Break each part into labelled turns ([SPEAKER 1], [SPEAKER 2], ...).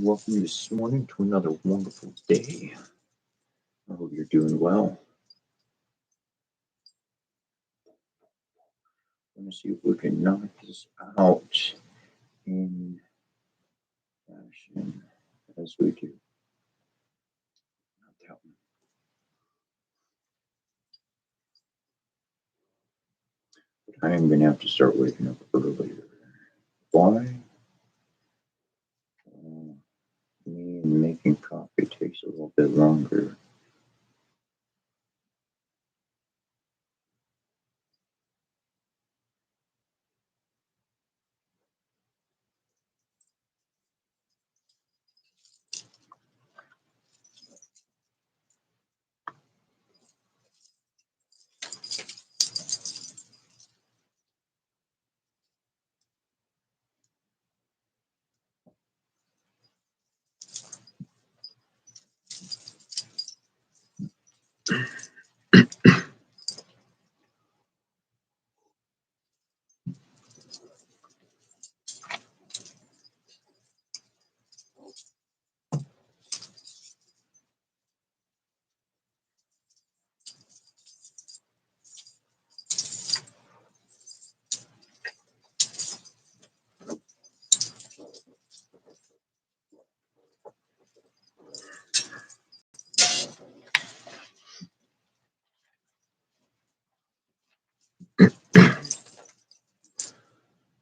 [SPEAKER 1] Welcome this morning to another wonderful day. I hope you're doing well. I'm going to see if we can knock this out in fashion as we do. Not that one. But I am going to have to start waking up earlier. Why? Me and making coffee takes a little bit longer.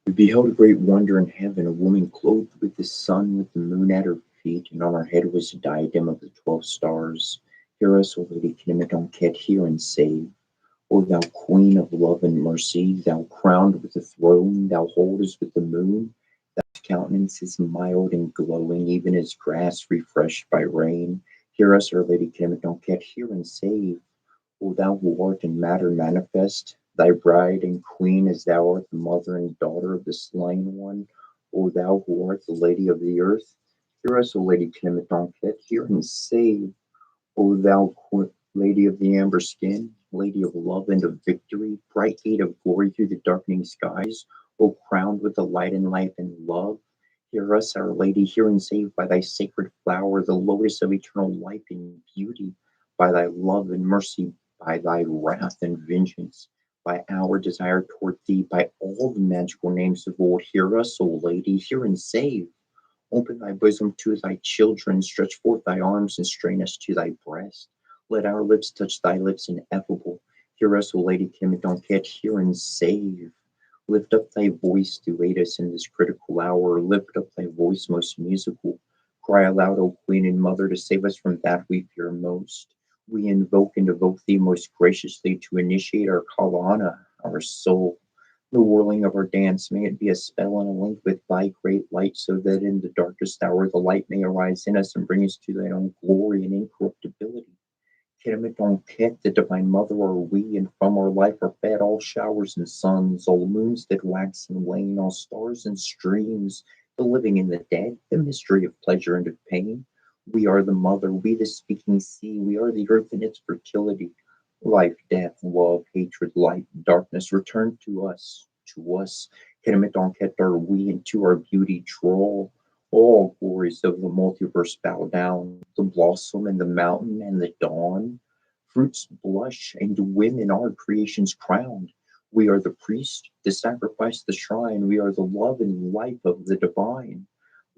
[SPEAKER 1] We beheld a great wonder in heaven, a woman clothed with the sun, with the moon at her feet, and on her head was a diadem of the 12 stars. Hear us, O Lady Kinematonket, hear and save. O thou Queen of love and mercy, thou crowned with the throne, thou holdest with the moon, thy countenance is mild and glowing, even as grass refreshed by rain. Hear us, Our Lady Kinematonket, hear and save. O thou who art in matter manifest, thy bride and queen as thou art the mother and daughter of the slain one, O thou who art the Lady of the earth, hear us, O Lady Kinematonket, hear and save. O thou Lady of the amber skin, Lady of love and of victory, bright gate of glory through the darkening skies, O crowned with the light and life and love, hear us, Our Lady, hear and save by thy sacred flower, the lotus of eternal life and beauty, by thy love and mercy, by thy wrath and vengeance, by our desire toward thee, by all the magical names of old, hear us, O Lady, hear and save. Open thy bosom to thy children, stretch forth thy arms and strain us to thy breast. Let our lips touch thy lips ineffable. Hear us, O Lady Kimidonket, hear and save. Lift up thy voice to aid us in this critical hour. Lift up thy voice most musical. Cry aloud, O Queen and Mother, to save us from that we fear most. We invoke and evoke thee most graciously to initiate our kalana, our soul. The whirling of our dance, may it be a spell and a link with thy great light, so that in the darkest hour the light may arise in us and bring us to thy own glory and incorruptibility. Kerametonket, the divine mother, are we, and from our life are fed all showers and suns, all moons that wax and wane, all stars and streams, the living and the dead, the mystery of pleasure and of pain. We are the mother, we the speaking sea, we are the earth in its fertility. Life, death, love, hatred, light, darkness, return to us, to us. Kerametonket are we, and to our beauty draw. All glories of the multiverse bow down, the blossom and the mountain and the dawn. Fruits blush, and women are creation's crowned. We are the priest, the sacrifice, the shrine. We are the love and life of the divine.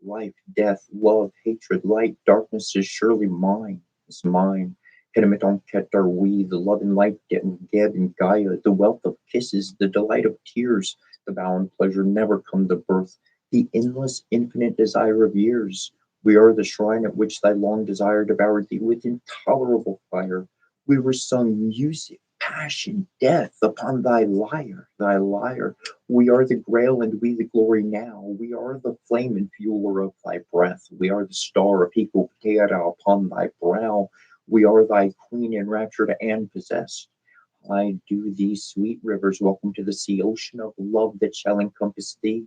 [SPEAKER 1] Life, death, love, hatred, light, darkness is surely mine, is mine. Kemet are we, the love and light, Geb and Gaia, the wealth of kisses, the delight of tears, the vow and pleasure never come to birth, the endless, infinite desire of years. We are the shrine at which thy long desire devoured thee with intolerable fire. We were sung music, passion, death upon thy lyre, thy lyre. We are the grail and we the glory now. We are the flame and fueler of thy breath. We are the star of Hikoptera upon thy brow. We are thy queen enraptured and possessed. I do thee, sweet rivers, welcome to the sea, ocean of love that shall encompass thee.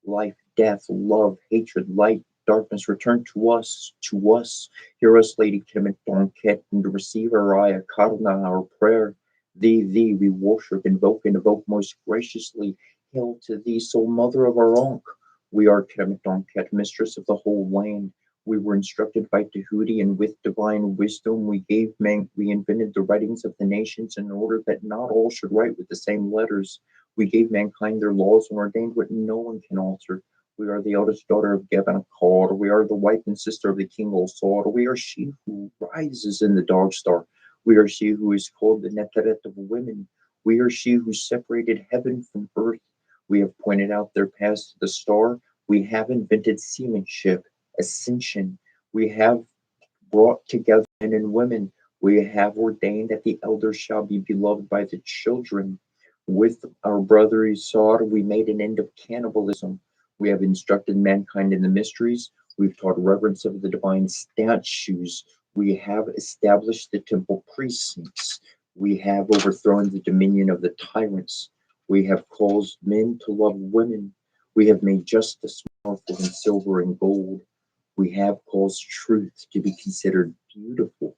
[SPEAKER 1] Life, death, love, hatred, light, darkness, return to us, to us. Hear us, Lady Kemet Donket, and receive our aya karna, our prayer. Thee we worship, invoke, and evoke most graciously. Hail to thee, sole mother of our Ankh. We are Kemet Donket, mistress of the whole land. We were instructed by Tahuti, and with divine wisdom we invented the writings of the nations in order that not all should write with the same letters. We gave mankind their laws and ordained what no one can alter. We are the eldest daughter of Gebanakar. We are the wife and sister of the king Olsar. We are she who rises in the dog star. We are she who is called the Neteret of women. We are she who separated heaven from earth. We have pointed out their paths to the star. We have invented seamanship, ascension. We have brought together men and women. We have ordained that the elders shall be beloved by the children. With our brother Esau, we made an end of cannibalism. We have instructed mankind in the mysteries. We've taught reverence of the divine statues. We have established the temple precincts. We have overthrown the dominion of the tyrants. We have caused men to love women. We have made justice powerful than silver and gold. We have caused truth to be considered beautiful.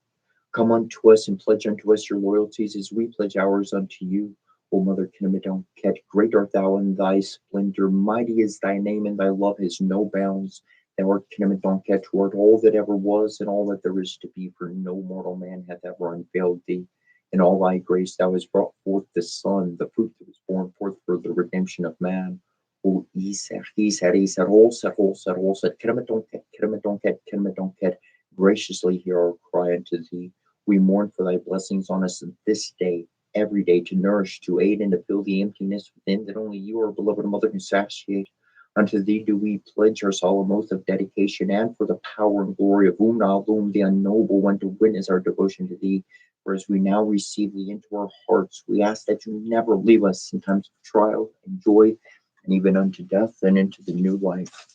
[SPEAKER 1] Come unto us and pledge unto us your loyalties as we pledge ours unto you. O Mother Kinamidonket, great art thou in thy splendor, mighty is thy name, and thy love has no bounds. Thou art Kinamidonket, who art all that ever was and all that there is to be, for no mortal man hath ever unveiled thee. In all thy grace thou hast brought forth the Son, the fruit that was born forth for the redemption of man. O Iser, Iser, Iser, Olser, Olser, Olser, Kinamidonket, Kinamidonket, Kinamidonket, graciously hear our cry unto thee. We mourn for thy blessings on us this day, every day, to nourish, to aid, and to fill the emptiness within that only you, our beloved Mother, can satiate. Unto thee do we pledge our solemn oath of dedication, and for the power and glory of Umnalum, the unknowable one, to witness our devotion to thee. For as we now receive thee into our hearts, we ask that you never leave us in times of trial and joy, and even unto death and into the new life.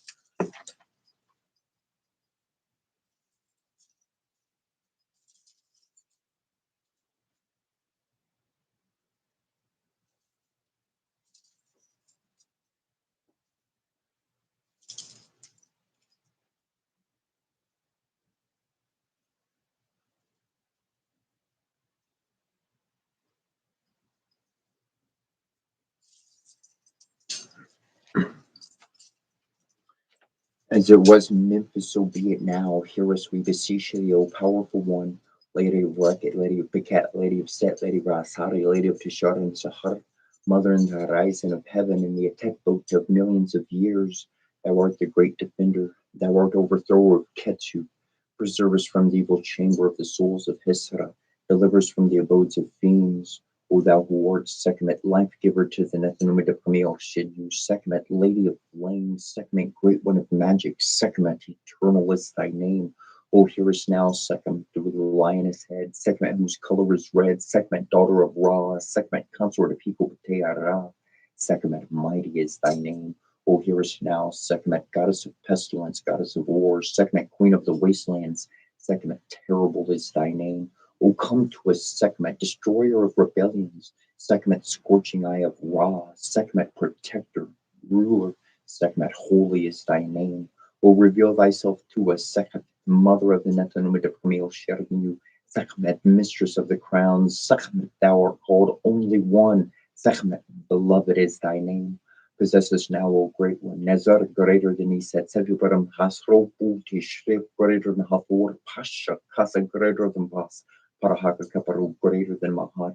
[SPEAKER 1] As it was in Memphis, so be it now. Hear us, we beseech thee, O powerful one, Lady of Rocket, Lady of Picat, Lady of Set, Lady of Rasari, Lady of Tishar and Sahar, Mother in the horizon of heaven, in the attack boat of millions of years. Thou art the great defender, thou art overthrower of Ketu. Preserve us from the evil chamber of the souls of Hisra, delivers from the abodes of fiends. O thou who art Sekhmet, life giver to the Nethanumid of Camille Shidu, Sekhmet, lady of flames, Sekhmet, great one of magic, Sekhmet, eternal is thy name. O hear us now, Sekhmet, with the lioness head, Sekhmet, whose color is red, Sekhmet, daughter of Ra, Sekhmet, consort of people with Teara, Sekhmet, mighty is thy name. O hear us now, Sekhmet, goddess of pestilence, goddess of war, Sekhmet, queen of the wastelands, Sekhmet, terrible is thy name. O come to us, Sekhmet, destroyer of rebellions, Sekhmet, scorching eye of Ra, Sekhmet, protector, ruler, Sekhmet, holy is thy name. O reveal thyself to us, Sekhmet, mother of the Nethanumid of Camille Sherginu, Sekhmet, mistress of the crowns, Sekhmet, thou art called only one, Sekhmet, beloved is thy name. Possess us now, O great one, Nazar greater than Iset, Sevubaram Hasrobu, Tishrif greater than Hathor, Pasha, Kasa greater than Bas, Parahaka Kaparu greater than Mahat,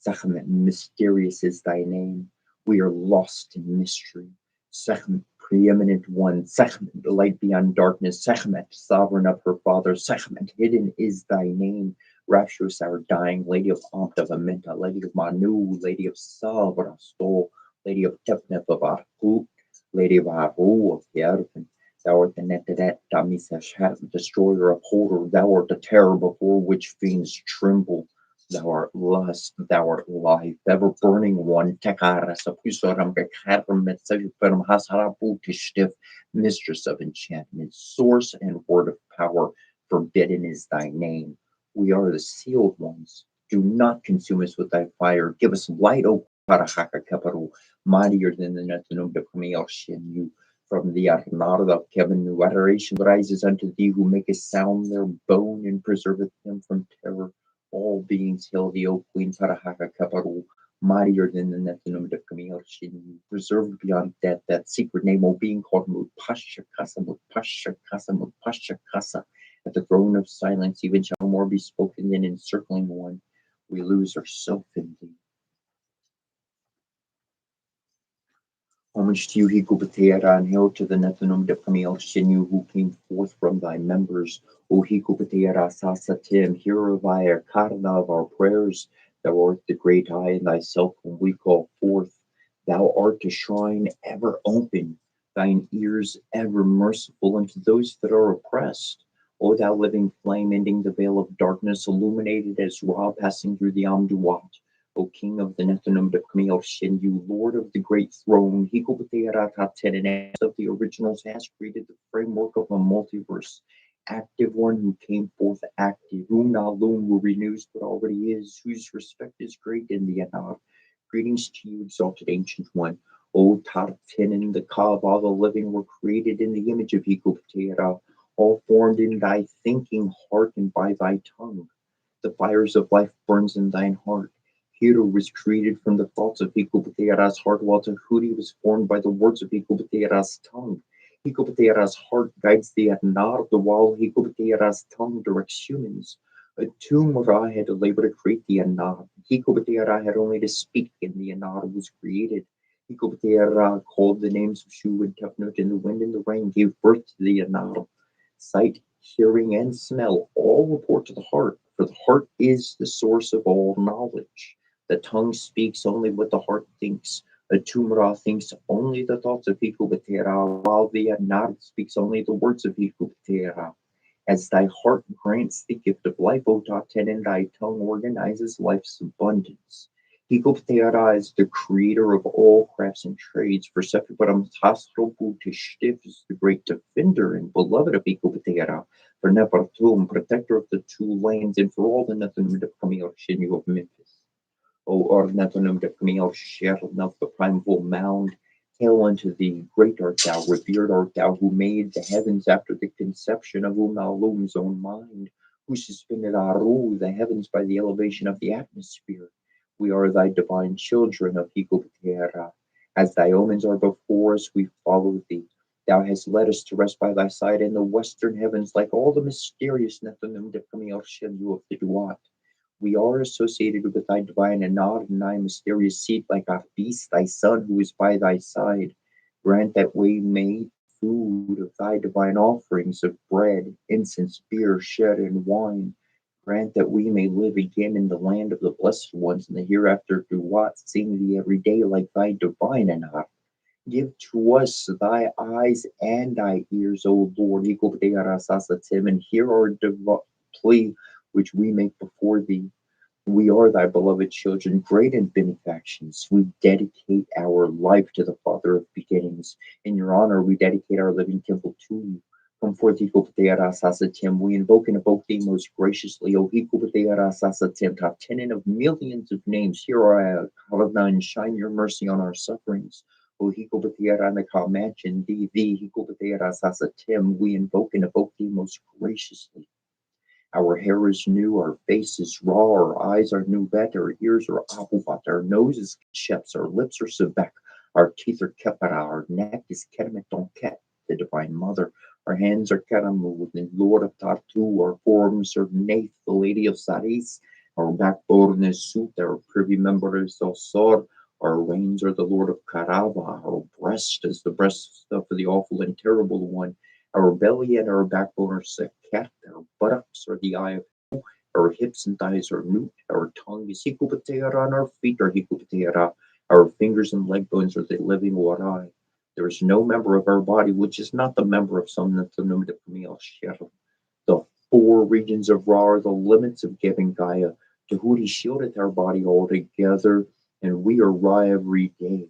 [SPEAKER 1] Sekhmet, mysterious is thy name. We are lost in mystery. Sekhmet, preeminent one, Sekhmet, the light beyond darkness, Sekhmet, sovereign of her father, Sekhmet, hidden is thy name. Rapturous our dying, Lady of Amt of Amenta, Lady of Manu, Lady of Savrastol, Lady of Tepnef of Arkut, Lady of Aru of Yervin. Thou art the Netedet, Damiseshat, destroyer of horror. Thou art the terror before which fiends tremble. Thou art lust, thou art life, ever burning one. Tekaras of Pusoram Bekaram Metsaviperum Hasarabu Tishtif, mistress of enchantment, source and word of power. Forbidden is thy name. We are the sealed ones. Do not consume us with thy fire. Give us light, O Parahaka Kaparu, mightier than the Netanum de Kamielshin. You from the Arnard of Kevin, new adoration rises unto thee, who makest sound their bone and preserveth them from terror. All beings hail thee, O Queen Parahaka Kaparu, mightier than the Netanum de Kamielshin. You preserved beyond death that secret name, O being called Mutpasha Kasa, Mutpasha Kasa, Mutpasha Kasa. At the throne of silence, even shall more be spoken than encircling one. We lose ourself in thee. Homage to you, Hikupateara, and hail to the Nethanum de Pamiel Shinu, who came forth from thy members. O Hikupateara Sasatim, hear of thy Karna of our prayers. Thou art the great eye in thyself when we call forth. Thou art a shrine ever open, thine ears ever merciful unto those that are oppressed. O thou living flame, ending the veil of darkness, illuminated as Ra passing through the Amduat. O King of the Nethanum de Kmiel Shinyu, Lord of the great throne, Hikopatearataten, of the originals, has created the framework of a multiverse. Active one who came forth active, Unalum who renews what already is, whose respect is great in the Anar. Greetings to you, exalted ancient one. O Tartinin, the Ka of all the living were created in the image of Hikopateara, all formed in thy thinking heart and by thy tongue. The fires of life burns in thine heart. Hero was created from the thoughts of Hikopateara's heart, while Tahuti was formed by the words of Hikopateara's tongue. Hikopateara's heart guides the Anar, the while Hikopateara's tongue directs humans. A Tumura had to labor to create the Anar. Hikopateara had only to speak, and the Anar was created. Hikopateara called the names of Shu and Tefnut, and the wind and the rain gave birth to the Anar. Sight, hearing, and smell all report to the heart, for the heart is the source of all knowledge. The tongue speaks only what the heart thinks. The Tumra thinks only the thoughts of Hikubatera, while the Anar speaks only the words of Hikubatera. As thy heart grants the gift of life, O Taten, and thy tongue organizes life's abundance. Hikopteara is the creator of all crafts and trades. For Sephibaram Tasrobu Tishtif is the great defender and beloved of Hikopteara. For Nepartum, protector of the two lands, and for all the Nethanum de Camille Shinu of Memphis. O Ornathanum de Camille Shern of the primeval mound, hail unto thee, great art thou, revered art thou, who made the heavens after the conception of Umalum's own mind, who suspended Aru, the heavens, by the elevation of the atmosphere. We are thy divine children of Hikoptera. As thy omens are before us, we follow thee. Thou hast led us to rest by thy side in the western heavens, like all the mysterious Nethanim de Camille Shenu of the Duat. We are associated with thy divine Anad and thy mysterious seat, like Abis, thy son, who is by thy side. Grant that we may food of thy divine offerings of bread, incense, beer, shed, and wine. Grant that we may live again in the land of the blessed ones in the hereafter through what, seeing thee every day like thy divine enough. Give to us thy eyes and thy ears, O Lord, and hear our plea which we make before thee. We are thy beloved children, great in benefactions. We dedicate our life to the Father of beginnings. In your honor, we dedicate our living temple to you. Come forth, Hikopatearasasatim. We invoke and evoke thee most graciously, O Hikopatearasasatim, top tenant of millions of names. Hear our Kalavna and shine your mercy on our sufferings. O Hikopatearanaka, mention thee, Hikopatearasasatim. We invoke and evoke thee most graciously. Our hair is new, our face is raw, our eyes are new vet, our ears are apuvat, our nose is sheps, our lips are sevek, our teeth are kepara, our neck is keremetonket, the Divine Mother, our hands are keramu, the Lord of Tatu, our forms are Nath, the Lady of Saris, our backbone is Sut, our privy member is Osor, our reins are the Lord of Karava, our breast is the breast of the awful and terrible one, our belly and our backbone are Seket, our buttocks are the eye of our hips and thighs are Nut, our tongue is Hikupateara, and our feet are Hikupateara, our fingers and leg bones are the living Warai. There is no member of our body which is not the member of some Nathanumida Camille Shero. The four regions of Ra are the limits of giving Gaia. Tahuti shieldeth our body altogether, and we are Ra every day.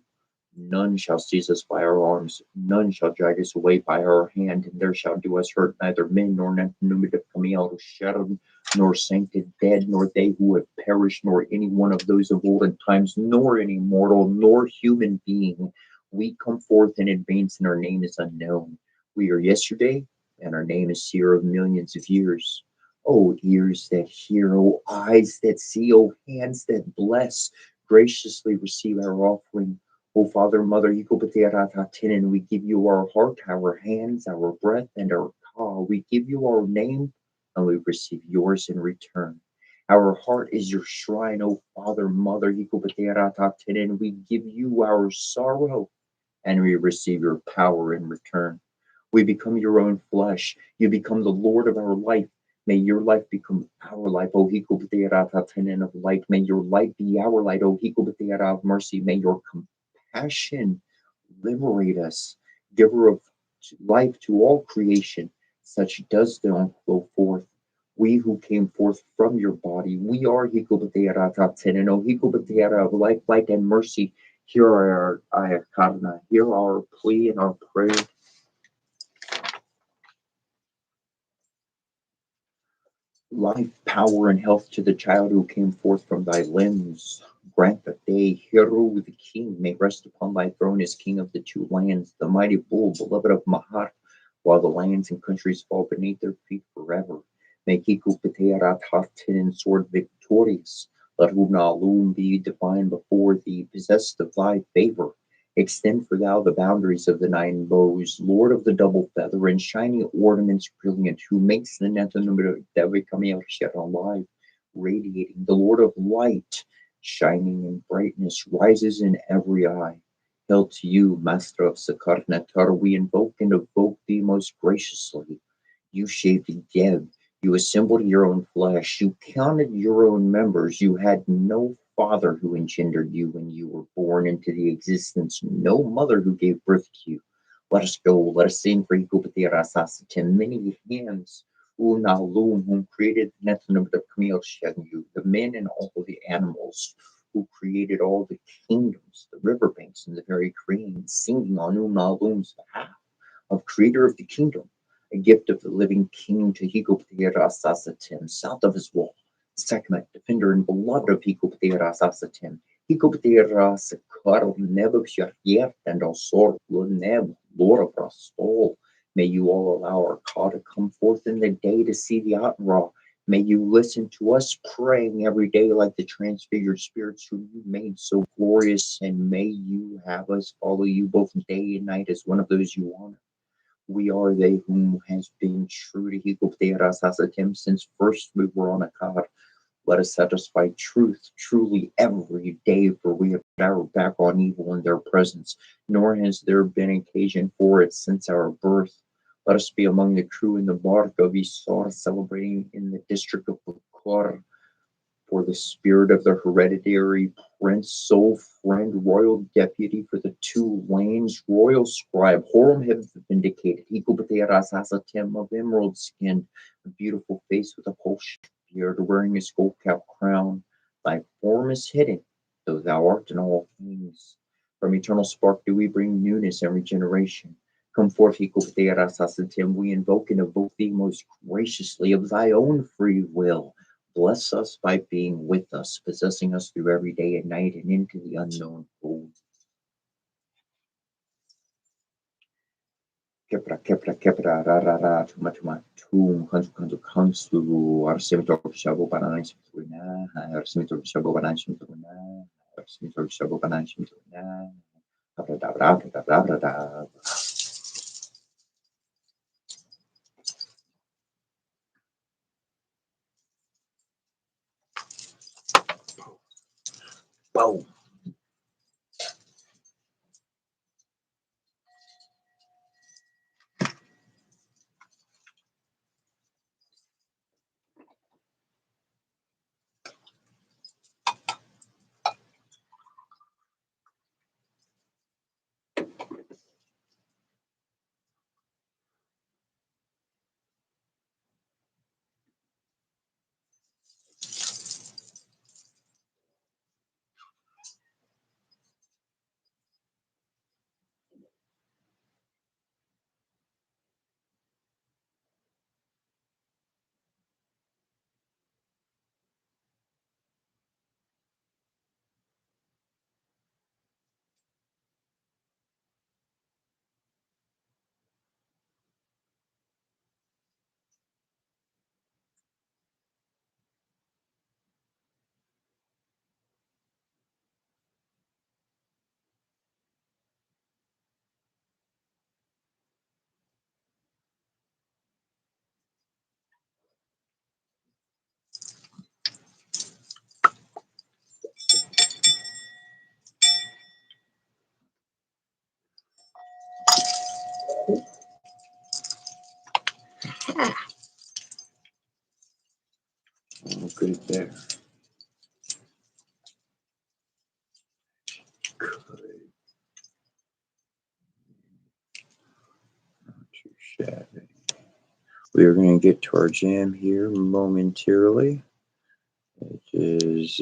[SPEAKER 1] None shall seize us by our arms, none shall drag us away by our hand, and there shall do us hurt neither men nor numidic Camille Sharon, nor sainted dead, nor they who have perished, nor any one of those of olden times, nor any mortal, nor human being. We come forth in advance, and our name is unknown. We are yesterday, and our name is seer of millions of years. Oh, ears that hear, oh, eyes that see, oh, hands that bless, graciously receive our offering. O Father, Mother, and we give you our heart, our hands, our breath, and our call. We give you our name, and we receive yours in return. Our heart is your shrine, O Father, Mother, and we give you our sorrow, and we receive your power in return. We become your own flesh. You become the Lord of our life. May your life become our life, O Hikopateara of light. May your light be our light, O Hikopateara of mercy. May your compassion liberate us, giver of life to all creation. Such does dawn flow forth. We who came forth from your body, we are Hikopateara and O Hikopateara of life, light, and mercy. Hear our ayakarna, hear our plea and our prayer. Life, power, and health to the child who came forth from thy limbs. Grant that they, Heru the king, may rest upon thy throne as king of the two lands, the mighty bull, beloved of Mahat, while the lands and countries fall beneath their feet forever. May Kiku Patearat Hartin and sword victorious. Let Hunalum be divine before thee, possessed of thy favor. Extend for thou the boundaries of the nine bows, Lord of the double feather and shiny ornaments brilliant, who makes the Netanumber Devikamil Shet alive, radiating, the Lord of light, shining in brightness, rises in every eye. Hail to you, Master of Sakarnatar, we invoke and evoke thee most graciously. You shaped Geb, you assembled your own flesh, you counted your own members, you had no father who engendered you when you were born into the existence, no mother who gave birth to you. Let us go, let us sing for Hikupatirasasatim, many hands, Unalum, whom created Netanum the Camille Shenu, the men and all the animals, who created all the kingdoms, the riverbanks, and the very cranes, singing on Unalum's behalf, of creator of the kingdom, a gift of the living king to Hikopterasasatim, south of his wall, Sekhmet, defender and beloved of Hikopterasasatim, Hikopterasakar Nebukshayet and Osor Neb, Lord of Rastol. May you all allow our call to come forth in the day to see the Atra. May you listen to us praying every day like the transfigured spirits whom you made so glorious, and may you have us follow you both day and night as one of those you honor. We are they whom has been true to Hikopterasasatim since first we were on a card. Let us satisfy truth truly every day, for we have put our back on evil in their presence, nor has there been occasion for it since our birth. Let us be among the crew in the bark of Isar, celebrating in the district of for the spirit of the hereditary prince, sole friend, royal deputy for the two lanes, royal scribe, Horum have vindicated, Ikobatearasasatem of emerald skin, a beautiful face with a pulse beard, wearing a skull cap crown. Thy form is hidden, though thou art in all things. From eternal spark do we bring newness and regeneration. Come forth, Ikobatearasasatem, we invoke and evoke thee most graciously of thy own free will. Bless us by being with us, possessing us through every day and night and into the unknown cold. Kepra, kepra, kepra, ra, ra, ra, tuma, tuma, tum, kansu, kansu, kansu, arsimitor, shabo, banan, simturina, arsimitor, shabo, banan, simturina, arsimitor, shabo, banan, simturina, abra, da, bra, da, bra, da, da. Boom. Good there. Good. Not too shabby. We are going to get to our jam here momentarily. It is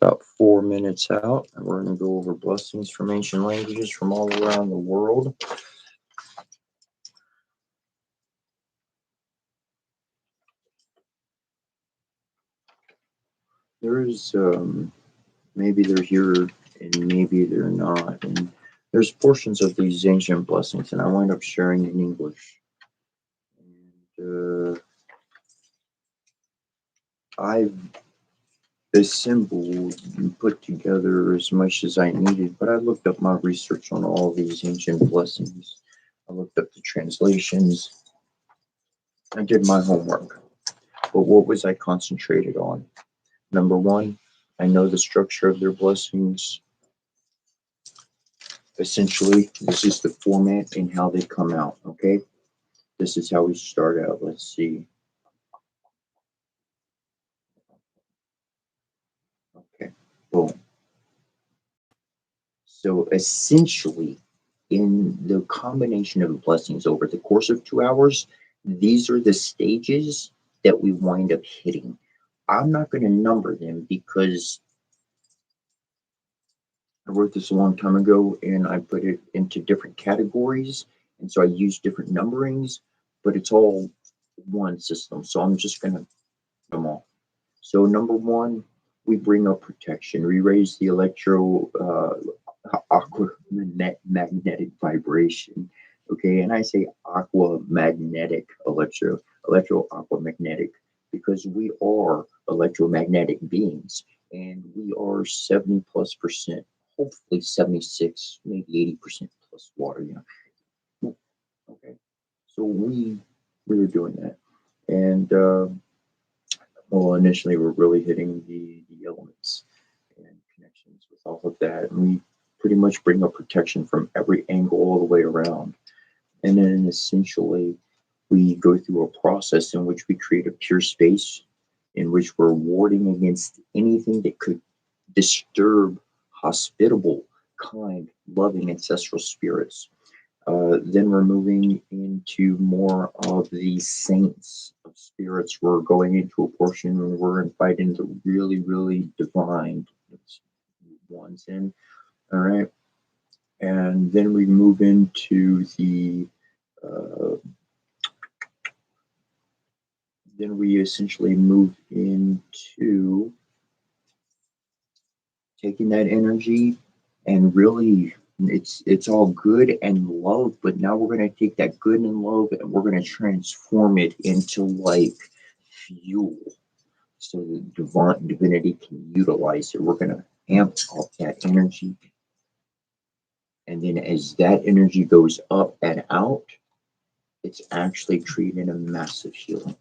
[SPEAKER 1] about 4 minutes out, and we're going to go over blessings from ancient languages from all around the world. There is, maybe they're here and maybe they're not. And there's portions of these ancient blessings, and I wind up sharing in English. And I've assembled and put together as much as I needed, but I looked up my research on all these ancient blessings. I looked up the translations. I did my homework. But what was I concentrated on? Number one, I know the structure of their blessings. Essentially, this is the format and how they come out, okay? This is how we start out. Let's see. Okay, boom. So essentially, in the combination of blessings over the course of 2 hours, these are the stages that we wind up hitting. I'm not going to number them because I wrote this a long time ago and I put it into different categories. And so I use different numberings, but it's all one system. So I'm just going to them all. So number one, we bring up protection. We raise the aqua magnetic vibration. Okay, and I say aqua magnetic electro aqua magnetic because we are electromagnetic beings and we are 70 plus percent, hopefully 76, maybe 80% plus water. Yeah. Okay. So we were doing that. And well, initially we're really hitting the elements and connections with all of that. And we pretty much bring up protection from every angle all the way around. And then essentially we go through a process in which we create a pure space in which we're warding against anything that could disturb hospitable, kind, loving ancestral spirits. Then we're moving into more of the saints of spirits. We're going into a portion where we're inviting the really, really divine ones in. All right. And then we move into uh, then we essentially move into taking that energy and really it's all good and love, but now we're going to take that good and love and we're going to transform it into like fuel so the divine divinity can utilize it. We're going to amp up that energy, and then as that energy goes up and out, it's actually creating a massive healing.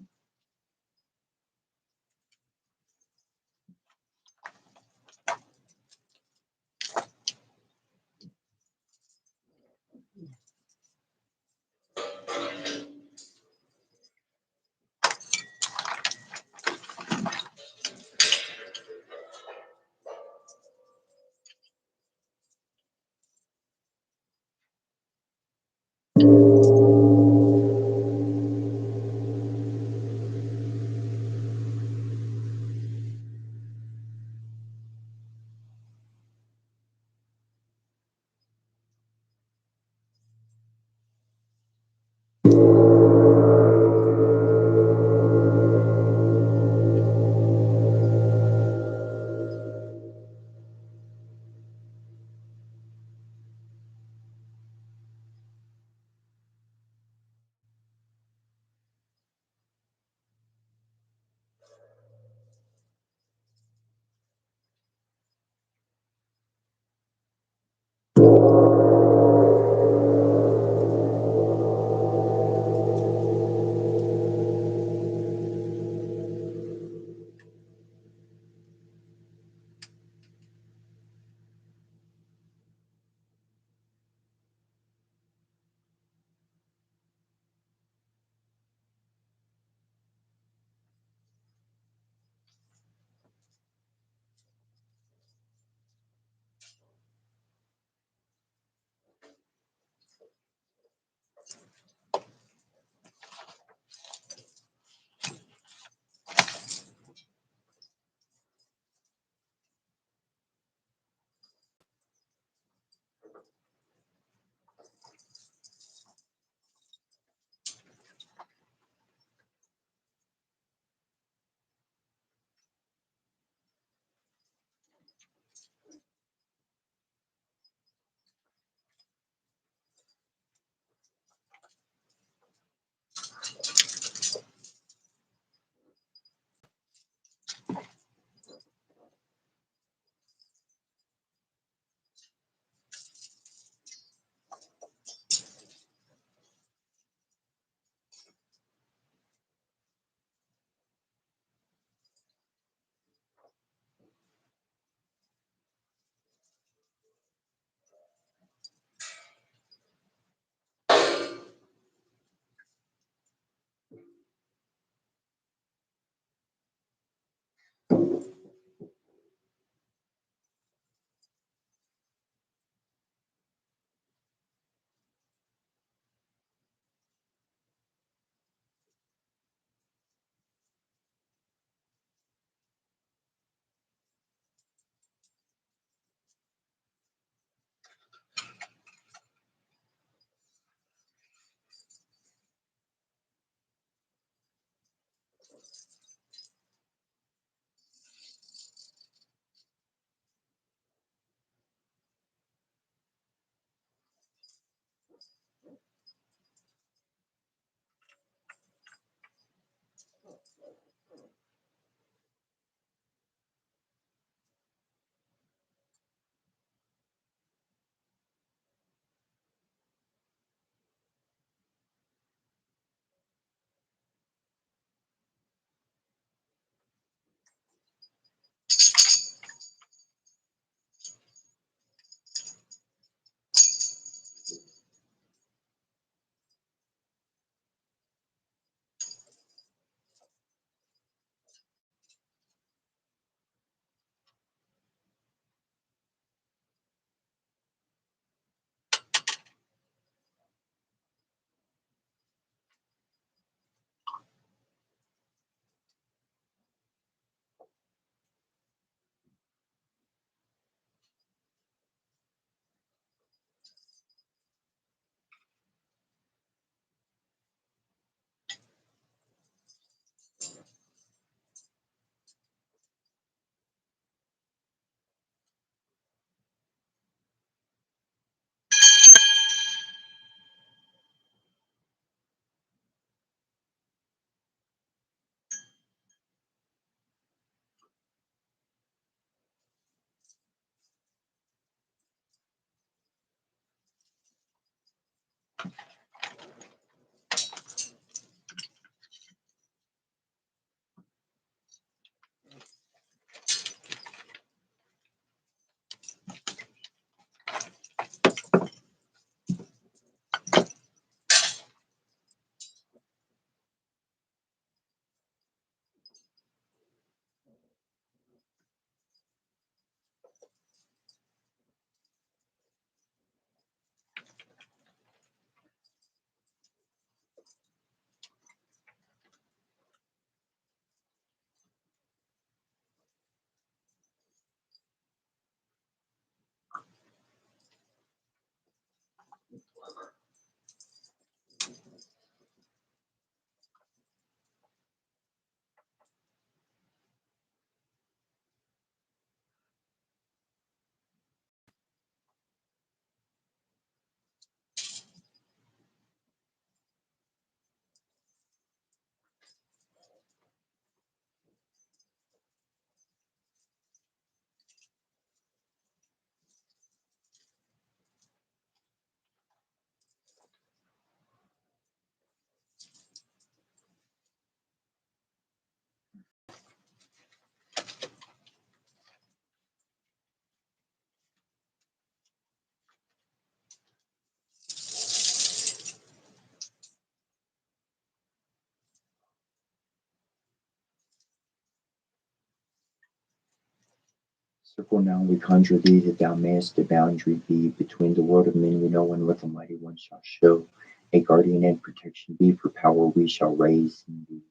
[SPEAKER 1] Circle now, we conjure thee that thou mayest a boundary be between the world of men we know and what the mighty one shall show. A guardian and protection be, for power we shall raise in thee.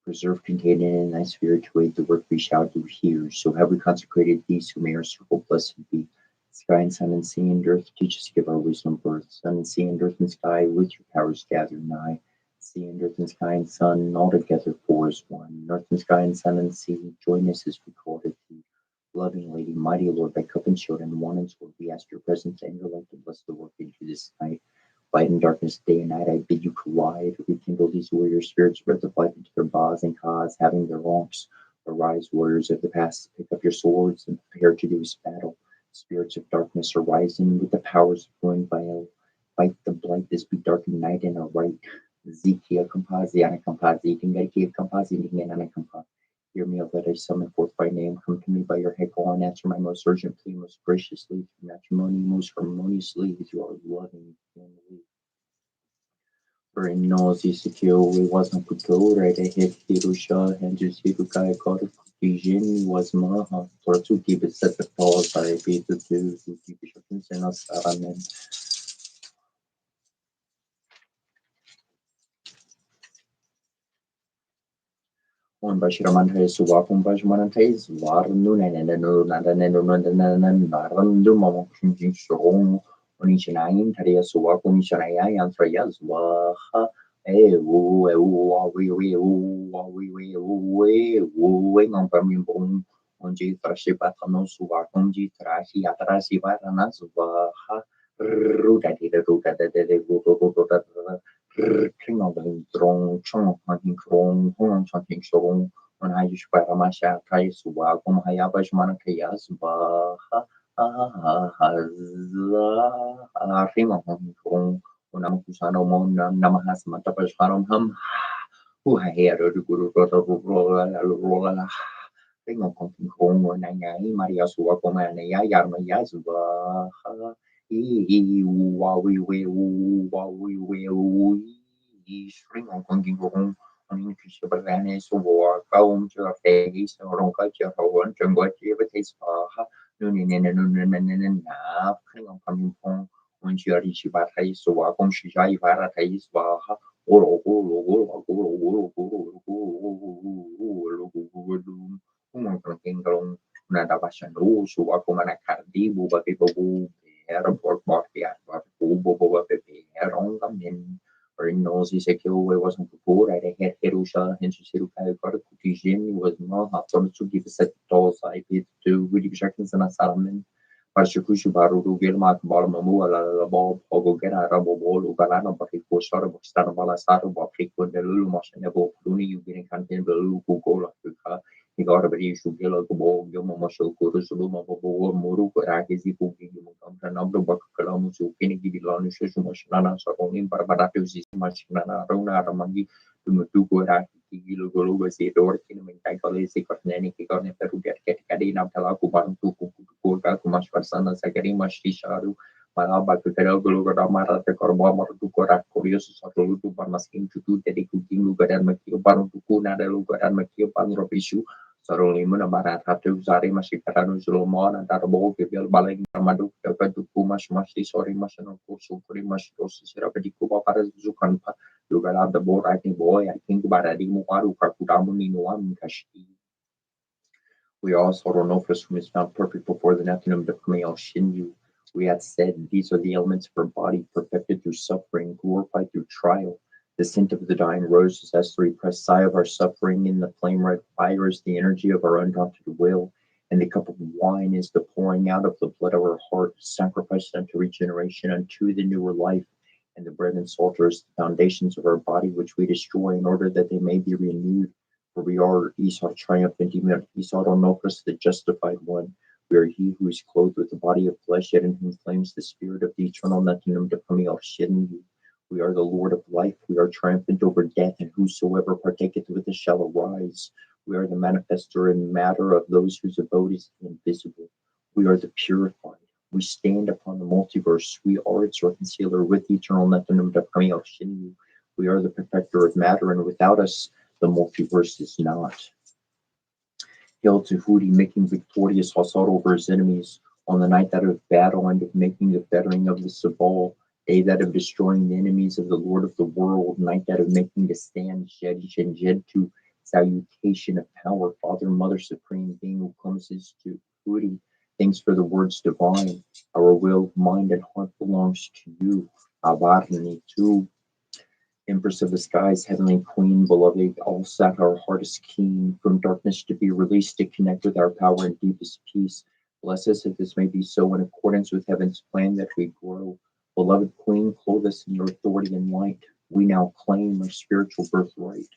[SPEAKER 1] Preserve contained in thy spirit to aid the work we shall do here. So have we consecrated thee, so may our circle blessed be. Sky and sun and sea and earth, teach us to give our wisdom birth. Sun and sea and earth and sky, with your powers gather nigh. Sea and earth and sky and sun, all together four as one. Earth and sky and sun and sea, join us as we call to thee. Loving Lady, mighty Lord, by cup and shield and one and sword, we ask your presence and your light to bless the work into this night. Light and darkness, day and night, I bid you collide. Rekindle these warrior spirits, breath of life into their bars and cause, having their wrongs. Arise, warriors of the past, pick up your swords and prepare to do this battle. Spirits of darkness are rising with the powers of ruin vile. Fight the blight, this be darkened night and a right. Zikia Kampazi, Anakampazi, Dingakia Kampazi, Dinganakampazi. Hear me, let I summon forth by name. Come to me by your head, go and answer my most urgent plea, most graciously, through matrimony, most harmoniously, with your loving family. For in nausea secure, we wasn't put go right ahead, Hirusha, and just Hirukai got a vision was Maha, for to keep it set the pause, I beat the two, to keep it and us, Amen. On Bashiramantai Suwakum Bashmanantai Svarnu Narandu Mamokum Shong Onichanayim Taria Suwakum Shanaya Yantraya Zwaha on Pamimbong on G Trashipatano Suwakum G Trashi Atrasi Varana Zwaha Ruta King of the throne, Chong hunting Kron, Hong hunting Shong, on Hayushpara Masha, Kaisua, Komhayabash Manakayas, Baha, Rima hunting Kron, Unamusano Mon, Namahas Matapash Haram Hum, who had the Guru Rola. Ring of hunting Kron, Nangay, Maria Suakoma, and Yayama Yazba. String on Kongi Gong on Kishabanes war, Kaum to a face, or on Kacha, or on Jungle, Evertates Baha, Nunin and Nav, King on coming home, when she are Shibatai, so Wakom Shijai Varatais Baha, or Nadabashan, so Wakomana Cardi, Buba people. Airport Market, Boba Pepe, Arongamin, or Nosy Secure wasn't poor at a head Herusha, and Susiruka got a Kutijin was not after to give a set dolls I paid to Willie Shackins and a Salaman. Parshakushu Baru, Gilmark, Balmamu, Bob, Ogogera, Rabo Ball, Ugalana, but it was sort of Stanabala Sato, but frequent the Lulu Mosh and Nebo, Luni, you getting content, the Lulu Google Africa. Igor Berishu Gilabo, Yomomasho Kurusuluma, Muru, Rakizi, Number Bakalamusu, Kinigi, Lanushu, Mashana, Saronim, Barbaratus, Mashana, Rona, Ramagi, Tumutuku, Raki, Gilugulu, Zedor, Kinman, Kalisi, Kornani, Kigone, Peru, get Kadina, Talaku, Bantu, Kuka, Kumash, Persana, Sakari, Mashisharu. Malaba Gulu Ramara, the Corbama to Korak, Curious, Satu, Parmaskin to Teddy Cooking, Lugar and Makio, Baru to Kuna, the Lugar and Makio, Panropishu, Soroli Munamara, Tatu, Zari, Masikarano, Zulomon, and Tarabo, Gil Balang, Ramadu, to Kumash, Mashi, sorry, Masano, Sukuri, Mashos, Serapetico, Paras, Zukanpa, Lugar the board, I think boy, I think Baradimu, Kakudamuni, Noam, Kashi. We also don't know for whom is found perfect before the Nathanum of Kameo Shinju. We had said these are the elements of our body, perfected through suffering, glorified through trial. The scent of the dying roses as the repressed sigh of our suffering, in the flame red fire is the energy of our undaunted will, and the cup of wine is the pouring out of the blood of our heart, sacrificed unto regeneration, unto the newer life. And the bread and salt are the foundations of our body, which we destroy in order that they may be renewed. For we are Esau triumphant, even Esau Onokos, the justified one. We are he who is clothed with the body of flesh, yet in whom flames the spirit of the eternal Nathanum Depamiel Shidden. We are the Lord of life. We are triumphant over death, and whosoever partaketh with us shall arise. We are the manifester in matter of those whose abode is invisible. We are the purified. We stand upon the multiverse. We are its reconciler with the eternal Nathanum Depamiel Shidden. We are the perfecter of matter, and without us, the multiverse is not. Hail to Hootie, making victorious Hassad over his enemies on the night that of battle and of making the fettering of the Sabal, day that of destroying the enemies of the Lord of the world, night that of making the stand, Jed to salutation of power, Father, Mother, Supreme Being who promises to Hootie. Thanks for the words divine. Our will, mind, and heart belongs to you. Avarni too. Empress of the skies, heavenly queen, beloved, all sat our heart is keen, from darkness to be released, to connect with our power and deepest peace. Bless us if this may be so, in accordance with heaven's plan, that we grow. Beloved queen, clothe us in your authority and light. We now claim our spiritual birthright.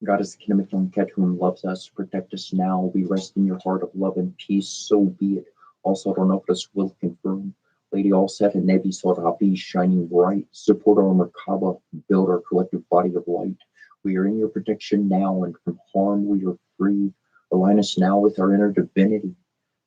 [SPEAKER 1] Goddess Kinematon Ket, whom loves us, protect us now. We rest in your heart of love and peace, so be it. Also, Ronopus will confirm. Lady Allset and Nebi Sorabi shining bright, support our Merkaba, build our collective body of light. We are in your protection now, and from harm we are free. Align us now with our inner divinity.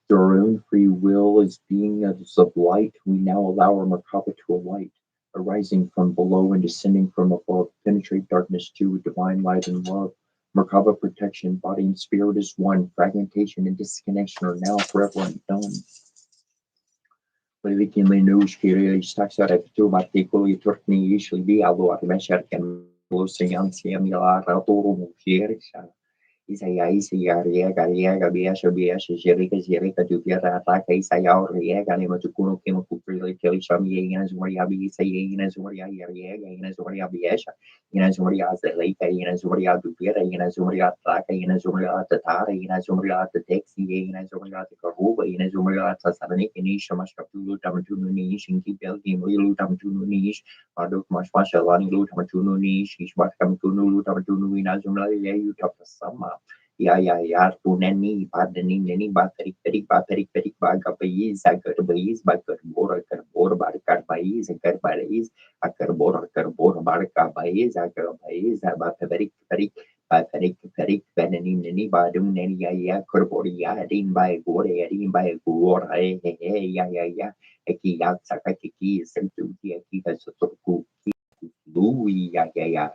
[SPEAKER 1] Through our own free will as being of light, we now allow our Merkaba to alight, arising from below and descending from above, penetrate darkness to divine light and love. Merkaba protection, body and spirit is one. Fragmentation and disconnection are now forever undone. Politically news kiri staksar epitu artikul iturni usually be allo armeshar kan lo seyan siam yala ratoro mujer Isaya Riega Biasha Jerica Dubiera Ataka Isaya Riega Matukuno Kimaku Kelly Shami Inazuria Isaya Inazuria Riega Inazuria Biasha Inazuria Zeleka Inazuria Dubiera Inazuria Taka Inazuria Tatara Inazuria Taxi Inazuria Karuba Inazuria Tasanik Nisha Mashkapulu Tamatunu Nish and Kibel Gimu Tamatunu Nish Aduk Mashmasha Lani Tamatunu Nish Ishmakamtunu Tamatunu Inazumla Utah Sama. Ya tunani neni bateri baga baiz agar baiz bagar bor barkar baiz agar baiz agar bor barka baiz agar baiz baterik neni badum neni ya korbori ya din by gor ya eki ya saka kiki sentu ki kasoku lui ya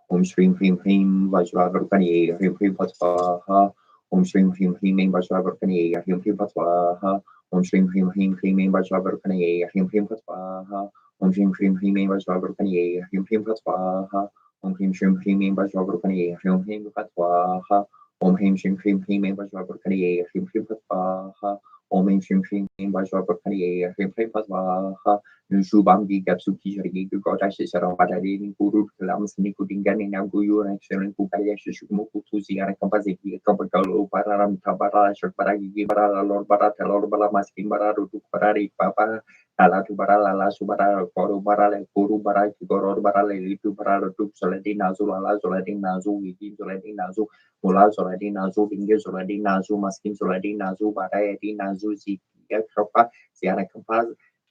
[SPEAKER 1] Om Shrim Hrim Hrim Vajravarkani Hrim Hrim Patvaha Om Shrim Hrim Hrim Vajravarkani Hrim Hrim Patvaha Om Shrim Hrim Hrim Vajravarkani Hrim Hrim Patvaha Om Shrim Hrim Hrim Vajravarkani Hrim Hrim Patvaha Om Hrim Shrim Hrim Vajravarkani Hrim Hrim Patvaha Om Hrim Shrim Hrim Vajravarkani Hrim Hrim Patvaha Om Hrim Shrim Vajravarkani Hrim Hrim Patvaha Nusubambi Gapsuki Jarigi Godashi Sarabadari Guru Lams Nikudingan in Aguyu and excellent Kukayashi Shumuku Tuzi and Kampaziki Kampakalo Pararam Tabara Shakbaragi Bara Lord Barata Lord Bala Maskin Bararu Parari Papa Ala tu bara la su bara koru bara le kuru bara ki goro bara le litu bara le tu soledi nazu ala soledi nazu wiki soledi nazu mula soledi nazu binge soledi nazu maskin soledi nazu bara edi nazu zikia kapa siara kapa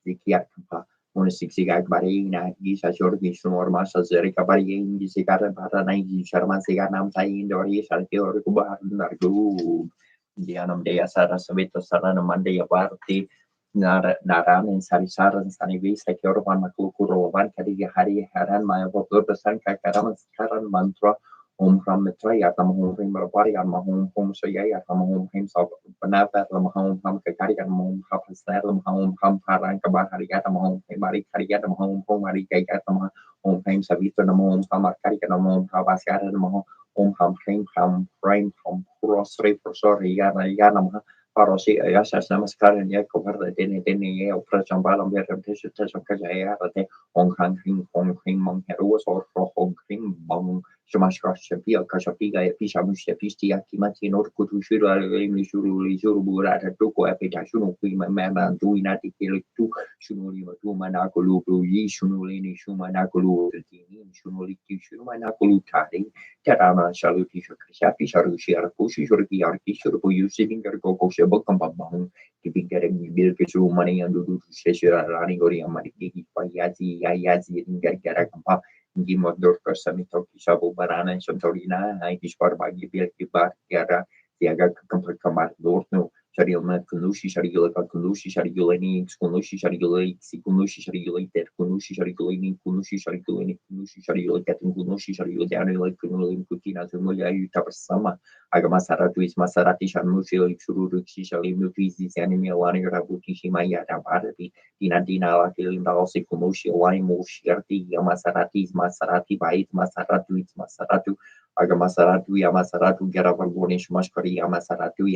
[SPEAKER 1] zikia kapa Una sixiga bari na gi sa shor gi snor ma sa zeri ka bari gi sigara bara na gi sharma siga nam sai indori sarki or ku bar nar gu dianam dea sara sabito sara na mande ya barti Naramen sarisaran sanivis Keorban Makukurovan Kadi Hari Haran Maya Botan Kakaram Karan Mantra Ram Mitra Yatam Home Rabari and Mahom Home Soya Home himself Panapa Lamahom Ham Kakari and Mom Hapasalam Home Ham Paran Kabahariatam Home Mari Kariatam Home Home Mari Kayatam Home Ham Savito Namom Hamakari and Mom Habasar and Mahom Ham Frame from Rosri for sorry Yana Parosi ayasas namaskaran ya kovarda dene ya operation balam ya repetition tesho kaja ya rate hong kring mong heruos or hong kring mong shumashkar shapia kashapiga ya pisha mushya pisti ya kimati nor kutu shuru alimi shuru bura ta tuko apita shunu kui mama tu inati kile tu shunu lima tu manakulu yi shunu lini shuma nakulu tini shunu liki shunu manakulu tadi Terana shaluti shapi sharushi arkushi shurki arki shurbu using go shebo kambang keeping getting bil kesu money and do sheshira rani gori amari ki payazi yayazi ingara kampa ngi modor kasamito kisabo barana santorina ai kispar bagi bil kibar tiara tiaga kampa kamar dorno Shari'la kunushi shari'la kunushi shari'la ni kunushi shari'la si kunushi shari'la ter kunushi shari'la ni kunushi shari'la ni kunushi shari'la katin kunushi shari'la dana kunushi kutina zumulia yuta bersama agama saratu is masarati shamushi chururu shishali mufizi anime lani rabuti shimaya tabarati dina lakil indalsi kunushi lani mushirti yamasarati is masarati bait masaratu is masaratu Agamasaratu, Yamasaratu, Garavargonish, Mashkari, Yamasaratu,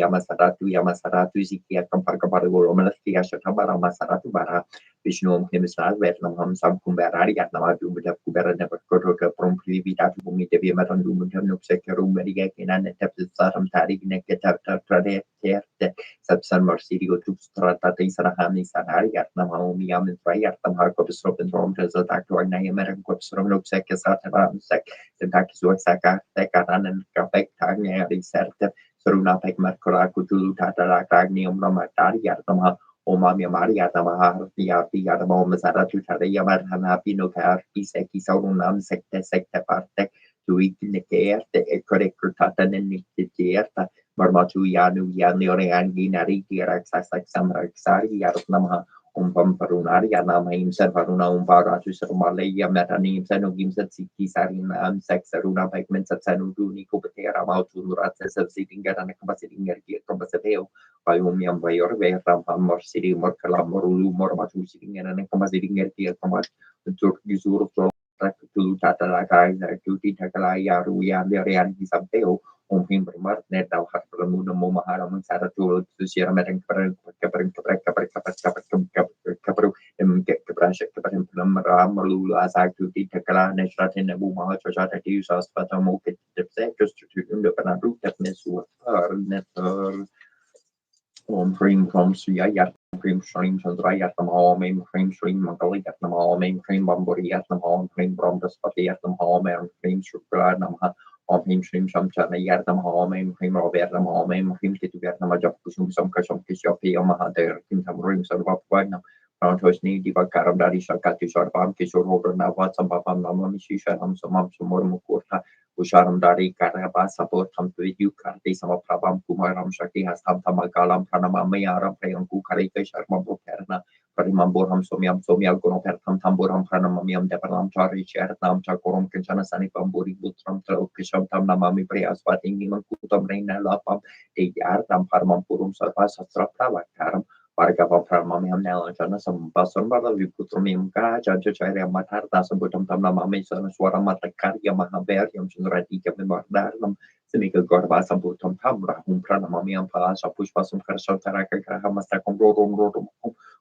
[SPEAKER 1] Zikia, Kampar Romanski, Shatabara, Masaratu Bara, Vishnu, Himisar, Vietnam, Sam Kumbarari, Yatnamadu, Kubera, never Kotoka, Promptly, Vita, Bumi, Devi, Matan, Dumuntum, Sekarum, Medigakin, and Tepsaram, Tari, Nekata, Trade, Subsan, Marsidio, Tustrata, Sarahami, Sanari, Yatnam, Yam, and Frayat, Harkopsrop, and Rom, Desert, Actor, American Copsrom, Seka, Sataram, Sek. Tentakizua saka tekanan kapek tanya riserta seruna pek merkora kutulu tata ragni matari yartama omami mari yartama arti yartama masara tu tata yamar hanapi no karti seki saunam sekte parte tuik nekerte ekore kurtata nenikierta marmatu yanu ore angi nari kirak sasak samrak sari yartama Perunari nama himself Haruna Umparatu Sermalaya Metani himself Gimset Siki Sarin Sex Aruna Pigment Sanu Nico Petera Mautu Ratsa sitting at an capacity Compasateo by Umiam Bayor Veram Mor City Morkala Morulu Mormatu sitting at an capacity Comat the Turkizur to Tatalaka Tuti Takalaya Ruya Learian Isabel him bermar net tau hat bermuda mau mahara mencara tu siara mereng keperan keperu keperan keperan meram merlu asa tu di tekala nesratin nebu maha caca tadi usah sepatah mau ke depse kestutu udah pernah tu tepne suar netter om cream from suya yat cream stream chandra yat nam all main cream stream mangali yat nam all main cream bamburi yat nam all cream brom daspati yat nam all main cream sugar nam om him stream samchana yat nam all main cream robert nam all main cream kitu yat nam ajak kusum kasam kisyapi amaha der kim tam ring sarva nam Prontos ni di bakaram dari sakati sarvam kishor hober na wat sambapam nama misi sharam samam sumur mukurta Usharam dari karya support tam video karti sama prabam kumaram shakti hastam tamagalam pranama mayaram prayangku karika sharma bokerna parimambor ham somyal gono pertam tamboram pranama miam deparam chari shartam chakoram kenchana sani pamburi butram trau kisham tam namami prayaswati nimang kutam reina lapam teyar tam parmam purum sarva sastra pravakaram warga pramami ham nelancana sambasam bala viputrum ka jaja chaya matar tasam tam namami sana suara mata karya mahaber yang sunrati kami dalam semika gorba sambutam tam rahum pranamami am pa sapush pasum karsam taraka graha masta komrorom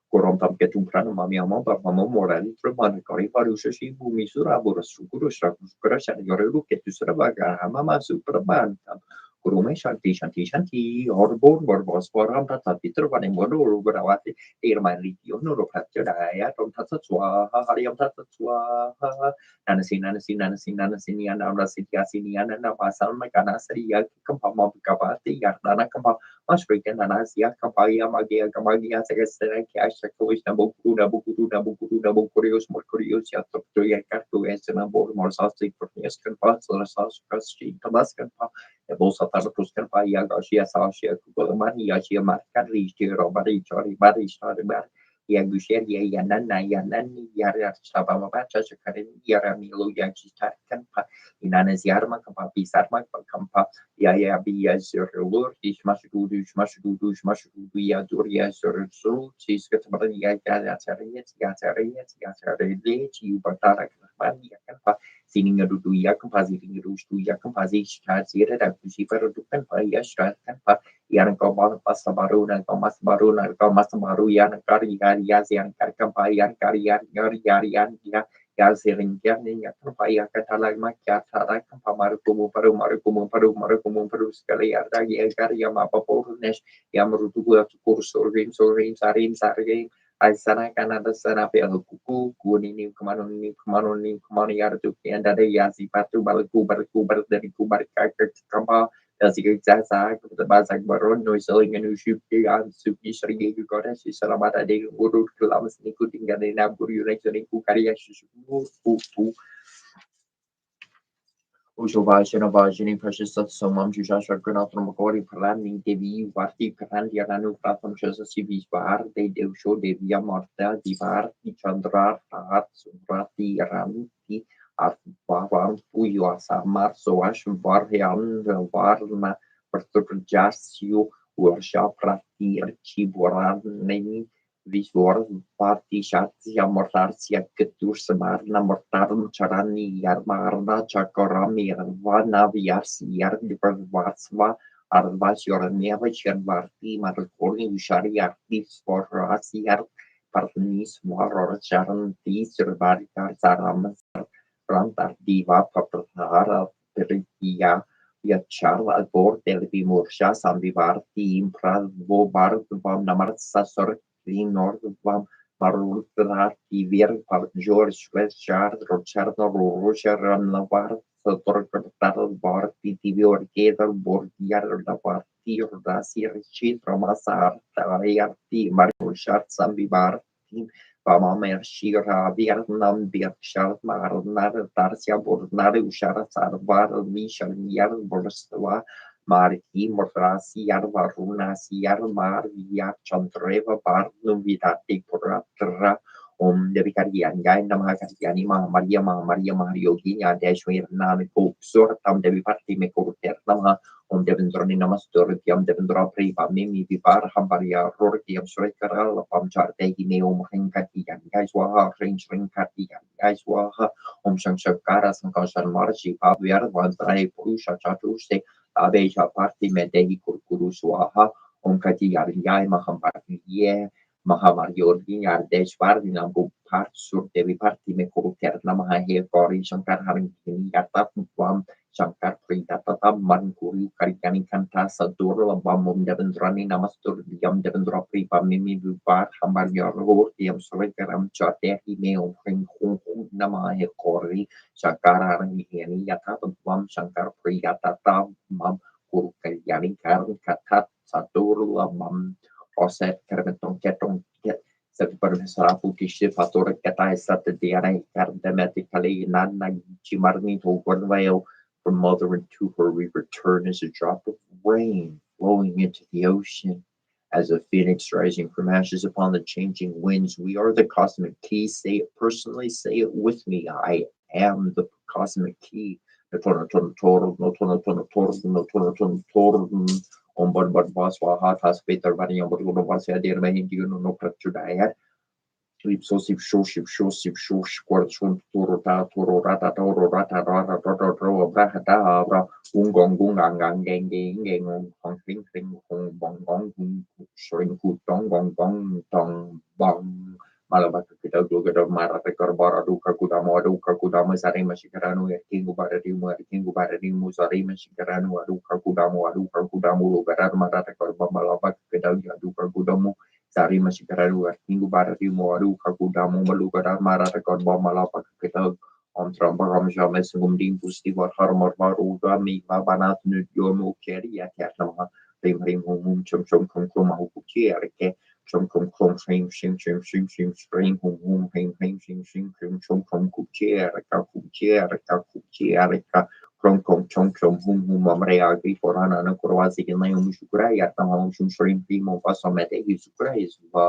[SPEAKER 1] korom tam ketum pranamami am pa mamo morali trumana kori paru shashi bumi surabura sukuru shrakus krasha yoreru ketu surabaga mama suprabantam Kurume Shanti Shanti Shanti Orbor Borbos Boram Tata Peter Vanem Bodu Burawati Irmani Yono Patjadaya Tom Tatsua Hariam Tatsua Nanasi Nanasi Nanasi Nanasi Niana Rasitia Siniana Napasal Makana Saria Kampama Kapati Yardana Kampa Masrikan Nanasia Kampaya Magia Kamagia Segasera Cash Kois Nabuku Nabuku Nabuku Nabukurios Morcurios Yatoya Kartu Esenabor Morsasi Proteus Kanpas Lasas Kasti Tabaskan Bolsa Tartus Kanpaya Garcia Sasia Kulamani Yasia Markari Robari Chori Bari Shari Bar Yagushia Yanana Yanani Yara Sabama Bacha Karin Yaramilo Yagistar Kanpa Inanas Yarma Kampa Pisarma Kampa Yaya Bia Zurlur Ishmashudu Shmashudu Shmashudu Yaduria Zursu Siskatamaran Yatarians Yatarians Yatarians Yubatara Kanpa Sini ngedudu ya kempasi ngedudu ya kempasi shazira dan kusi perdukan pa ya shazkan pa yang kau pas baru dan kau mas baru dan kau mas baru yang karya yang karya yang karya yang ya sering yang pa ya katalah macam cara maru paru sekali ada ya karya apa pornes yang merutu gua kursus sorin sarin Aisana Canada Sanape Kuku, Kunini, Kamani Yartu, and Ada Yasi Patu, Balaku, dari Kubar Kampa, Dasik Zaza, the Bazak Baron, no selling a new ship, and Suki Sri Goddess, Salamata de Uru, Kulamas, Nikuting, and Naburu, Kukaria, Ushuvashina precious Somam Jusha Granatram Gori Prani Devi Vati Karandianu Pratam Shasasi Var, they do show Devia Marta, Divar, Chandra, Art, Subrati, Ramti, Art Varam, Puyasa, Marsoash, Varhian, Varna, Perturjasio, Ursha Prati, Chiburan, Visual party shatia mortarsia ketur semarna mortarum charani yarmarna chakorami vana vias yar di pervatsva arvas yorneva chervarti marcorni ushari artis for rasiar parnis moror charanti servari saram rantar diva paprahara peritia ya charla al bord del vimursha sambivarti impra vo vam namarsa Nordvam Marulati Vir George Westchard Rochard Rocher Navar Torquatar Barti Tivior Gator Bordiar Davarti Rasi Richie Romasar Tariarti Marushart Sambivar Pama Mershira Vietnam Birchard Marnar Tarsia Bornar Ushara Sarvar Mishal Yar Borstava Mariki Morasi Yarvaruna Yarmar Yar Chandreva Barnum Vidati Puratra Devi Karian Gai Namakariani Maria Marioginia Deshwir Namiko Surtam Devi Parti Mekoter Nama Devendroni Namastur Tiam Devendra Priva Mimi Vivar Hambaria Rortiam Srekara Pamcharte Neum Rinkatian Gaiswaha Range Rinkatian Gaiswaha Shankara Sankashan Marchi Paviar Vandrai Purusha Chatuste Abeja parti medehi kurkuru swaha kati yai mahampartiye mahamaryorgi yardeshvar dinambu part sur devi parti me kuruter namaha he kori shankar haring kini yata pam shankar pridata tam man kuri karikani kanta sadur lambam devendrani namastur diam devendra pripa mimi vivar hambar yorur diam sore karam chate hi me ring hung namaha he kori shankar haring kini yata pam shankar pridata tam mam kurkayani karan katat satur lamam oset kermetong ketong ket seperti sarapu kisih fatur kata sat diana kardemetically nana chimarni to one whale from mother into her we return as a drop of rain flowing into the ocean as a phoenix rising from ashes upon the changing winds. We are the cosmic key. Say it personally, say it with me. I am the cosmic key. Om bar baswa has Peter Vani on Borgo Varsia dear Mahin no Prachudaya. Sip show squarchun rata brahata ungong gungang geng hong kring hong bong bong shrink dong bong bong dong bong Malabaka kita juga ada marah tekor bara duka kuda mo sari mashikaranu ya kingu bara di mu sari mashikaranu aduka kuda mo lugaran marah tekor malabaka kita ya duka kuda mo sari mashikaranu ya kingu bara di mu aduka kuda mo malugaran marah tekor malabaka kita om tramba om jame sungum dim pusti war har mar mar uga mi babanat nu yomu keri ya nama rim rim hum chum chum mahu kuki arke chum shim shim shim shim shim shim hum him shim shim shim chum kuki arka hum amre agi forana na kurwasi ke nay shukra ya tamam shim mo pasomete shukra is ba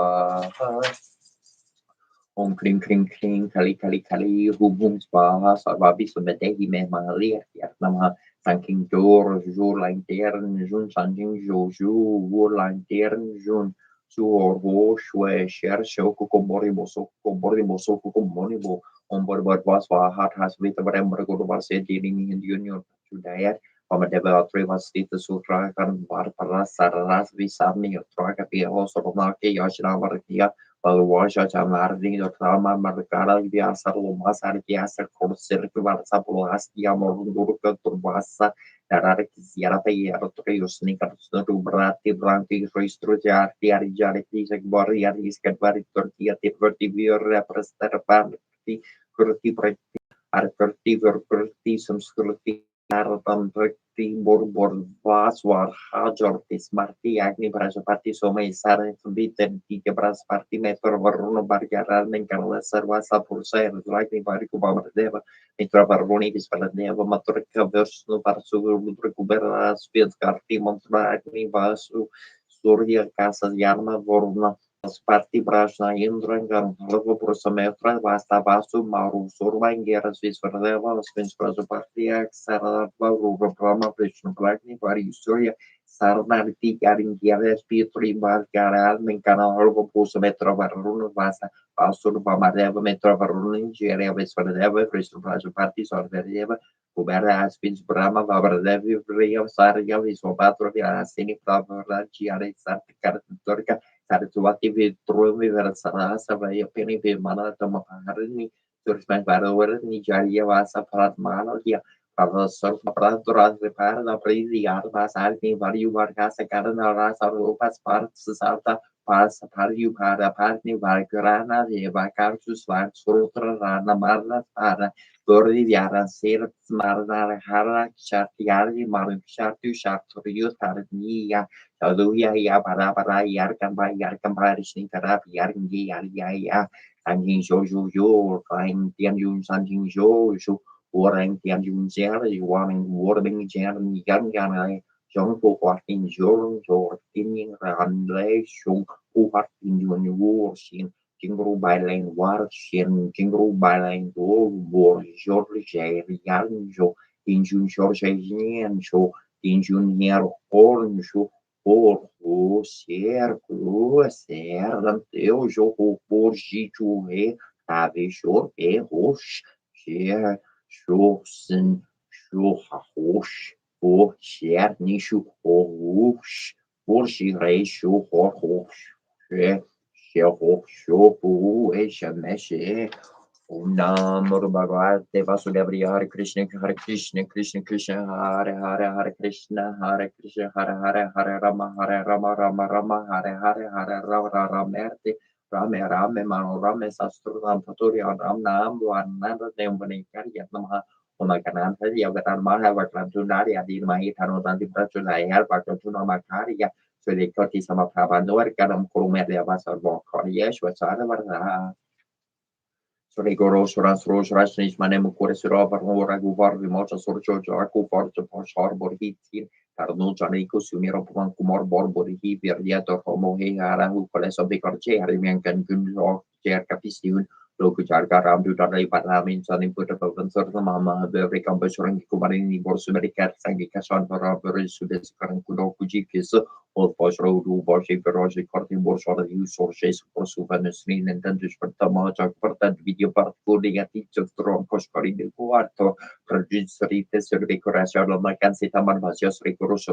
[SPEAKER 1] Om kring kring kring kali hum swaha sarvabi subetehi me mahalia nama saking jor lantern jun sanjing joju vor lantern jun su orvo shwe sher shoko komori boso komoni bo om bar swaha has with the remember go to se dini in union judaya pamadeva trivastita sutra kan bar paras saras visami troika pia so pamake yashna varkia Baluasha Chamardi, Trama Marcara, Viasa, Lomasa, Viasa, Corser, Varsa, Polastia, Morundurka, Turbasa, Tararkiziara, Trios, Nickers, Rubrati, Branti, Ristruja, Tiarjari, Boria, Iscatvari, Turkia, Tiverti, Representer Party, Curti, Arcurti, Curti, some Scurti, Aratam, Borbor Vaswar Hajortis Marti Agni Prajapati Somai Sara Bitten Tika Pras Parti Metor Varuno Bargaran Menkala Sarvasa Pursa and Lightning Variku Deva Mitra Barboni Dispaladeva Maturka Versno Parsu Recubera Spiet Carti Montra Agni Vasu Surya Casas Yarma Vorna Parti Prashna Indrangan Logo Prosametra Vasta Vasu Maru Survain Geras Visvardeva Spins Prajaparti Sarava Ruva Brahma Krishna Blagni Vari Surya Sarnarti Garin Giaves Pietri Bargaral Menkana Logo Prosametra Varuna Vasta Vasur Bamadeva Metra Varuna Geria Visvardeva Krishna Prajaparti Sarvadeva Kubera Spins Brahma Vabradevi Ria Sarya Visvapatra Sini Pravara Giare Sartikar Turka Saraswati Vitrumi Verasarasa Vaya Penny Vimana Tamaharini Turisman Barover Nigeria Vasa Pratmana here Professor Pratura Repara Prezi Arvas Alpi Varu Vargasa Karana Rasa Rupas Parts Salta Pas Pariu Para Partni Vargrana Vacarus Vars Rutra Rana Marla Para Gori Yara Sir Marna Hara Shatiari Maru Shatu Shakurius Tarnia Hallelujah, ya para yar kan rising karap yar ngi ya anjing jo kain tian yun sanjing jo orang tian yun zer yuang warning zer yan ai jong po kwatin jo tin yin ran le shung pu hat tin yun wu xin jingru bai len war xin jingru bai len do bo jo je yan jo tin yun jo je yin jo tin yun yer horn jo por ser eu jogo por jitu ave jor rox ser josen jorrox por ser nicho rox por girei jorrox ser roxo por mexe Om Namo Bhagavate Vasudevaya Hare Krishna Krishna Krishna Hare Krishna Hare Rama Rama Rama Hare Ramerte Rame Mano Rame Sastru Ram Paturi Ram Nam Nanda Devani Karya Namaha Omakanan Hari Avatan Maha Vakran Tunari Adi Mahi Tano Tanti Prachulai Har Vakran Tunama Karya Sulikoti Samaprabanduar Kadam Kurumedia Vasar Vokor Yeshwasana Varna Sorigoro Sorasro Rasnis Manemu Kuresura Varnora Guvar Vimocha Sorjo Jaku Forja Poshar Borhitin Carno Janico Sumiro Kumar Borborihi Virdiato Homo Hehara who Coleso Bicorche Harimian Gunjo Jer Capistion Loku Jarga Ramdu Dai Parlamin Sanin Put up of certain Mama Beverly Campus Kumarini Borsumericat Sangi Kasan Barabari Sudes Karankudo Kujikis Volkswagen Borsche Garage Korti Borsora Sources for Suvanesrin and Dentish Pertamaja Pertan Video Part Coding at each of Tron Coscari de Quarto, Producery Decoration of my Cansita Marvasios Ricoros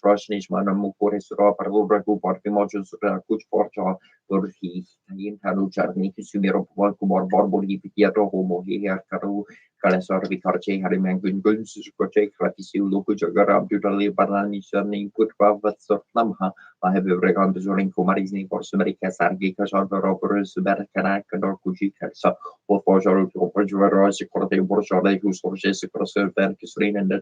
[SPEAKER 1] Rosnish Manamukores Roper Lubraku Partimojus Kuch Porcha, Urhi, Intanu Charni, Sumero Walcumor Borboli Pietro Homo here Caru. Kalasor Vikarche Harimangun Guns, Koche, Kratisi, Luku Jagaram, Tutali, Barani, Shani, Putva, Vatsornamha, I have every on the Zorin Kumarizni for Sumerika, Sargi, Kashan, Robbers, Berkanak, and Orkuji, Kelsa, or for Jor, Porjuara, Corte, Borjore, who sources across the Berkisrin and the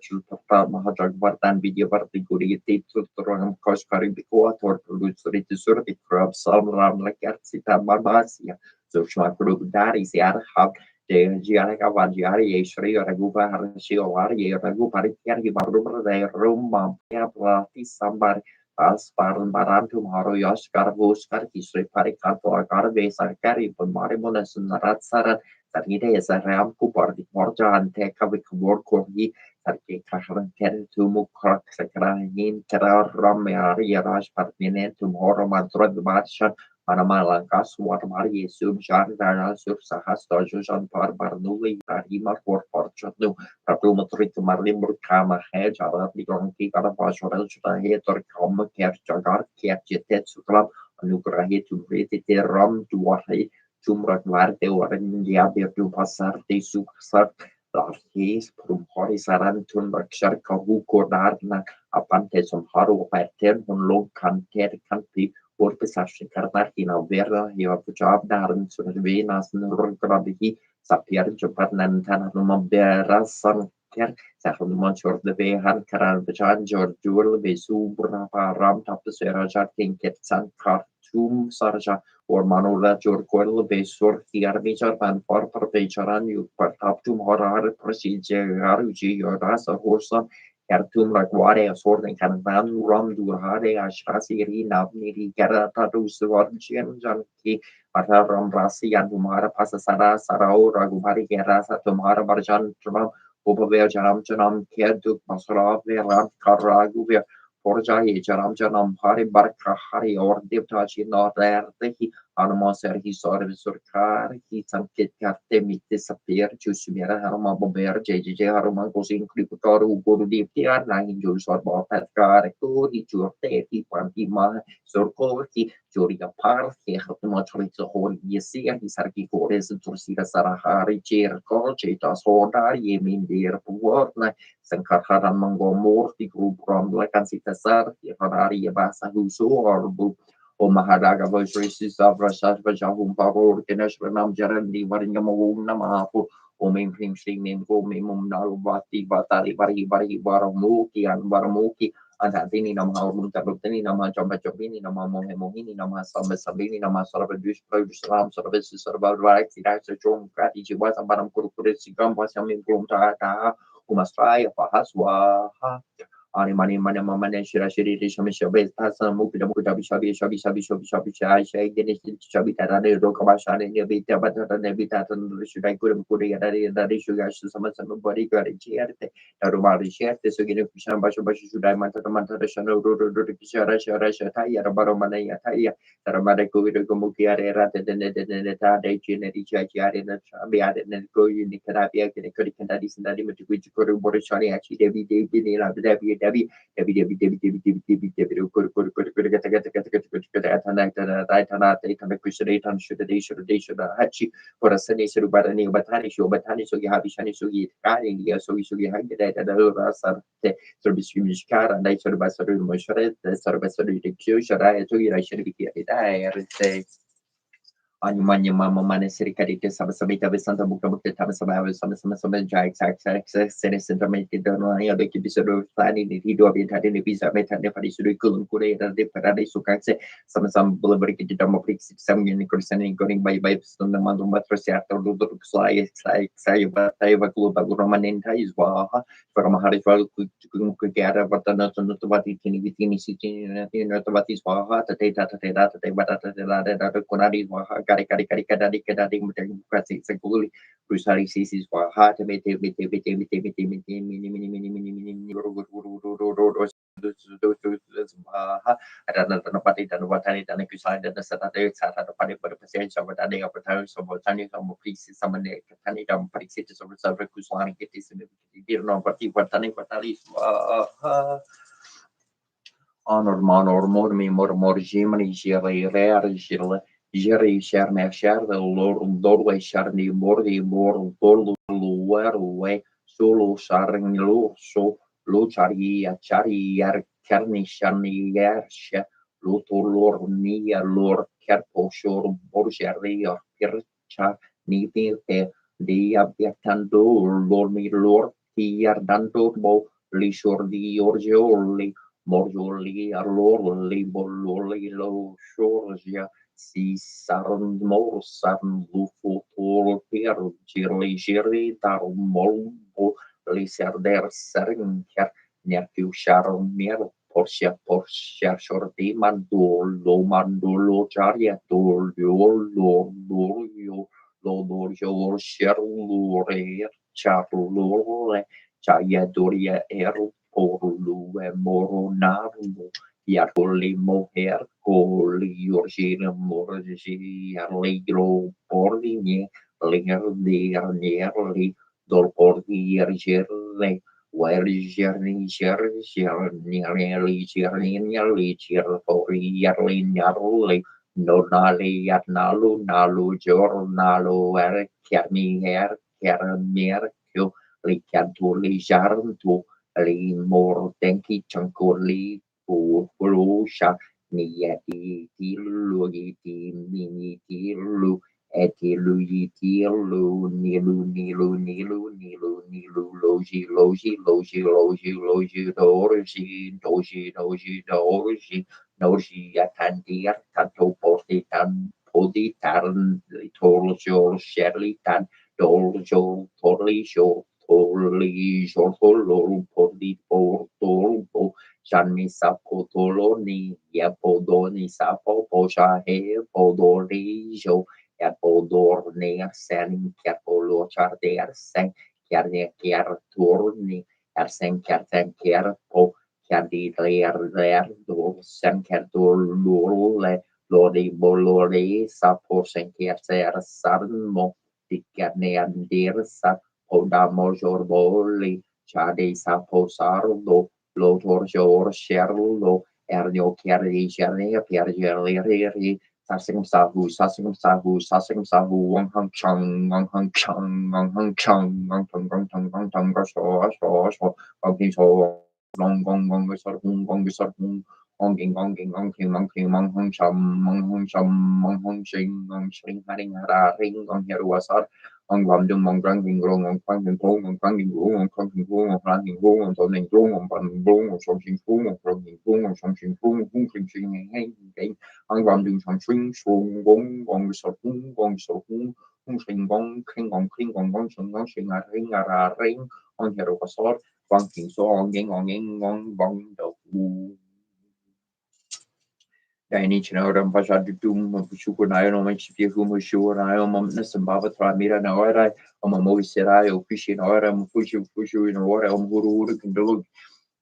[SPEAKER 1] Mahajak Bartan, Video Barti, Guri, Tate, Turan, Koskari, Bikoa, or produce the Surti Crab, Salram, like Arcita, Barbasia, so Shmakru, Dari, Siarhab. Giara Cavaggiari e Shrio Ragupa Harshioari e Ragupa Richiari Barubra de Roma Piaplati Sambar Asparan Barantum Haro Yoskar Voskar Kisri Paricato Agarve Sarkari Marimonas Naratsara Sargide is a ram cooper the Morja and Teka with work of ye Sarki Kashan Ken to Mukrak Sakrahin Terra Ramari Rash Parminentum Horo Mantra the Barshan Manamalangas, Warmari, Subjan, Dana, Sursahas, Dojan, Barbarnuli, Tarima, for Fortune, Papumatri, Marlimur, Kama, Hedge, Arabi, Gonki, Garabas, or Elchita, or Kama, Kerchagar, Kerchetet, Sukram, Nukrahi to read it, Ram, to Wahi, Tumrak, Varte, or India, to Passar, de Suksar, Larkis, Prum Horisaran, Tumbak, Sharka, who Kordarna, Apantes on Haro, Pattern, on low canter, can't Orpesashin Karnakina Vera, you have the job down to the Venus and Rugradiki, Sapir, Japan, Tanama Bera, San Ker, Sahun Munch of the Vehan, Karan Vajan, George Jewel, Besu, Brapa, Ram, Tapusera, King, Ketsan, Kartum, Sarja, or Manola, Jorquel, Besur, Tiarmijar, and Porter Pecharan, you put up to Horar, procedure, Haruji, or Rasa Horson. Khartoum Rakware Sorting Kanban Ram Durhare Ashrasiri Navniri Karata Ruswarjian Janki Ataram Rasi and Tumara Pasasara Sarao Ragumari Gerasa Tumara Barjan Tram Ubaver Jaram Janam Kerdu Masra Veran Karagu Forja Jaram Janam Hari Barka Hari or Devtachi not there Armoser he saw the Surkar, he sanket Kartemi disappear to Sumera Harma Bomber, JJ Harman goes in Kripotor, who go to the Pier, nine Jules or Bopatka, he to a he Pantima, Surko, he Joria Park, he had the much rich whole year, he Sarki Gores and Tursida Sarahari, Chair, Colchetas, Horda, Yemin, dear Puerna, Sankaran Mango More, the group from Lacansita Sar, Harari Basa, who saw or o mahalaga voice races of Rasas Vajahum Paro, Keneshranam Jarandi, Varingamum Namapu, o main cream stream, go mimum Nalvati, Batari, Baramuki, and Baramuki, and Antini Namha, Tabutini Nama, Jambachopini, Nama Mohini, Nama Sabini, Nama Sarabus, Islam services about rights, that's a strong strategy, was a Baram Kurkurisi, Gambas, Yamin Gumta, who must try a Haswa. Ani mani mana mana shira shiri shami shabe tasa mukida mukida bishabi shabi shabi shabi shabi shai shai gene shabi tarane roka bashane ne bita batata ne bita tan shudai kurum kuri yadari yadari shuga sama sama bari kari chierte tarumari chierte so gene kushan basho basho shudai manta manta shano ro ro ro kishara shara shata yara baro mana yata ya taramare kuviru kumuki are rate de ta de chine di chai chiare na shabi are ne ko yuni karabia kene kuri kandari sindari mutu kuji kuru borishani achi devi ni la devi Debbie, for a sunny Surubatani, Batani, Batani, so you have Shani Sugi, Kari, so you should have the service car and I sort of Basaru Mosharet, the Sarbasaru, the Q, Shara, to you, I should be here. I say. Anyumanya mama mana serikali sama sama ita besanta buka buka sama sama jai sene sentramente dono ya beki bisa do tani ni hidup abis tadi ni bisa meta ne pada sudah kulun kure dan de pada de suka sama sama boleh beri kita dalam beri sama yang kursan yang goreng bayi setengah mandu terus ya atau duduk saya bakul bagu romanen thai wah para mahari jual ku kera bertanda tanda tempat ini sini nanti tempat wah tete bata kunari wah kari kadari mudah buka sekuli rusari sisi wah mete mini Swaha, Adanapati, Danvatani, Danakusai, Danasatade, Satapati, but the percentage of Adani of Patari, some Botani, some priests, some Tani, Parisitis of Salva Kuslani, it is in the Dirnopati, Patani, Patali, honor manor mormi mormor jimri jere rer jile jere sherne sher the lord dorwe sharni mordi mor dorlu luer we solo sharing lu so lu chari yar kerni sharni yar she lu torlor ni lor kerpo shor borjeri or kircha ni te dia biatando lor mi lor ti yar danto bo li shor di orjoli Morjoli, Arlorli, Bololi, Lo, Shorgia, Si, Saran, Mor, Saran, Lufo, Tol, Per, Girli, Giri, Tar, Molbo, Lisarder, Serinker, Nerku, Sharon, Mer, Portia, Shorty, Mandolo, Mandolo, Jaria, Dol, Lo, Lorjo, Sherlore, Charlore, Chaya, Doria, Erl, Porlu Moronarmo Yaroli Moher Coli Yorgina Morgi Arlegro Porlini Linger Nearly Dolpordi Yergerle Wergerni Nearly Gernially Gerfori Yarli Naroli Nonali Yarnalu Nalu Jornalo Erkerni Her Kermerkio Licantuli Jarntu li mor tenki chankoli purusha niyati tilu yiti mini tilu etilu yitilu nilu loji doji yatandir tanto porti tan podi taran toljo sherli tan doljo totally show Toli Jololo Poli Portolo Shani Sapo Toloni Yapodoni Sapo Posha He Podori Jo Yapodorne Sen Capolo Charder Sen Carne Kiar Turni Ersen Carten Kiarpo Candi Ler Do Sen Cartor Lule Lodi Bolore Sapo Sen Kier Sarmo Dicarne Andir Sap Odamojor Boli, Chade Sapo Sarlo, Lotor Jor Sherlo, Ernio Kerry Jerry, Pierre Jerry, Sassing Sahu, Wang Hung Chung, Wang Hung Chung, Wang Hung Chung, Wang Tung Gong Tung Gong Tung Gong Wang King So, Long Gong Gong Sor Hung, Onging, Mong Hung Chum, Mong Hung Shing, Gong Shing, Haring Hara, Ring, Gong Heruasar, ông làm cho mong răng hình rong ông khoan hình phố ông khoan hình phố ông khoan hình phố ông khoan hình phố ông toàn hình phố ông bàn hình phố ông song hình phố ông toàn hình phố ông song hình phố ông hung hình sinh hay cái ông làm đường song sinh xuống bóng bóng sọt hung hung sinh bóng khinh bóng sinh ra ring ông hiểu có sót quang hình số ông nghe ngon bóng đầu Dani Chinoram Pashadum Shukunayo Machipium Shuanayo Mamnasam Bavatra Mira Naora, Omamoiserayo, Fishin Oram, Fushu in water, Guru can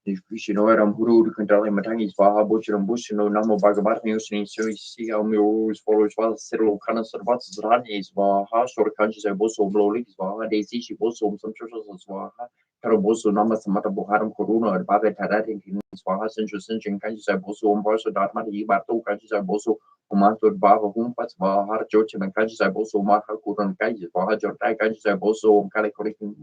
[SPEAKER 1] Fishinora Guru Kandali Matangis Baha Butcher and Bushino Namo Bagabat News and see how mules follows well Cyril Canas and What's Ranis Baha short countries I also blow leaks Baha Daisy she also some churches as Baha Karaboso Namas Mata Buharam Corona and Baba Taratin Baha Central Central countries I also on Barso Darmati Bato countries I also Umato Baba Humpats Baha George and countries I also Maha Kuran Kaji Baha Jortai countries I also Calicoricin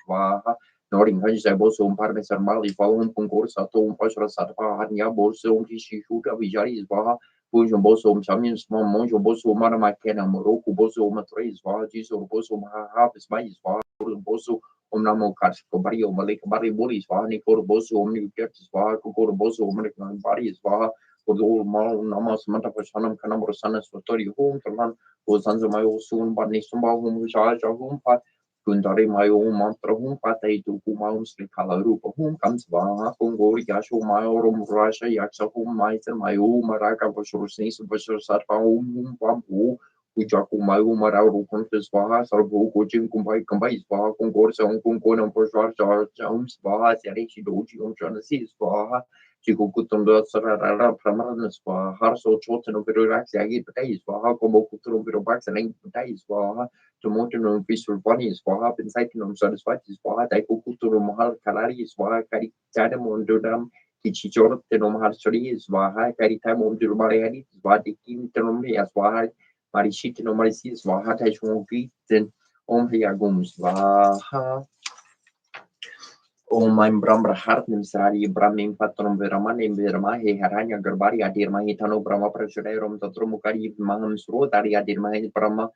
[SPEAKER 1] Baha Noring Hajis also Parmesan Mali, following concurso, Pasha Sata, Hania Bolso, Tishuka, Vijaris Baha, Pujo Boso, Samian Small Monjo Boso, Maramakena, Morocco Boso, Matres, Vajis, or Boso Mahab, Spice, Boso, Omnamo Karsco Barrio, Malika Barry Bullies, Vani, Boso, Omni Curtis, Vaco, Boso, American Barriers, Vaha, for the old Mal, Namas, Manta Pashanam, Canamor Sanas, Tori Home, Talan, was under my old soon, but Nisamba, whom we charge of home part. Kundari mayo mantra hum patay tu kumaum slikala rupa hum comes baha kungori yasho mayo rum rasha yaksa hum maiter mayo maraka bashurusnis bashur sarpa hum pampu Ujaku mayo marau rupam swaha sarbo coaching kumbai swaha kungor sa kungko nam pashwar charge hum swaha sari doji chana si swaha Chikukutum Sarara Pramaran Swaha, Harso Chotan of Virax, Agi Patais, Swaha, Komokutum Virobax and Patais, Swaha, Tomotan Peaceful Bunny, Swaha, and Saitinum Satisfied, Swaha, Taikukutum Mahal Kalari, Swaha, Kari Tadam on Dudam, Kichichor, Tenomar Sori, Swaha, Kari Tam on Durmari, Swati, Tenomri, Swaha, Marishit, Nomarisi, Swaha, Taishwongi, then Om Hiagum Swaha. Om mein Brahma Hartnim Sari Brahmin Patron Veramani Vermahe Haranya Garbari Adirmahi Tano Brahma Prashudarum Tatrumukari Maham Srotari Adirmahi Brahma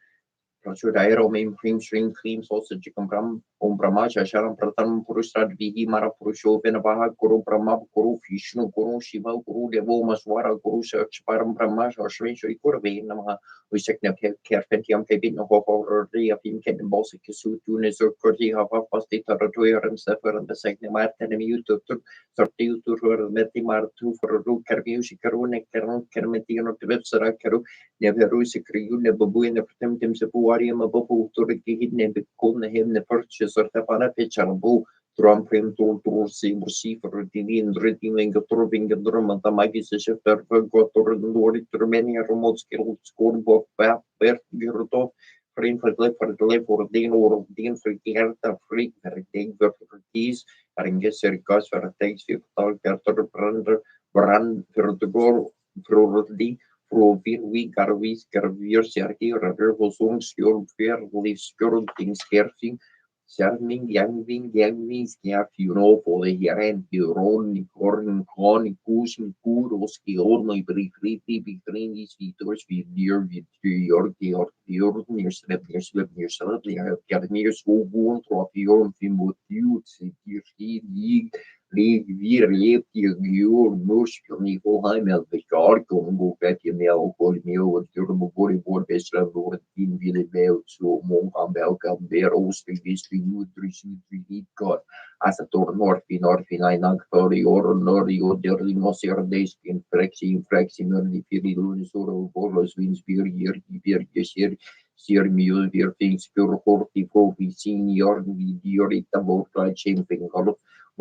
[SPEAKER 1] Prashudairo Mim Cream String Cream Sausage Chicken Bram Om Brahma Shasharam Pratam Purusad Vihi Mara Purusho Venabaha Guru Brahma Guru Vishnu Guru Shiva Guru Devo Maswara Guru Search Param Brahma Shri Shri Kurve Namaha Usekna Kerpentium Kebin Hofor Ria Pim Ken Bosik Su Tunis or Kurti Hava Pasti Taratoyer and Sefer and the Segna Martin and YouTube Sortiu to Meti Martu for Ru Kermusi Karune Keron Kermetino to Websara Karu Neverusi Kriu Nebabu in the Pretemtim Sepuarium above Turki hidden Bikun him the purchase or Tapana Picharbu. Trumprim to see for Divin redeeming a turbing and drum and the Magis shifter got to many remote skilled score both Bert Girto, frame for the life or Dean or Dean for Gerta free, very day for keys, and guess your cost for a takes you Gerter brand for the goal, probably. Provin we garvis garvier sergi revel songs your fair leaves girl things carefing. Charming, young skia furo for the Hiren, Huron, Corn, Corn, Kusin, Kuros, Kiorno, Bricriti, between these features with dear with your near slip, near so born to your Timothy, League, wir lebt ihr Gior, Muschelni, Hoheimel, Beschar, Kongo, Fetimel, Kolmio, Turmobori, Borbesra, Tin, Ville, Bel, so Monkam, Belka, Bear, Ostig, Vistri, Nutri, God, as a tor Norfi, Nag, Fori, or Norio, Derlimos, Erdeskin, Frexi, Merli, Firi, Lunisoro, Boros, Wins, Beer, Gesir, Sir Mule, Beer, Things, Pure Horti, Profi, Senior, Diorita, Borka, Champing,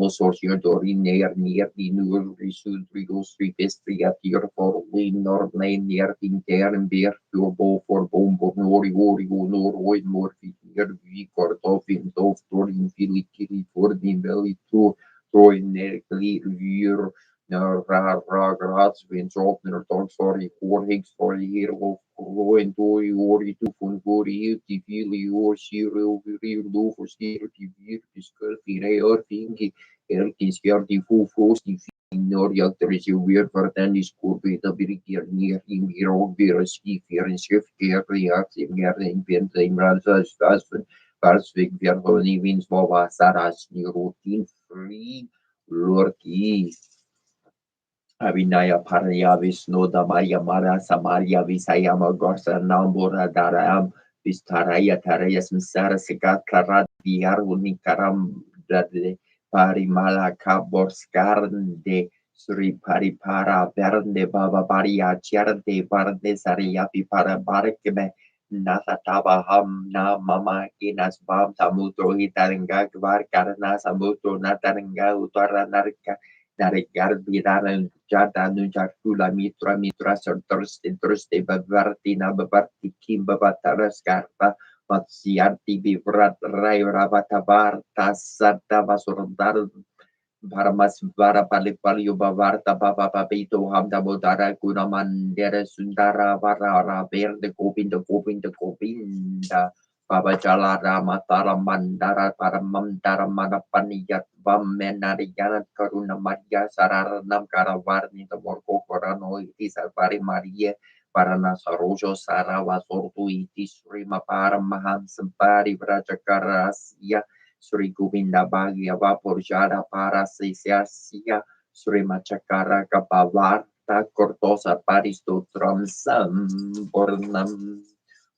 [SPEAKER 1] Sorcia Dorin near the Nur Risud Rigos Ripestri at your for Win Nord Main near Intern Beer to Bo for Bombo Nori Norwood Morphy near V for Toffin Dov Torin Philly Kitty for the Belly to Troy Nerkli Rear Rats Vince Opener Dog sorry 4 Higgs for the hero Roen Toy Ori to Funfori Tifili or Shiro Rear Do for Steer TV Discuss Fire Thingy Elkins Yardi Fu Frosty Noria there is a weird Vartani school with a big year near him here beer ski fear and shift care reacts in Garden Penta Imranza Stasven Parsvik Verhoni Wins Bova Saras routine free Lorki Avinaya Paraya Visnoda Maria Mara Samaria Visayama Gorsa Nambura Daram Vistaraya Tarayas Misara Sigat Karat Viaruni Karam Parimala Kaborskarnde Sri Paripara Verne Baba Baria Chiarde Barde Sariapi para Barekebe Nathataba Ham Na Mama Inas Bam Tamuto Hitaringa Gvar Karana Samuto Nataringa Utara Narika Narigar Biraran Jada Nujakula Mitra Thursday Bavartina Bavarti Kim Bavatara Scarpa Matsiarti Bivrat Rai Ravatavar Tasata Vasurdar Baramas Vara Palipalio Bavarta Baba Babito Hamda Bodara Gunaman Sundara Vara Verde Gopinda Baba Jalara Matara Mandara Paramandara Manapaniyat Vamenariana Karuna Maria Sararanam Karavarni the Morco Corano Itis Alvari Maria Parana Sarojo Sarawa Sortu Itis Rima Paramaham Sampari Vrajakaras Sri Govinda Bhagya Vaporjada para Sia Sri Machakara Kapavarta Kortosa Paristo Tramsam Bornam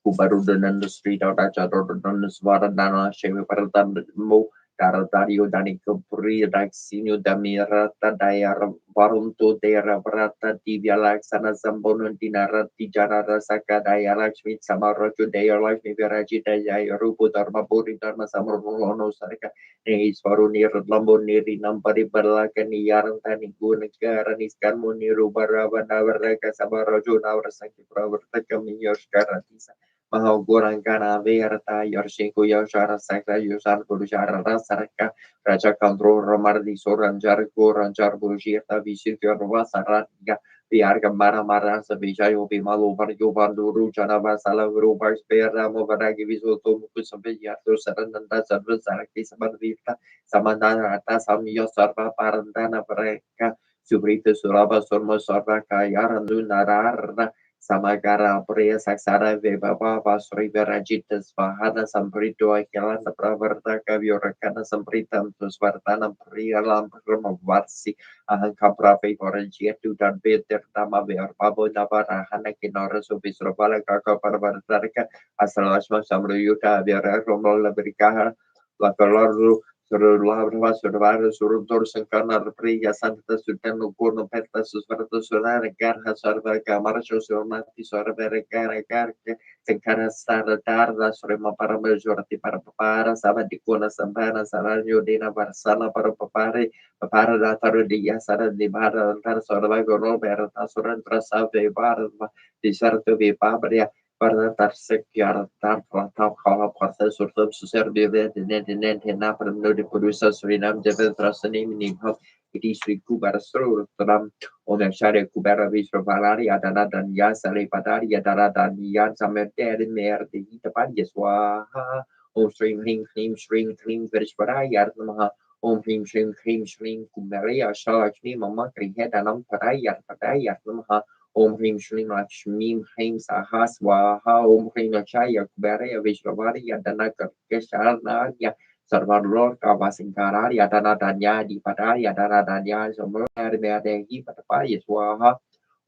[SPEAKER 1] Kubarudan Sri Raja Rodan Svaradana Shevi Paradan Mo Taratario Danico Puri Daxino Damirata Diara Barunto Dera Brata Divya Laxana Zambono Dinarati Janara Saka Dialakshmi Samarajo Dayalakshmi Viraji Daya Rupu Dharma Puri Dharma Samarono Saraka Iswaru Nir Lambo Niri Nampari Barlakani Yarantani Gunakara Niskan Muniru Barava Navaraka Samarajo Navrasaki Pravartaka Miyoshkaratisa Mahagurangana Verta Yarshiku Yashara Saka Yusan Purushara Rasaraka Raja Kandro Ramardi Soranjar Goranjar Burjita Vishika Vasaranga Piarga Mara Mara Savijayo Bimalo Vargo Banduru Janava Sala Rubars Bera Movaragi Visoto Mukusaviyato Sarananda Sarvasaraki Samadvita Samandana Rata Samyo Sarva Parandana Pareka Subrita Suraba Sormo Sarva Kayarandu Narara Samagara Priya Saksara Vebaba Vasri Verajitas Vahana Samprito Akilan Pravarta Kavyorakana Sampritam Tusvartana Priya Lamprama Varsi Ahanka Pravi Orangia to Danbeter Dama Ver Babo Navara Hanakinora Subisrobala Kaka Parvartarka Asalashma Samruyuta Vera Romola Bricaha La Coloru Surulava Survara Surundor Sankana Priya Santa Sutano Gorno Peta Susvarta Surana Garha Sarva Kamarasho Surmati Sorvera Gara Garke Sankara Sara Darda Surema para Majorati para Papara Sabadicona Sambana Saranio Dina Varsala para Papare Papara Dataru Dia Sara di Bara Sorva Goro Berta Surantra Save Barva di Sarto Vi Pabria para tersekiar dan pelantau kalau proses survei serbive dan napa menurut produser Surinam Jebel Trasani minimum di Sriku Barasur dalam Omer Shari Kubera Vishra Valari Adana dan Ya Sale Padari Adana dan Yan Samer Mer di Tapan Yeswaha Om Shrim Hrim Hrim Shrim Hrim Verishvara Yarnamaha Om Hrim Shrim Hrim Shrim Kumaria Shalakshmi Mama Kriya Danam Padaya Padaya Yarnamaha Om Hrim Shrim Lakshmi Hrim Sahas Swaha Om Hrim Achaya Kubere Vishwavari Yadana Kesharna Ya Sarvarlor Kavasingara Yadana Danya Dipada Yadana Danya Somro Merdehi Patapaya Swaha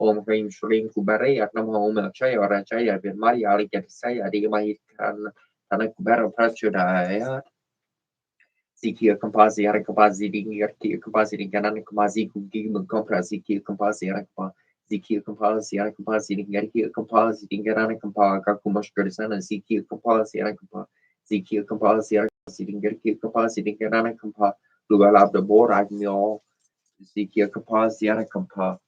[SPEAKER 1] Om Hrim Shrim Kubere Yadnam Om Achaya Rachaya Birmari Ali Yatisaya Digamahikan Tana Kubera Prachudaya Ziki Kampazi Arakapazi Dingerti Kampazi Dinganan Kamazi Kugi Mukompra Ziki Kampazi Arakpa Ziki Kampazi Arakapazi Dingerti Kampazi Dingarana Kampa Kakumash Kursana Ziki Kampazi Arakapa Ziki Kampazi Arakapazi Dingerti Kampazi Dingarana Kampa Lugalab the Board Agmio Ziki Kampazi Arakampa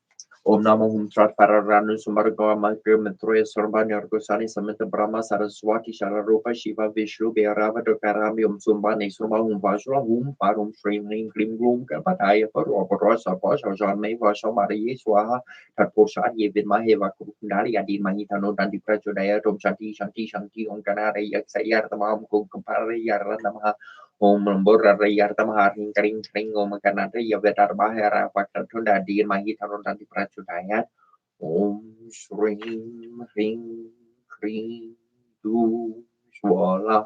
[SPEAKER 1] Om Namo Hum Trat Pararanu Sumargo Amakir Metroya Sorban Yorgosani Samita Brahma Saraswati Shararupa Shiva Vishnu Bearava Dokarami Sumbani Suma Vajra Hum Parum Shrim Ring Grim Gloom Kapataya Paru Rosa Pasha Janme Vasha Maria Swaha Tatposha Yevin Maheva Kundari Adi Mahitano Dandi Prajodaya Tom Shanti Shanti Shanti Om Kanare Yaksayar Tamam Kumpari Yaranamaha Om Lembora Rayar Tamaharing Kering Kering Om Kanada Yavetar Bahara Fakta Tunda Di Mahitaron Dandi Prajodaya Om Shrim Hring Kring Du Swala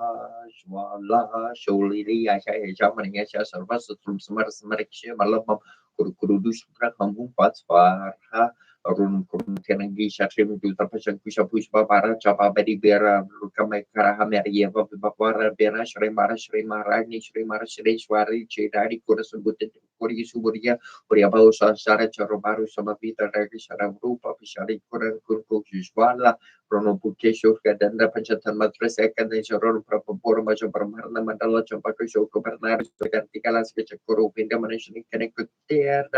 [SPEAKER 1] Swala Sholili Asha Jamani Asha Sarvas from Smar Smarikshia Malabam Kurukudu Shukra Hamu Patsvarha Arun Kuruntenangi Shashim to Tapashan Kusha Pushpa Para Chapa Bedi Bera Rukamekara Hamerieva Bapara Bera Shrimara Shrimarani Shrimara Shreshwari Chedari Kurasubutin Kuri Suburia Uriabao Sara Charobaru Samavita Ragishara Rupa Pishari Kuran Kurku Shwala Prono Pukesho Gadanda Panchatan Matres Ekan Sharon Prapapora Maja Brahmana Mandala Champaka Shoko Bernard Gantikala Skechakuru Pinda Manation connected there.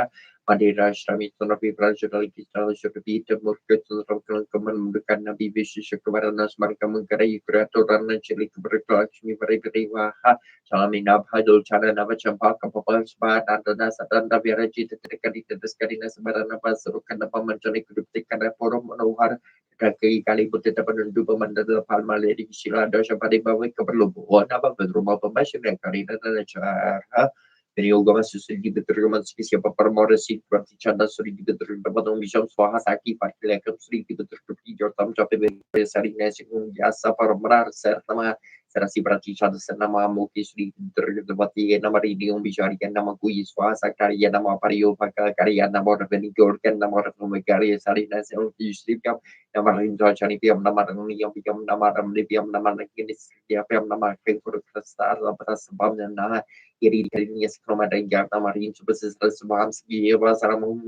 [SPEAKER 1] Madira Shrami Sonapi Prajal Kistal Shukabita Murkatan Kaman Mukana Bibish Shukavaranas Markamukara Yukratorana Chili Kubrakachi Varigriva Salamina Hadul Chana Navachampaka Papa Spat and the Nasatanda Viraji the Kadita the Skadinas Barana Pasukana Pamanjani Kruptikana Forum Manohar Kaki Kali Putitapan Dupa Mandala Palma Lady Shila Dosha Padiba Wikapalu one about the Roma Pabashin and Karina Chara Yoga Susi Gibitriman Spisia Paramorasi, Chanda Suri Gibitri, Badon Bishop Swahasaki, Pakilakam Sri Gibitri, your thumb chop Sarina Yasa Paramar, Sertama, Sarasi Braticha, the Senama, Moki Sri, the Vati, Namari, Bishari, and Namakui, Swasakari, Yanama Pario, Kariana, Morveni, Gorkan, Namor from Gary, Sarina, you sleep up. Namarin Dojani Piam Namaran Piam Namaram Lipiam Namaran Piam Namar for the star of Bam and Naha. Yes, from a Namarin Subsist Bams, Yevas Ramum,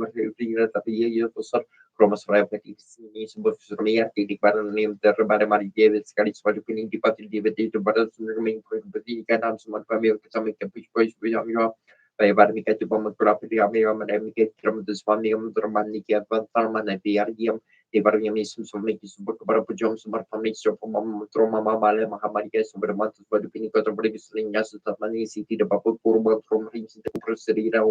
[SPEAKER 1] Chromas Rapitis, Buffs, the pattern name the Rabari David, Scottish for the pinning departed David to Butters, remain for the Canam, some family some push with your by Varmica to Bomber Property, Amiram and Emicate from the Swamium, Dramanica, Bantarman, and the Ardium, the Variamisms of making book about Jones, but from mixture from Troma Male, Mahamadia, over the month for the pinnacle of British Lingas, the Mani City, the Babu Kurba from Rings, the Procedura,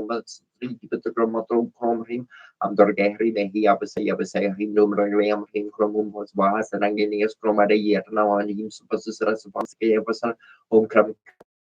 [SPEAKER 1] the Chromatron from him. Amdor Gehri Nehi Abasaya him Numeriam him Chromum was Vas and Angenius Chromada yet now and him supposes Raspanski Evasan home cram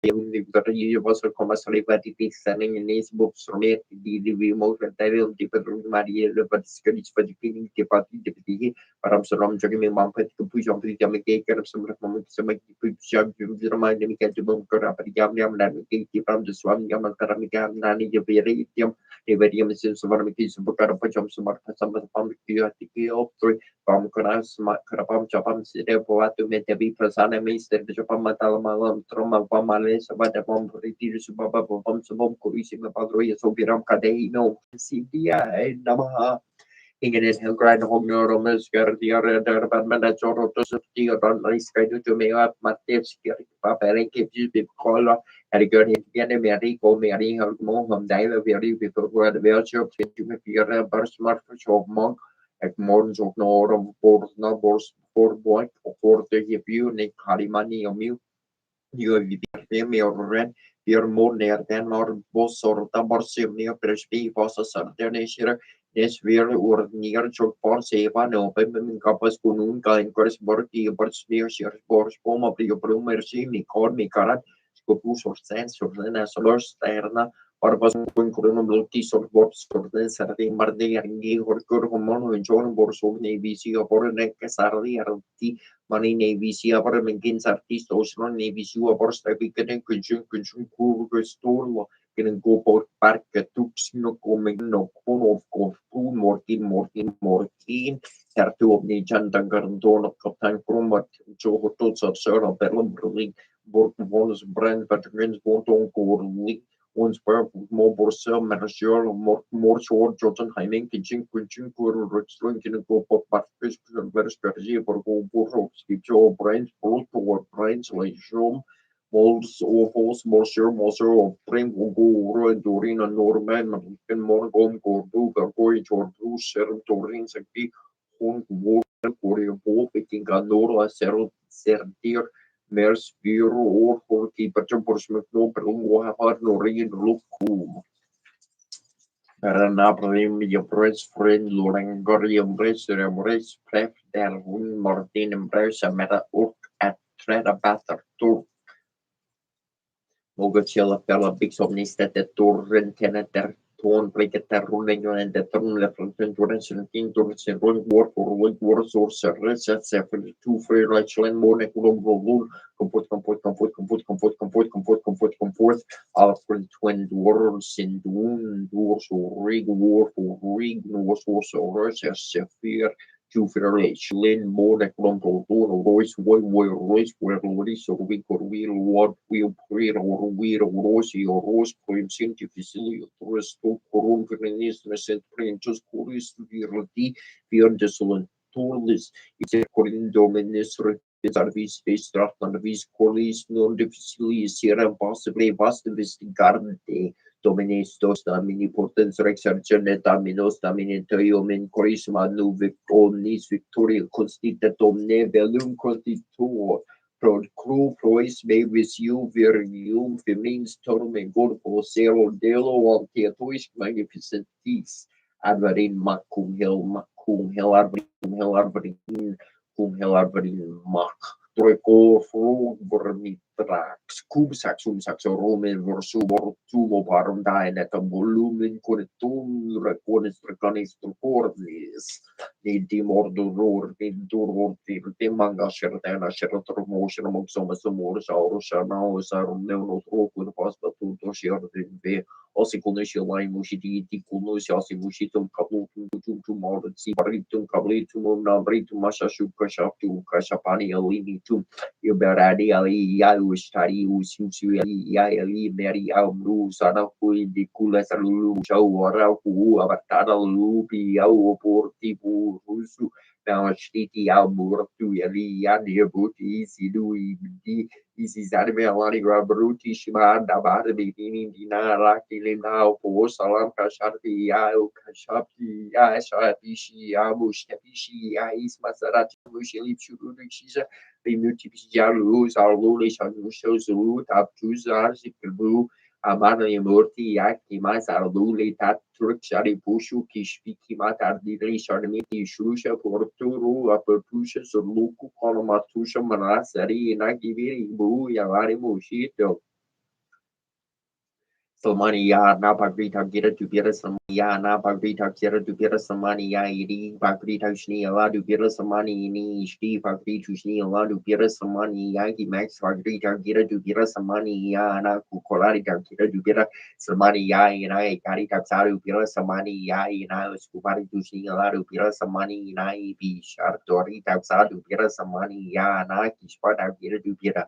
[SPEAKER 1] was a commercial party selling in his books from it the remote and devil deeper Maria but Scottish for the cleaning deputy but I'm so jogging Mampet to push on the Jamaica of some moments to make the jump remind me to bump Yam and from the Swam Yam and Karamika Nani Javirium. Evadium is in Savarmiki, Bukara Pajam, some of the public of 3 Pamkaras, Makarapam, Japam, Sidepo, to make the Viprasana, Mr. Japam, Matalamalam, Troma, Pamales, about the bomb, Retiris, Baba, Bombs, Bomb, Kurisima, Padroya, Sobiram, Kade, no, Cynthia, Namaha. Ingenious Grand Hognoromus, Gardia, Badman, Joro, Tosati, or Sky to me up, Matthias, Papere, Kip, Cola, and a girl in Vienna, Mary, go Mary, her mom, Diva, very before where the virtue of the Bursmart of Monk, at Morns of Norum, Board, Numbers, 4 boy, or 4 30 view, Nick Harimani, or Mew, you have been or red. Wir månader den har bosorta borsimnia presby bosa sardeneshira nes wir urnir chok por seva no men kapas kunun ka enkores borti borsmir shir bors poma prio promersi mi kor mi karat skopus or sens or na solos terna or bas kun kurun bloti sor bors kurden sardi marde yangi or kur homon enjon borsog ne visi or ne sardi arti Mani Navy Siabar Mingins artist Osman Navy Sua Borsta Vikatan Kunjun Kurgo Storm can go port park tux no coming no kono of Kofu Mortin Sertu of Nijan Dangarandon of Captain Cromat Joe Tots of Sarah Bellum Brewing Bork Bonus Brand Veterans Bonton Corley ons per more borsel manager more short Jordan Haining Kitchen Kunjun Kur Restaurant in a go pop but fish very strategy for go burro skip your brains both toward brains like show Mols or horse morsure of frame will go road Dorina Norman and Morgom Gordu Gargoy Jordu Serum Torin Saki Hon War Korea Bo picking a Nora Sertir Mers Bureau or for keeper Borsmith no Brum have no ring look cool. Ranabrim, your best friend, Lorangorium Bracer, Embrace, Pref, Del Hun, Martin, Embrace, a meta orc at Treda Batter, Tour. Mogotilla Pella Big Somnista, the Torrent Teneter, Torn, Breaker, Running, and the Turn left from Torrens and King Torrens and Run War for World War Source, Resets, after the 2 free Reichland, Morning, Colombo, comfort, Alfred Twin Dwarfs in Doon, Dwarfs or Rig War for Rig, North also Russia, Sephir. Two Federation, Lynn, Morning, Colombo, Royce, Royce, where Loris or Wick or Wheel, what Wheel, Prayer or Wheel, Rossi or Rose, Prime Sinti, Facility, Tourist, Coron, Venenis, Recent Print, just Coris, Virti, Beyond the Solon, Torlis, it's a Corin Dominus, Service, Space Draft, and Vis Colis, non difficility, Sierra, possibly vast investigate. Dominis dos damini potens rexergenet aminos dominitoium charisma nuvic omnis victoria constita domne velum constitur pro cru prois mevis virium femins totum in corpo zero delo altiatois magnificentis adverin macum hel arborin cum hel arborin mac troico fru strax, cum saxum saxorum versumo parum dae netam volumen corretum reconis reconis cornis ne dimorduror dimduror dimanga scertena scertromosio moxoma sumor saurus sarnao sarum neonotrocur pasbatuto scertin ossicunisio laimusiti ticunosio ossimusitum caputum tumtum si paritum cablitum nabritum masasuca shaptu casapani alinitum Iberadi ali yalu stari ususu ali ali meri amru sana kui di kula salulu shawara ku abartada lupi au porti pu rusu na shtiti au burtu ali ya dia buti sidu di isi zarbe alani rabruti shima dabar bini dina raki lina po salam kasharti ya kashapti ya shatishi ya mushtapishi ya isma sarati mushilip shuru they multiplicaram ao Lula, os seus Lula, Taptus, Arzicabu, Amana e Morti, Yaki, mais a Lula, Tatrixari, Puxo, que explique matar de lixamento, Xuxa, Porturu, a Pertuxa, Soluco, Colomatuxa, Manassari, Nagiviri, Bu, Yavari, Mochito. Samania na pagrita gira tu bira samania na pagrita gira tu bira samania iri pagrita shni ala tu bira samani ini shti pagrita shni ala tu bira samani yagi max pagrita gira tu bira samani ya na kukolari ta gira tu bira samani ya ina e kari ta saru bira samani ya ina skupari tu shni ala tu bira samani ina e bi shartori ta saru bira samani ya na kishpa ta gira tu bira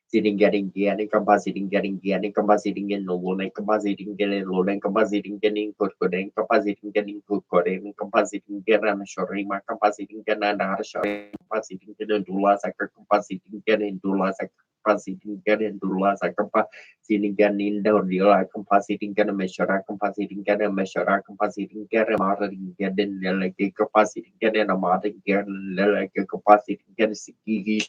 [SPEAKER 1] sitting getting getting compositing getting compositing in loading compositing getting loading compositing getting coding compositing getting coding compositing getting shorima compositing getting compositing getting dula saka compositing getting dula saka compositing getting dula saka compositing getting dula compositing getting measure compositing getting modeling getting like compositing getting a modeling getting like compositing getting siki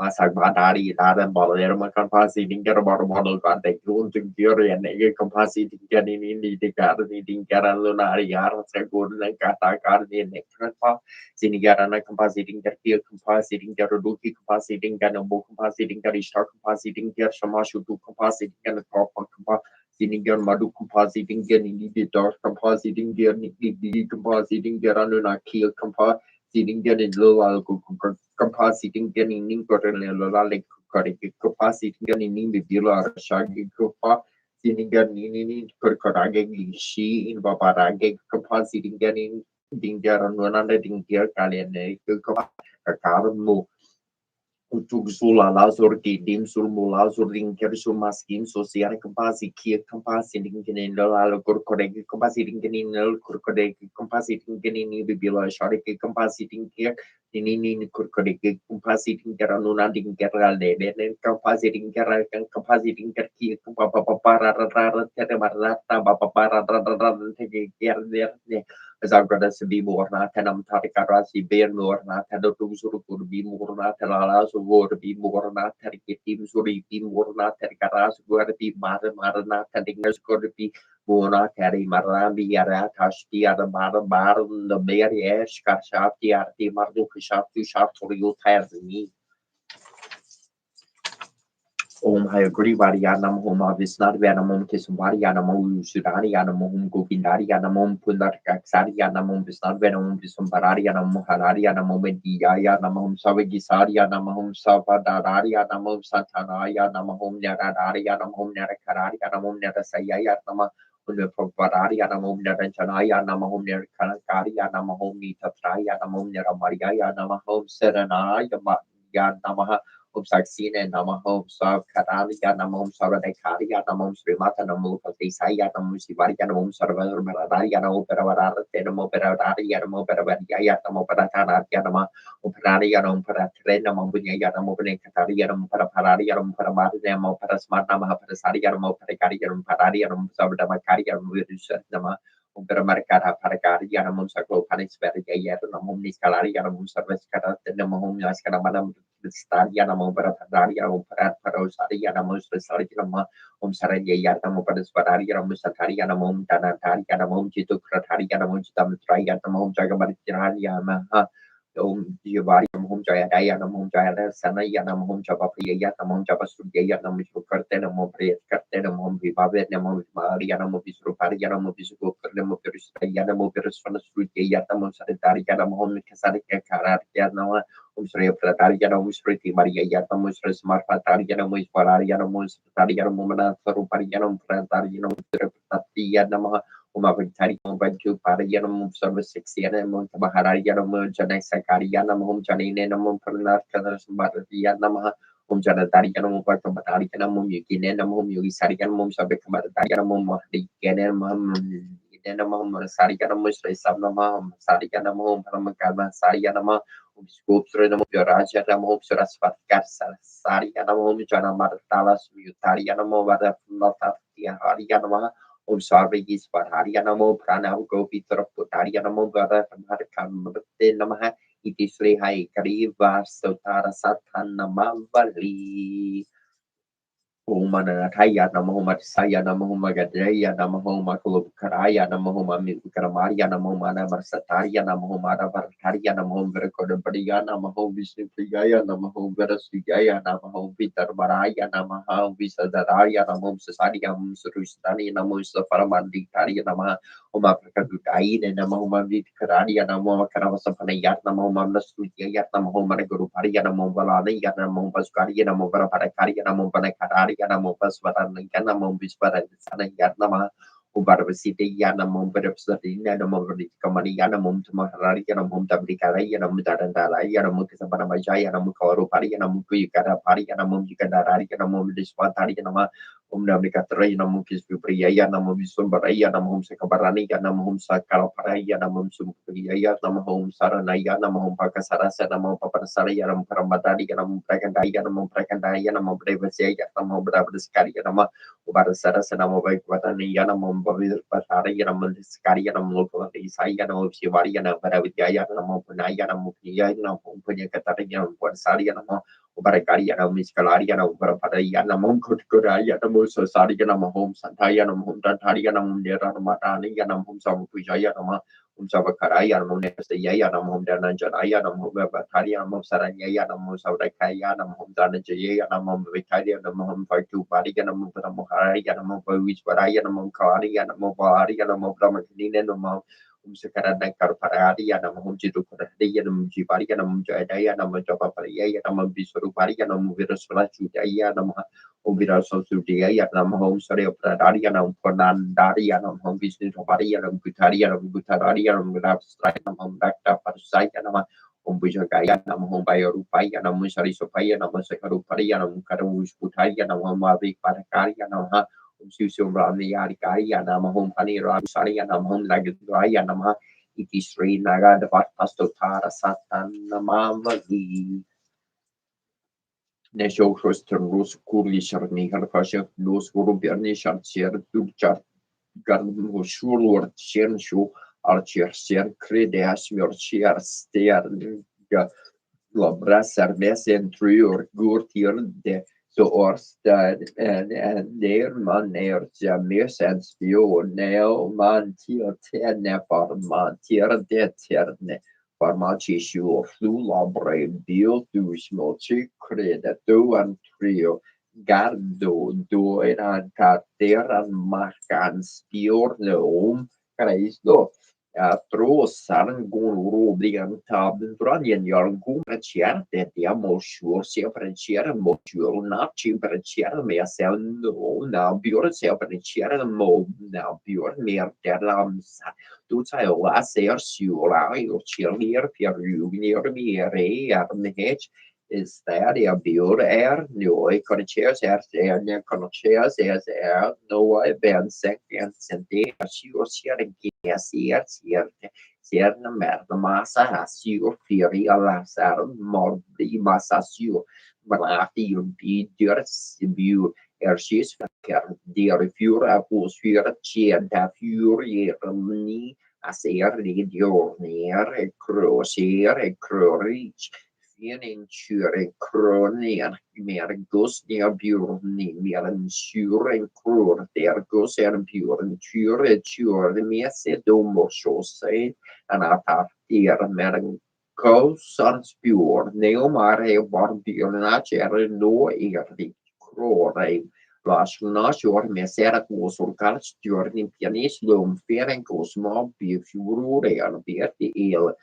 [SPEAKER 1] Sagbadari, Adam Baller, Macapasi, Dinker, Model, Contact, Unting Fury, and a capacity getting in the garden, eating Carolunari, Arsagur, and Kata Garden, and Ekranpa, Sinigarana compositing Kerkia compositing Karaduki compositing Ganabo compositing Karishta compositing Kershamashu to compositing and a copper Sinigar Madu compositing getting the dark compositing gear, compositing Geranuna kill compositing getting low compositing getting like capacity getting in the dealer shaggy copa sinigan in Kurkarage she in Babarage capacity getting Dingar and one under Dingar Kalian Kakarmo Utugzula Lazur Dim Sulmula Zurin Kersu Maskim Social Capacity Kia Capacity in the Lalakur Korek Capacity in the Kurkorek Capacity in the Bila Sharik Capacity here in Kurkorek Capacity Garanuna Din Keral and Capacity Keral and Capacity Kerki Papa Para Teremarata Papa Para take care there. Zagrada Sibi Morna, Tanam Tarikarasi, Bear Morna, Tadosuru could be Morna, Talalas, would be Morna, Tarikim, Suri, be Morna, Tarikaras, would be Marana, Tadingas, could be Morna, Tari, Marambi, Yara, Tashti, Adamara, Bar, the Bear, Ash, Karshati, Arti, Mardu, Shaftu, Shaftu, you has me. I agree, Varianam, home of this not Vanamum, Kisumarianamum, Sudarianamum, Govindarianamum, Pundarkaxarianamum, is not Venamum, Pisumbararianam, Hararianamum, Diayanamum, Savagisarianamum, Savadarianamum, Santanarianamum, Neradarianamum, Nerakararianamum, Nerasayanama. Unipoparianamum, Neranchanayanamum, Nerakarianamum, Nitatrianamum, Neramarianamum, Serenaya, Saksina Nama Home Sav Karalia Namum Saradekaria Namum Srimata Namu Patisaya Namu Sivaria Namum Sarva Maradaria Namo Peravara Tenamo Peravaria Namo Peravaria Namo Paratana Yanama Operaria Nam Paratrena Mambunia Yanamo Kataria Nam Parapararia Nam Paramaria Nam Parasmata Mahaparasaria Nam Parakaria Nam Pararia Nam Sabdamakaria Nam Umperamarkara Parakaria Nam Saklo Panis Veria Namum Niscalaria Nam Sarvescara Namum Yaskana Madam Stadia Namo Paradaria Parasaria Namos Sarikama Saraya Yatamo Parasparia Musataria Namum Tanataria Namum Chitu Krataria Namum Chitam Tria Namum Jagamaritaria Maha Om Divayanam Hum Jayadayanam Hum Jayadasanayanam Hum Javapriyayanam Hum Javasuyayanam Vishrukartanam Hum Priyatkartanam Hum Vivavanam Hum Marianam Hum Visruparianam Hum Visrukartanam Hum Virusrayanam Hum Virusvanasruyayanam Hum Saritarianam Hum Kasarikakararyanam Hum Sri Pratarianam Hum Sri Mariayanam Hum Sri Smartatarianam Hum Svararianam Hum Satarianam Hum Manasaruparianam Pratarianam Hum Pratarianam Umavitarianam Baju Parianam Service Sixianam Mahararianam Janai Sakarianam Hum Janinam Pernarkanas Marianam Hum Janatarianam Parkamatarianam Yukinanam Hum Yugisarianam Sabekamatarianam Mahdikanam Yenam Sarianam Sarisanam Sarianam Hum Paramakama Sarianam Sculpturanam Rajanam Hum Surasvatkas Sarianam Hum Janamatalas Mutarianam Vadamatatiya Harianam Om Sarvegi Svarharianamo Pranam Gopitra Putarianamo Vara Markamate Namaha Itisri Hai Kariva Sotara Satanamavali Om Anataya Namahomat Saya Namahoma Gadaya Namahoma Kulukaraya Namahoma Mikaramaria Namahoma Marsataria Namahoma Vartaria Namahom Verkodabaria Namahom Visnipigaya Namahom Verasugaya Namahom Vitarmaraya Namahom Visadararia Namahom Sasadiam Surustani Namo Safaramanditaria Namaha Oma Prakadutayin and Namahoma Vitkararia Namahoma Karavasapanayat Namahoma Nasuya Namahoma Guruparia Namahombalani Yanamom Pascaria Namovara Parakaria Namompanakarari Yanamo Pasvaran Yanamom Vispara Sana Yanama Ubarvasiti Yanamom Perepsadina Namovri Kamani Yanamom to Maharari Yanamom Tabrikara Yanam Tarantala Yanamukasabanamajaya Namukoro Pari Yanamuku Yukara Pari Yanamom Yukadarari Yanamom Dispatari Yanama Namikatra Yanamukis Vipria Yanamom Sumbaraya Namom Sakabarani Yanamom Sakarapara Yanamom Sumpria Namahom Saranaya Namahom Pakasarasa Namom Papasara Yanam Paramadari Yanam Prakandaya Yanam Prakandaya Yanam Brevasya Yanam Bravaskari Yanama Ubarasara Sanamo Vakwatani Yanam Bavir Patari Yanam Skari Yanam Local Isai Yanam Shivari Yanam Paravidya Yanam Punaya Yanam Mukia Yanam Punya Katari Yanam Puansari Yanam Ubarakari Yanam Miskalari Yanam Parapadaya Yanam Kutkura Yanam Sosari Yanam Home Santaya Yanam Home Tantari Yanam Nera Matani Yanam Home Samukuja Yanam Sabakara Yanam Nestaya Yanam Home Dananjaya Yanam Home Batari Yanam Saranya Yanam Savakaya Yanam Home Danajaya Yanam Home Vitalia Yanam Home Partu Pari Yanam Paramuhari Yanam Vishwara Yanam Kari Yanam Vari Yanam Brahmakin Yanam Sakaran Karparadi Yanam Home Jitukari Yanam Jivari Yanam Jadaya Yanam Javaparia Yanam Viswarupari Yanam Virasvala Judaya Yanam Ubira Sosudia Yanam Home Sari Pradari Yanam Ponandari Yanam Home Business Pari Yanam Gutari Yanam Gutarari Yanam Gravstranam Home Dacta Parsai Yanam Umbujagaya Nam Home Bayorupai Yanam Musari Sopaya Nam Sakarupari Yanam Karamus Putai Yanam Home Mavi Parakari Yanam Susum Rami Yarikari Yanam Home Pani Ramsari Yanam Home Lagadrai Yanam Iti Sri Naga the Pastotara Satan Namavagi Nesho Christian Rus Kurlisher Nihar Fasha Los Gurubiani Shancher Dubchar Garden Shulur Chenshu Archer Sher Credas Murcher Stair Labrasar Mesen Truer Gurtir de so Orstad and their man near Jamis and Spio Neo Man Tier Tene Farman Tier de Terne Farmacishu Flu Labre Bil du Smochi Creda do and Trio Gardo do and Tateran Marcan Spior Neum Craisdo Trosan gun rubrigan tabin branian yargum precer de diamosur se precer motur nachi precer me no na bior se precer mo na bior mer derlamsa tu sai la ser sura io cheerleader per junior mere armeh is that a bior no economics ne economics no ben second sente sure Sierra merda massa assur firi all'asar mordi massa assur Marati di Dürrsbu erschießt der für Atmosphäre der für ni aser regioner crocer crorich vienen chure cronier mer gos der björni mer en chure cror der gos björn chure mer se domo chose en atar mer Kosanspjord, Neomare, Barbionacere, no Erik, Krore, Lasnasjord, Mesera, Kosurkal, Stjordin, Pianistlum, Ferenkos, Mobby, Fjure, Alberti, El,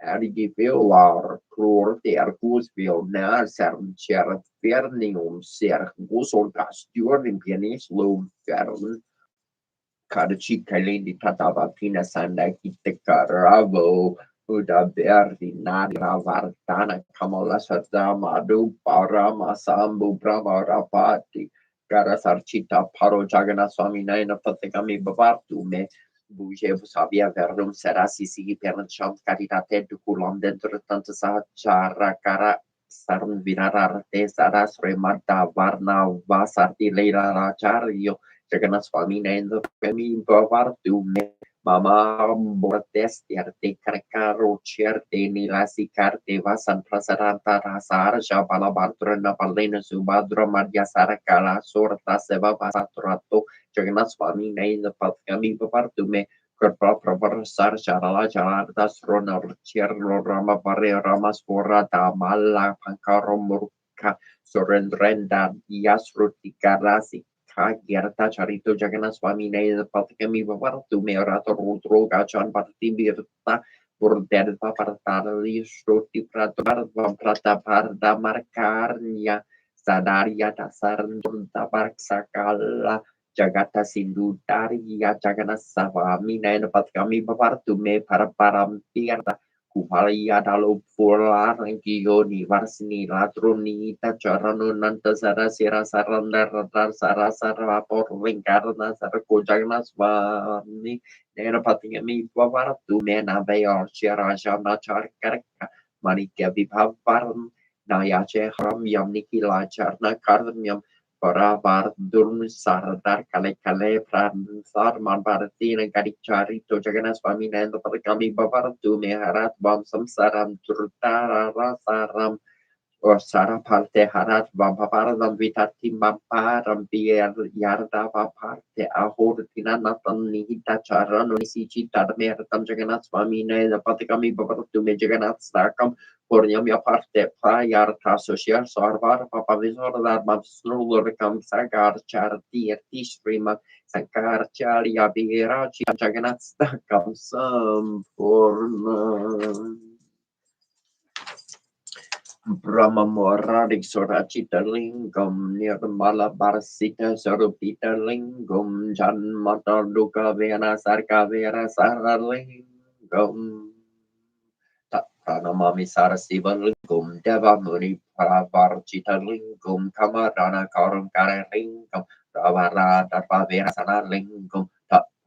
[SPEAKER 1] Ergivilar, Kror, Ergusvil, Nasern, Cher, Fernium, Ser, Gusulka, Stjordin, Pianistlum, Fern, Karachi Kalindi Tatava Pina Sanda Kitekaravo Uda Berdi Nadira Vardana Kamala Sadama Du Parama Sambu Brahma Rapati Karasarchita Paro Jagana Swami Naina Patekami Bavartu Me Buje Savia Verdum Serasi Sigi Perancham Karitate Dukulam dentro tanto Sahara Kara Sarun Virararte Saras Remata Varna Vasarti Leila Rachario Jagannath Swami Nayendra Kami Bavartu Me Mama Bortes Tiarte Karkaro Cherte Nilasi Karte Vasan Prasaranta Rasar Jabala Bartra Napalena Subadra Madhya Sarakala Surta Seva Vasatrato Jagannath Swami Nayendra Kami Bavartu Me Kerpa Prabharsar Jarala Jalarta Srona Cherlo Rama Pare Ramaspora Tamala Pankaro Murka Surendrenda Yasruti Karasi Kagyarta Charito Jagannath Swami Naya Patakami Bavartu Meorato Rutro Gachan Parti Birta Burderta Partali Shruti Pratarva Prata Parda Markarnya Sadaria Dasaran Durta Barsakala Jagata Sindhu Daria Jagannath Swami Naya Patakami Bavartu Me Paramparampiarta Kuhalia Dalo Pura Gioni Varsini Latruni Tajarano Nanta Sara Sira Saranda Radar Sara Sara Por Vinkarna Sara Kojagna Swami Nera Patingami Bavaratu Mena Bayor Shiraja Nachar Karaka Manika Vibhavaram Nayache Haram Yam Nikila Charna Karmiam para Durun Sardar Kale Kale Pransar Manbaratina Gadicari to Jaganas Pamina and the Parikami Bavaratu Meharat Bam Samsaram Turtara Rasaram or Sara Parte Harat Bampaparam Vitatim Bamparam Pier Yarda Parte Ahortina Natan Nihita Charan Nisichi Tadmeratam Jaganas Pamina the Patikami Bavaratu Mejaganat Stakam Porniamia parte Payarta Social Sarvar Papavisor Dharma Snurkam Sagar Charti Tishprima Sankar Charia Birachi Jaganat Stakam Sam Purna Brahma Moradik Sorachita Lingam Nirmala Barsita Sarupita Lingam Jan Mata Duka Vera Sarka Vera Sara Lingam Pranamami Sarasiva Lingam Deva Muni Pravarchita Lingam Kamarana Karam Kare Lingam Pravara Darpa Vera Sana Lingam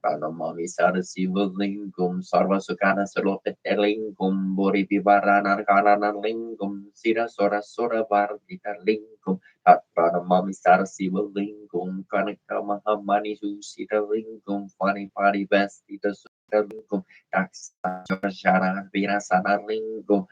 [SPEAKER 1] Pranamami Sarasiva Lingam Sarva Sukana Salopete Lingam Bori Vivarana Karana Lingam Sira Sora Sora Vardita Lingam Pranamami Sarasiva Lingam Kanaka Mahamani Susita Lingam Fani Pari Vestita Sutta Lingam Shara Vira Sana Lingam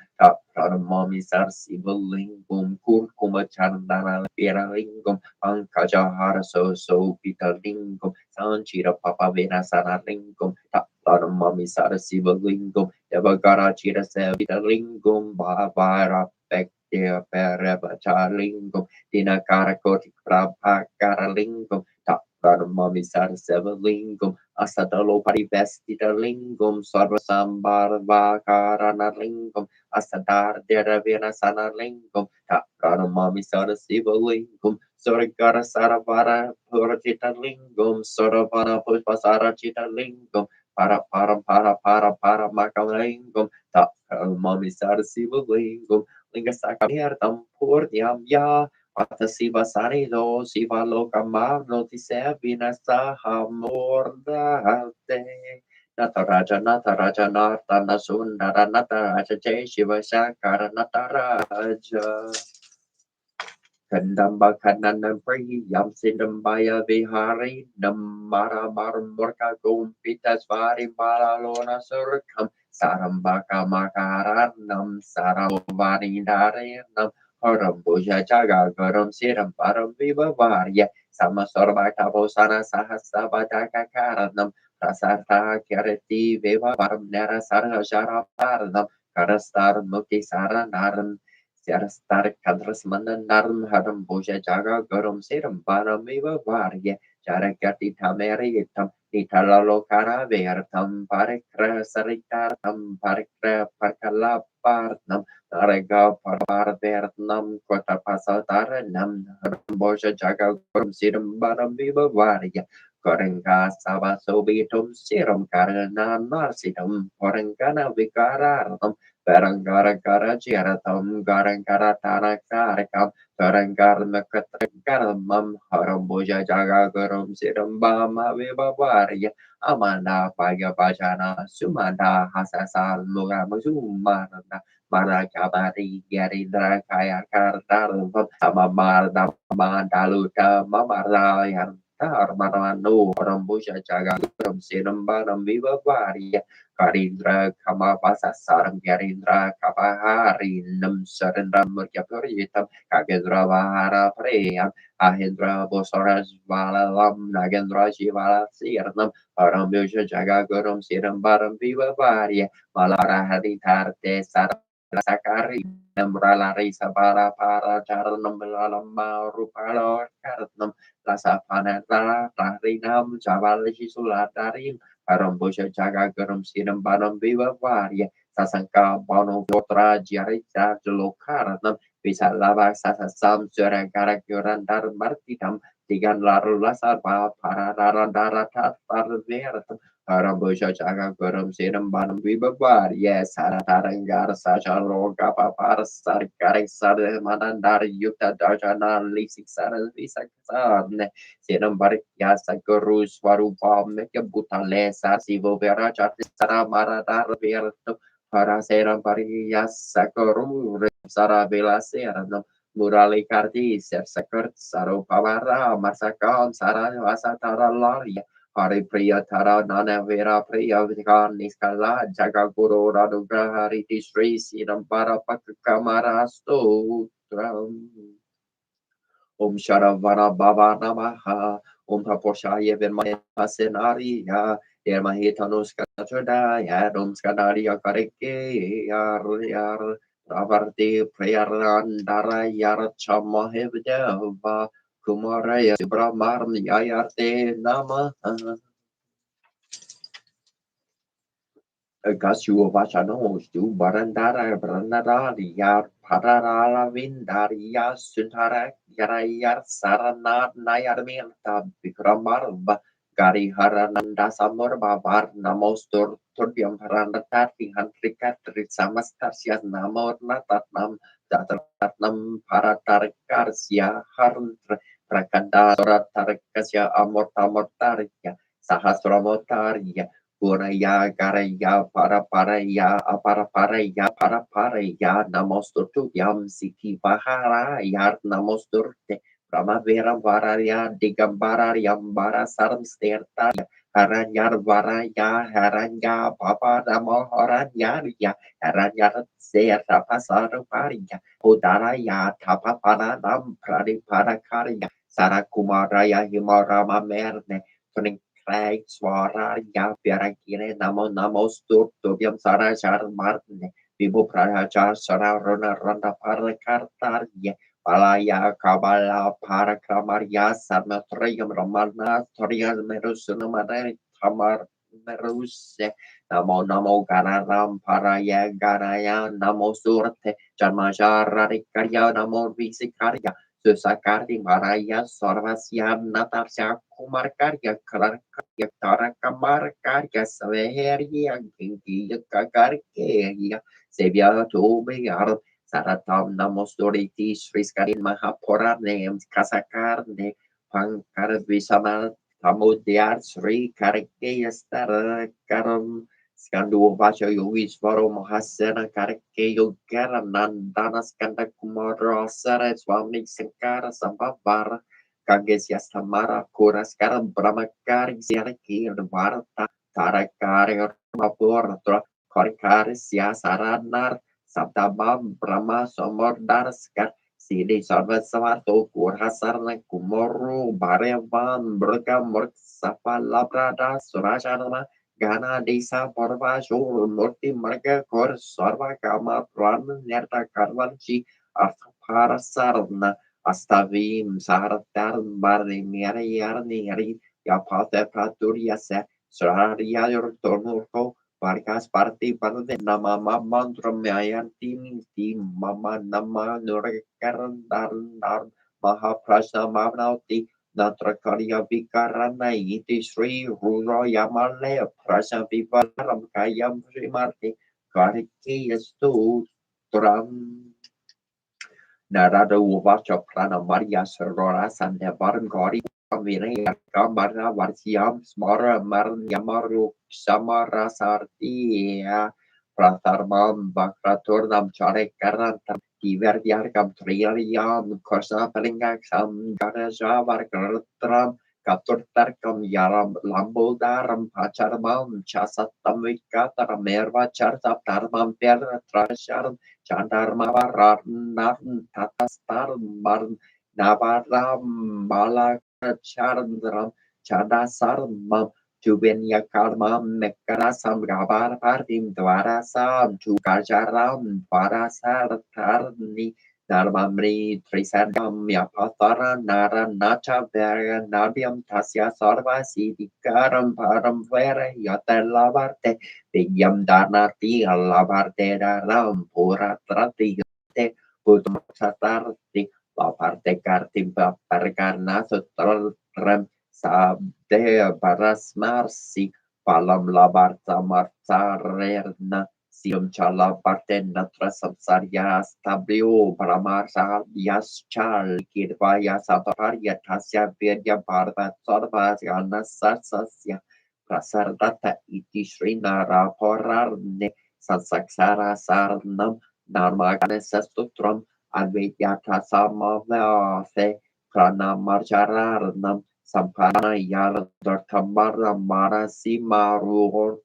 [SPEAKER 1] Pranamami Sarasiva Lingam Kurkuma Chandana Vira Lingam Ankajahara So Pita Lingam Sanchira Papa Vena Sana Lingam Mami Sarasiva Lingam Devagara Chira Sevita Lingam Bhavara Pekya Perevacha Lingam Dinakara Koti Prabhakara Lingam Mami Sarasiva Lingam Asadalo Parivestita Lingam Sarva Sambar Vakarana Lingam Asadar Deravena Sana Lingam Mami Sarasiva Lingam Surigara Saravara Purajita Lingam Suravana Puspasara Chita Lingam para Makalingam Tak Mami Sarasiva Lingam Lingasakam Purniam Ya Pata Siva Sanido Siva Lokama Notise Vinasaha Mordate Nataraja Nartana Sundara Nataraja Jai Shiva Shankara Nataraja Kandamba Kanana Pri Yam Sindambaya Vihari Namara Marmurka Gumpitas Vari Balalona Surkam Sarambaka Makaranam Saravari Darenam Harambuja Jaga Garam Siram Param Viva Varya Samasorbaka Bosana Sahasabadaka Karanam Prasarta Kirati Viva Varam Nara Sarha Shara Paranam karastar muki sara naram Sarastar kadras manandaram haram boja jaga garam seram paramiva varya Charakati tameri tam nitalalo kara vertam parikra saritartam parikra parkala partam Narega parpar vertnam kota pasataranam haram boja jaga garam seram paramiva varya Korengka sava sobitum serum karana narsitum korengkana vikarartam Parangara gara jaratam garangara tarakarakam Tarangar Nakatrangaramam Haramboja Jaga Garam Sirambama Vibavarya Amanda Paya Bajana Sumanda Hasasal Mugamazumana Marakabari Yarindra Kaya Kartaram Samamarda Mandaluta Mamarayan Tarmanano Haramboja Jaga Garam Sirambanam Vibavarya Karindra Kamapasa Saram Yarindra Kapahari Nam Sarandam Murkyapuritam Kagendra Vahara Preyam Ahendra Bosaras Valalam Nagendra Shivala Sirnam Arambusha Jagagurum Siram Baram Viva Varia Malara Haditarte Sakari Nambrala Risa Bara Para Charanam Lalama Rupalo Karatnam Lasa Panata Tarinam Javalishi Sulatarim Arambusha Jagagurum Siram Baram Viva Varia Sasangka Bono Votra Jarita Lokaranam bisa lava sasa sam sura gara gyuran dar martitam tigan laru lasar pa para rara dara tat par vertam Harambuja jaga gurum siram banam vibabar yes sara tarangar saja loga pa par sar garik sar manan dar yukta darjana lisik sar bisa sarne siram barik yasa guru swarupa mekya butale sar sivo vera chati sara mara dar vertam para seram barik yasa guru Sara Belaseranam Murali Karti Sersakert Saro Pavara Masakam Sara Vasatara Laria Hari Priya Tara Nana Vera Priya Vikan Niskala Jagaguru Radugraha Riti Sri Sinambara Pakakamara Stotram Om Sharavana Baba Namaha Om Taposhaya Venmaya Senaria Dermahitanos Katadaya Om Skadaria Kareke Yar Yar Ravarti Prayarandara Yar Chamahevdeva Kumaraya Brahmar Yayarte Namaha Gashu Vachano, Stu Barandara, Brandararia, Parala Vindaria, Suntara, Yarayar, Saranat, Nayarmirta, Vikramarba, Gari Harananda Samurba, Bar Namostur, Turbium Parandatati, Hantrikat, Ritsamastarsia, Namor Natatnam, Datatnam, Paratarkarsia, Harntra, Prakanda, Soratarkasya, Amortamotaria, Sahasramotaria, Puraya Garaya para paraya Namostutu Yam Siki Bahara Yar Namosturte Primavera Varaya Digambara Yambara Saram Sterta Haranyar Varaya Haranya Papa Namo Haranya Haranyar Serta Pasaru Paria Udaraya Tapa Paranam Pradi Parakarya Sarakumaraya Himarama Merne Craig Swara Ya Piarakine Namo Namo Stur Tubiam Sara Char Martine Vivo Prahajar Sara Rona Ronda Parakartarya Palaya Kabala Parakramaria Sarma Triam Romana Toria Merusunamare Tamar Meruse Namo Namo Ganaram Paraya Ganaya Namo Surte Janmajar Karya Namo Visikarya Susakardi Maraya Sorvasya Natasya Kumar Karya Karya Tara Kamar Karya Saveria Kinki Kakarya Sevya Tobe Saratam Namostoriti Sriskarin Mahapurane Kasakarne Pankar Visamal Tamudyar Sri Karikeya Stara Karam Skandu Vacha Yogishvaro Mahasena Karikeyo Garanandana Skanda Kumara Sara Swami Sankara Sambhavara Kagesya Samara Kuraskara Brahmakari Siaraki Varta Tarakari Mapuratra Korikari Siasaranar Sabdabam Brahma Somordarskar Sidi Sarvasavato Kurhasarna Kumoru Barevan Burga Murk Sapa Labrada Surasharama
[SPEAKER 2] Gana desa parva shur murti marga kor sarva kama pran nerta karvanchi artharasarna astavim saratar barni mera yarni yari yapate praturia se sararia tornurko Vargas parti parde nama mantra mayanti ti mama nama nurekaran dar mahaprasna mavnauti Natrakarya Vikarana Iti Sri Ruro Yamale Prasha Vivaram Kayam Srimati Kariki Yastu Tram Narada Uvacha Prana Maria Sarora Sandevaram Gori Amire Kamara Varsiam Smara Maran Yamaru Samara Sartia Pratharmam Vakraturnam Chare Karantam Diverdiarkam Triariam Korsa Palingaksam Garaja Varkratram Katurtarkam Yaram Lambodaram Pacharmam Chasatam Vikataram Merva Chartatarmam Pertrasharam Chandarmavar Tatastar Navaram Balachandram Chadasarmam Juvenya Karma Mekarasam Gabar Partim Dvarasam Chukajaram Dvarasar Tarni Narmamri Trisadam Yapatara Nara Nacha Vera Nabiam Tasya Sarva Sidikaram Param Vera Yatalavarte Vigyam Danati Alavarte Ram Pura Trati Putumasatarti Laparte Kartim Paparkarna Sutram Sabde Barasmarsi Palam Labarta Martarerna Sium Chala Parte Natra Samsarya Stabio Paramarsa Yaschal Kirvaya Samparia Tasya Vidya Bharva Sarva Yana Sarsasya Prasardata Iti Srinara Porarne Sansaksara Sarnam Narmagane Sastutram Advaityata Samavase Pranamarjararnam Sampana Yaradartamara Marasimaru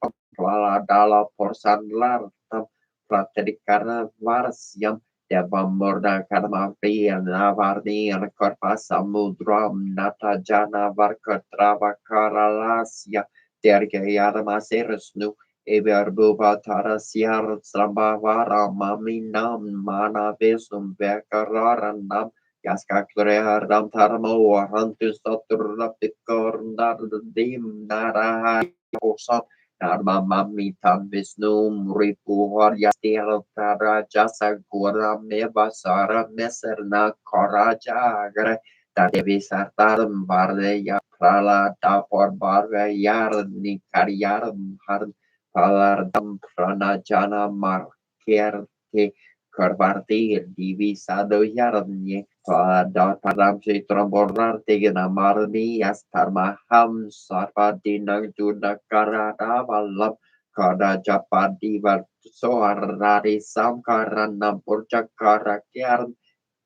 [SPEAKER 2] Dala Porsanlartam Praterikara Varsyam Devamurda Kadamapi and Navarni and Karpa Samudram Natajana Varkatrava Karalasya Tergayadamaseresnu Everbuba Tarasiar Sambhavara Maminam Mana Vesum Vekararanam Yaska Klea Ram Taramo Hantus Saturapikor Nardim Narahai Osan Narma Mamitam Visnum Ripu Haryastil Tara Jasa Gura Mevasara Meserna Korajagre Tadevi Sartaram Vardeya Prala Dapor Barve Yarni Karyaram Har Palardam Pranajana Markerte Karvarti Divi Sado Yarni Padam Chitramborar Tigana Marni Astarmaham Sarpadina Juna Karada Valam Kada Japadi Soarari Samkarana Purchakara Kern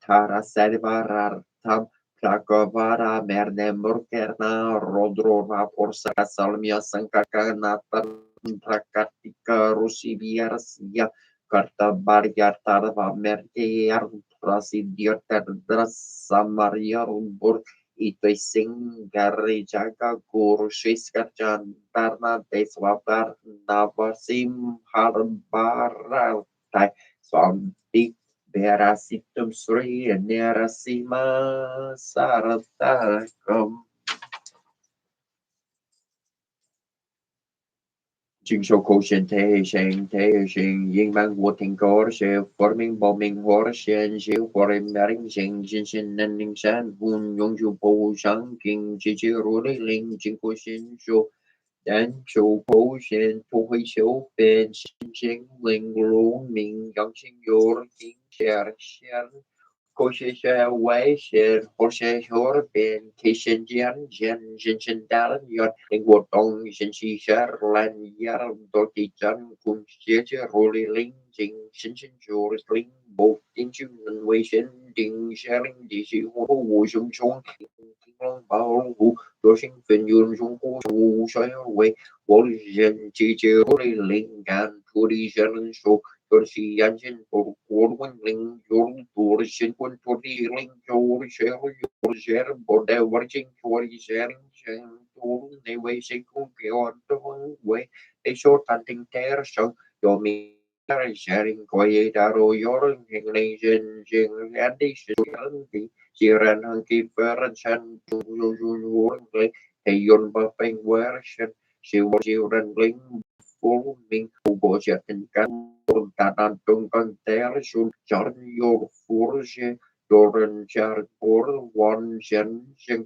[SPEAKER 2] Tara Servarartam Pragovara Merne Murkerna Rodrova Porsa Salmia Sankakana Prakatika Rusiviarsia Karta Bargatarva Mertiar Prasidior Samaria Rumbur Ito Singari Jaga Guru Shiskarjan Tarna Deswabar Navasim Harbaral Tai Swampi Berasitum Sri Nerasima Saratakum Jing Shou Koshen Te Shing Ying Mang Wu Ting Gor She Forming Bombing Hor Shen Shi Forim Maring Shing Jin Shin Ning Shan Wun Yong Ju Po Shang King Chi Chi Ru Li Ling Jing Ko Shin Shu Dan Chu Po Shen Tu Hui Xiu Ben Shin Jing Ling Lu Ming Yang Xing Yor King Sher Shen Koshesha Wei Shen Horshe Hor Ben Kishen Jian Jen Jin Shin Dalan Yon Ling Wo Dong Shin Shi Sher Lan Yar Doti Chan Kun Xie Roli Ling Jing Shin Shin Ju Ling Bo Tin Chu Nen Wei Shen Ding Sharing Di Shi Hu Wu Shung Chung King Long Bao Wu Do Shing Fen Yun Shung Hu Wu Shai Wei Wo Shen Chi Chi Roli Ling Gan Tu Di Shen Shu Persi Anjin por Ling Yor por Shin Kun Tori Ling Yor Share Yor Share Border Watching Tori Sharing Shang Tor They Way Shikun Kion Way a short hunting tear so your me sharing Koye Daro Yor Nation Jing Andy Sharing Jiran Hunky Ferran Shan Yor Hey Yon Buffing Version she was Jiran Ling for me who was at Tanan tungkang ter sun char yor furge yoren char por one shen shen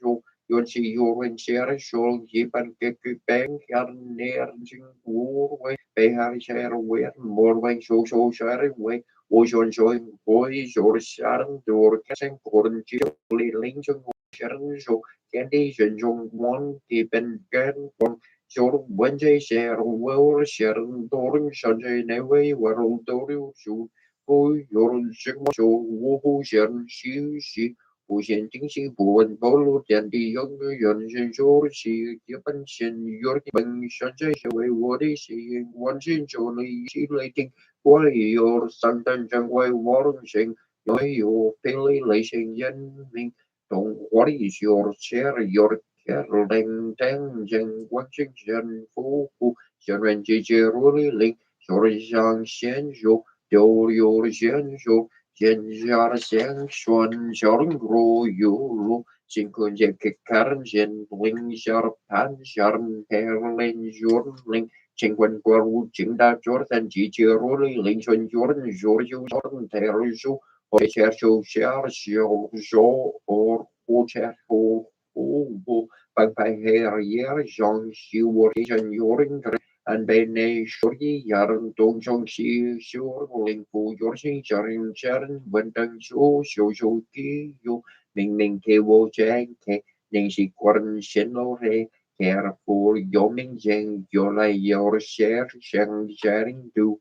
[SPEAKER 2] so yon si yoren share shol yipan ke peng yan ner jing wur we pe har share we more way so share we o shon join boy jor sharan dor kesen koren chi li ling chung sharan so candy shen jong one ki pen gan Sure, when they share well, sharing Doran Sunday Neway, where old Dorio shoot, boy, your Sigma show, woo, sharing she, who sending she, boo and bolo, and the younger young George, she, given shin, your young Sunday, away, what is she, once in Jolie, she lating, why your Santan Jangway warning, no, your Pilly lacing yen, don't what is your share, your Đen trắng dân quán chức dân phú phu dân ren chi chi ruli linh rồi giang xiên ru điều điều xiên ru dân ra xiên xuân giọt ru yu lu xin kun dân kịch karan dân linh giọt pan giọt her lên giọt linh xin quân qua ru chính đa giọt dân chi chi ruli linh xuân giọt giọt yu giọt her ru hồi cha chu cha xiu gió or u cha u Pag paher Jean Xiuorian Yoring and Bene Shori Yaran Dong Jong Xi Xiu Ling Fu Yorsi Jarin Sharon Wendang Shu Xiu Xiu Ki Yu Ming Ming Ke Wo Jang Ke Ning Si Quan Shen Lo Re Care Fu Yo Ming Jang Yola Yor Share Shang Sharing Du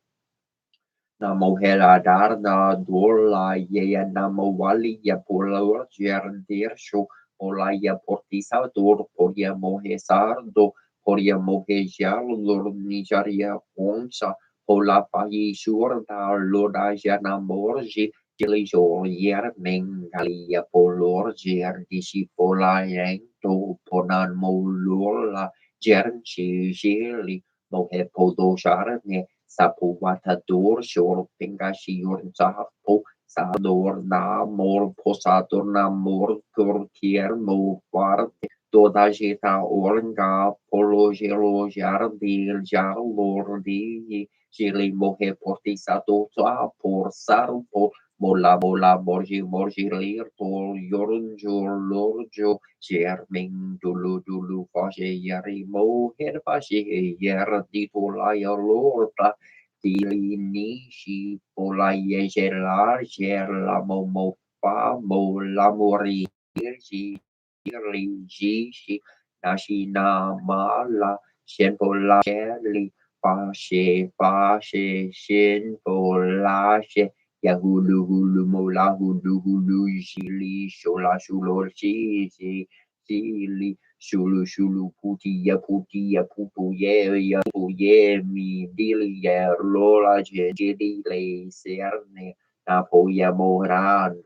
[SPEAKER 2] Namo Hela Darna Dula Ye Namo Wali Yapula Jaran Dir Shu Olaya Portisa Dur Poria Mohesardo Poria Mohejar Lur Nigeria Ponsa Pola Pai Surda Loda Jana Morji Gilijo Yer Mengalia Polor Jer Disi Pola Yang To Ponan Molula Jern Chili Mohe Podo Sharne Sapu Watador Shor Pingashior Zapo Sador na mor posador na mor turkier mo parte toda jeta orga polo gelo jardir jar lordi gili mohe portisato a por sarpo mola morgi lir por yorunjo lorjo germing dulu fase yari mo her fase yer di tola lorta Tilini si polaya gelar gerla momo pa mo la mori si li si nasi nama la sien pola li pa she sien pola she ya hulu mola hulu jili shola shulo si li shulu puti ya putu ye mi dili ya lola jedi le serne na po ya moran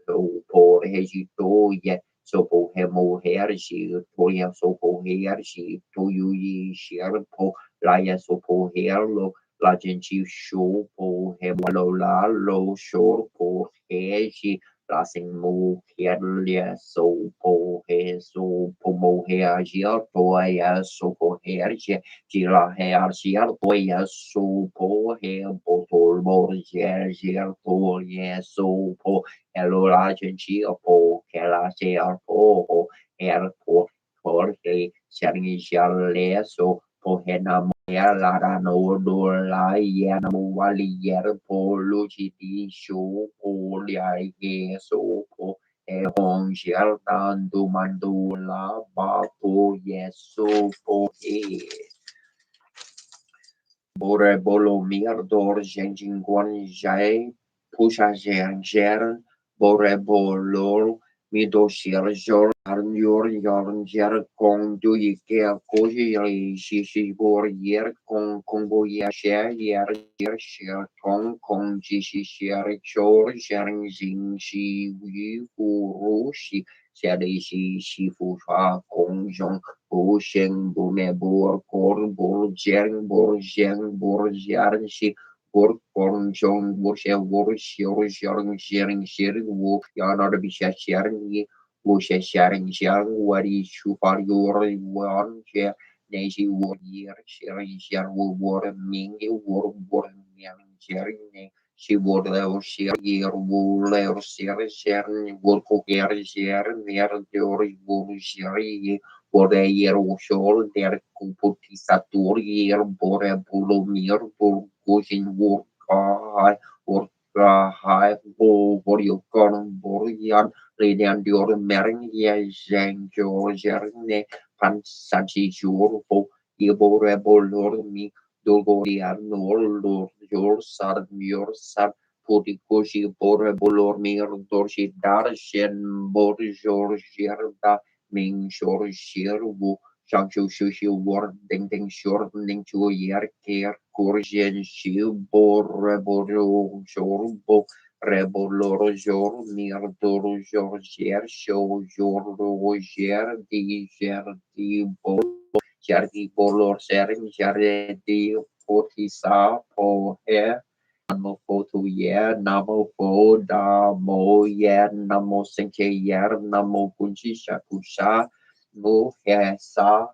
[SPEAKER 2] po hejito ye so po hemo hershi to ya so po hershi to yu yi shir po la ya so po herlo la genchi sho po hemo la lo shor po heshi la sing mo lia so po he so po mo he ajia to ya so po he arche chỉ là he archia to ya so po he po to mo ye ye to ye so po hello la chen chi po ke la che po her po por he xiang yi xia le so po he na ya la da no do la ya na mo wa li ya po lu chi ti shu po lia ye so po e hong xiao dan du man du la ba po ye so po e bore bolo mir dor jing guan jai pusha jiang jer bore bolo mi do shir jor yarn yer kong du yi ke ko yi shi bor yer kong bo ya yer shir kong ji shir chor sharing jing shi yu fu ru shi fu fa kong jong bo sheng bo me bor kor bor jeng bor yarn shi bor kong jong bor sharing wo yanar bi sharing yi wo sharing wari shufar yor wan she neji wo yer sharing wo bor ming bor yang sharing ne she bor le yer wo le sharing bor ko sharing yer yor wo sharing bor yer wo shol der kuputi satur yer bor bulo mir bor gojin wo or hai bo bor yo kon bor yan Radiant dior mering ye zeng jo jerne pan sanchi jor bo ibo rebo lor mi dogo diar nor lor jor sar mior sar pudi koshi bor bolor mi dorshi dar shen bor jor jerda ming jor jer bu shang shu shu shu war ding ding shor ning chu yer ker kor jen shu bor bor jor bo Reboloro jor mirdoro jor ger show jor roger di bol jardi bolor sering jardi potisa po he namo fotu ye namo po da mo ye namo senke yer namo kunchi shakusha mo he sa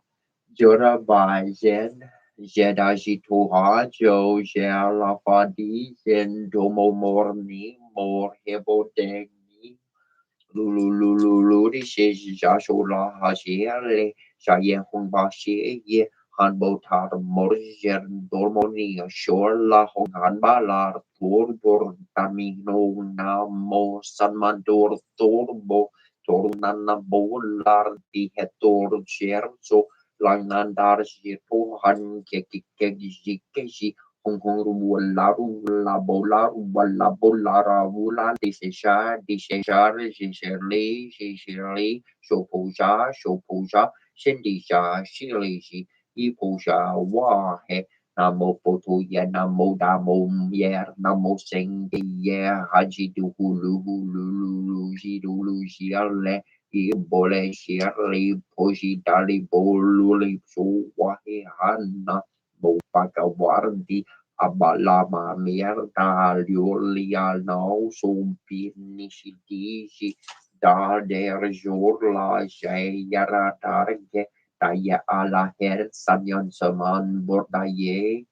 [SPEAKER 2] jora bai jen Jedaji Toha Jo Jela Fadi Zen Domo Morni Mor Hebo Degni Lulu Lulu Ludi She Jashola Hajiele Shaye Hongba She Ye Hanbo Tar Morjen Dormoni Shorla Honganba Lar Tor Tamino Namo Sanmandor Torbo Tornana Bolar Di Hetor Cherso Lanandar Shito Han Keki Hong Kong Laru La Bola Walla Bolara Wula Shishali Shopoja Shindisha Shilishi Iposha Wahe Namo Poto Ya Namo Damo Yer Namo Sing Ya Haji Duhulu Lulu Jidulu Jiale Bole Shirley Poshi Dali Boluli So Wahe Hana Bopaka Wardi Abalama Merda Lulia No So Binishitishi Da Der Jorla Shayara Darge Daya Ala Her Sanyon Saman Bordaye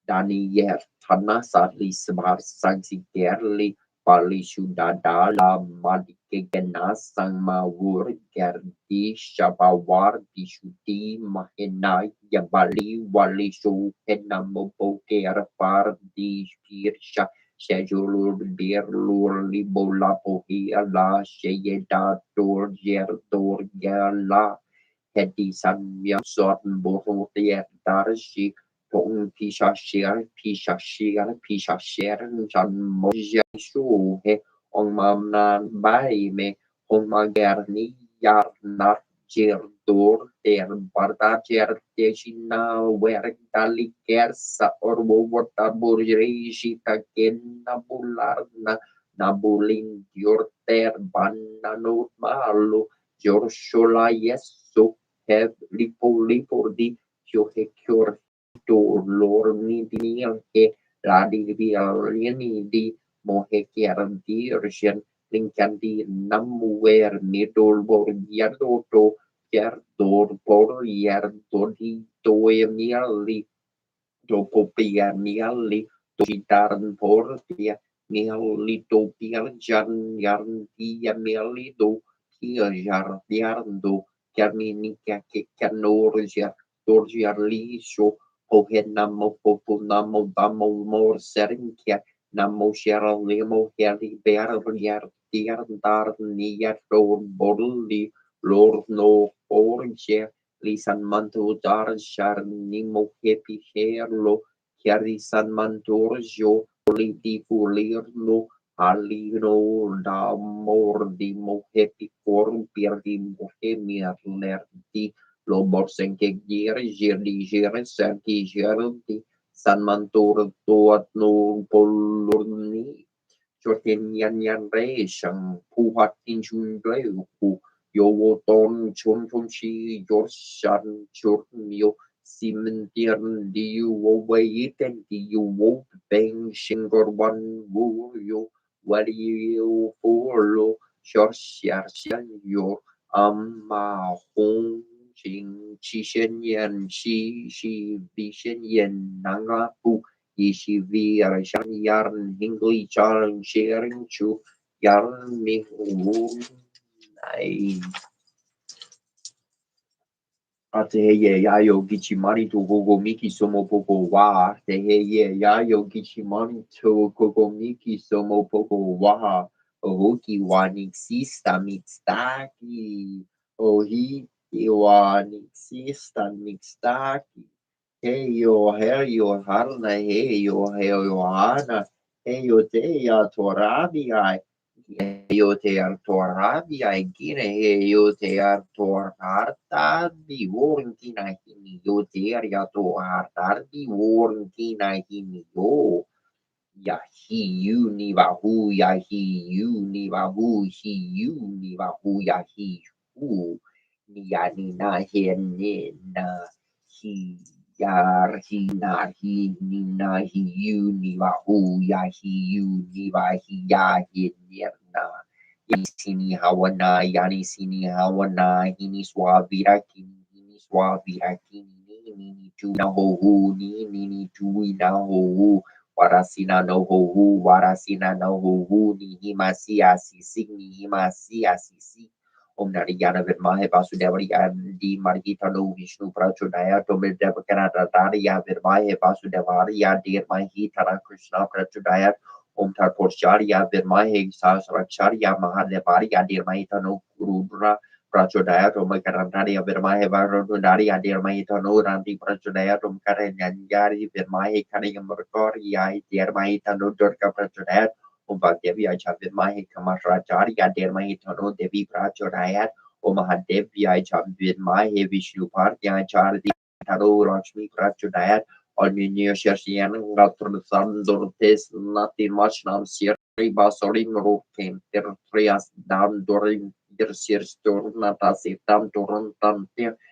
[SPEAKER 2] Daniel Tana Sadli Smar Sansi Gerli Pali Shudada La Madikegana Sangma Wur Gerdi Shabawar Dishuti Mahena Yabali Wali Shu Penamo Boker Far Di Pirsha Shejulur Bir Lur Libola Pohia La Sheyeda Dor Yer Dor Gala Hedi Samyam Sorten Bohotia Darshi Tong Pisha Shir Jan Moja Shu He Ong Mam Nan Bai Me Ong Magerni Yar Nat Jer Dor Der Barda Jer Deshina Wer Dali Kersa Orbo Wata Burjri Shita Ken Nabularna Nabulin Yor Ter Bananut Malu Jor Shola Yesu Have Lipo Di Kyo to lor ni dinil ke radi bialini di mohe kiaran di rsian lingkan di namuwer ni dol bor yado to kiar dor bor yar to di to miali to popia miali toitaran bor dia miali to pial jan yarn dia miali to kia jar yarn Carmini Canor Dorjiarli show Pohet Namo Popo Namo Damo Mor Serinkia Namo Shara Lemo Heli Bear Yar Dar Niar Bodli Lord No Orange Lisan Manto Dar Shar Nimo Happy Hair Lo Chiari San Mantor Jo Liti Fulir Lo Halino da mordi mohepi corpirdi mohemiarlerdi loborsenke girdi sanki girdi sanmantur tuat no polurni Jordan yan yan re sang puhat in chun reu pu yo wo ton chun chun chi yor shan chur mio simentian di you wo wei iten di you wo bang shingor wan wo yo what you for lo shor xiar xian yo ma hong ching chi shen yan shi bi shen yan nang ra pu Yeshivi Arashan Yarn Hingley Charn Sharing Chu Yarn Mihun Ateheye Yayo Gichimani to Gogo Miki Somo Poco Wa Teheye Yayo Gichimani to Gogo Miki Somo Poco Wa Ohoki Wanik Sista Mixtaki Ohi Iwanik Sista Mixtaki Heyo Heyo Harna Heyo Heyo Hana Heyo Teya Torabi Heyo Tear Torabi Gine Heyo Tear Torharta Di Warnkina Hini Yo Teria Tohartar Di Warnkina Hini Yo Yahi you ni bahu Yahi you ni bahu Hi you ni bahu Yahi hu Ni na Hen na Hi Yar Hi na Hi ni na Hi you ni bahu Yahi you ni bahi Yahi na Sini hawana yani sini hawana hini swabira kini hini swabira kini ni tu na ho hu ni tu na ho hu warasina no ho hu warasina no ho hu ni himasi asisi ni himasi asisi Om Narayana Virmahe Vasudevaya Di Margita no Vishnu Prachodaya Tomideva Kanadariya Virmahe Vasudevaya Dear Mahitara Krishna Prachodaya Om Tarposharya Virmahe Sahasracharya Mahadevariya Dear Mahita no Rudra Prachodaya Tom Karantariya Virmahe Varunariya Dear Mahita no Randi Prachodaya Tom Karanyanyari Virmahe Kanayam Murkoriya Dear Mahita no Durga Prachodaya Om Bhagdevi Acha Virmahe Kamasracharya Dear Mahita no Devi Prachodaya Om Mahadevi Acha Virmahe Vishnu Partya Chardi Taro Lakshmi Prachodaya Alminio Shersian Gatrusan Dortes Natin Machnam Siri Basorim Rokem Trias Dam Dorim Dirsir Stornata Sitam Torontam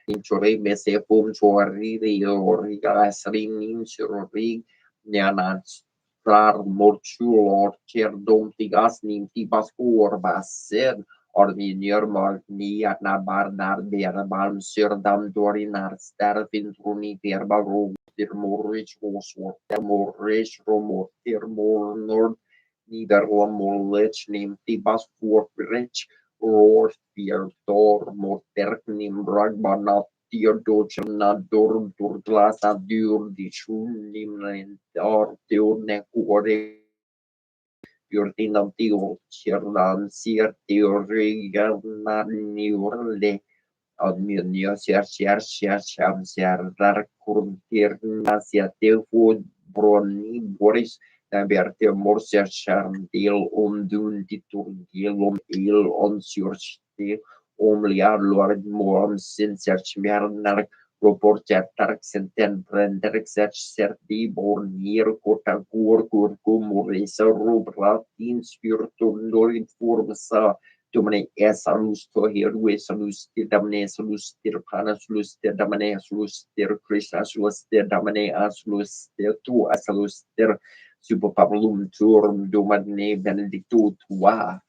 [SPEAKER 2] Inchore Mesefum Chuari or Asrin Inchori Nianan Strar Morchul or Cherdom Tigas Nim Tibaskur Basen or Minior Marni at Nabardar Bearabam Sirdam Dorinar Starfin Runi Verba Morrich was Morrich Romor Nord neither one more lich named Tibas for rich or fear door more terknim bragbana Theodor Dur Durglasa Dur di Shunim or Dur Jordinam Dio Chernan Sir Theoregan Niurle Adminio Ser Dar Kurtirna Teu Broni Boris Naberte Morser Charmdel Dun Diturgilum Il on Surstil Omliar Lord Moram Sin Serchmernar Reporter Tark Senten Brender Serti Bornir Kotagur Kurkumuresa Rubratin Spiritum Norin Formsa Domine salus to here salus tir damne salus tir prana salus tir damne salus tir krishna salus tir damne salus tir tu salus tir super pablum turum domine benedictu tua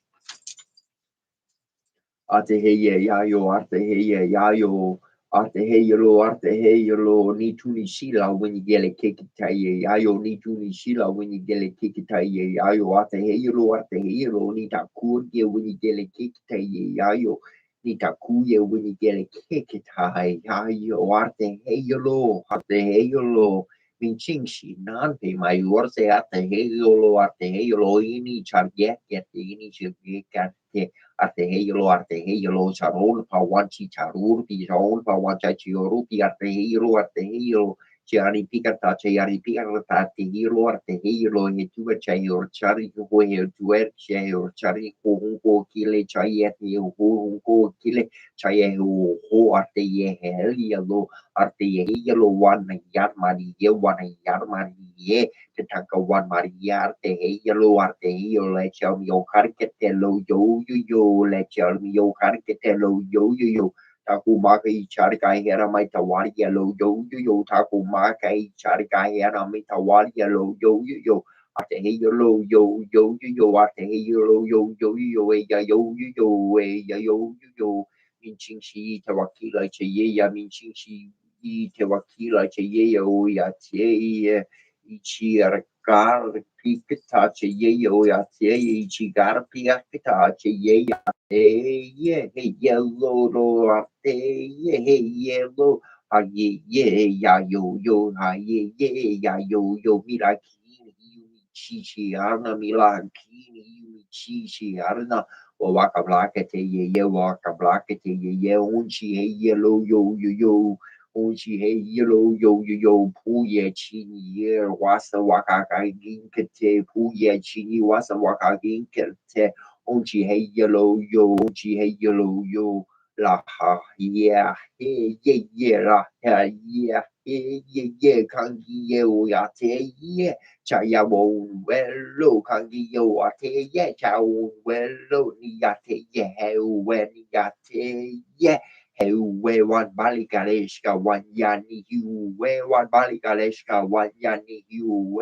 [SPEAKER 2] Ateheye yayo arteheye yayo arteheyelo ni tuni shila when you get a kikitaye yayo ni tuni shila when you get a kikitaye yayo arteheyelo ni takuye when you get a kikitaye yayo ni takuye when you get a kikitaye yayo arteheyelo Minchingshi nante mayorse arteheyelo ini charget ini charget Artehelo Charol Pawanchi Charur Pijon Pawancha Chioru Artehelo Chari Picata, Chayari Picata, Hero, arte hero, Hetua Chayo, Chari, Huer, Chayo, Chari, Ho, Kile, Chayet, Ho, Kile, Chayo, Ho, Arte, Yellow, Arte, Yellow, one, Yarmani, one, Yarmani, Tanka, one, Maria, Arte, Yellow, Arte, let your carcatello, let your carcatello, Takumaka Charikai Hera Tawari Yellow yo Takumaka Charikai Hera Tawari Yellow yo Ate Ate Minching Shi Tawakila Chaya Minching Shi Tawakila Chaya Yate Ichiarkar Pikata Chaya Yate Ichigar Piakata Chaya hey yellow lo hey yellow ya yo ya yo mira kini yumi chichi arna mila kini yumi chichi arna waka blaka te ye waka blaka te ye unchi hey yellow yo unchi hey yellow pu ye chini ye wasa waka ginkete pu ye chini wasa waka ginkete Ochi hey yellow yo la ha yeah la ha yeah kangi ye o ya te yeah cha ya wo wello kangi yo a te yeah cha wo wello ni ya te yeah he ni ya te yeah he wan bali galeshka wan ya ni hu wan bali galeshka wan ya ni hu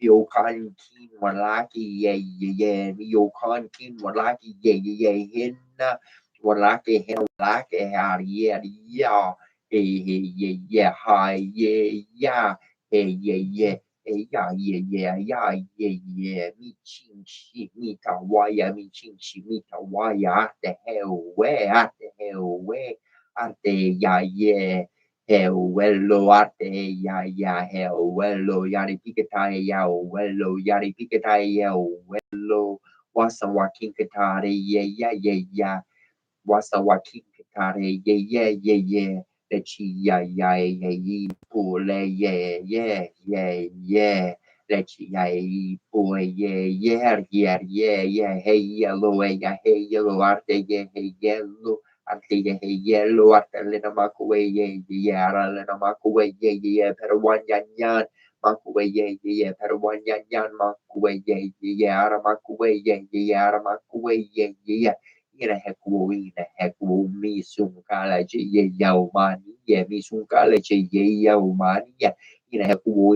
[SPEAKER 2] Yokan kin walaki ye Yokan kin walaki ye hinna walaki hen walaki har ya ye hi ye ya mi chin chi mi ta waya mi chin chi mi ta waya the hell where the hell where ate ya ye Hello ate ya hello yari pikatai ya hello yari pikatai ya hello wasa wakin katare ya wasa wakin katare ye lechi ya ye pule ye lechi ya pule ye hey yellow arte hey yellow Arte ye yellow arte lena makuwe ye ara lena makuwe ye pero one yan makuwe ye pero one yan makuwe ye ara makuwe ye ara makuwe ye ina hekuo mi sunkala ye yaumani ye mi sunkala ye yaumani ina hekuo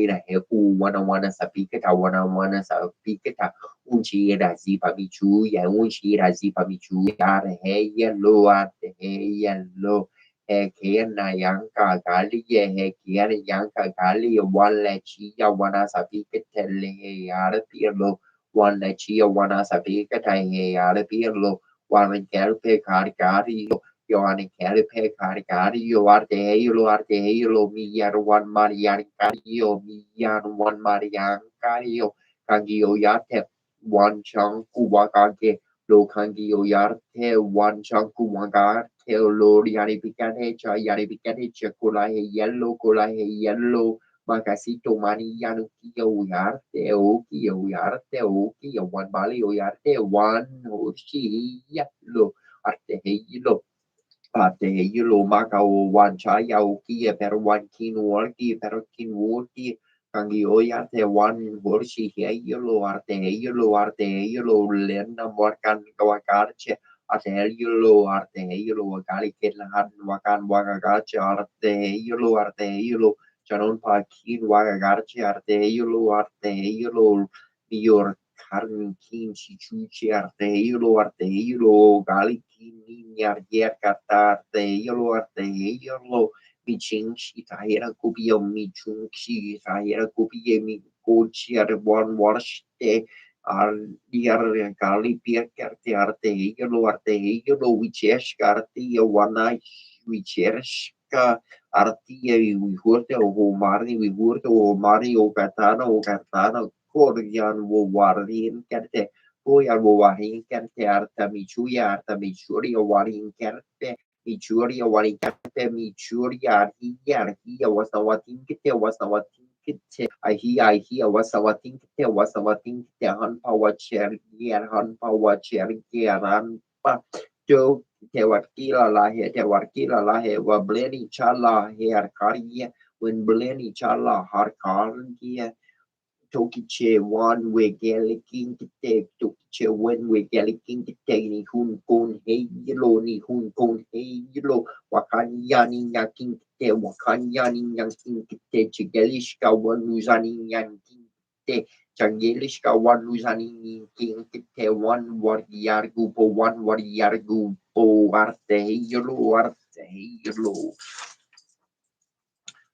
[SPEAKER 2] wana sapiketa unchi zipa michu ya unchi zipa michu ya he yellow ate he yellow he kena yanka gali ye he kena yanka gali wala chia wana sapiketa le he yara pirlo wana chia wana sapiketa he yara pirlo wana kelpe kari yo ani kelpe kari yo arte he lo mi yar wan marian kari yo mi yan wan marian kari yo kagio yate one chanku wakage lo kangio yarte one chanku wagarte lo yani picane cha yani picane chakula he yellow makasito mani yanu kiyo yarte one bali o yarte one hoshi yellow arte he yellow arte he yellow maka o one cha ya o kia per one kin worki per kin worki Kangi oya te one borshi arte yellow lena morkan kawakarche arte yellow wakali ketlan wakan wakagarche arte yellow chanon pakin wakagarche arte yellow bior karn kin chichuchi arte yellow gali kin ninyar yer kata arte yellow Miching shi tahira kupio michung shi tahira kupie mi coach ar one warshte ar diar kali pier karte arte hegelo wichesh karte wana wichesh ka arte we hurte o mari o katana koryan wo warin karte Koyan wo warin karte arta michuya arta michuri o warin karte Michuria Walikate Michuria Hia Wasawatin Kite Wasawatin Kite I hear Wasawatin Kite Wasawatin Kite Hanpa Cher Yer Hanpa Cher Yer Hanpa Jo Tewakila Lahe Tewakila Lahe Wableni Chala Her Karya when Bleni Chala Har Karya Tokiche one we gelikin kite tokiche when we gelikin kite ni hun kon hey yelo ni hun kon hey yelo wakanyani yakin kite wakanyani yakin kite chigelishka one luzani yakin kite chagelishka one luzani yakin kite one warrior gupo one warrior gupo arte hey yelo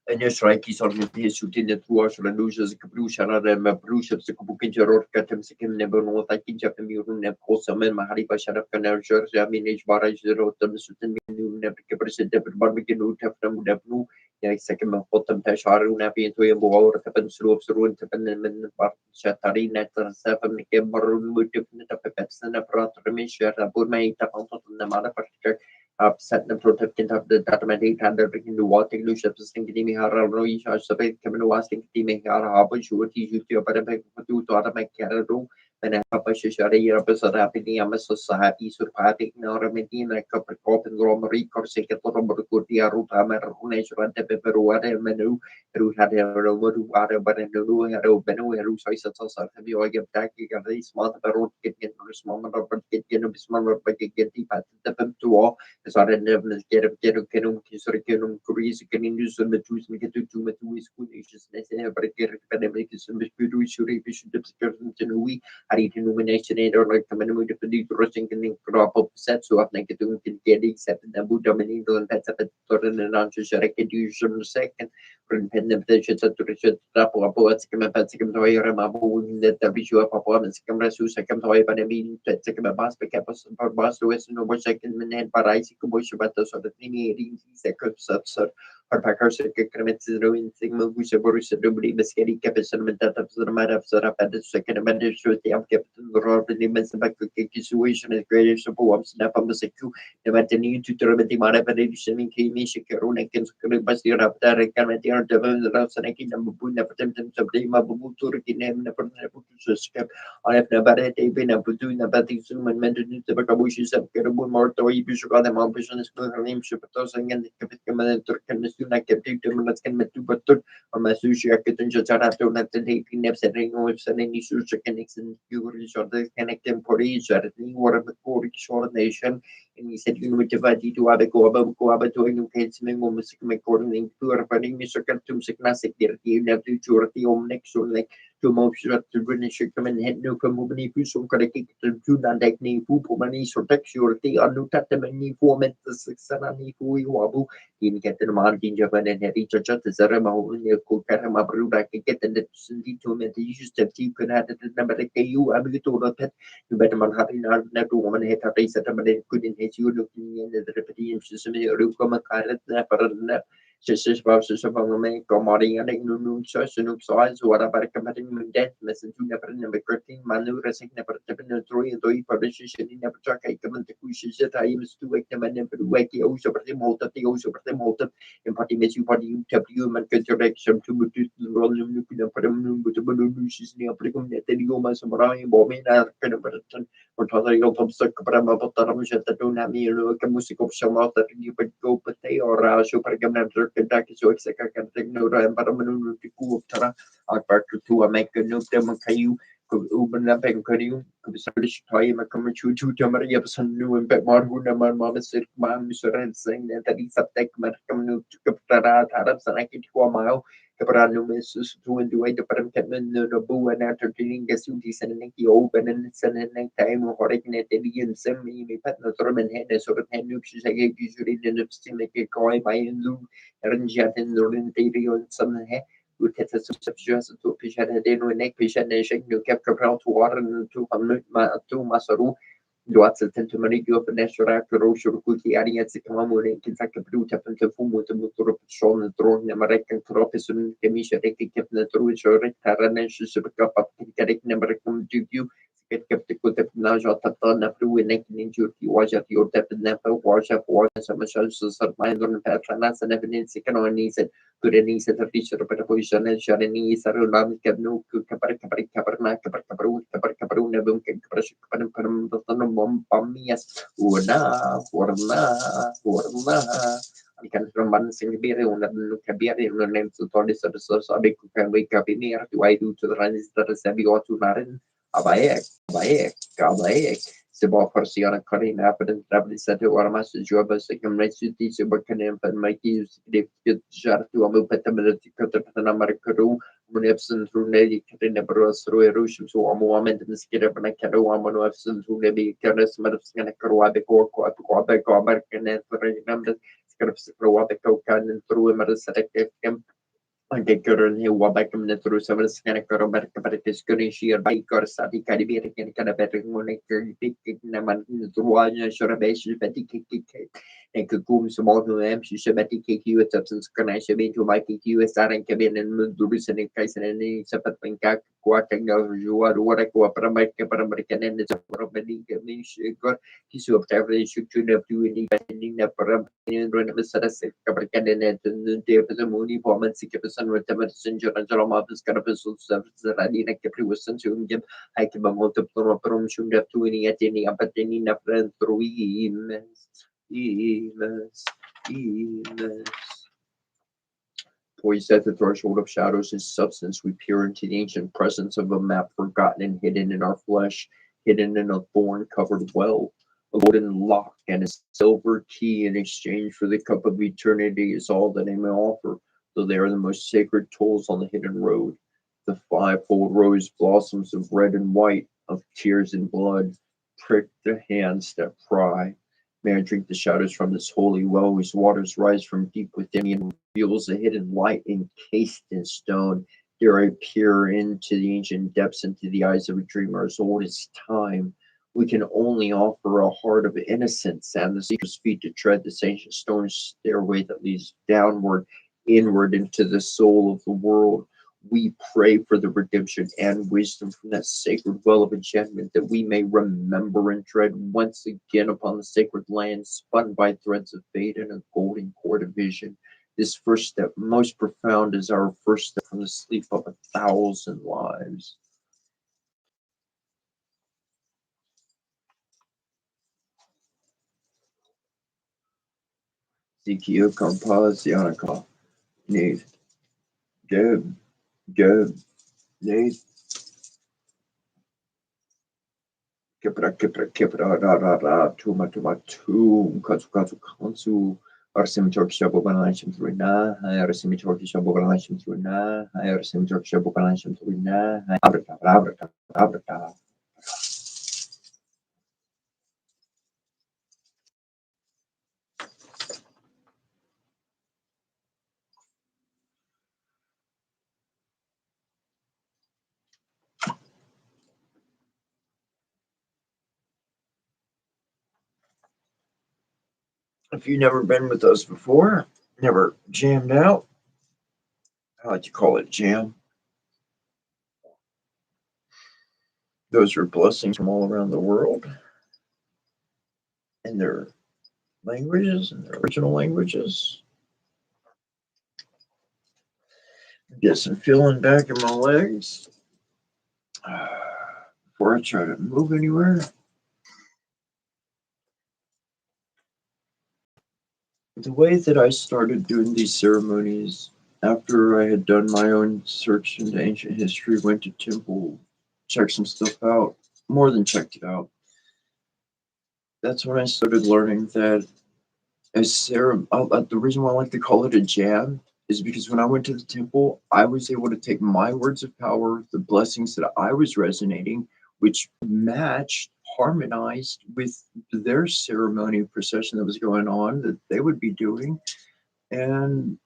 [SPEAKER 2] Enerstreiki sorgente sutine truas renujas kaprushara me prusha sikubukin joror katem sikim nebo no takin japem yurun ne kosamen mahari basharaf kaner jorja minej bara jero tam sutin minu ne kepresente barbecue no tafram debnu ya sekim hotam tasharu na pi to yebo or tapen suru suru tapen men bar shatari net safam ke barun mutif ne tapetsen na prat remishar abur mai tapon na mara partikar upset them protecting of the automatic and the breaking the water illusion thinking me har no you should separate coming to wasting team har habo sure you to para to automatic carro when I have a share year episode happening I'm so happy so happy no remedy like a cop and romery or second for Kurtia root hammer nation and pepper water menu who had a over to water but in the room had open who size of some heavy or get back again this month the road getting small number but getting a small but get deep at the to all Sara nevnes quero kisor kenum kuris kenindu sun betus miketu tu metu iskun ishes nese berker kademik sun bespidu shuri bishu depskerten tenui hari denomination or like kamenu de pedi crossing kening crop of set so apne ketu kedi set na buddha mening don pets at toren and answer sharek edu second pendem de chet to chet tapo apo at skem pets skem toy remabu in the bishu performance skem resu skem toy panebi pets skem bas bekapos for bas to no more second men parais Kuboshibata so that Nini second subset or Packers Kremets Sigma Busha Borusha Dubri Biscari Capison Metata Mad of Sarap at the second amendment shows the Captain Robin Limits back to situation is greater support snap on the secu the Matani to Termati Maravision in Kimi Shikaruna can Basir up there Kamatir developed Sanaki number Puna Patent of Dima Buturki name never to escape. I have never had a been able to do Nabati Zoom and mentioned the Bakabushis of Kerabu Morto, Ibishuka, the Mampish her name Shipatos and the Capitman Turkan Suna Captain Maskan Metu Batur or Masushi Akitan Jarato that the dating naps and ring with any Sushakanix and Yuri or the connecting police or the war of the Kori short nation. And he said, you would divide to Abaco Ababa to educate Mingo Music according to a running Mr. Cantum Signasic, the never to the Om next or like to most of the British and head no community puso corrected to that technique pumani so texturity or look at the many format the six and any who you wabu in get the margin Japan and Harry Church the Zarama in your Kukarama brew back and get the Cindy to me the use that you can add the number like you I will to pet you better man having not woman hit a race at a man couldn't hit you looking in the repetition system you come a carrot Sisters versus of a commodity and no church and size, what about committing death, message you never never curtain, manu racing never tipping three, and three publishers and never chuck a common to kushes that I used to wake them and never wake the also for them hold the also for them hold in party miss you party you tap you and get direction to move to the roll and looking up for them with the balloon she's near precum that you must have bombing kind of or total top suck para mapatarang siya tattoo namin yung kamusik of siya mga tattoo ko patay or super gamnator Kentucky so eksaka kan teknora para manunod ko tara at to a make a no them kayu uban na peng kayu kubisalish tayo makamuchu tamar yapsan nu and pet marhu naman mama sir ma misuran saying that he subtek markamnu kaptara tarap sanakit ko mao Keperanu mesus tu and way the param no bu and entertaining gasuti sanaki open and sanang time or and some me pat no torment head sort of hand nooks I gave usually the lips to make a coy by and loo Ranjat and Norin Davy on some head. Would get a subsistence to fish at a day no neck fish and nation you kept around to water and to Masaru. Doats attend to many of the national actor Roshur Kuti adding at the Kamamuri, Kentucky Blue Tapan to Fumu to Mutur Sean and Throne American Tropis and Kemisha kept the true Taran and Shusaka Kinetic number come to you. Kutip na jota na pruin ninju waja your dep never washa for some shows of my own patrons and evidence economies and good any set of feature of position and sharani sarulam kebnu kaparna kaparu nebum kaparum the pamias urna kan ramban sing biri una kabiri una nem to todi so sabi ku kan wake up in here to I do to the ranis that sabi o to narin abaye abaye Sebo Farsiana Karina Apadan Travel Center or Master Joba Second City Subakan and Mikey Jar to a Mupetability Katanamakaru Munepson through Nady Katina Bros through a Rushim so a moment in the skid up and a Kadawaman Epson through Nebi Karas Madafsana Karuabe or Quabe Gober and remember Skrawabe Kokan and through a Madasatek Angkor ni wabak na terus sama sekali kalau berkepada sekali share baikor sati kali biar kan kada better ngone keripik naman tuanya surabaya seperti kiki yang kekum semua tu si seperti kiki substance kena sebin tu mai kiki saran kebin dan menduri seni kaisan ini sepat pengkak kuat tinggal jual dua kuat para mereka dan seperti beli kami syukur kisu observe syukur na tu ini na para ini rona besar keberkan dan dia pesemuni format sikapsan whatever senjata jalama pescara pesul seradi na kepriwasan sungjem hai ke multiple prom shunda tu ini atini apatini na friend Emes. Poised at the threshold of shadows and substance, we peer into the ancient presence of a map forgotten and hidden in our flesh, hidden in a thorn-covered well. A golden lock and a silver key in exchange for the cup of eternity is all that I may offer, though they are the most sacred tolls on the hidden road. The fivefold rose blossoms of red and white, of tears and blood, prick the hands that pry. May I drink the shadows from this holy well, whose waters rise from deep within me and reveals a hidden light encased in stone. Dare I peer into the ancient depths, into the eyes of a dreamer as old as time. We can only offer a heart of innocence and the seeker's feet to tread this ancient stone stairway that leads downward, inward into the soul of the world. We pray for the redemption and wisdom from that sacred well of enchantment, that we may remember and tread once again upon the sacred land, spun by threads of fate and a golden cord of vision. This first step, most profound, is our first step from the sleep of 1,000 lives. Ezekiel Compasianaka. Need. Good. Need. Kepra, tuma, katsu, Arsimitor Shabobanashim through na, Arsimitor Shabobanashim through na, Arsimitor Shabobanashim through na, Abrata. If you've never been with us before, never jammed out, I like to call it jam. Those are blessings from all around the world in their languages, in their original languages. Get some feeling back in my legs before I try to move anywhere. The way that I started doing these ceremonies, after I had done my own search into ancient history, went to temple, checked some stuff out, more than checked it out. That's when I started learning that the reason why I like to call it a jam is because when I went to the temple, I was able to take my words of power, the blessings that I was resonating, which matched, harmonized with their ceremony procession that was going on that they would be doing. And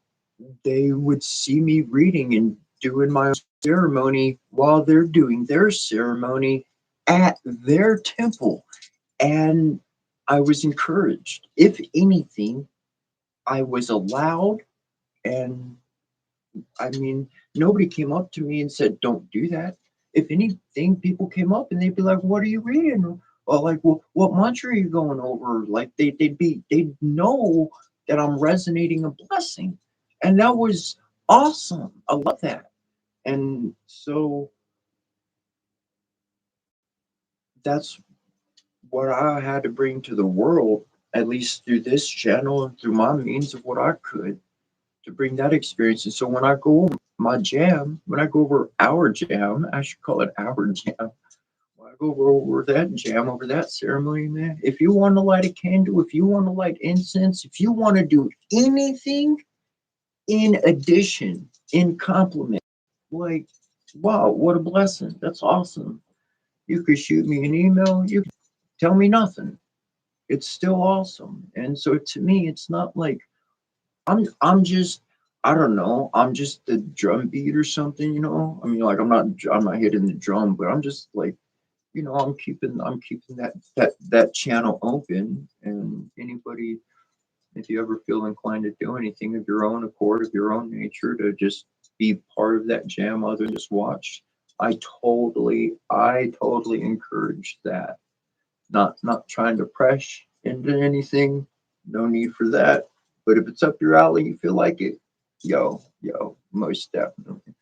[SPEAKER 2] they would see me reading and doing my ceremony while they're doing their ceremony at their temple. And I was encouraged. If anything, I was allowed, and I mean, nobody came up to me and said, don't do that.
[SPEAKER 1] if anything, people came up and they'd be like, "What are you reading?" Or like, "Well, what mantra are you going over?" Like they'd know that I'm resonating a blessing, and that was awesome. I love that. And so that's what I had to bring to the world, at least through this channel and through my means of what I could, to bring that experience. And so when I go over my jam, when I go over our jam, I should call it our jam. When I go over that jam, over that ceremony, man, if you want to light a candle, if you want to light incense, if you want to do anything in addition, in compliment, like, wow, what a blessing. That's awesome. You could shoot me an email, you could tell me nothing. It's still awesome. And so to me, it's not like I'm just I don't know, I'm just the drum beat or something, you know? I mean, like I'm not hitting the drum, but I'm just like, you know, I'm keeping that channel open. And anybody, if you ever feel inclined to do anything of your own accord, of your own nature, to just be part of that jam other than just watch, I totally encourage that. Not trying to press into anything. No need for that. But if it's up your alley, you feel like it, yo, most definitely.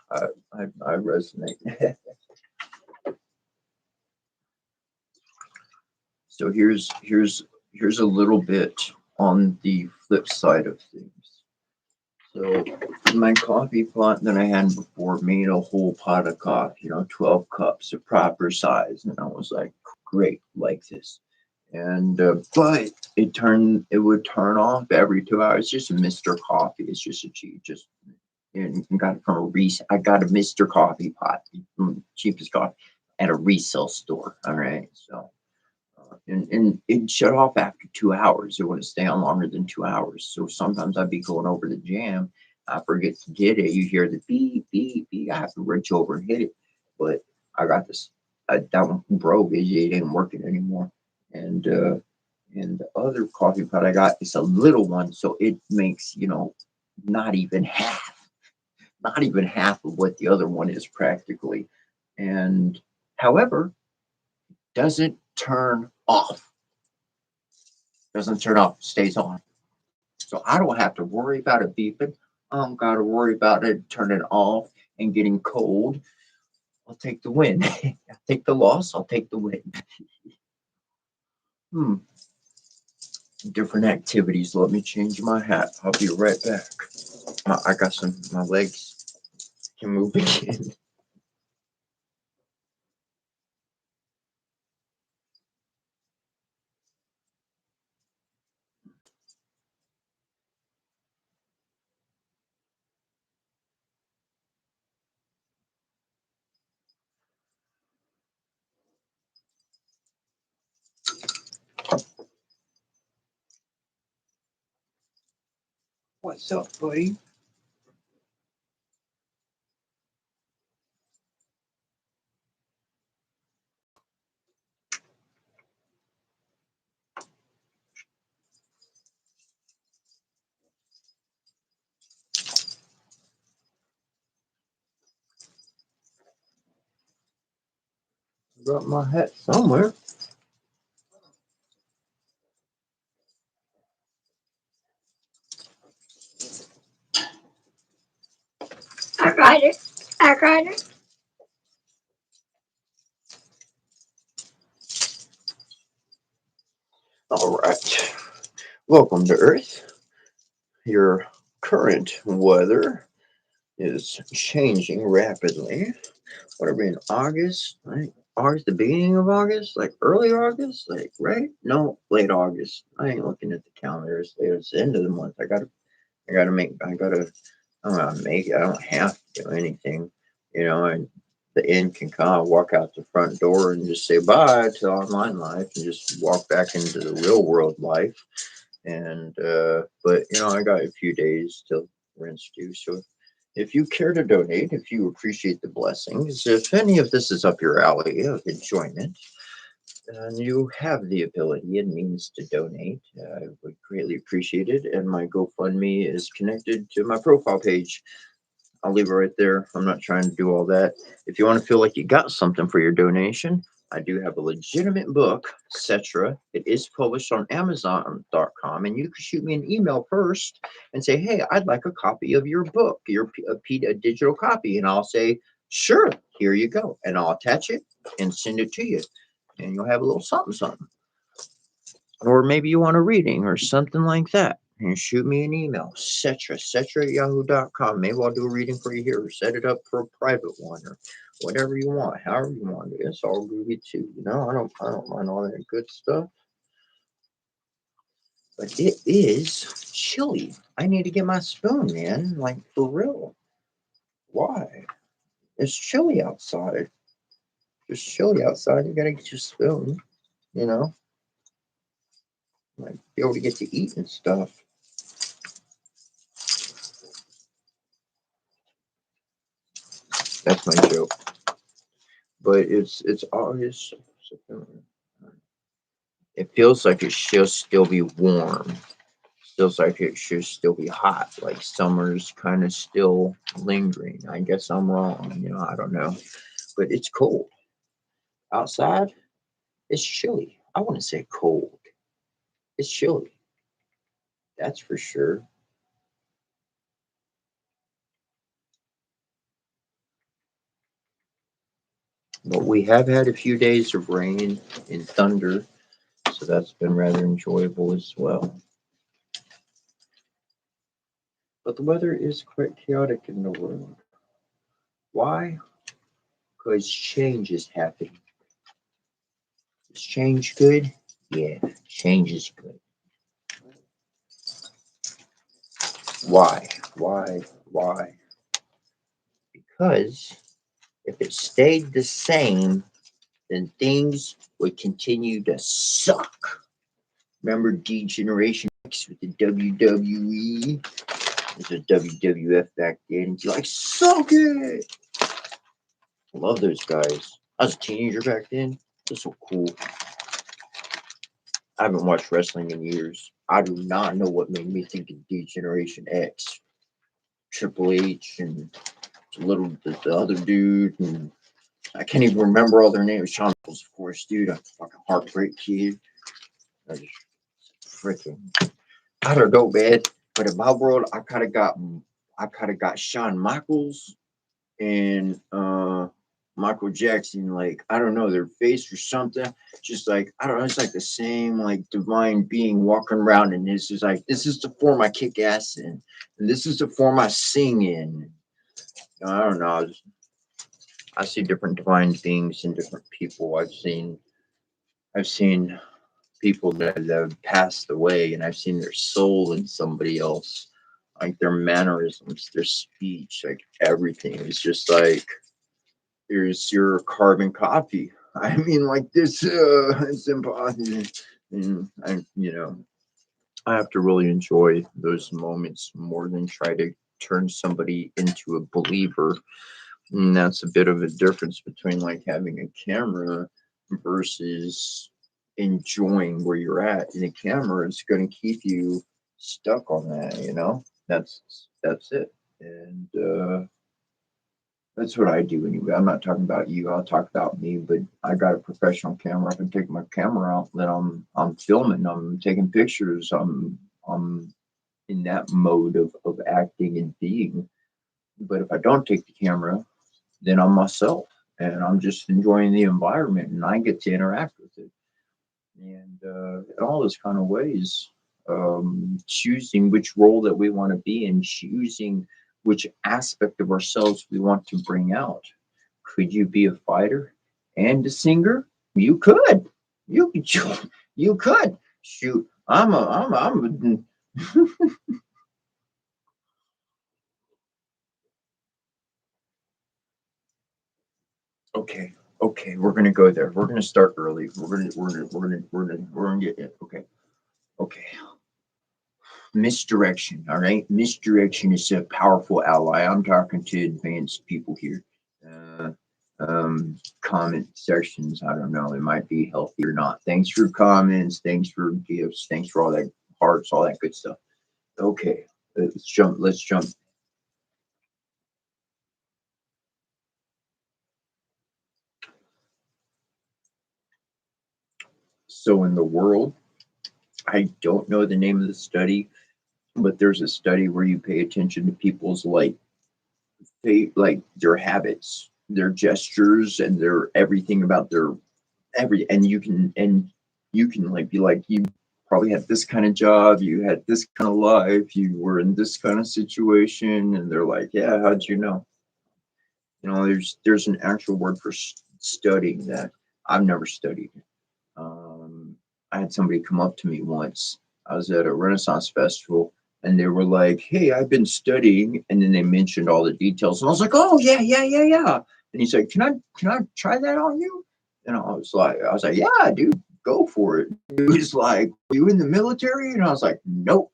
[SPEAKER 1] I resonate. So here's a little bit on the flip side of things. So my coffee pot that I had before made a whole pot of coffee, 12 cups, a proper size, and I was like, great, like this. And but it would turn off every 2 hours. Just a Mr. Coffee. It's just a cheap, just and got it from a I got a Mr. Coffee pot, cheapest coffee at a resale store. All right, so and it shut off after 2 hours. It wouldn't stay on longer than 2 hours. So sometimes I'd be going over the jam. I forget to get it. You hear the beep, beep, beep. I have to reach over and hit it. But I got this. That one broke. It ain't working anymore. And the other coffee pot I got is a little one, so it makes not even half, not even half of what the other one is practically. And however, doesn't turn off. Doesn't turn off, stays on. So I don't have to worry about it beeping. I don't got to worry about it turning off and getting cold. I'll take the win. I'll take the loss. I'll take the win. Hmm. Different activities. Let me change my hat. I'll be right back. I got my legs can move again. What's up, buddy? Got my hat somewhere.
[SPEAKER 3] I got it. I got it.
[SPEAKER 1] All right. Welcome to Earth. Your current weather is changing rapidly. What are we in August? Right? August, the beginning of August, like early August, like right? No, late August. I ain't looking at the calendar. It's the end of the month. I'm gonna make it. I don't have to do anything, and the end can come. I walk out the front door and just say bye to online life and just walk back into the real world life. And but I got a few days till rent's due. So if you care to donate, if you appreciate the blessings, if any of this is up your alley of enjoyment, and you have the ability and means to donate, I would greatly appreciate it. And my GoFundMe is connected to my profile page.
[SPEAKER 2] I'll leave it right there. I'm not trying to do all that. If you want to feel like you got something for your donation, I do have a legitimate book, etc. It is published on Amazon.com, and you can shoot me an email first and say, "Hey, I'd like a copy of your book, a digital copy," and I'll say, "Sure, here you go," and I'll attach it and send it to you, and you'll have a little something, something. Or maybe you want a reading or something like that. And shoot me an email, etc. at yahoo.com. Maybe I'll do a reading for you here or set it up for a private one or whatever you want, however you want it. It's all groovy too. You know, I don't mind all that good stuff. But it is chilly. I need to get my spoon, man. Like for real. Why? It's chilly outside. It's chilly outside. You gotta get your spoon, you know. Like be able to get to eat and stuff. That's my joke. But it's August, September. It feels like it should still be warm. Feels like it should still be hot. Like summer's kind of still lingering. I guess I'm wrong. You know, I don't know. But it's cold. Outside, it's chilly. I want to say cold. It's chilly. That's for sure. But we have had a few days of rain and thunder. So that's been rather enjoyable as well. But the weather is quite chaotic in the world. Why? Because change is happening. Is change good? Yeah, change is good. Why? Why? Because if it stayed the same, then things would continue to suck. Remember D-Generation X with the WWE? It was a WWF back then. And you're like, suck it! I love those guys. I was a teenager back then. They're so cool. I haven't watched wrestling in years. I do not know what made me think of D-Generation X. Triple H and the other dude, and I can't even remember all their names. Shawn Michaels, of course, dude. I'm a fucking Heartbreak Kid. I just freaking, I don't know, man. But in my world, I kind of got Shawn Michaels and Michael Jackson. Like I don't know, their face or something. Just like I don't know, it's like the same like divine being walking around, and this is the form I kick ass in, and this is the form I sing in. I don't know. I see different divine beings in different people. I've seen people that have passed away, and I've seen their soul in somebody else, like their mannerisms, their speech, like everything. It's just like here's your carbon copy. I mean, like this, it's impossible. And I have to really enjoy those moments more than try to turn somebody into a believer. And that's a bit of a difference between like having a camera versus enjoying where you're at. And the camera is going to keep you stuck on that, you know? That's it. And that's what I do anyway. I'm not talking about you. I'll talk about me, but I got a professional camera. I can take my camera out, then I'm filming, I'm taking pictures, I'm in that mode of acting and being. But if I don't take the camera, then I'm myself and I'm just enjoying the environment and I get to interact with it. And in all those kind of ways, choosing which role that we want to be in, choosing which aspect of ourselves we want to bring out. Could you be a fighter and a singer? You could. You could. You could. Shoot, I'm okay. Okay, we're gonna go there. We're gonna start early. We're gonna get it. Okay. Okay. Misdirection. All right. Misdirection is a powerful ally. I'm talking to advanced people here. Uh, comment sections. I don't know. It might be healthy or not. Thanks for comments. Thanks for gifts. Thanks for all that hearts, all that good stuff. Okay. Let's jump. So in the world, I don't know the name of the study, but there's a study where you pay attention to people's like their habits, their gestures, and their everything about their and you can like be like, you probably had this kind of job, you had this kind of life, you were in this kind of situation, and they're like, yeah, how'd you know? You know, there's an actual word for studying that. I've never studied. um, I had somebody come up to me once. I was at a Renaissance festival, and they were like, hey, I've been studying, and then they mentioned all the details, and I was like, oh yeah, yeah, yeah, yeah. And he's like, can I try that on you? And I was like, yeah, dude, go for it. He was like, were you in the military? And I was like, nope.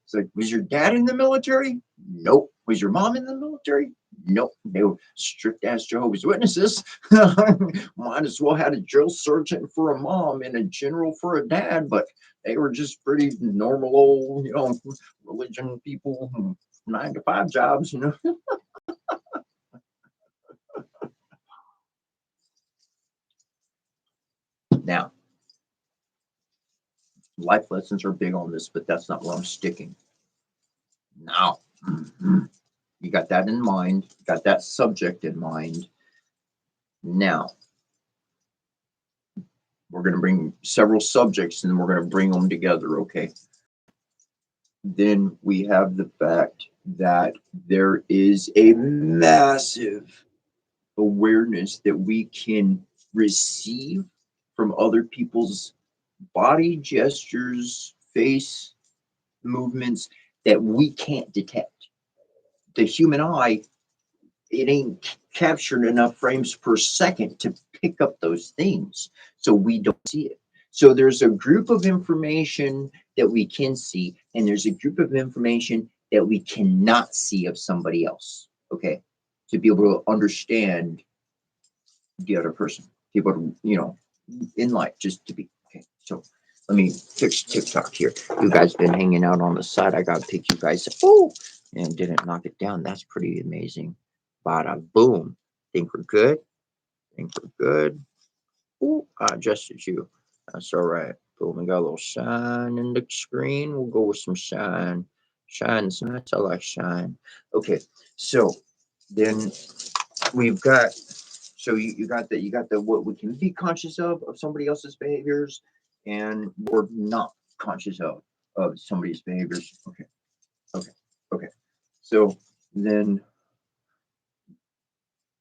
[SPEAKER 2] It's like, was your dad in the military? Nope. Was your mom in the military? Nope. They were strict ass Jehovah's Witnesses. Might as well had a drill sergeant for a mom and a general for a dad, but they were just pretty normal old, religion people, 9 to 5 jobs, Now, life lessons are big on this, but that's not where I'm sticking. Now, you got that in mind, you got that subject in mind. Now, we're going to bring several subjects and we're going to bring them together, okay? Then we have the fact that there is a massive awareness that we can receive from other people's body gestures, face movements that we can't detect. The human eye, it ain't captured enough frames per second to pick up those things, so we don't see it. So there's a group of information that we can see, and there's a group of information that we cannot see of somebody else, okay, to be able to understand the other person, be able to, in life, just to be okay. So let me fix TikTok here. You guys been hanging out on the side. I gotta pick you guys up. Oh, and didn't knock it down. That's pretty amazing. Bada boom. Think we're good. Think we're good. Ooh, I adjusted you. That's all right. Boom, we got a little shine in the screen. We'll go with some shine. Shine is nice. I like shine. Okay, so then we've got, so you got the what we can be conscious of somebody else's behaviors, and we're not conscious of somebody's behaviors. Okay, okay, okay. So then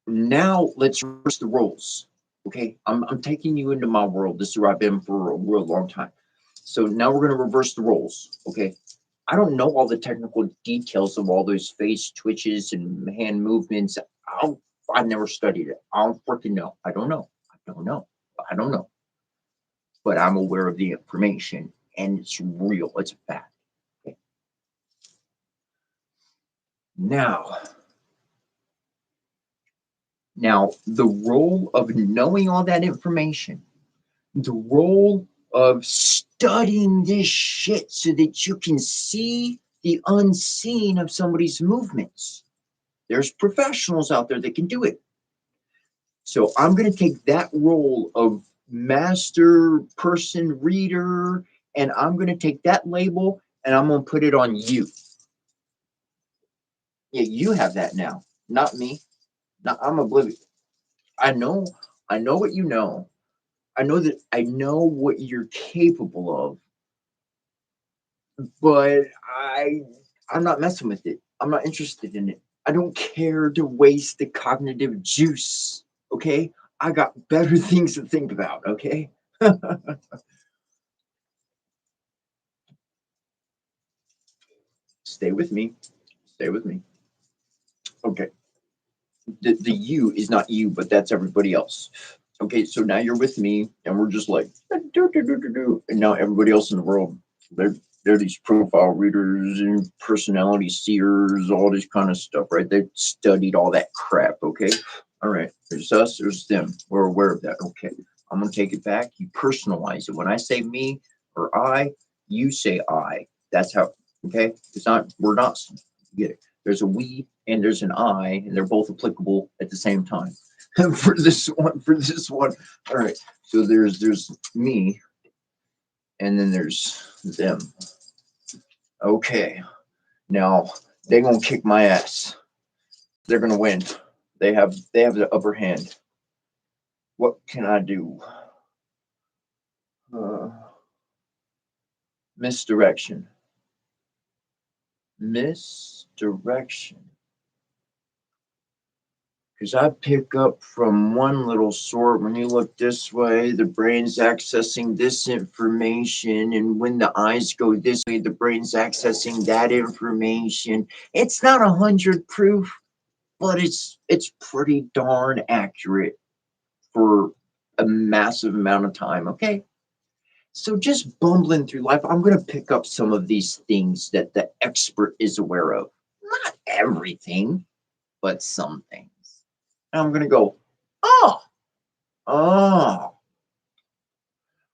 [SPEAKER 2] now let's reverse the roles. Okay, I'm taking you into my world. This is where I've been for a real long time. So now we're going to reverse the roles. Okay, I don't know all the technical details of all those face twitches and hand movements. I've never studied it. I don't freaking know. I don't know. I don't know. I don't know. But I'm aware of the information, and it's real. It's a fact. Okay. Now, the role of knowing all that information, the role of studying this shit so that you can see the unseen of somebody's movements. There's professionals out there that can do it. So I'm going to take that role of master person reader, and I'm going to take that label and I'm going to put it on you. Yeah, you have that now, not me. Now, I'm oblivious. I know what you know. I know what you're capable of, but I'm not messing with it. I'm not interested in it. I don't care to waste the cognitive juice. Okay? I got better things to think about, okay? Stay with me. Stay with me. Okay. The you is not you, but that's everybody else. Okay, so now you're with me, and we're just like, do, do, do, do, do. And now everybody else in the world, they're these profile readers and personality seers, all this kind of stuff, right? They've studied all that crap, okay? All right, there's us, there's them. We're aware of that. Okay, I'm gonna take it back. You personalize it. When I say me or I, you say I. That's how, okay? It's not, we're not, you get it. There's a we and there's an I, and they're both applicable at the same time. For this one, all right. So there's me, and then there's them. Okay, now they're gonna kick my ass. They're gonna win. They have the upper hand. What can I do? Misdirection. Misdirection. Because I pick up from one little sort, when you look this way, the brain's accessing this information. And when the eyes go this way, the brain's accessing that information. It's not 100 proof, but it's pretty darn accurate for a massive amount of time, okay? So just bumbling through life, I'm going to pick up some of these things that the expert is aware of. Not everything, but some things. And I'm going to go, oh,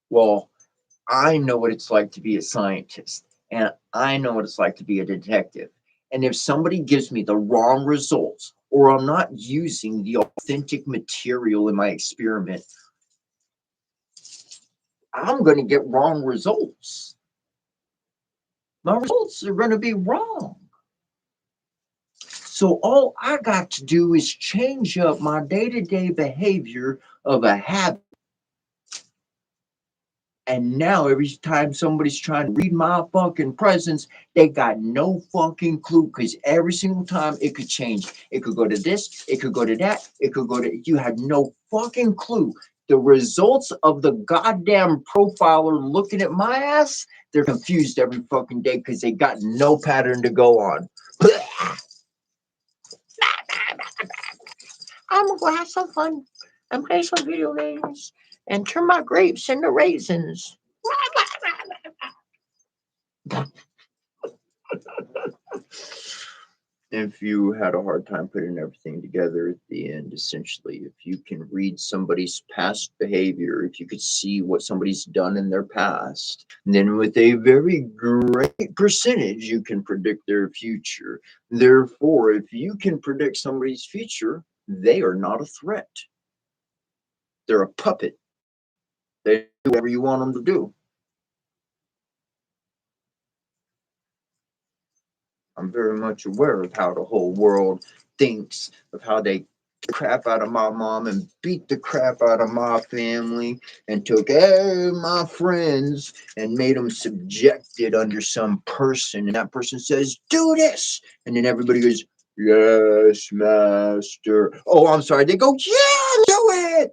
[SPEAKER 2] well, I know what it's like to be a scientist, and I know what it's like to be a detective. And if somebody gives me the wrong results, or I'm not using the authentic material in my experiment, I'm going to get wrong results. My results are going to be wrong. So all I got to do is change up my day-to-day behavior of a habit. And now every time somebody's trying to read my fucking presence, they got no fucking clue, because every single time it could change. It could go to this, it could go to that, it could go to, you had no fucking clue. The results of the goddamn profiler looking at my ass, they're confused every fucking day because they got no pattern to go on. I'm gonna go have some fun and play some video games and turn my grapes into raisins. If you had a hard time putting everything together at the end, essentially, if you can read somebody's past behavior, if you could see what somebody's done in their past, then with a very great percentage, you can predict their future. Therefore, if you can predict somebody's future, they are not a threat. They're a puppet. They do whatever you want them to do. I'm very much aware of how the whole world thinks, of how they the crap out of my mom and beat the crap out of my family and took my friends and made them subjected under some person. And that person says, do this. And then everybody goes, yes, master. Oh, I'm sorry. They go, yeah, do it.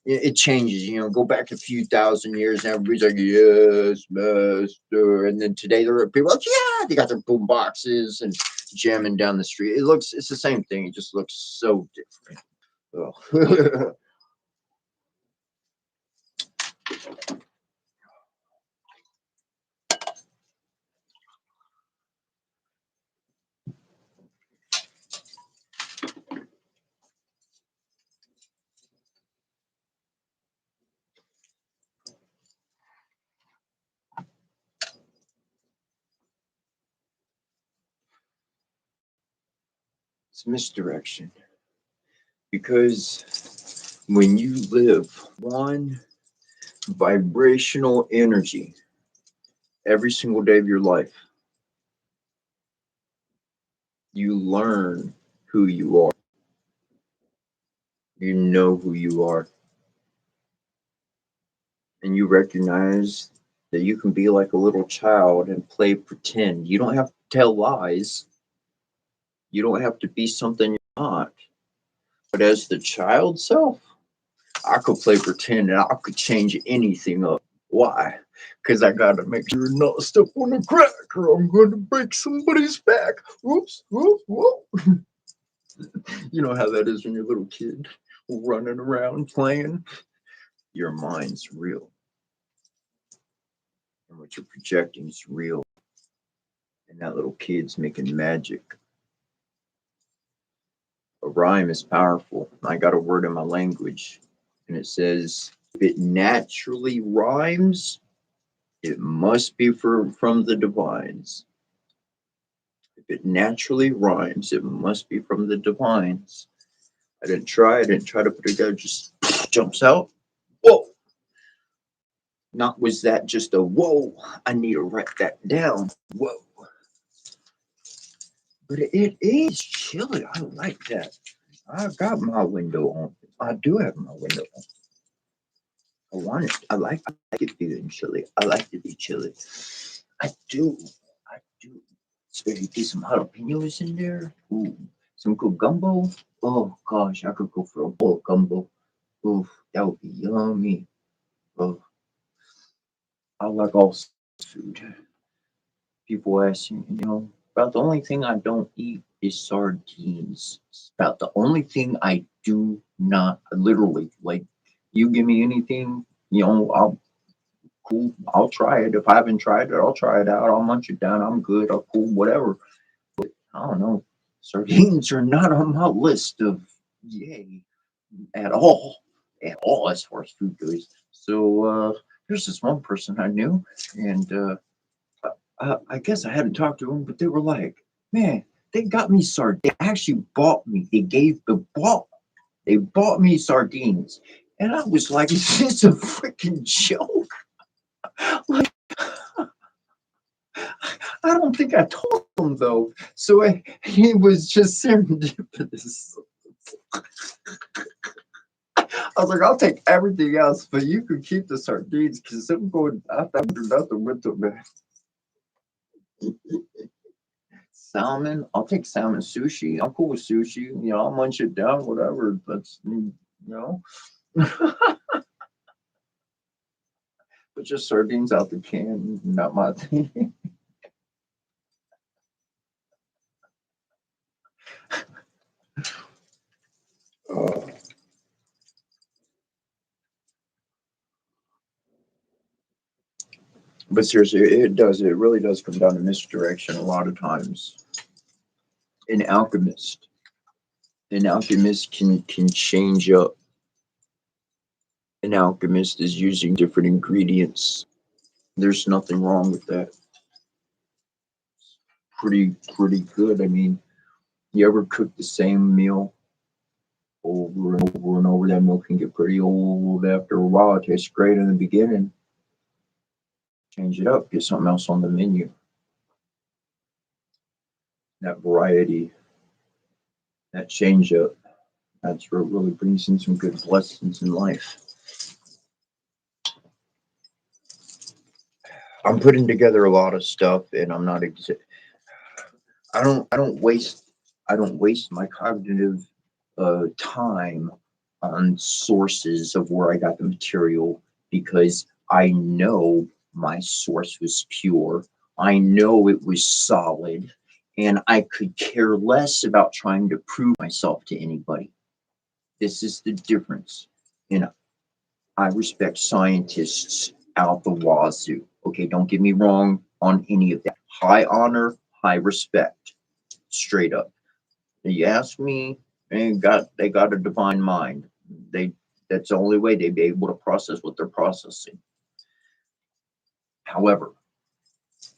[SPEAKER 2] It changes, go back a few thousand years and everybody's like, yes, master. And then today there are people like, yeah, they got their boom boxes and jamming down the street. It's the same thing. It just looks so different. Oh. It's misdirection. Because when you live one vibrational energy every single day of your life, you learn who you are. You know who you are. And you recognize that you can be like a little child and play pretend. You don't have to tell lies. You don't have to be something you're not. But as the child self, I could play pretend and I could change anything up. Why? Because I gotta make sure not to step on a crack or I'm gonna break somebody's back. Whoops, whoop, whoop. You know how that is when you're a little kid running around playing. Your mind's real. And what you're projecting is real. And that little kid's making magic. A rhyme is powerful. I got a word in my language, and it says, if it naturally rhymes, it must be from the divines. If it naturally rhymes, it must be from the divines. I didn't try to put it together, just jumps out. Whoa!
[SPEAKER 1] Not was that just a whoa, I need to write that down. Whoa. But it is chilly. I like that. I've got my window on. I do have my window on. I want it. I like it being chilly. I like to be chilly. I do. I do. Especially get some jalapenos in there. Ooh. Some good gumbo. Oh gosh, I could go for a bowl of gumbo. Ooh, that would be yummy. Oh, I like all food. People ask me, about the only thing I don't eat is sardines. It's about the only thing I do not literally like. You give me anything, I'll cool. I'll try it. If I haven't tried it, I'll try it out. I'll munch it down. I'm good. I'll cool. Whatever. I don't know. Sardines are not on my list of yay at all, as far as food goes. So there's this one person I knew, and I guess I hadn't talked to them, but they were like, man, they got me sardines. They actually bought me. They bought me sardines. And I was like, is this a freaking joke? Like, I don't think I told him though. So he was just serendipitous. I was like, I'll take everything else, but you can keep the sardines because I'm going, I don't do nothing with them, man. Salmon, I'll take salmon sushi. I'm cool with sushi. I'll munch it down, whatever. But just sardines out the can, not my thing. Oh. But seriously, it does. It really does come down to misdirection a lot of times. An alchemist, an alchemist can change up. An alchemist is using different ingredients. There's nothing wrong with that. Pretty good. I mean, you ever cook the same meal over and over and over? That meal can get pretty old after a while. It tastes great in the beginning. Change it up. Get something else on the menu. That variety, that change up. That's what really brings in some good blessings in life. I'm putting together a lot of stuff, and I'm not. I don't waste my cognitive time on sources of where I got the material because I know my source was pure. I know it was solid, and I could care less about trying to prove myself to anybody. This is the difference. And I respect scientists out the wazoo. Okay, don't get me wrong on any of that. High honor, high respect, straight up. You ask me, they got a divine mind. They That's the only way they'd be able to process what they're processing. However,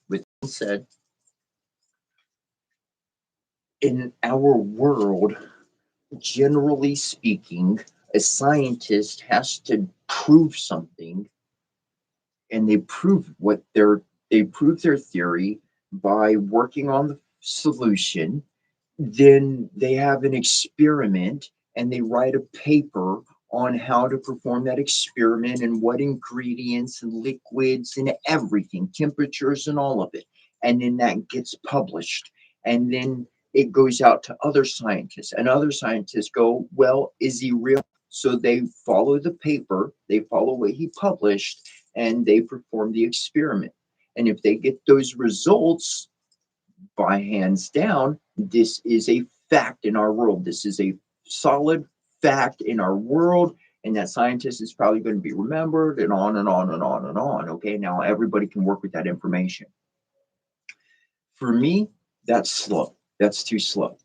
[SPEAKER 1] with that said, in our world, generally speaking, a scientist has to prove something, and they prove their theory by working on the solution. Then they have an experiment and they write a paper on how to perform that experiment and what ingredients and liquids and everything, temperatures and all of it. And then that gets published. And then it goes out to other scientists, and other scientists go, well, is he real? So they follow the paper, they follow what he published, and they perform the experiment. And if they get those results, by hands down, this is a fact in our world. This is a solid fact in our world, and that scientist is probably going to be remembered, and on and on and on and on. Okay, now everybody can work with that information. For me, that's slow. That's too slow.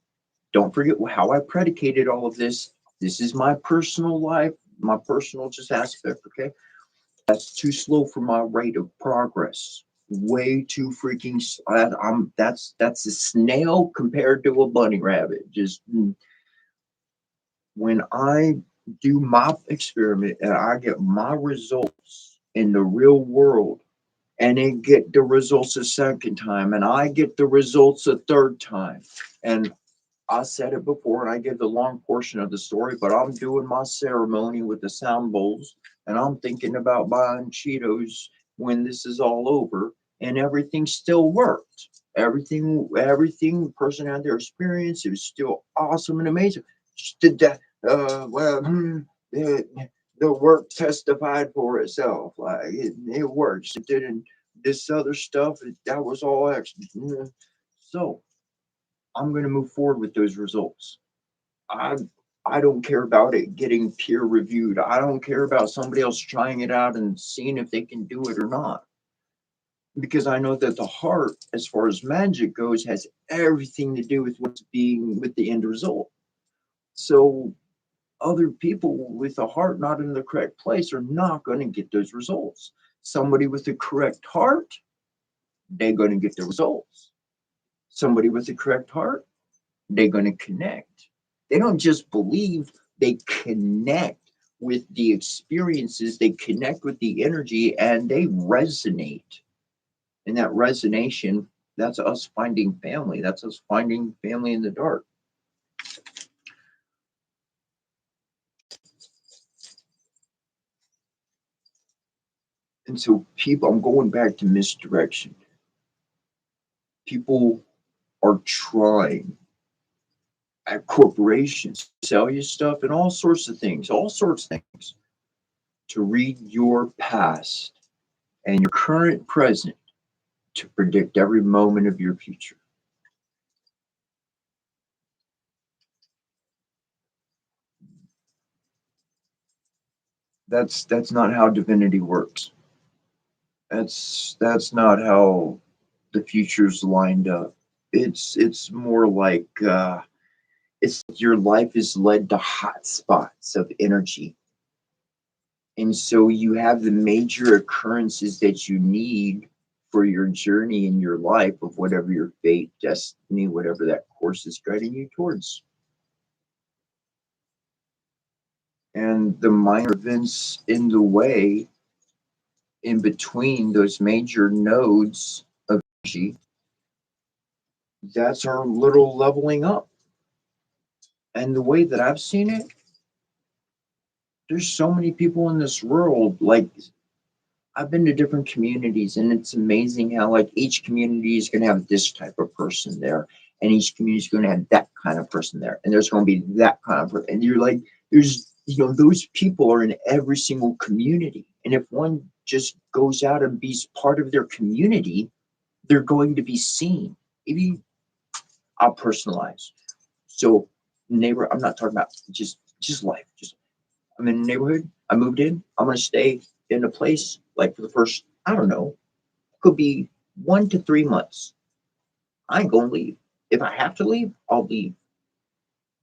[SPEAKER 1] Don't forget how I predicated all of this. This is my personal life, my personal just aspect. Okay, that's too slow for my rate of progress. Way too freaking. That's a snail compared to a bunny rabbit. Just when I do my experiment and I get my results,
[SPEAKER 2] in the real world, and then get the results a second time, and I get the results a third time. And I said it before, and I give the long portion of the story, but I'm doing my ceremony with the sound bowls, and I'm thinking about buying Cheetos when this is all over, and everything still worked. Everything the person had their experience. It was still awesome and amazing. Just did that. The work testified for itself. Like it works. It didn't. This other stuff that was all extra. So I'm going to move forward with those results. I I don't care about it getting peer reviewed. I don't care about somebody else trying it out and seeing if they can do it or not. Because I know that the heart, as far as magic goes, has everything to do with what's being with the end result. So other people with a heart not in the correct place are not going to get those results. Somebody with the correct heart, they're going to get the results. Somebody with the correct heart, they're going to connect. They don't just believe, they connect with the experiences, they connect with the energy, and they resonate. And that resonation, that's us finding family. That's us finding family in the dark. And so people, I'm going back to misdirection. People are trying at corporations sell you stuff and all sorts of things, to read your past and your current present to predict every moment of your future. That's not how divinity works. That's not how the future's lined up. It's more like it's your life is led to hot spots of energy. And so you have the major occurrences that you need for your journey in your life of whatever your fate, destiny, whatever that course is guiding you towards. And the minor events in the way, in between those major nodes of energy, that's our little leveling up. And the way that I've seen it, there's so many people in this world. Like, I've been to different communities, and it's amazing how, like, each community is going to have this type of person there, and each community is going to have that kind of person there, and there's going to be that kind of person. And you're like, those people are in every single community. And if one just goes out and be part of their community, they're going to be seen. Maybe I'll personalize. So, neighbor, I'm not talking about just life. Just I'm in a neighborhood. I moved in. I'm going to stay in a place like for the first, I don't know, could be 1 to 3 months. I ain't going to leave. If I have to leave, I'll leave.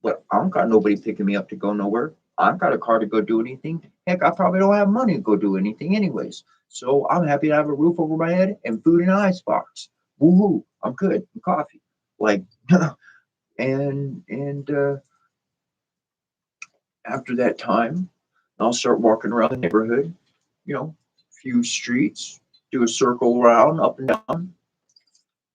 [SPEAKER 2] But I don't got nobody picking me up to go nowhere. I don't got a car to go do anything. Heck, I probably don't have money to go do anything anyways. So I'm happy to have a roof over my head and food in an icebox. Woohoo! I'm good. And coffee. Like, and after that time, I'll start walking around the neighborhood. Few streets, do a circle around, up and down,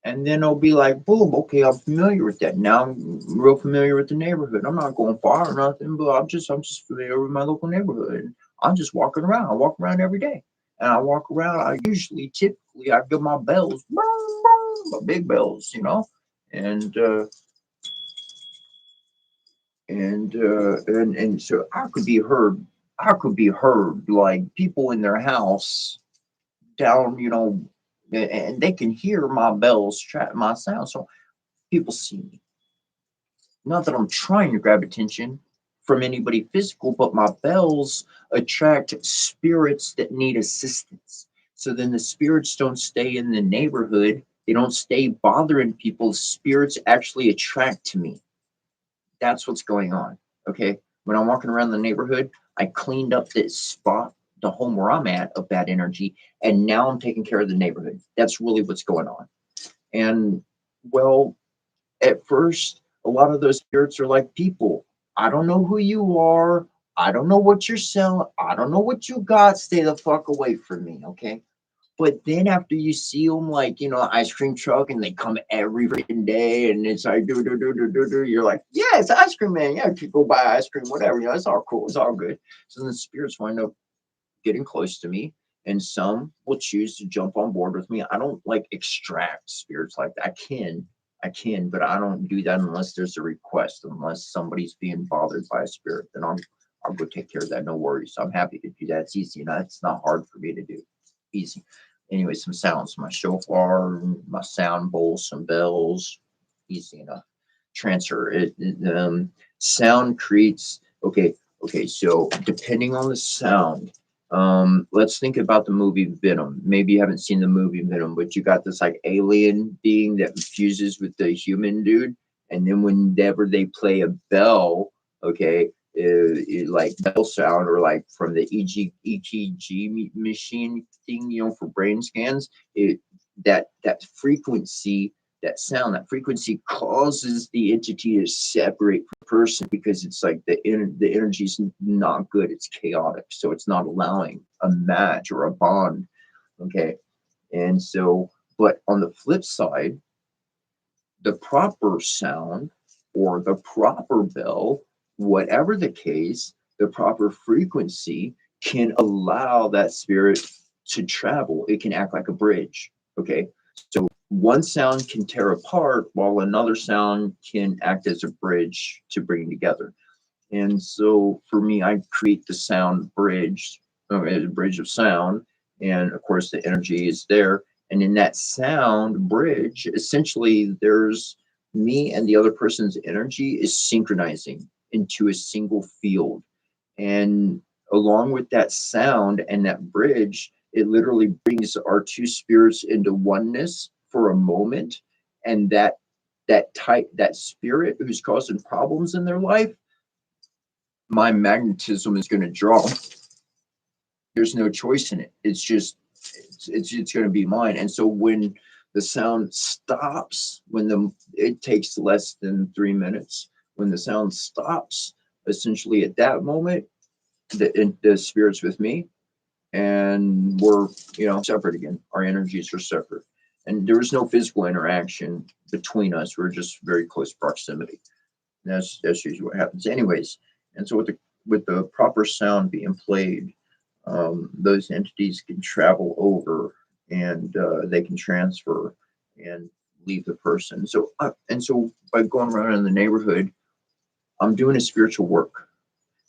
[SPEAKER 2] and then it'll be like, boom, okay, I'm familiar with that. Now I'm real familiar with the neighborhood. I'm not going far or nothing, but I'm just familiar with my local neighborhood. And I'm just walking around. I walk around every day. And I walk around, typically I give my bells, boom, boom, my big bells, and and so I could be heard like people in their house down, and they can hear my bells trap my sound. So people see me. Not that I'm trying to grab attention from anybody physical, but my bells attract spirits that need assistance. So then the spirits don't stay in the neighborhood. They don't stay bothering people. Spirits actually attract to me. That's what's going on. Okay. When I'm walking around the neighborhood, I cleaned up this spot, the home where I'm at, of bad energy. And now I'm taking care of the neighborhood. That's really what's going on. And well, at first, a lot of those spirits are like people. I don't know who you are.
[SPEAKER 1] I don't know what you're selling. I don't know what you got. Stay the fuck away from me, okay? But then after you see them, like, ice cream truck, and they come every freaking day, and it's like, you're like, yeah, it's ice cream man. Yeah, you go buy ice cream, whatever. It's all cool. It's all good. So the spirits wind up getting close to me, and some will choose to jump on board with me. I don't like extract spirits like that. I can, but I don't do that unless there's a request, unless somebody's being bothered by a spirit. Then I'll go take care of that. No worries. I'm happy to do that. It's easy. It's not hard for me to do. Easy. Anyway, some sounds. My shofar, my sound bowl, some bells. Easy enough. Transfer it. Sound creates. Okay. Okay. So depending on the sound, let's think about the movie Venom. Maybe you haven't seen the movie Venom, but you got this like alien being that fuses with the human dude, and then whenever they play a bell, okay, like bell sound, or like from the EKG machine thing, for brain scans, it that frequency, that sound, that frequency causes the entity to separate from the person, because it's like the energy is not good. It's chaotic, so it's not allowing a match or a bond. Okay, and so, but on the flip side, the proper sound or the proper bell, whatever the case, the proper frequency can allow that spirit to travel. It can act like a bridge. Okay. So one sound can tear apart while another sound can act as a bridge to bring together. And so for me, I create the sound bridge, a bridge of sound. And of course, the energy is there. And in that sound bridge, essentially, there's me and the other person's energy is synchronizing into a single field. And along with that sound and that bridge, it literally brings our two spirits into oneness for a moment. And that spirit who's causing problems in their life, my magnetism is going to draw. There's no choice in it. It's just it's going to be mine. And so when the sound stops, it takes less than 3 minutes. When the sound stops, essentially at that moment, the spirit's with me, and we're separate again. Our energies are separate, and there is no physical interaction between us. We're just very close proximity. That's usually what happens, anyways. And so with the proper sound being played, those entities can travel over, and they can transfer and leave the person. So by going around in the neighborhood, I'm doing a spiritual work.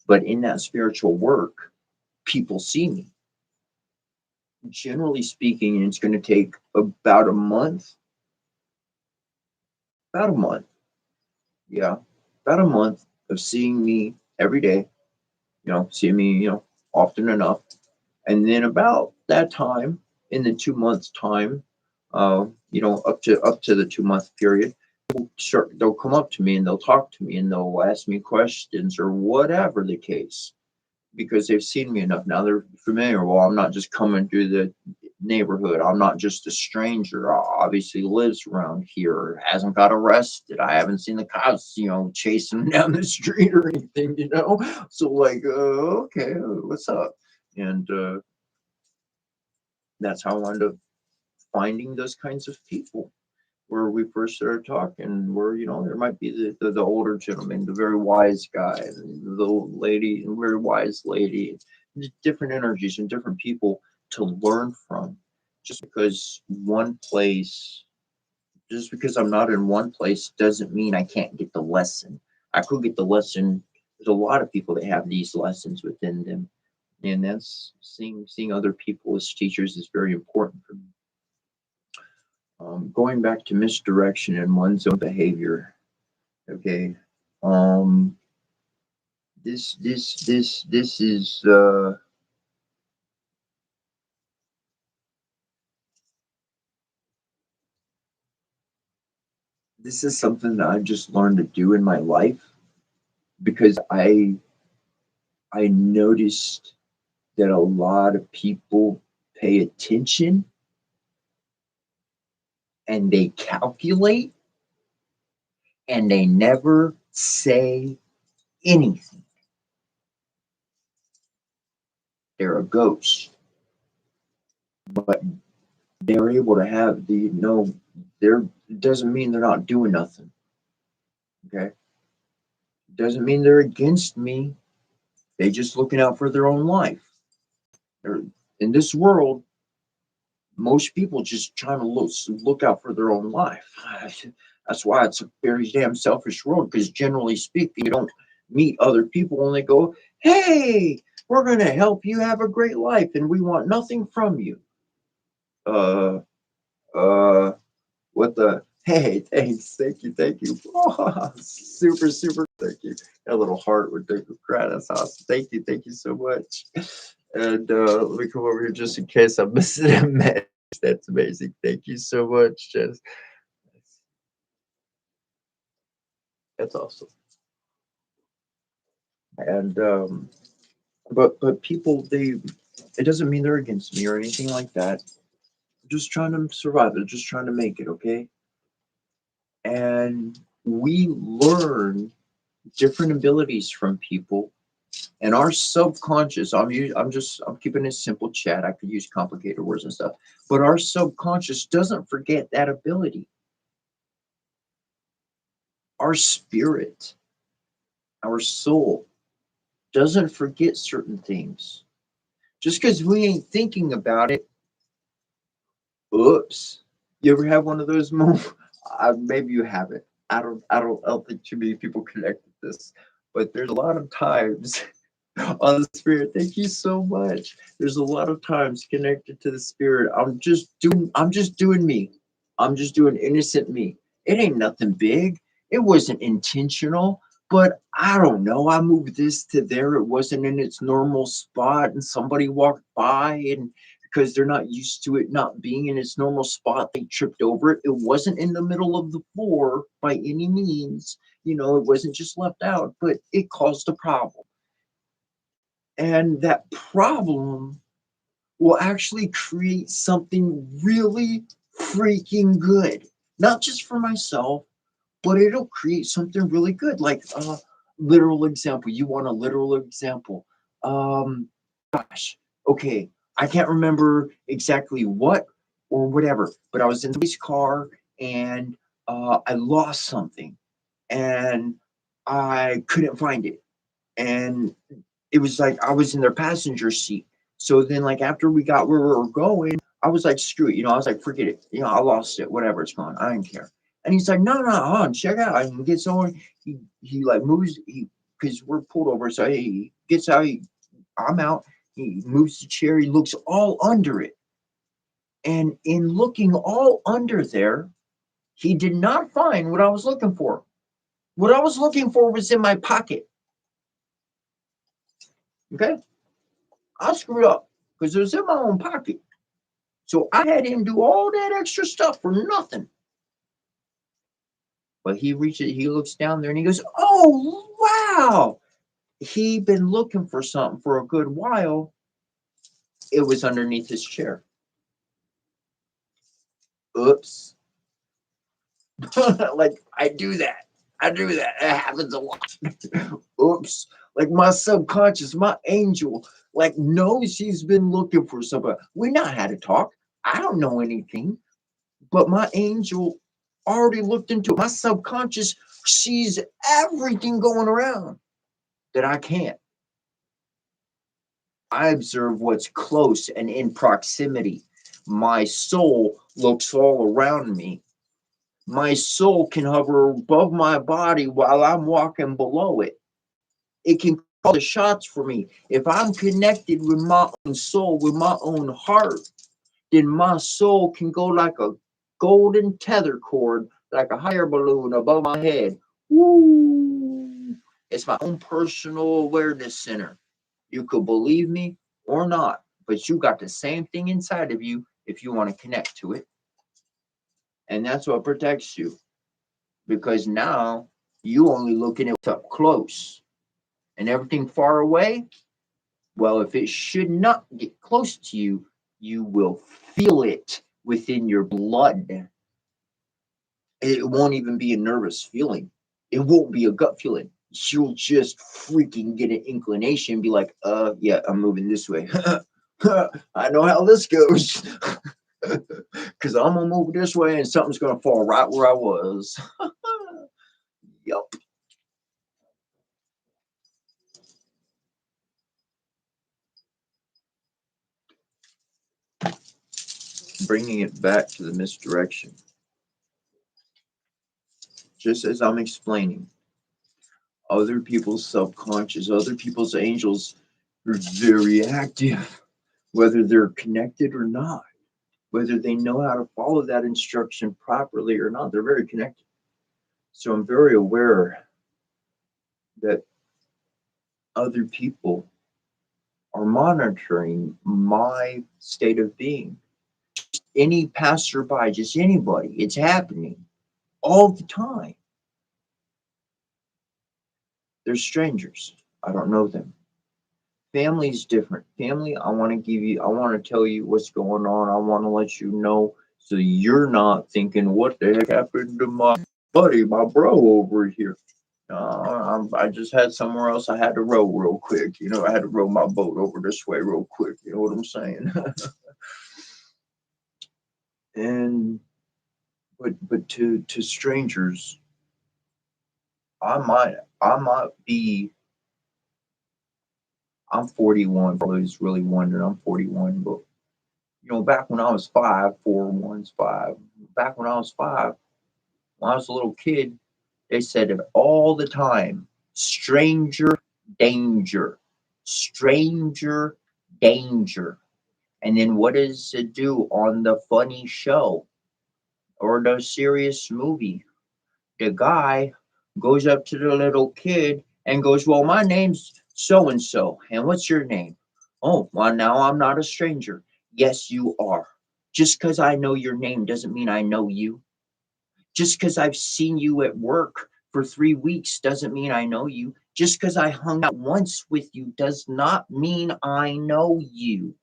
[SPEAKER 1] But in that spiritual work, people see me. Generally speaking, it's going to take about a month. About a month, yeah, about a month of seeing me every day. Seeing me, often enough. And then about that time, in the 2 months time, up to the 2 month period, they'll come up to me and they'll talk to me and they'll ask me questions or whatever the case, because they've seen me enough. Now they're familiar. Well, I'm not just coming through the neighborhood. I'm not just a stranger. Obviously lives around here, hasn't got arrested. I haven't seen the cops, chasing him down the street or anything. So like, okay, what's up? And that's how I wound up finding those kinds of people. Where we first started talking, where there might be the older gentleman, the very wise guy, and the lady, the very wise lady, different energies and different people to learn from. Just because I'm not in one place doesn't mean I can't get the lesson. I could get the lesson. There's a lot of people that have these lessons within them, and that's seeing other people as teachers is very important for me. Going back to misdirection in one's own behavior. Okay. Um, this is something that I've just learned to do in my life, because I noticed that a lot of people pay attention and they calculate and they never say anything. they're a ghost, but they're able to have the they're it doesn't mean they're not doing nothing. Okay, doesn't mean they're against me. They just looking out for their own life. They're, in this world, most people just trying to look out for their own life. That's why it's a very damn selfish world. Because generally speaking, you don't meet other people and they go, "Hey, we're gonna help you have a great life, and we want nothing from you." Uh, what the? Hey, thanks, thank you. Oh, super, super, thank you. That little heart would make me cry. That's awesome. Thank you so much. And let me come over here just in case I'm missing a message. That's amazing. Thank you so much, Jess. That's awesome. And but people, it doesn't mean they're against me or anything like that. They're just trying to survive. They're just trying to make it, okay? And we learn different abilities from people, and our subconscious. I'm keeping a simple chat. I could use complicated words and stuff, but our subconscious doesn't forget that ability. Our spirit, our soul, doesn't forget certain things. Just because we ain't thinking about it, oops. You ever have one of those moments? Maybe you haven't. I don't think too many people connect with this, but there's a lot of times on the spirit. Thank you so much. There's a lot of times connected to the spirit. I'm just doing me. I'm just doing innocent me. It ain't nothing big. It wasn't intentional, but I don't know. I moved this to there. It wasn't in its normal spot, and somebody walked by, and because they're not used to it not being in its normal spot, they tripped over it. It wasn't in the middle of the floor by any means. It wasn't just left out, but it caused a problem. And that problem will actually create something really freaking good, not just for myself, but it'll create something really good. Like literal example. You want a literal example? Gosh, okay, I can't remember exactly what or whatever, but I was in somebody's car and I lost something and I couldn't find it. And it was like I was in their passenger seat. So then, like, after we got where we were going, I was like, screw it. I was like, forget it. I lost it. Whatever, it's gone. I don't care. And he's like, no, no, hold on, check out. I can get someone. He like moves, because we're pulled over. So he gets out. I'm out. He moves the chair. He looks all under it. And in looking all under there, he did not find what I was looking for. What I was looking for was in my pocket. Okay? I screwed up because it was in my own pocket. So I had him do all that extra stuff for nothing. But he reaches, he looks down there and he goes, oh, wow. He'd been looking for something for a good while. It was underneath his chair. Oops. Like, I do that. It happens a lot. Oops. Like my subconscious, my angel, like knows he's been looking for somebody. We not had to talk. I don't know anything, but my angel already looked into it. My subconscious sees everything going around that I can't. I observe what's close and in proximity. My soul looks all around me. My soul can hover above my body while I'm walking below it. It can call the shots for me. If I'm connected with my own soul, with my own heart, then my soul can go like a golden tether cord, like a higher balloon above my head. Woo! It's my own personal awareness center. You could believe me or not, but you got the same thing inside of you if you want to connect to it. And that's what protects you. Because now you only looking at up close. And everything far away, well, if it should not get close to you, you will feel it within your blood. It won't even be a nervous feeling. It won't be a gut feeling. she'll just freaking get an inclination and be like, yeah, I'm moving this way. I know how this goes. Because I'm going to move this way and something's going to fall right where I was. Yup. Bringing it back to the misdirection. Just as I'm explaining, other people's subconscious, other people's angels are very active, whether they're connected or not, whether they know how to follow that instruction properly or not. They're very connected. So I'm very aware that other people are monitoring my state of being. Any passerby, just anybody, it's happening all the time. They're strangers. I don't know them. Family's different. Family, I want to tell you what's going on. I want to let you know so you're not thinking, what the heck happened to my buddy, my bro over here? I just had somewhere else I had to row real quick. I had to row my boat over this way real quick. You know what I'm saying? And but to strangers, I might be. I'm 41. Probably really wondering. I'm 41, but back when I was 5, 4 1's 5. Back when I was 5, when I was a little kid, they said it all the time: stranger danger, stranger danger. And then what does it do on the funny show or the serious movie? The guy goes up to the little kid and goes, well, my name's so and so. And what's your name? Oh, well, now I'm not a stranger. Yes, you are. Just because I know your name doesn't mean I know you. Just because I've seen you at work for 3 weeks doesn't mean I know you. Just because I hung out once with you does not mean I know you.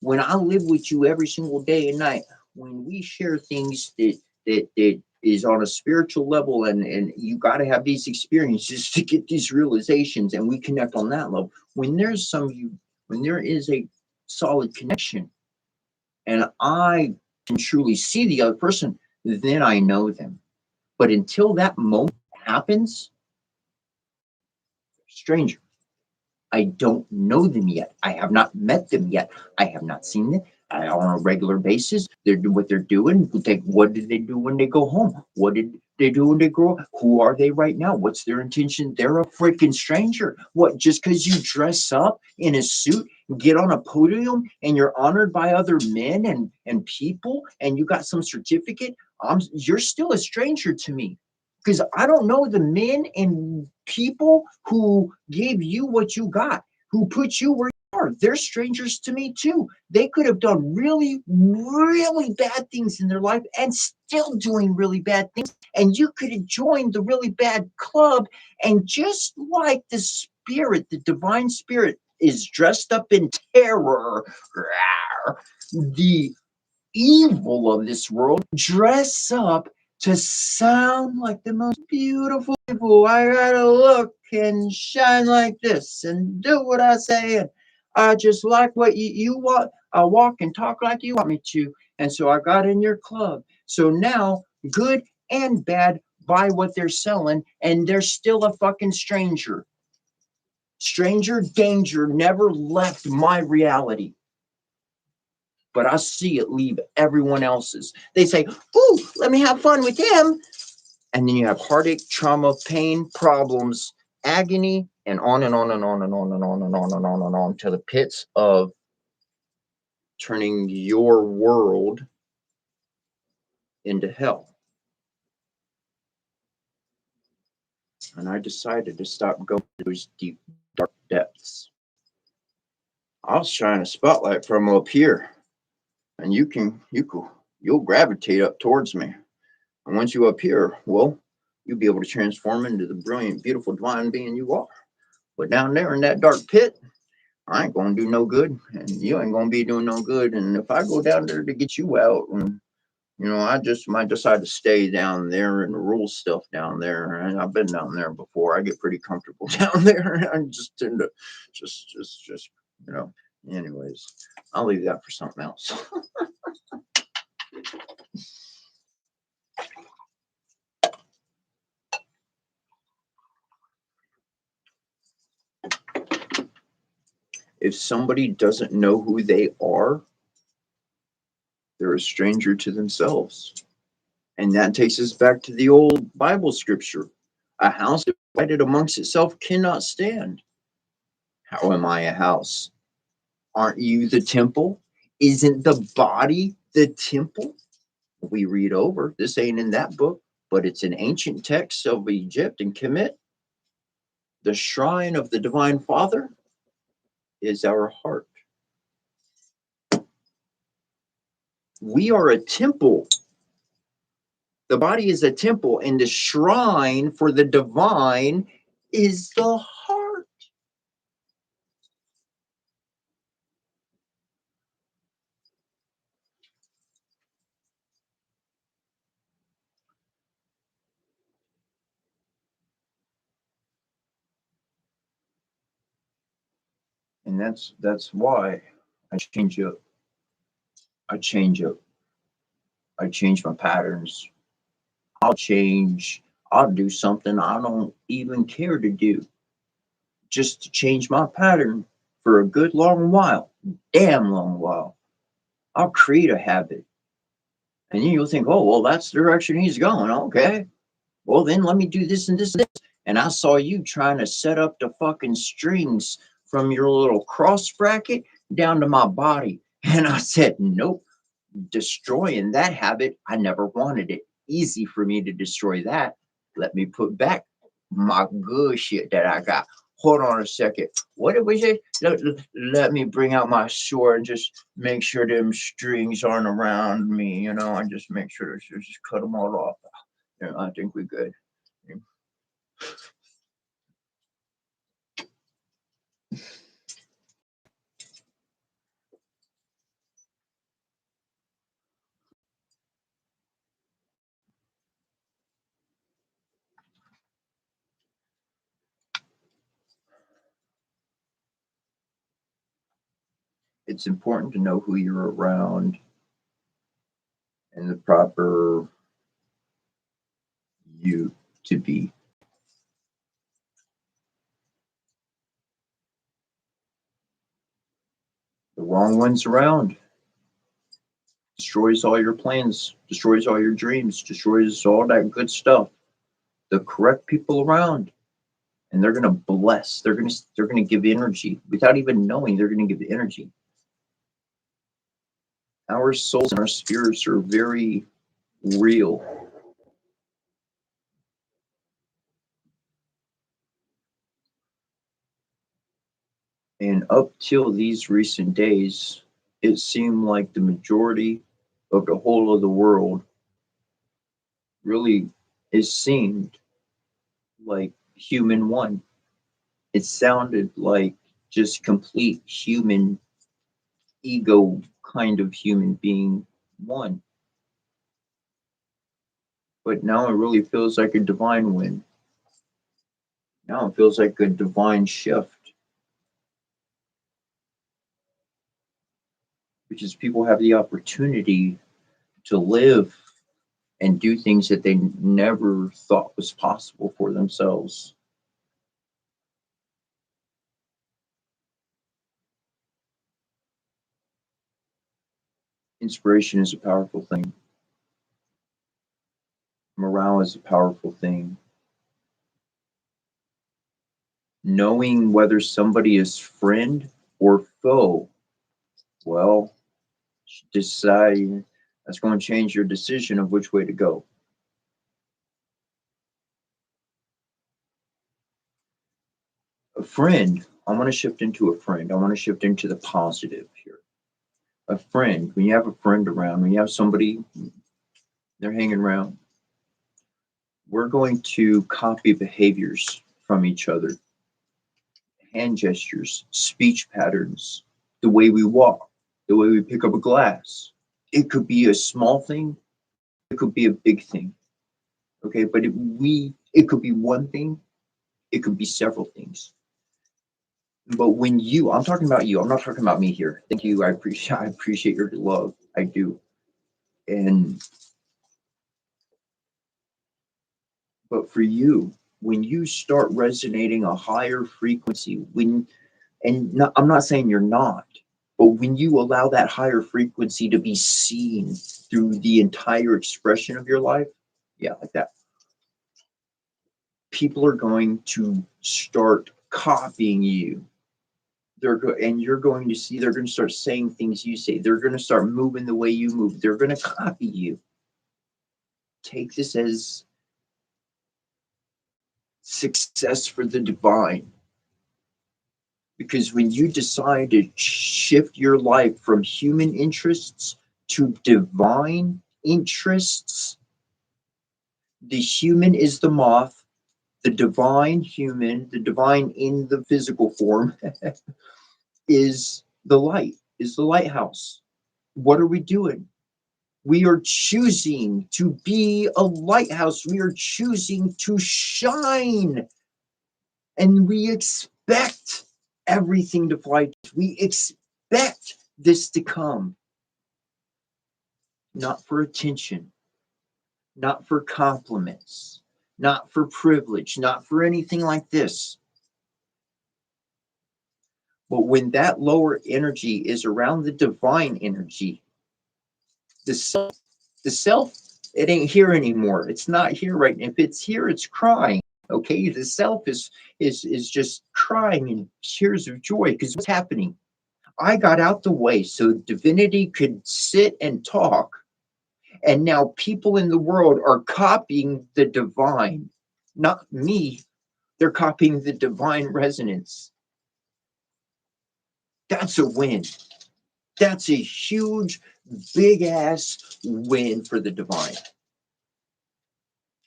[SPEAKER 1] When I live with you every single day and night, when we share things that is on a spiritual level, and you got to have these experiences to get these realizations, and we connect on that level. When there is a solid connection, and I can truly see the other person, then I know them. But until that moment happens, stranger. I don't know them yet. I have not met them yet. I have not seen them on a regular basis. They're doing what they're doing. What did they do when they go home? What did they do when they grow up? Who are they right now? What's their intention? They're a freaking stranger. What, just because you dress up in a suit, get on a podium, and you're honored by other men and people, and you got some certificate, you're still a stranger to me. Because I don't know the men and people who gave you what you got, who put you where you are. They're strangers to me too. They could have done really, really bad things in their life and still doing really bad things. And you could have joined the really bad club. And just like the spirit, the divine spirit is dressed up in terror, the evil of this world dress up to sound like the most beautiful people. I gotta look and shine like this and do what I say, and I just like what you want. I walk and talk like you want me to. And so I got in your club. So now good and bad buy what they're selling, and they're still a fucking stranger. Stranger danger never left my reality, but I see it leave everyone else's. They say, ooh, let me have fun with him. And then you have heartache, trauma, pain, problems, agony, and on and on and on and on and on and on and on and on to the pits of turning your world into hell. And I decided to stop going to those deep, dark depths. I'll shine a spotlight from up here, and you'll gravitate up towards me. And once you up here, well, you'll be able to transform into the brilliant, beautiful, divine being you are. But down there in that dark pit, I ain't gonna do no good, and you ain't gonna be doing no good. And if I go down there to get you out, and
[SPEAKER 2] You know, I just might decide to stay down there and rule stuff down there. And I've been down there before. I get pretty comfortable down there. I just tend to just, you know. Anyways, I'll leave that for something else. If somebody doesn't know who they are, they're a stranger to themselves. And that takes us back to the old Bible scripture. A house divided amongst itself cannot stand. How am I a house? Aren't you the temple? Isn't the body the temple? We read over, this ain't in that book, but it's an ancient text of Egypt and Kemet. The shrine of the Divine Father is our heart. We are a temple. The body is a temple, and the shrine for the divine is the heart. And that's why I change up. I change up. I change my patterns. I'll do something I don't even care to do just to change my pattern for a good long while, damn long while. I'll create a habit. And then you'll think, oh, well, that's the direction he's going. Okay. Well, then let me do this and this and this. And I saw you trying to set up the fucking strings from your little cross bracket down to my body. And I said, nope, destroying that habit. I never wanted it. Easy for me to destroy that. Let me put back my good shit that I got. Hold on a second. What did we say? Let me bring out my sword and just make sure them strings aren't around me. You know, and just make sure to just cut them all off. You know, I think we're good. It's important to know who you're around and the proper you to be. The wrong ones around destroys all your plans, destroys all your dreams, destroys all that good stuff. The correct people around, and they're gonna bless. They're gonna give energy without even knowing. They're gonna give energy. Our souls and our spirits are very real. And up till these recent days, it seemed like the majority of the whole of the world really it seemed like human one. It sounded like just complete human ego kind of human being one. But now it really feels like a divine win. Now it feels like a divine shift because people have the opportunity to live and do things that they never thought was possible for themselves. Inspiration is a powerful thing. Morale is a powerful thing. Knowing whether somebody is friend or foe, well, decide that's going to change your decision of which way to go. A friend, I want to shift into a friend. I want to shift into the positive here. A friend, when you have a friend around, when you have somebody, they're hanging around, we're going to copy behaviors from each other, hand gestures, speech patterns, the way we walk, the way we pick up a glass. It could be a small thing
[SPEAKER 1] It could be a big thing. Okay, but it could be one thing, it could be several things. But when I'm talking about you, I'm not talking about me here. Thank you. I appreciate your love. I do. And but for you, when you start resonating a higher frequency, I'm not saying you're not, but when you allow that higher frequency to be seen through the entire expression of your life, yeah, like that, people are going to start copying you. And you're going to see they're going to start saying things you say. They're going to start moving the way you move. They're going to copy you. Take this as success for the divine. Because when you decide to shift your life from human interests to divine interests, the human is the moth, the divine human, the divine in the physical form is the light, is the lighthouse. What are we doing? We are choosing to be a lighthouse. We are choosing to shine. And we expect everything to fly. We expect this to come. Not for attention, not for compliments, not for privilege, not for anything like this. But when that lower energy is around the divine energy, the self, it ain't here anymore. It's not here right now. If it's here, it's crying. Okay, the self is just crying in tears of joy because what's happening? I got out the way so divinity could sit and talk, and now people in the world are copying the divine, not me. They're copying the divine resonance. That's a win. That's a huge, big ass win for the divine.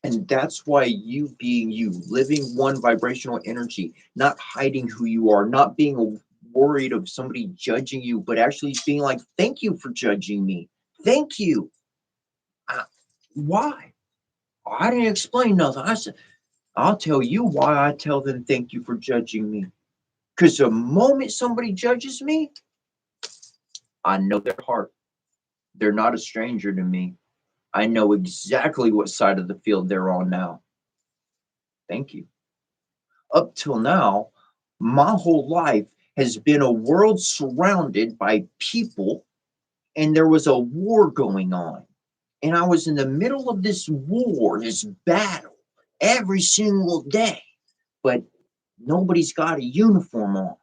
[SPEAKER 1] And that's why you being you, living one vibrational energy, not hiding who you are, not being worried of somebody judging you, but actually being like, thank you for judging me. Thank you. Why? I didn't explain nothing. I said, I'll tell you why I tell them thank you for judging me. Because the moment somebody judges me, I know their heart. They're not a stranger to me. I know exactly what side of the field they're on now. Thank you. Up till now, my whole life has been a world surrounded by people, and there was a war going on. And I was in the middle of this war, this battle, every single day. But nobody's got a uniform on.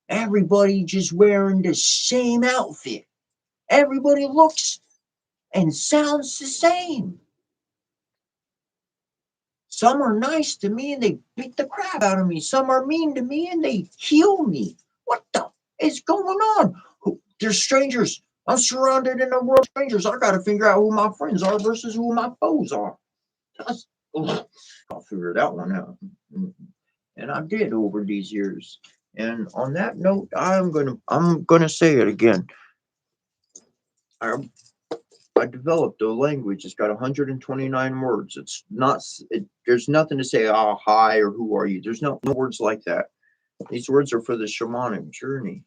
[SPEAKER 1] Everybody just wearing the same outfit. Everybody looks and sounds the same. Some are nice to me and they beat the crap out of me. Some are mean to me and they heal me. What the is going on? They're strangers. I'm surrounded in a world of strangers. I got to figure out who my friends are versus who my foes are. I'll figure that one out. And I did over these years. And on that note, I'm gonna say it again. I developed a language. It's got 129 words. It's not. There's nothing to say. Oh, hi, or who are you? There's no words like that. These words are for the shamanic journey.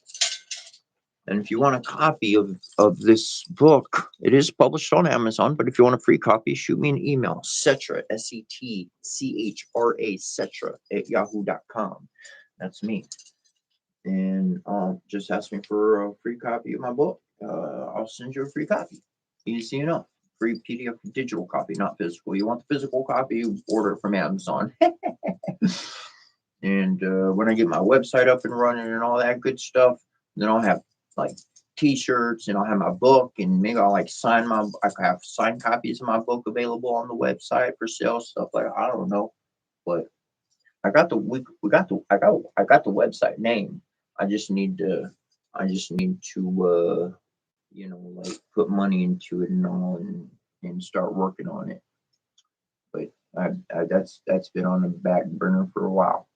[SPEAKER 1] And if you want a copy of this book, it is published on Amazon. But if you want a free copy, shoot me an email. Setchra, Setchra, Setchra at yahoo.com. That's me. And just ask me for a free copy of my book. I'll send you a free copy. Easy enough. Free PDF digital copy, not physical. You want the physical copy, order it from Amazon. And when I get my website up and running and all that good stuff, then I'll have like t-shirts and I'll have my book, and maybe I'll like I have signed copies of my book available on the website for sale, stuff like I don't know. But I got the website name. I just need to like put money into it and all, and start working on it. But that's been on the back burner for a while.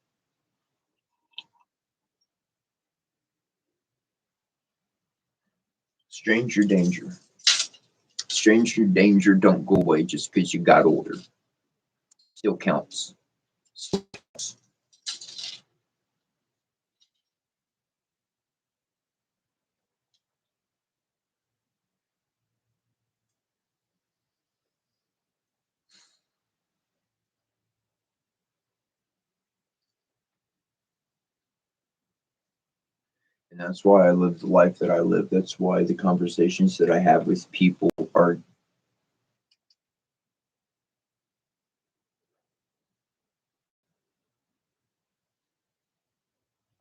[SPEAKER 1] Stranger danger.
[SPEAKER 2] stranger danger don't go away just because you got older. Still counts. Still counts. And that's why I live the life that I live. That's why the conversations that I have with people are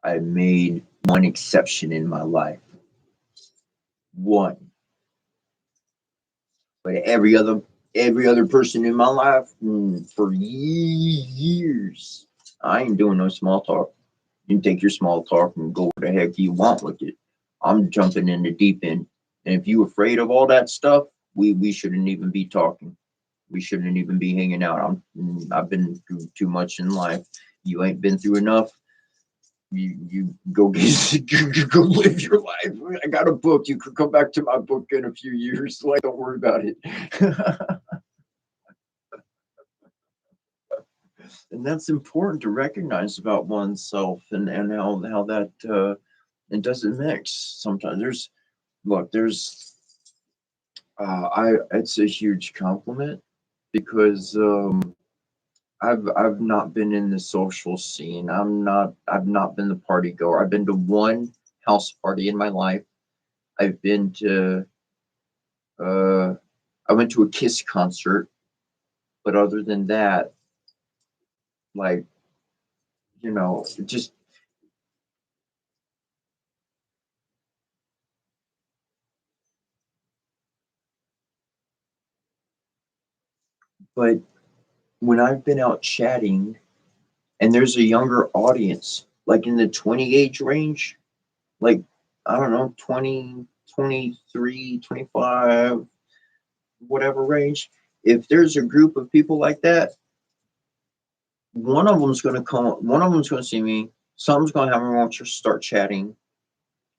[SPEAKER 2] I made one exception in my life. One. But every other person in my life for years, I ain't doing no small talk. You can take your small talk and go where the heck you want with it. I'm jumping in the deep end. And if you afraid of all that stuff, we shouldn't even be talking. We shouldn't even be hanging out. I've been through too much in life. You ain't been through enough. You go go live your life. I got a book. You could come back to my book in a few years. Like, don't worry about it. And that's important to recognize about oneself and how that it doesn't mix. Sometimes there's it's a huge compliment because I've not been in the social scene. I've not been the party goer. I've been to one house party in my life. I've been to I went to a Kiss concert, but other than that, like, just but when I've been out chatting and there's a younger audience, like in the 20 age range, like, I don't know, 20, 23, 25, whatever range. If there's a group of people like that, one of them's going to come, one of them's going to see me, some's going to have me want to start chatting,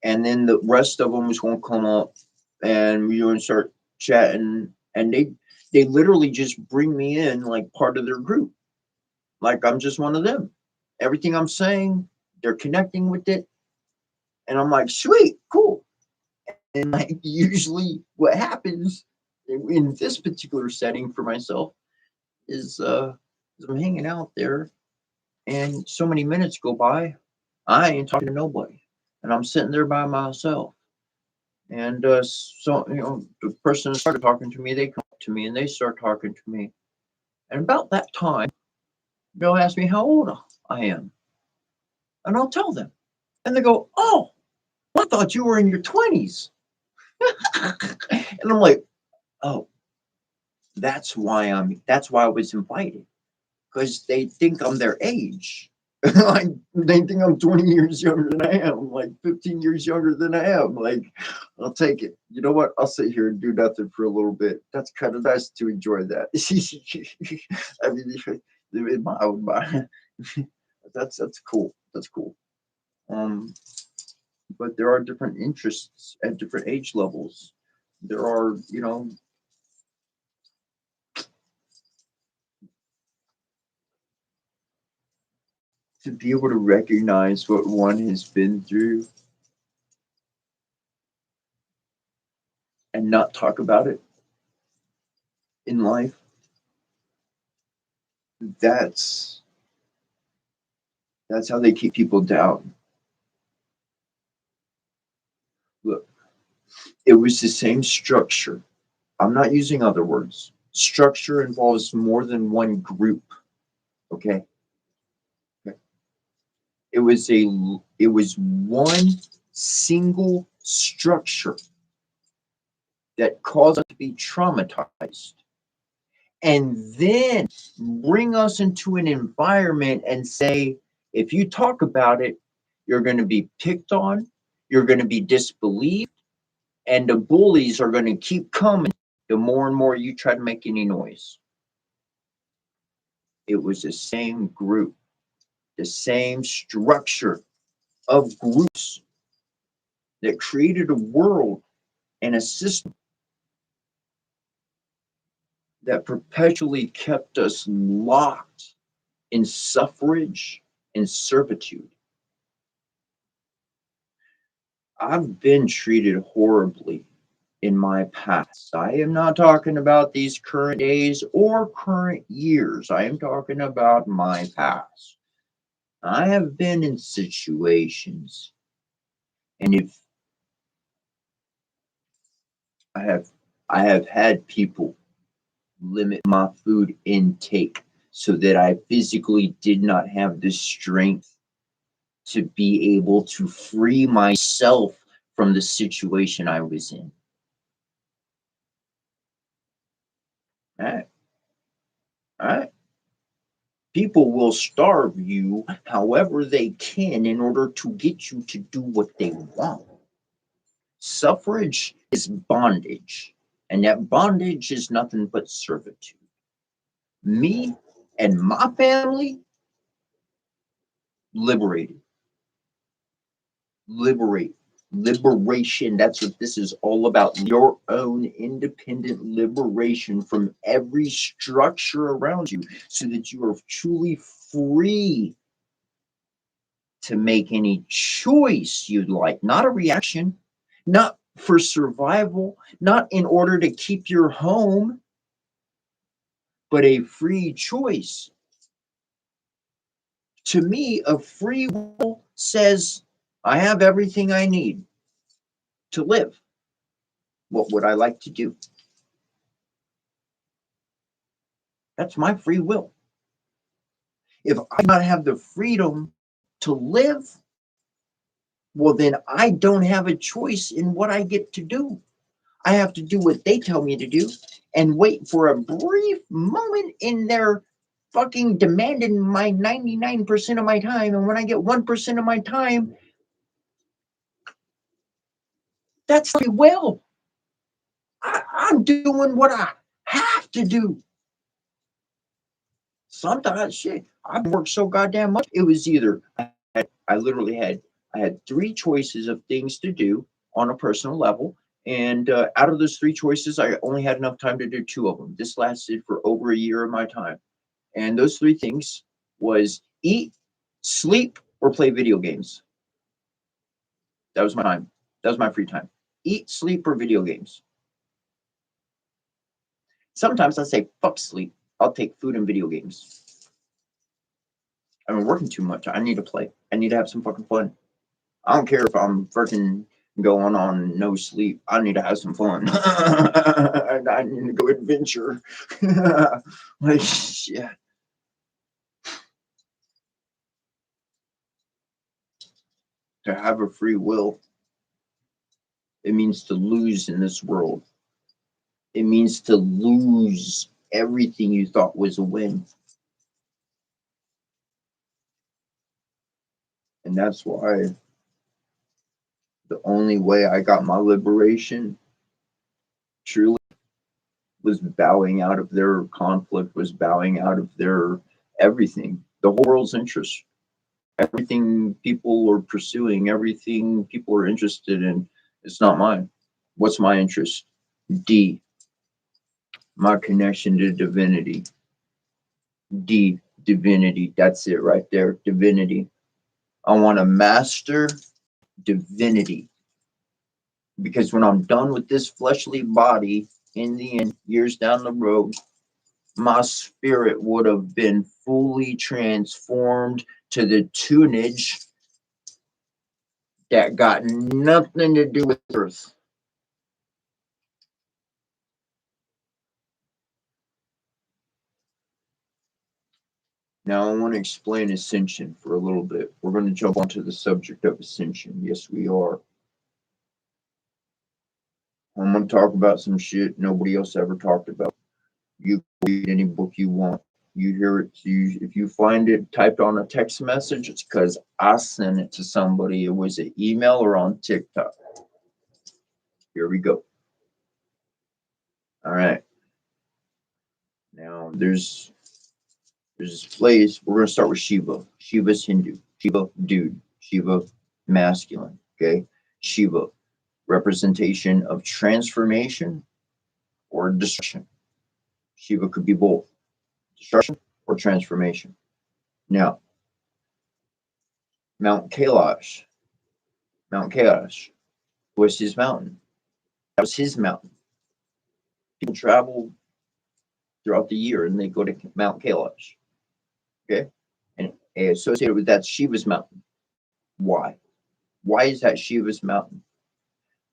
[SPEAKER 2] and then the rest of them is going to come up and we're going to start chatting, and they literally just bring me in like part of their group, like I'm just one of them. Everything I'm saying, they're connecting with it, and I'm like, sweet, cool. And like usually what happens in this particular setting for myself is I'm hanging out there and so many minutes go by, I ain't talking to nobody. And I'm sitting there by myself. And so, the person started talking to me, they come up to me and they start talking to me. And about that time, they'll ask me how old I am. And I'll tell them. And they go, oh, I thought you were in your 20s. And I'm like, oh, that's why I was invited. Because they think I'm their age. Like, they think I'm 20 years younger than I am, like 15 years younger than I am. Like, I'll take it. You know what? I'll sit here and do nothing for a little bit. That's kind of nice to enjoy that. I mean, in my own mind, that's cool. That's cool. But there are different interests at different age levels. There are, to be able to recognize what one has been through and not talk about it in life, that's how they keep people down. Look, it was the same structure. I'm not using other words. Structure involves more than one group. Okay. Okay. It was one single structure that caused us to be traumatized, and then bring us into an environment and say, if you talk about it, you're going to be picked on, you're going to be disbelieved, and the bullies are going to keep coming the more and more you try to make any noise. It was the same group, the same structure of groups that created a world and a system
[SPEAKER 1] that perpetually kept us locked in suffrage and servitude. I've been treated horribly in my past. I am not talking about these current days or current years. I am talking about my past. I have been in situations, and if I have I have had people limit my food intake so that I physically did not have the strength to be able to free myself from the situation I was in. All right. All right. People will starve you however they can in order to get you to do what they want. Suffrage is bondage, and that bondage is nothing but servitude. Me and my family liberated. Liberate. Liberation. That's what this is all about. Your own independent liberation from every structure around you so that you are truly free to make any choice you'd like, not a reaction, not for survival, not in order to keep your home, but a free choice. To me, a free will says, I have everything I need to live. What would I like to do? That's my free will. If I do not have the freedom to live, well, then I don't have a choice in what I get to do. I have to do what they tell me to do and wait for a brief moment in their fucking demanding my 99% of my time. And when I get 1% of my time, that's free will. I'm doing what I have to do. Sometimes shit, I've worked so goddamn much. It was either I literally had three choices of things to do on a personal level, and out of those three choices, I only had enough time to do two of them. This lasted for over a year of my time, and those three things was eat, sleep, or play video games. That was my time. That was my free time. Eat, sleep, or video games. Sometimes I say fuck sleep. I'll take food and video games. I've been working too much. I need to play. I need to have some fucking fun. I don't care if I'm freaking going on no sleep. I need to have some fun. I need to go adventure. Like shit. To have a free will, it means to lose in this world. It means to lose everything you thought was a win. And that's why the only way I got my liberation truly was bowing out of their conflict, was bowing out of their everything, the whole world's interest, everything people are pursuing, everything people are interested in. It's not mine. What's my interest? D, my connection to divinity. D, divinity. That's it right there. Divinity. I want to master divinity. Because when I'm done with this fleshly body, in the end, years down the road, my spirit would have been fully transformed to the tunage that got nothing to do with earth. Now I want to explain ascension for a little bit. We're going to jump onto the subject of ascension. Yes, we are. I'm going to talk about some shit nobody else ever talked about. You read any book you want. You hear it. If you find it typed on a text message, it's because I sent it to somebody. It was an email or on TikTok. Here we go. All right. Now there's this place. We're gonna start with Shiva. Shiva's Hindu. Shiva, dude. Shiva, masculine. Okay. Shiva, representation of transformation or destruction.
[SPEAKER 2] Shiva could be both destruction or transformation. Now, Mount Kailash was his mountain. That was his mountain. People travel throughout the year and they go to Mount Kailash. Okay? And associated with that, Shiva's mountain. Why? Why is that Shiva's mountain?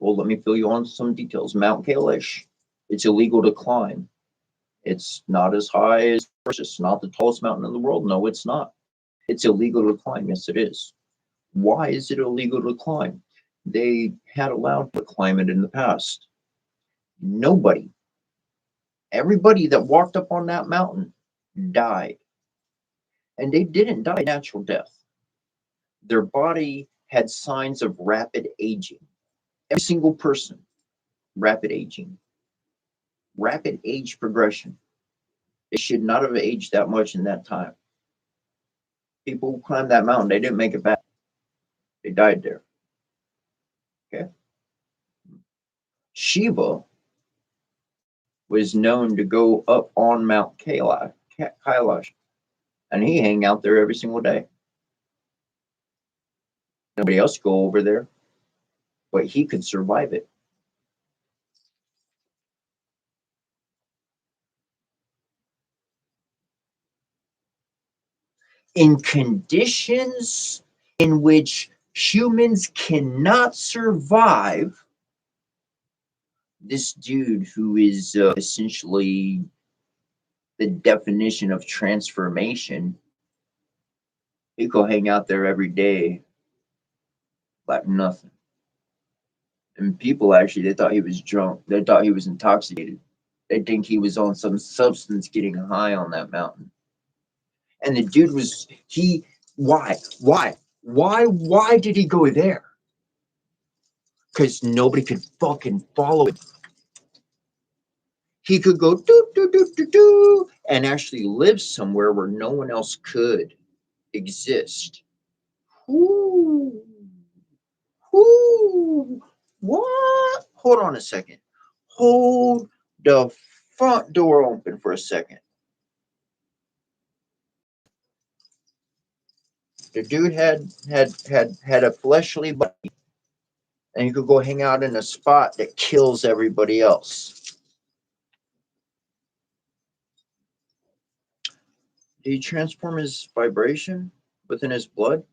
[SPEAKER 2] Well, let me fill you on some details. Mount Kailash, it's illegal to climb. It's not as high as Everest. It's not the tallest mountain in the world. No, it's not. It's illegal to climb. Yes, it is. Why is it illegal to climb? They had allowed to climb it in the past. Everybody that walked up on that mountain died. And they didn't die natural death. Their body had signs of rapid aging. Every single person, rapid aging. Rapid age progression. They should not have aged that much in that time. People who climbed that mountain, they didn't make it back. They died there. Okay. Shiva was known to go up on Mount Kailash, and he hang out there every single day. Nobody else go over there, but he could survive it. In conditions in which humans cannot survive, this dude who is essentially the definition of transformation, he go hang out there every day like nothing. And people actually, they thought he was drunk. They thought he was intoxicated. They think he was on some substance getting high on that mountain. And the dude was, why did he go there? Because nobody could fucking follow him. He could go do and actually live somewhere where no one else could exist. Ooh. What? Hold on a second. Hold the front door open for a second. The dude had a fleshly body, and you could go hang out in a spot that kills everybody else. Did he transform his vibration within his blood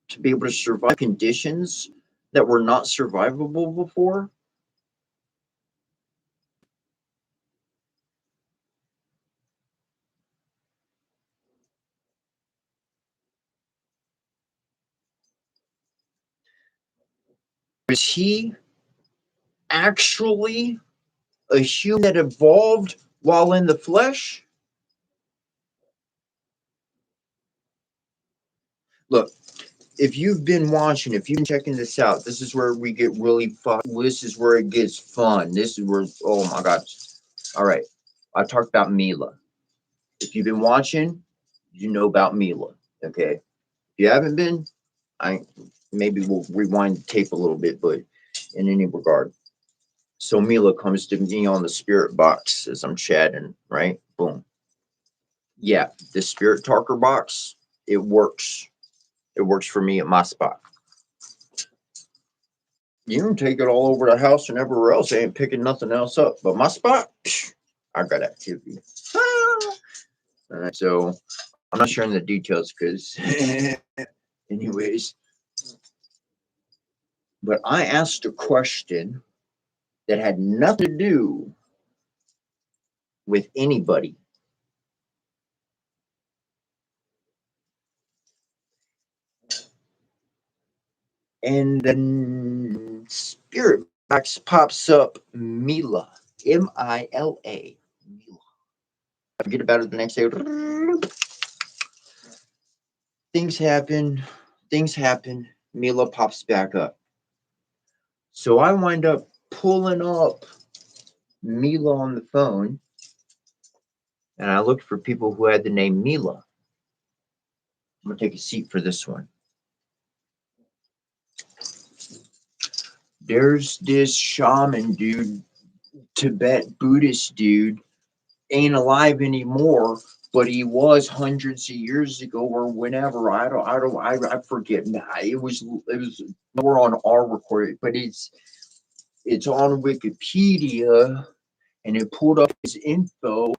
[SPEAKER 2] to be able to survive conditions that were not survivable before? Was he actually a human that evolved while in the flesh? Look, if you've been watching, if you've been checking this out, this is where we get really fun. This is where it gets fun. This is where, oh my gosh. All right. I talked about Mila. If you've been watching, you know about Mila. Okay. If you haven't been, maybe we'll rewind the tape a little bit, but in any regard. So Mila comes to me on the spirit box as I'm chatting, right? Boom. Yeah, the spirit talker box, it works. It works for me at my spot. You can take it all over the house and everywhere else. I ain't picking nothing else up. But my spot, I got activity. So I'm not sharing the details because, anyways. But I asked a question that had nothing to do with anybody. And then spirit box pops up Mila. Mila. Mila. I forget about it the next day. Things happen. Mila pops back up. So I wind up pulling up Mila on the phone. And I looked for people who had the name Mila. I'm going to take a seat for this one. There's this shaman dude, Tibet Buddhist dude, ain't alive anymore, but he was hundreds of years ago or whenever. I forget. It was more on our recording, but it's on Wikipedia, and it pulled up his info.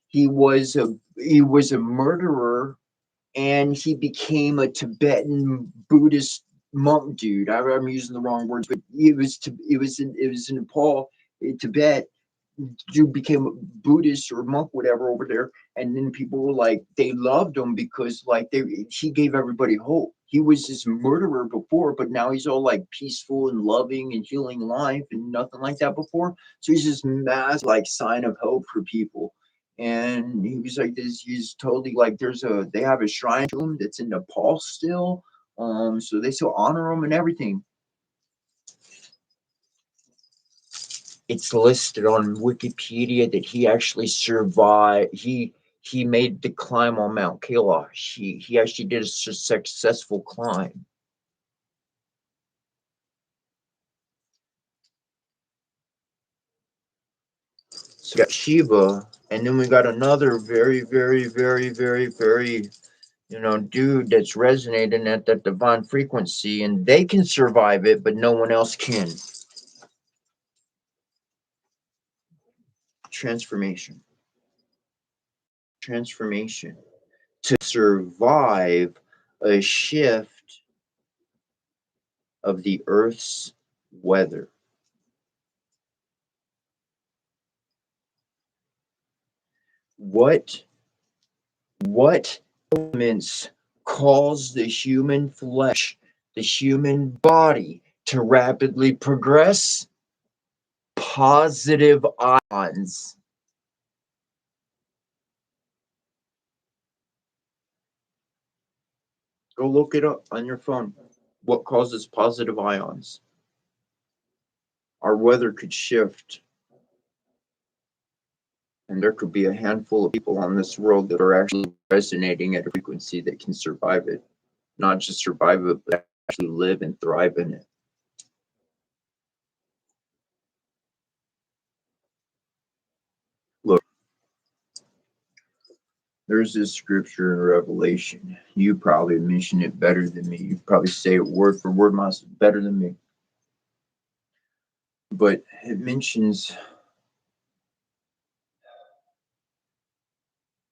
[SPEAKER 2] He was a murderer, and he became a Tibetan Buddhist monk dude. I'm using the wrong words, but it was in Nepal, in Tibet. Dude became a Buddhist or monk, whatever, over there, and then people were like, they loved him because like he gave everybody hope. He was this murderer before, but now he's all like peaceful and loving and healing life and nothing like that before. So he's this mass like sign of hope for people. And he was like this. He's totally like they have a shrine to him that's in Nepal still. So they still honor him and everything. It's listed on Wikipedia that he actually survived. He made the climb on Mount Kailash. He actually did a successful climb. So we got Shiva, and then we got another very, very, very, very, very, dude that's resonating at that divine frequency, and they can survive it, but no one else can. Transformation. To survive a shift of the Earth's weather. What elements cause the human flesh, the human body to rapidly progress? Positive ions. Go look it up on your phone. What causes positive ions? Our weather could shift, and there could be a handful of people on this world that are actually resonating at a frequency that can survive it. Not just survive it, but actually live and thrive in it. Look, there's this scripture in Revelation. You probably mention it better than me. You probably say it word for word better than me. But it mentions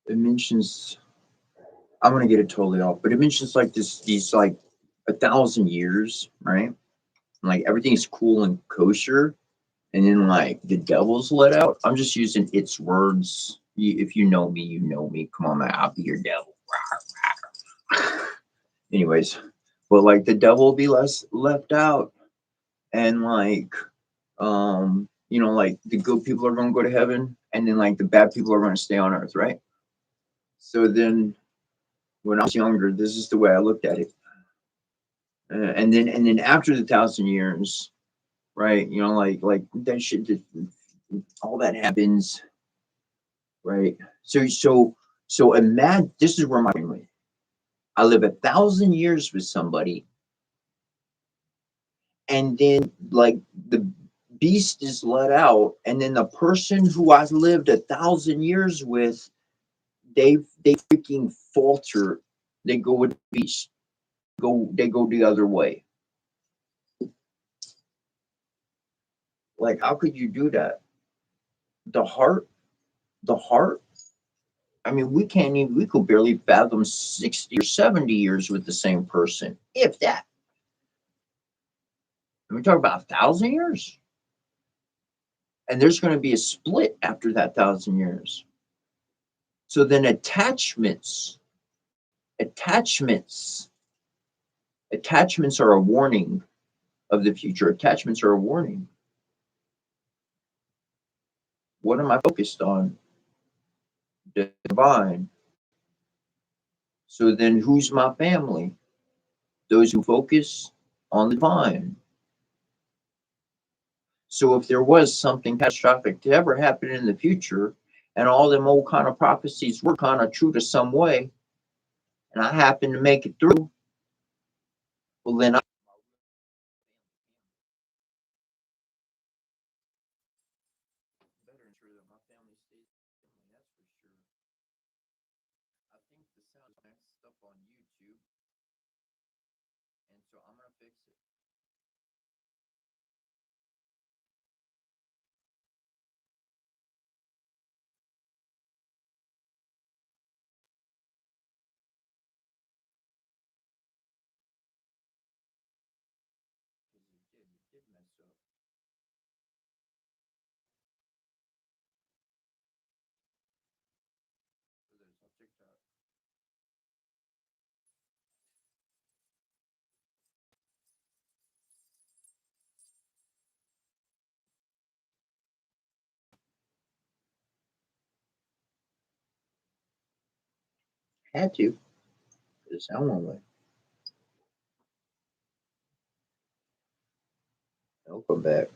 [SPEAKER 2] I'm gonna get it totally off, but it mentions like these like 1,000 years, right? Like everything's cool and kosher, and then like the devil's let out. I'm just using its words. If you know me, you know me. Come on, man, I'll be your devil. Anyways, but like the devil will be left out, and like like the good people are gonna go to heaven, and then like the bad people are gonna stay on earth, right? So then when I was younger, this is the way I looked at it. And then after the 1,000 years, right? Like that shit, all that happens, right? So imagine this is where my brain went. I live 1,000 years with somebody, and then like the beast is let out, and then the person who I lived 1,000 years with, they freaking falter. They go with the beast. They go the other way. Like, how could you do that? The heart. I mean, we could barely fathom 60 or 70 years with the same person, if that. And we talk about 1,000 years. And there's going to be a split after that 1,000 years. So then attachments are a warning of the future. Attachments are a warning. What am I focused on? The divine. So then who's my family? Those who focus on the divine. So if there was something catastrophic to ever happen in the future, and all them old kind of prophecies were kind of true to some way, and I happen to make it through, well then That's for sure. I think the sound is messed up on YouTube, and so I'm gonna fix it. Because it did mess up. Whether it's on TikTok. Had to. The sound one way. Welcome back.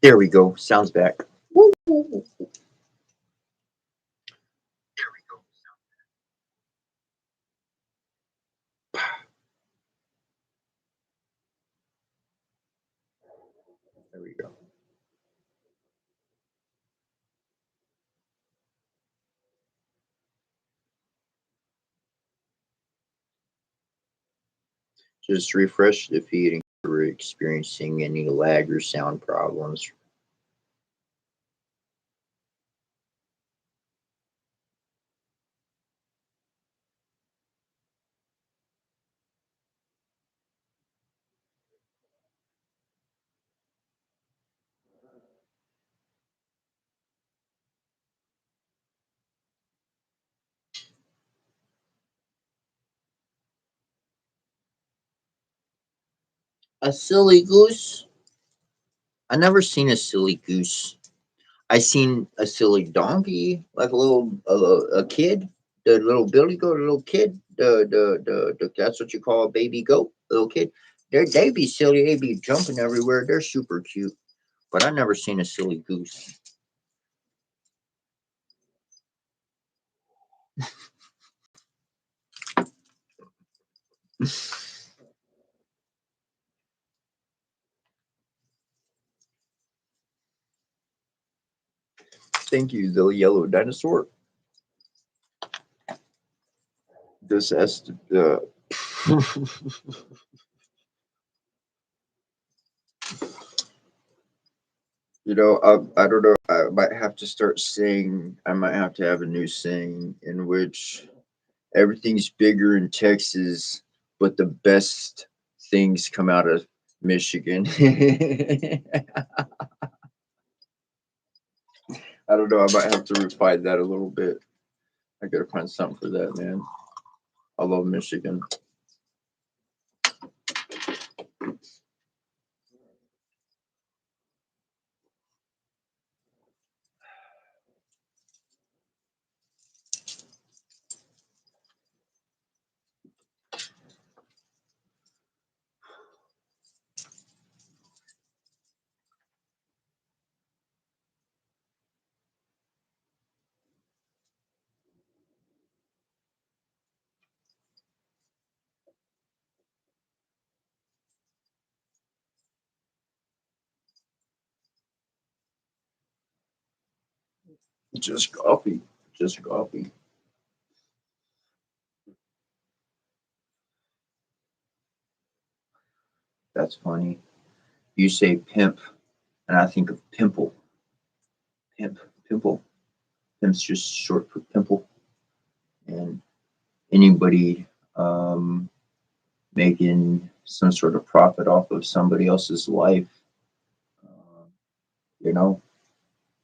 [SPEAKER 2] There we go. Sounds back. Woo. There we go. There we go. Just refresh the feed and if we're experiencing any lag or sound problems. A silly goose? I never seen a silly goose. I seen a silly donkey, like a little a kid, the little billy goat, the little kid, the that's what you call a baby goat, little kid. They be silly, they be jumping everywhere. They're super cute, but I never seen a silly goose. Thank you, the yellow dinosaur. This has to. You know, I don't know. I might have to start saying. I might have to have a new saying in which everything's bigger in Texas, but the best things come out of Michigan. I don't know. I might have to refine that a little bit. I gotta find something for that, man. I love Michigan. Just coffee. Just coffee. That's funny. You say pimp, and I think of pimple. Pimp, pimple. Pimp's just short for pimple. And anybody making some sort of profit off of somebody else's life, uh, you know,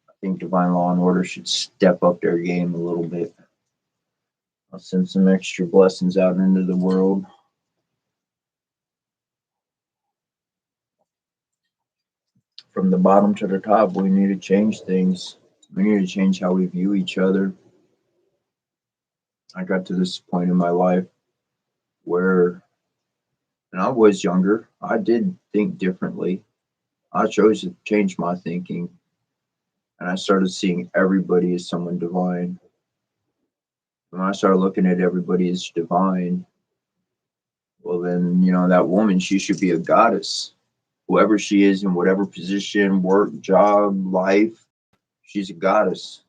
[SPEAKER 2] I think Divine Law and Order should step up their game a little bit. I'll send some extra blessings out into the world. From the bottom to the top, we need to change things. We need to change how we view each other. I got to this point in my life where, when I was younger, I did think differently. I chose to change my thinking, and I started seeing everybody as someone divine. When I started looking at everybody as divine, well, then, that woman, she should be a goddess. whoever she is in whatever position, work, job, life, she's a goddess.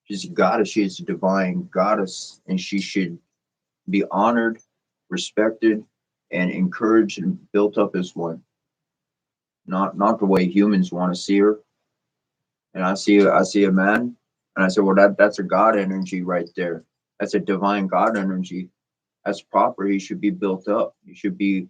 [SPEAKER 2] She's a goddess. She is a divine goddess, and she should be honored, respected, and encouraged and built up as one. Not the way humans want to see her. And I see a man, and I say, well, that's a God energy right there. That's a divine God energy. That's proper. He should be built up. He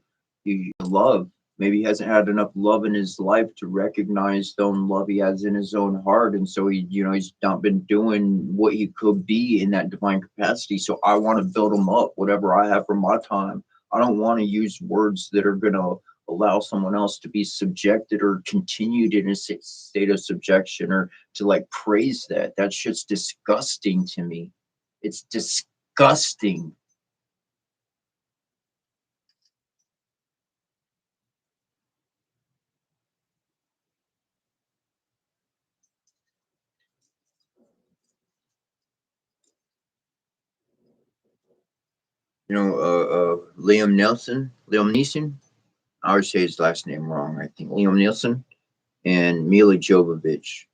[SPEAKER 2] love. Maybe he hasn't had enough love in his life to recognize the own love he has in his own heart, and so he's not been doing what he could be in that divine capacity. So I want to build him up, whatever I have for my time. I don't want to use words that are gonna allow someone else to be subjected or continued in a state of subjection, or to like praise that. That shit's disgusting to me. It's disgusting. Liam Neeson. I always say his last name wrong. I think Liam Neeson and Mila Jovovich.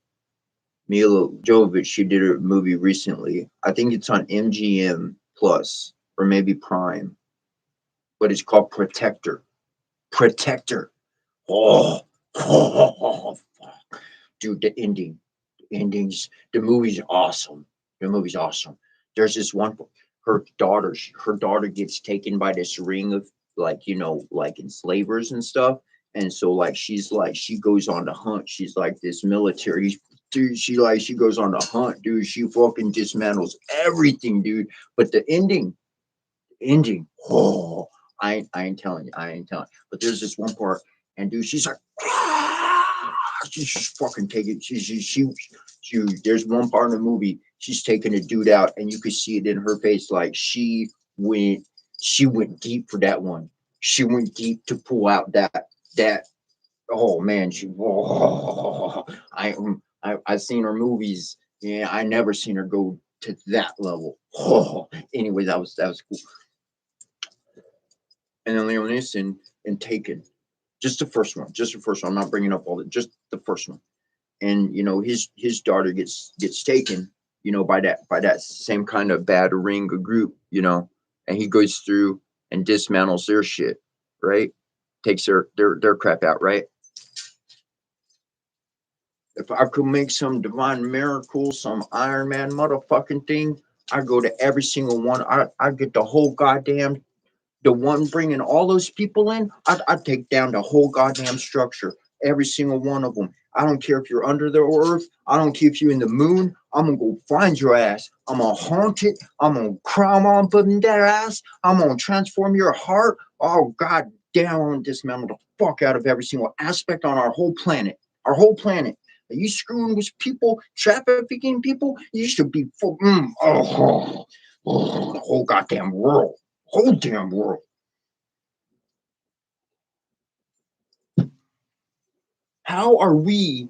[SPEAKER 2] Mila Jovovich, she did a movie recently. I think it's on MGM Plus or maybe Prime, but it's called Protector. Protector. Oh, fuck. Dude, the movie's awesome. The movie's awesome. There's this one, her daughter gets taken by this ring of like, like enslavers and stuff. And so like she goes on the hunt. She's like this military dude. She goes on the hunt, dude. She fucking dismantles everything, dude. But the ending, oh, I ain't telling you, I ain't telling. But there's this one part, and dude, she's like, she's just fucking taking. There's one part in the movie, she's taking a dude out, and you could see it in her face, like went, she went deep for that one. She went deep to pull out that. Oh man, I've seen her movies. Yeah, I never seen her go to that level. Oh, anyway, that was cool. And then Liam Neeson and Taken, just the first one, just the first one. I'm not bringing up all the, just the first one. And his daughter gets taken, by that same kind of bad ring of group, and he goes through and dismantles their shit, right? Takes their crap out, right? If I could make some divine miracle, some Iron Man motherfucking thing, I go to every single one. I get the whole goddamn, the one bringing all those people in. I'd take down the whole goddamn structure, every single one of them. I don't care if you're under the earth. I don't care if you're in the moon. I'm gonna go find your ass. I'm gonna haunt it. I'm gonna crawl on putting that ass. I'm gonna transform your heart. Oh god damn, I'm gonna dismantle the fuck out of every single aspect on our whole planet. Our whole planet. Are you screwing with people, trafficking people? You should be full. The whole goddamn world. Whole damn world. How are we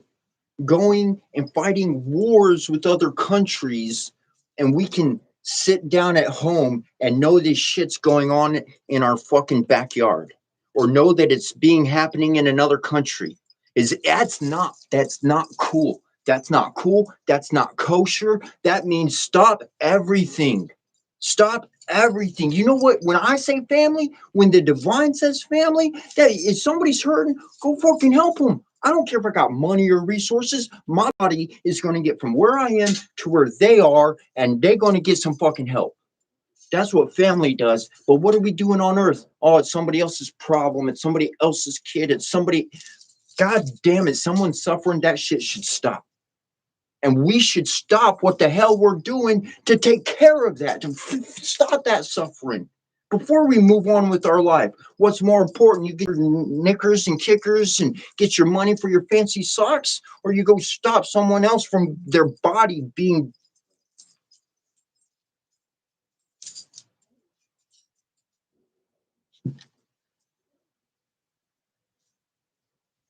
[SPEAKER 2] going and fighting wars with other countries, and we can sit down at home and know this shit's going on in our fucking backyard, or know that it's being happening in another country? That's not cool. That's not cool. That's not kosher. That means stop everything. Stop everything. You know what? When I say family, when the divine says family, that if somebody's hurting, go fucking help them. I don't care if I got money or resources. My body is going to get from where I am to where they are, and they're going to get some fucking help. That's what family does. But what are we doing on earth? Oh, it's somebody else's problem. It's somebody else's kid. It's somebody. God damn it. Someone suffering. That shit should stop. And we should stop what the hell we're doing to take care of that, to stop that suffering before we move on with our life. What's more important, you get your knickers and kickers and get your money for your fancy socks, or you go stop someone else from their body being.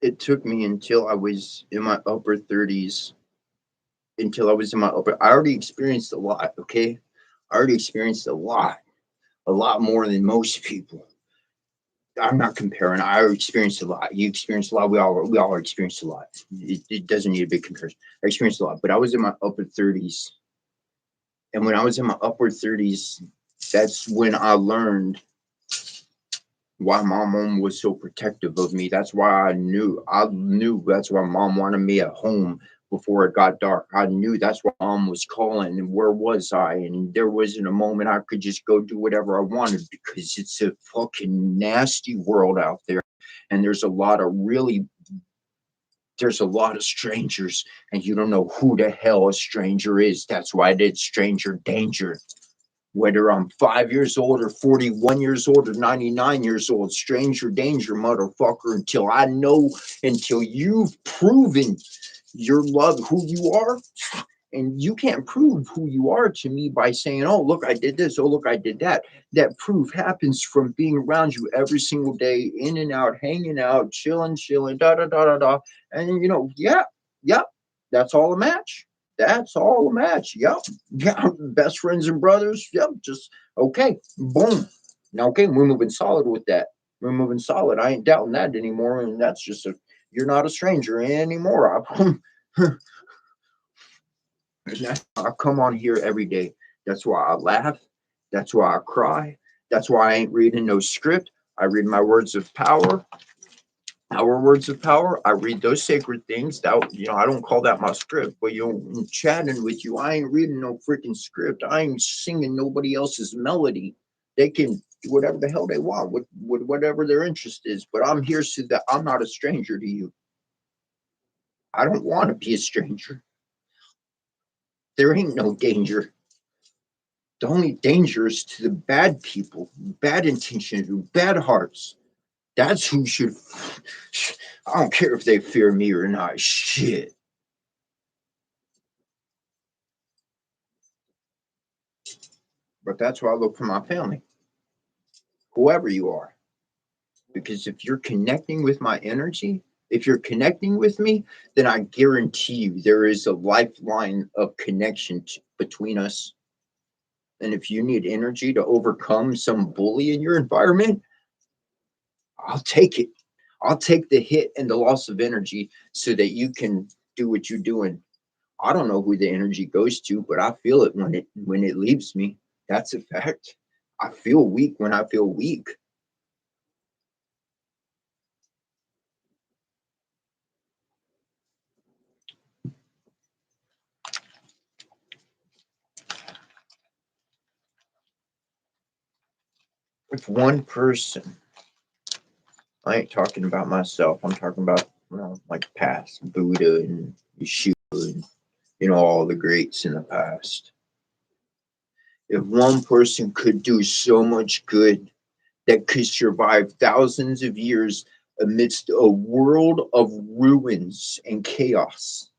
[SPEAKER 2] It took me until I was in my upper 30s, I already experienced a lot, okay? I already experienced a lot more than most people.
[SPEAKER 1] I'm not comparing. I experienced a lot. You experienced a lot. We all experienced a lot. It doesn't need a big comparison. I experienced a lot, but I was in my upper 30s. And when I was in my upper 30s, that's when I learned why my mom was so protective of me. That's why I knew that's why mom wanted me at home before it got dark. I knew that's why mom was calling, and where was I? And there wasn't a moment I could just go do whatever I wanted, because it's a fucking nasty world out there. And there's a lot of strangers, and you don't know who the hell a stranger is. That's why it's stranger danger. Whether I'm 5 years old or 41 years old or 99 years old, stranger danger, motherfucker, until you've proven your love, who you are. And you can't prove who you are to me by saying, oh, look, I did this. Oh, look, I did that. That proof happens from being around you every single day, in and out, hanging out, chilling, da, da, da, da, da. And, yeah, that's all a match. That's all a match. Yep. Yeah. Best friends and brothers. Yep. Just okay. Boom. Now, okay. We're moving solid with that. We're moving solid. I ain't doubting that anymore. And that's just you're not a stranger anymore. I come on here every day. That's why I laugh. That's why I cry. That's why I ain't reading no script. I read my words of power. Our words of power. I read those sacred things. That I don't call that my script, but chatting with you, I ain't reading no freaking script. I ain't singing nobody else's melody. They can do whatever the hell they want with whatever their interest is. But I'm here so that I'm not a stranger to you. I don't want to be a stranger. There ain't no danger. The only danger is to the bad people, bad intentions, bad hearts. That's who should. I don't care if they fear me or not. Shit. But that's why I look for my family, whoever you are. Because if you're connecting with my energy, if you're connecting with me, then I guarantee you there is a lifeline of connection between us. And if you need energy to overcome some bully in your environment, I'll take it. I'll take the hit and the loss of energy so that you can do what you're doing. I don't know who the energy goes to, but I feel it when it leaves me. That's a fact. I feel weak when I feel weak. If one person, I ain't talking about myself, I'm talking about like past Buddha and Yeshua and all the greats in the past. If one person could do so much good that could survive thousands of years amidst a world of ruins and chaos,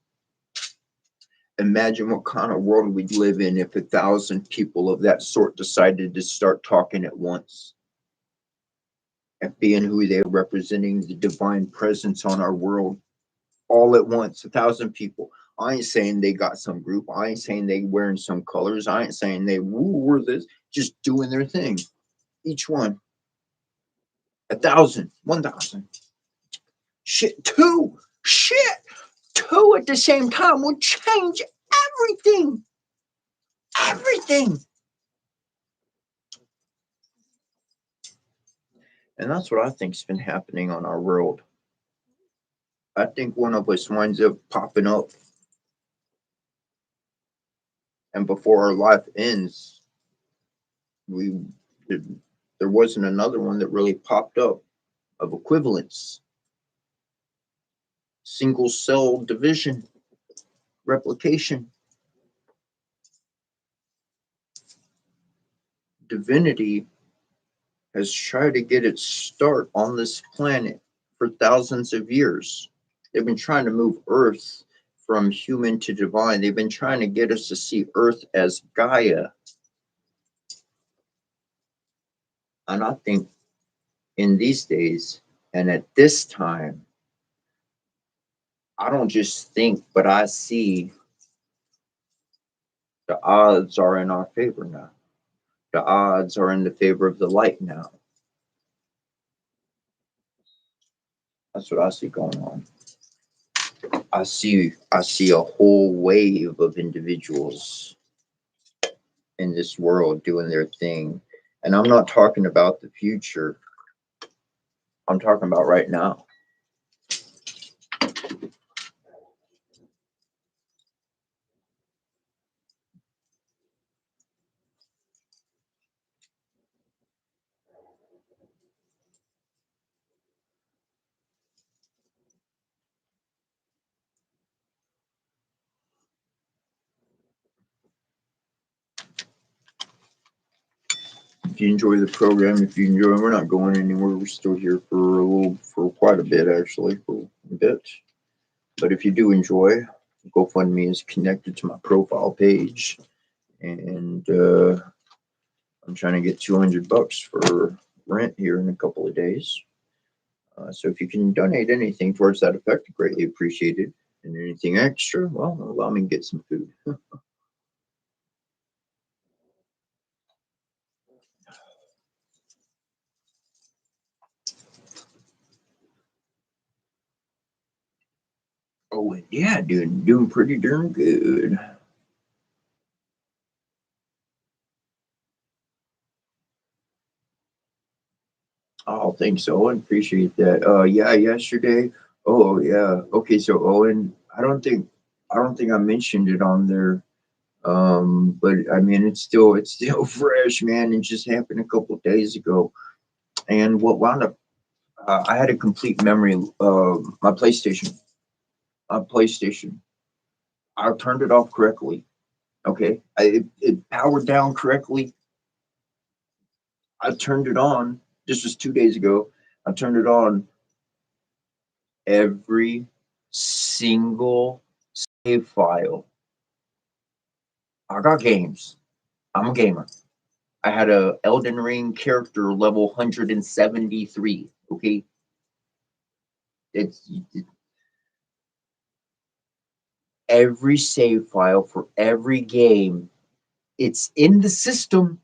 [SPEAKER 1] imagine what kind of world we'd live in if 1,000 people of that sort decided to start talking at once. And being who they're representing, the divine presence on our world, all at once, 1,000 people. I ain't saying they got some group. I ain't saying they wearing some colors. I ain't saying they were this, just doing their thing. Each one. 1,000, 1,000. Shit, two at the same time would change everything. Everything. And that's what I think's been happening on our world. I think one of us winds up popping up. And before our life ends, there wasn't another one that really popped up of equivalence. Single cell division, replication. Divinity has tried to get its start on this planet for thousands of years. They've been trying to move Earth from human to divine. They've been trying to get us to see Earth as Gaia. And I think in these days and at this time, I don't just think, but I see the odds are in our favor now. The odds are in the favor of the light now. That's what I see going on. I see a whole wave of individuals in this world doing their thing. And I'm not talking about the future. I'm talking about right now. If you enjoy the program, if you enjoy, we're not going anywhere. We're still here for quite a bit, actually, for a bit. But if you do enjoy, GoFundMe is connected to my profile page, and I'm trying to get $200 for rent here in a couple of days. So if you can donate anything towards that effect, greatly appreciated. And anything extra, well, allow me to get some food. Oh, and yeah, doing pretty darn good. Oh, thanks, Owen. Appreciate that. Yeah, yesterday. Oh, yeah. Okay, so Owen, I don't think I mentioned it on there. But I mean, it's still fresh, man. It just happened a couple of days ago. And what wound up, I had a complete memory of my PlayStation. My PlayStation. I turned it off correctly. Okay, it powered down correctly. I turned it on. This was 2 days ago. I turned it on. Every single save file. I got games. I'm a gamer. I had a Elden Ring character level 173. Okay, it's every save file for every game. It's in the system,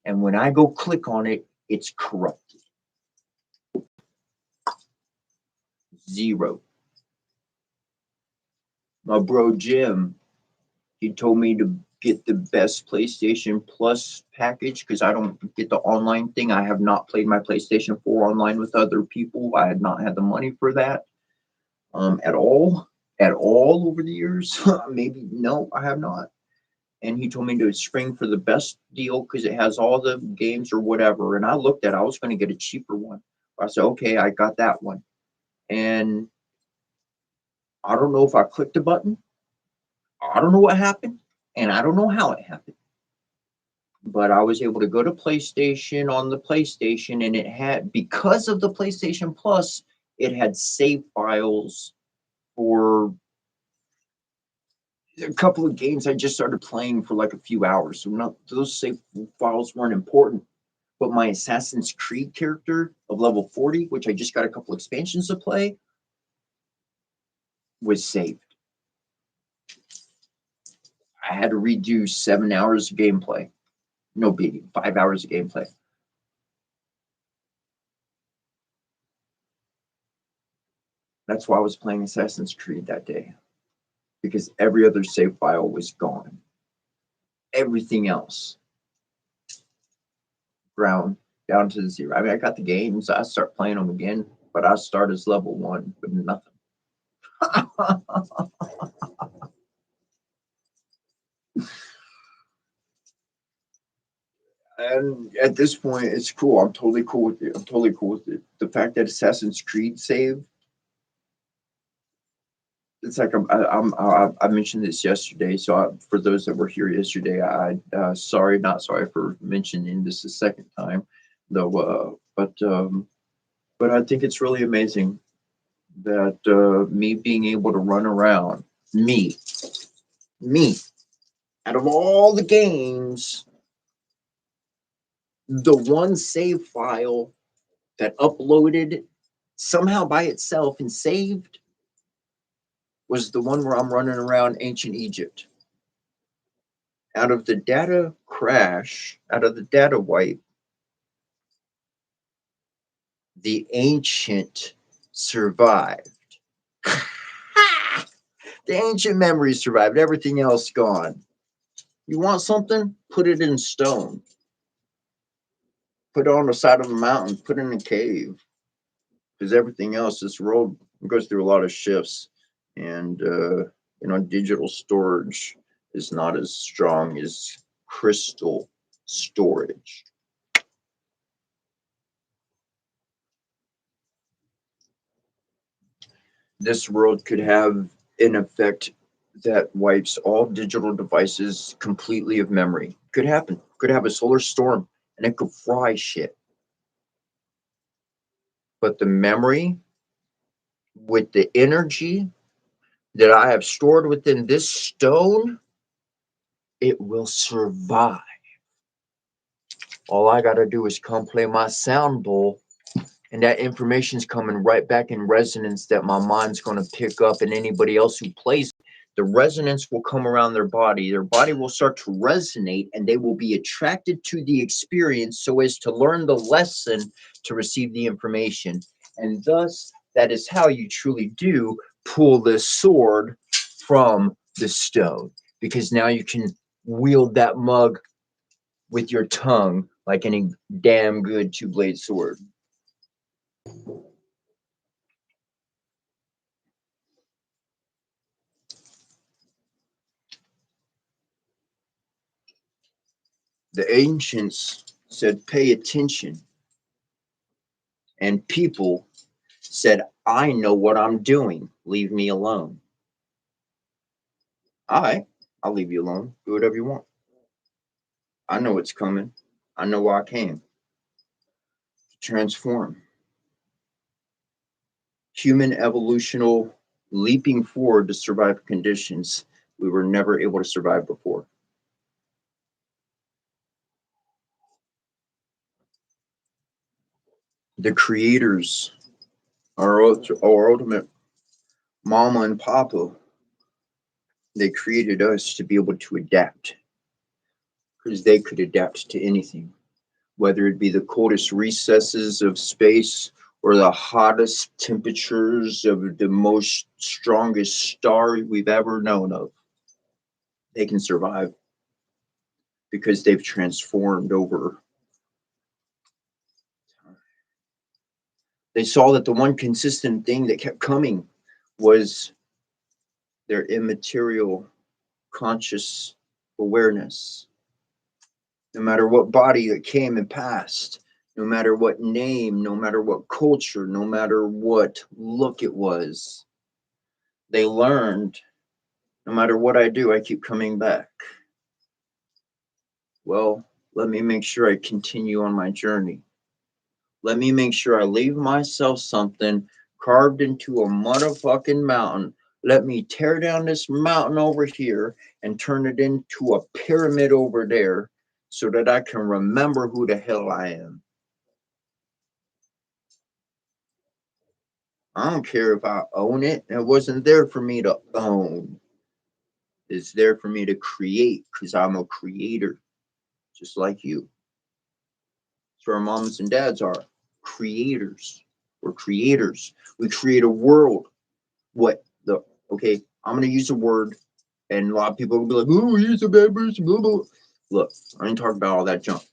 [SPEAKER 1] and when I go click on it, it's corrupted. Zero. My bro Jim, he told me to get the best PlayStation Plus package because I don't get the online thing. I have not played my PlayStation 4 online with other people. I had not had the money for that at all. At all over the years. Maybe no, I have not. And he told me to spring for the best deal because it has all the games or whatever. And I looked at it, I was going to get a cheaper one. I said, okay, I got that one. And I don't know if I clicked a button. I don't know what happened. And I don't know how it happened. But I was able to go to PlayStation on the PlayStation, and it had, because of the PlayStation Plus, it had save files for a couple of games I just started playing for like a few hours. So not those save files weren't important. But my Assassin's Creed character of level 40, which I just got a couple expansions to play, was saved. I had to redo 7 hours of gameplay. No biggie, 5 hours of gameplay. That's why I was playing Assassin's Creed that day. Because every other save file was gone. Everything else ground down to zero. I mean, I got the games. I start playing them again, but I start as level 1 with nothing. And at this point, it's cool. I'm totally cool with it. I'm totally cool with it. The fact that Assassin's Creed saved, it's like I mentioned this yesterday. So for those that were here yesterday, sorry, not sorry for mentioning this a second time, though. But I think it's really amazing that me being able to run around, me, out of all the games, the one save file that uploaded somehow by itself and saved was the one where I'm running around ancient Egypt. Out of the data crash, out of the data wipe, the ancient
[SPEAKER 2] survived. The ancient memories survived, everything else gone. You want something? Put it in stone. Put it on the side of a mountain, put it in a cave. Because everything else, this world goes through a lot of shifts. And, digital storage is not as strong as crystal storage. This world could have an effect that wipes all digital devices completely of memory. Could happen. Could have a solar storm and it could fry shit. But the memory with the energy that I have stored within this stone, it will survive. All I got to do is come play my sound bowl, and that information's coming right back in resonance that my mind's going to pick up, and anybody else who plays, the resonance will come around their body. Their body will start to resonate, and they will be attracted to the experience so as to learn the lesson to receive the information. And thus, that is how you truly do pull this sword from the stone, because now you can wield that mug with your tongue like any damn good two-blade sword. The ancients said, pay attention. And people said, I know what I'm doing. Leave me alone. All right, I'll leave you alone. Do whatever you want. I know it's coming. I know why I came. Transform. Human evolutional leaping forward to survive conditions we were never able to survive before. The creators, our ultimate mama and papa, they created us to be able to adapt, because they could adapt to anything, whether it be the coldest recesses of space or the hottest temperatures of the most strongest star we've ever known of. They can survive because they've transformed over. They saw that the one consistent thing that kept coming was their immaterial conscious awareness. No matter what body that came and passed, no matter what name, no matter what culture, no matter what look it was, they learned, no matter what I do, I keep coming back. Well, let me make sure I continue on my journey. Let me make sure I leave myself something carved into a motherfucking mountain. Let me tear down this mountain over here and turn it into a pyramid over there so that I can remember who the hell I am. I don't care if I own it. It wasn't there for me to own. It's there for me to create, because I'm a creator, just like you. That's where our moms and dads are. Creators. We're creators. We create a world. Okay, I'm going to use a word, and a lot of people will be like, oh, he's a bad person, blah, blah. Look, I ain't talking about all that junk.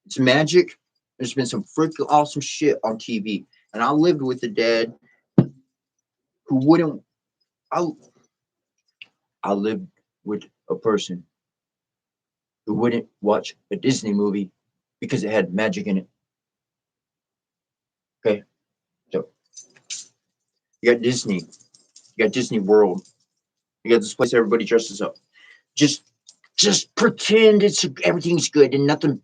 [SPEAKER 2] It's magic. There's been some freaking awesome shit on TV. And I lived with a dad who wouldn't, I lived with a person who wouldn't watch a Disney movie because it had magic in it. Okay, so you got Disney, you got Disney World, you got this place everybody dresses up. Just pretend everything's good and nothing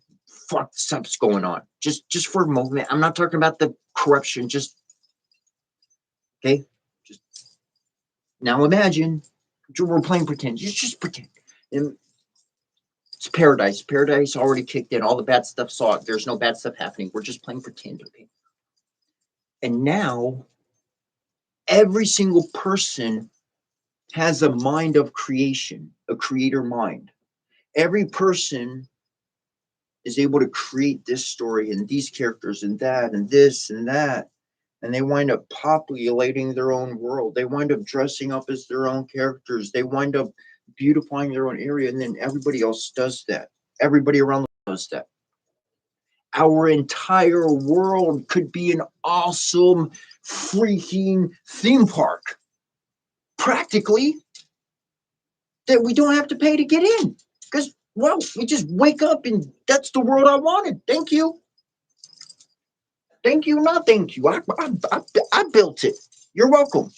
[SPEAKER 2] fucked up's going on. Just for a moment. I'm not talking about the corruption. Just okay. Just now imagine we're playing pretend. Just pretend. And it's paradise. Paradise already kicked in. All the bad stuff saw it. There's no bad stuff happening. We're just playing pretend. Okay. And now every single person has a mind of creation, a creator mind. Every person is able to create this story and these characters and that and this and that.
[SPEAKER 1] and they wind up populating their own world. They wind up dressing up as their own characters. They wind up beautifying their own area, and then everybody else does that. Everybody around them does that. Our entire world could be an awesome freaking theme park, practically, that we don't have to pay to get in. Because, well, we just wake up and that's the world I wanted. Thank you. Thank you, not thank you. I built it. You're welcome.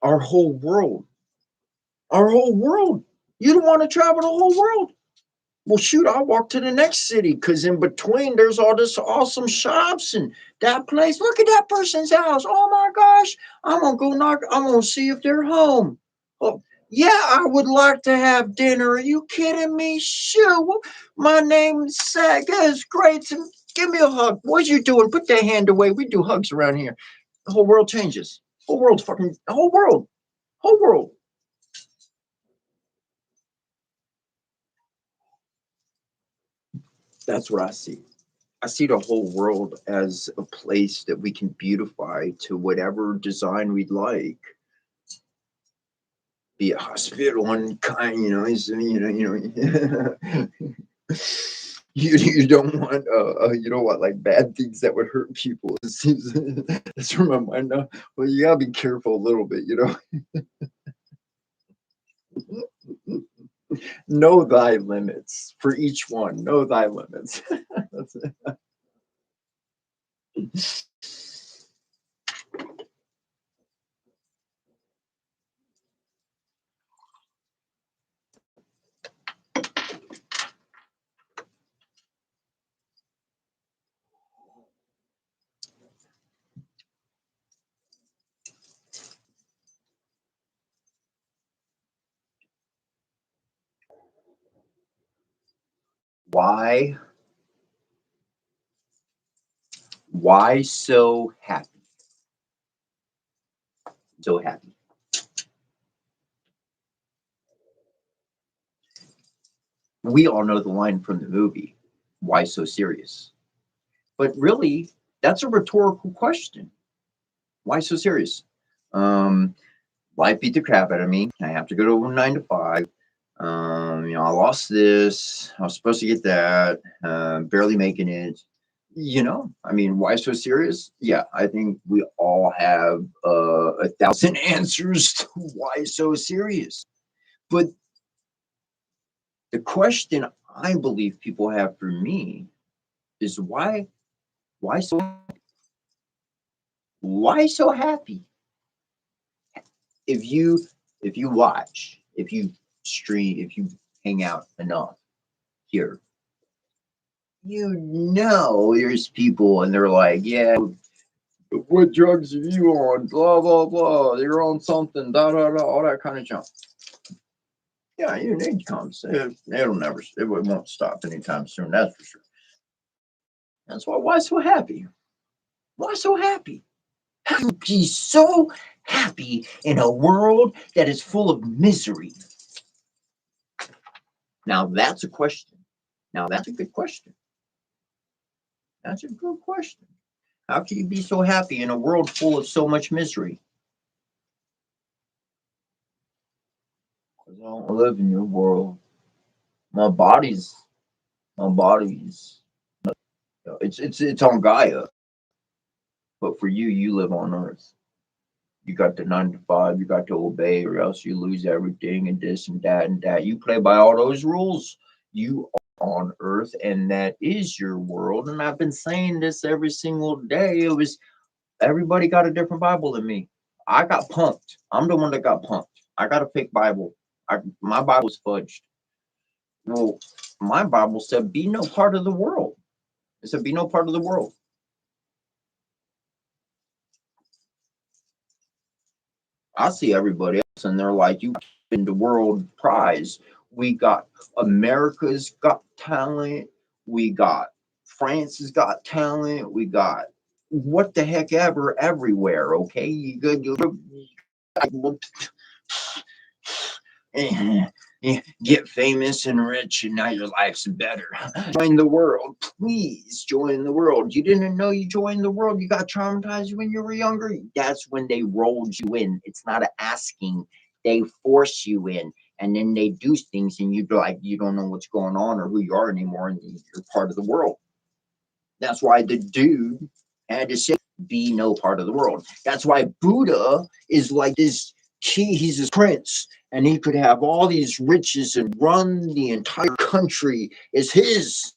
[SPEAKER 1] Our whole world. Our whole world. You don't want to travel the whole world. Well, shoot, I'll walk to the next city because in between there's all this awesome shops and that place. Look at that person's house. Oh my gosh. I'm going to go knock. I'm going to see if they're home. Oh, yeah, I would like to have dinner. Are you kidding me? Shoot, my name's Saga. It's great. Give me a hug. What you doing? Put that hand away. We do hugs around here. The whole world changes. Whole world's fucking, whole world. Whole world. That's what I see. I see the whole world as a place that we can beautify to whatever design we'd like. Be a hospital and kind, you don't want like bad things that would hurt people. It seems that's from my mind now. Well, you gotta be careful a little bit, Know thy limits for each one. Know thy limits. That's it. Why so happy? So happy. We all know the line from the movie, why so serious? But really, that's a rhetorical question. Why so serious? Life beat the crap out of me. I have to go to 9 to 5. I lost this. I was supposed to get that. Barely making it. Why so serious? Yeah, I think we all have 1,000 answers to why so serious. But the question I believe people have for me is why so happy? If you watch, if you stream, if you hang out enough here, there's people and they're like, yeah, what drugs are you on? Blah blah blah. You're on something, da da da, all that kind of junk. Yeah, your age comes. It won't stop anytime soon. That's for sure. That's why so happy? Why so happy? How can you be so happy in a world that is full of misery? Now that's a question. Now that's a good question. That's a good question. How can you be so happy in a world full of so much misery? Because I don't live in your world. My body's it's on Gaia. But for you, you live on Earth. You got the 9 to 5, you got to obey, or else you lose everything and this and that and that. You play by all those rules. You are on Earth, and that is your world. And I've been saying this every single day. It was everybody got a different Bible than me. I got punked. I'm the one that got punked. I got a fake Bible. My Bible was fudged. Well, my Bible said, be no part of the world. It said, be no part of the world. I see everybody else and they're like, you win the world prize. We got America's Got Talent. We got France's Got Talent. We got what the heck ever everywhere. Okay. get famous and rich, and now your life's better. Join the world. Please join the world. You didn't know you joined the world. You got traumatized when you were younger. That's when they rolled you in. It's not an asking. They force you in. And then they do things, and you don't know what's going on or who you are anymore, and you're part of the world. That's why the dude had to say, be no part of the world. That's why Buddha is like this he's a prince, and he could have all these riches and run the entire country as his.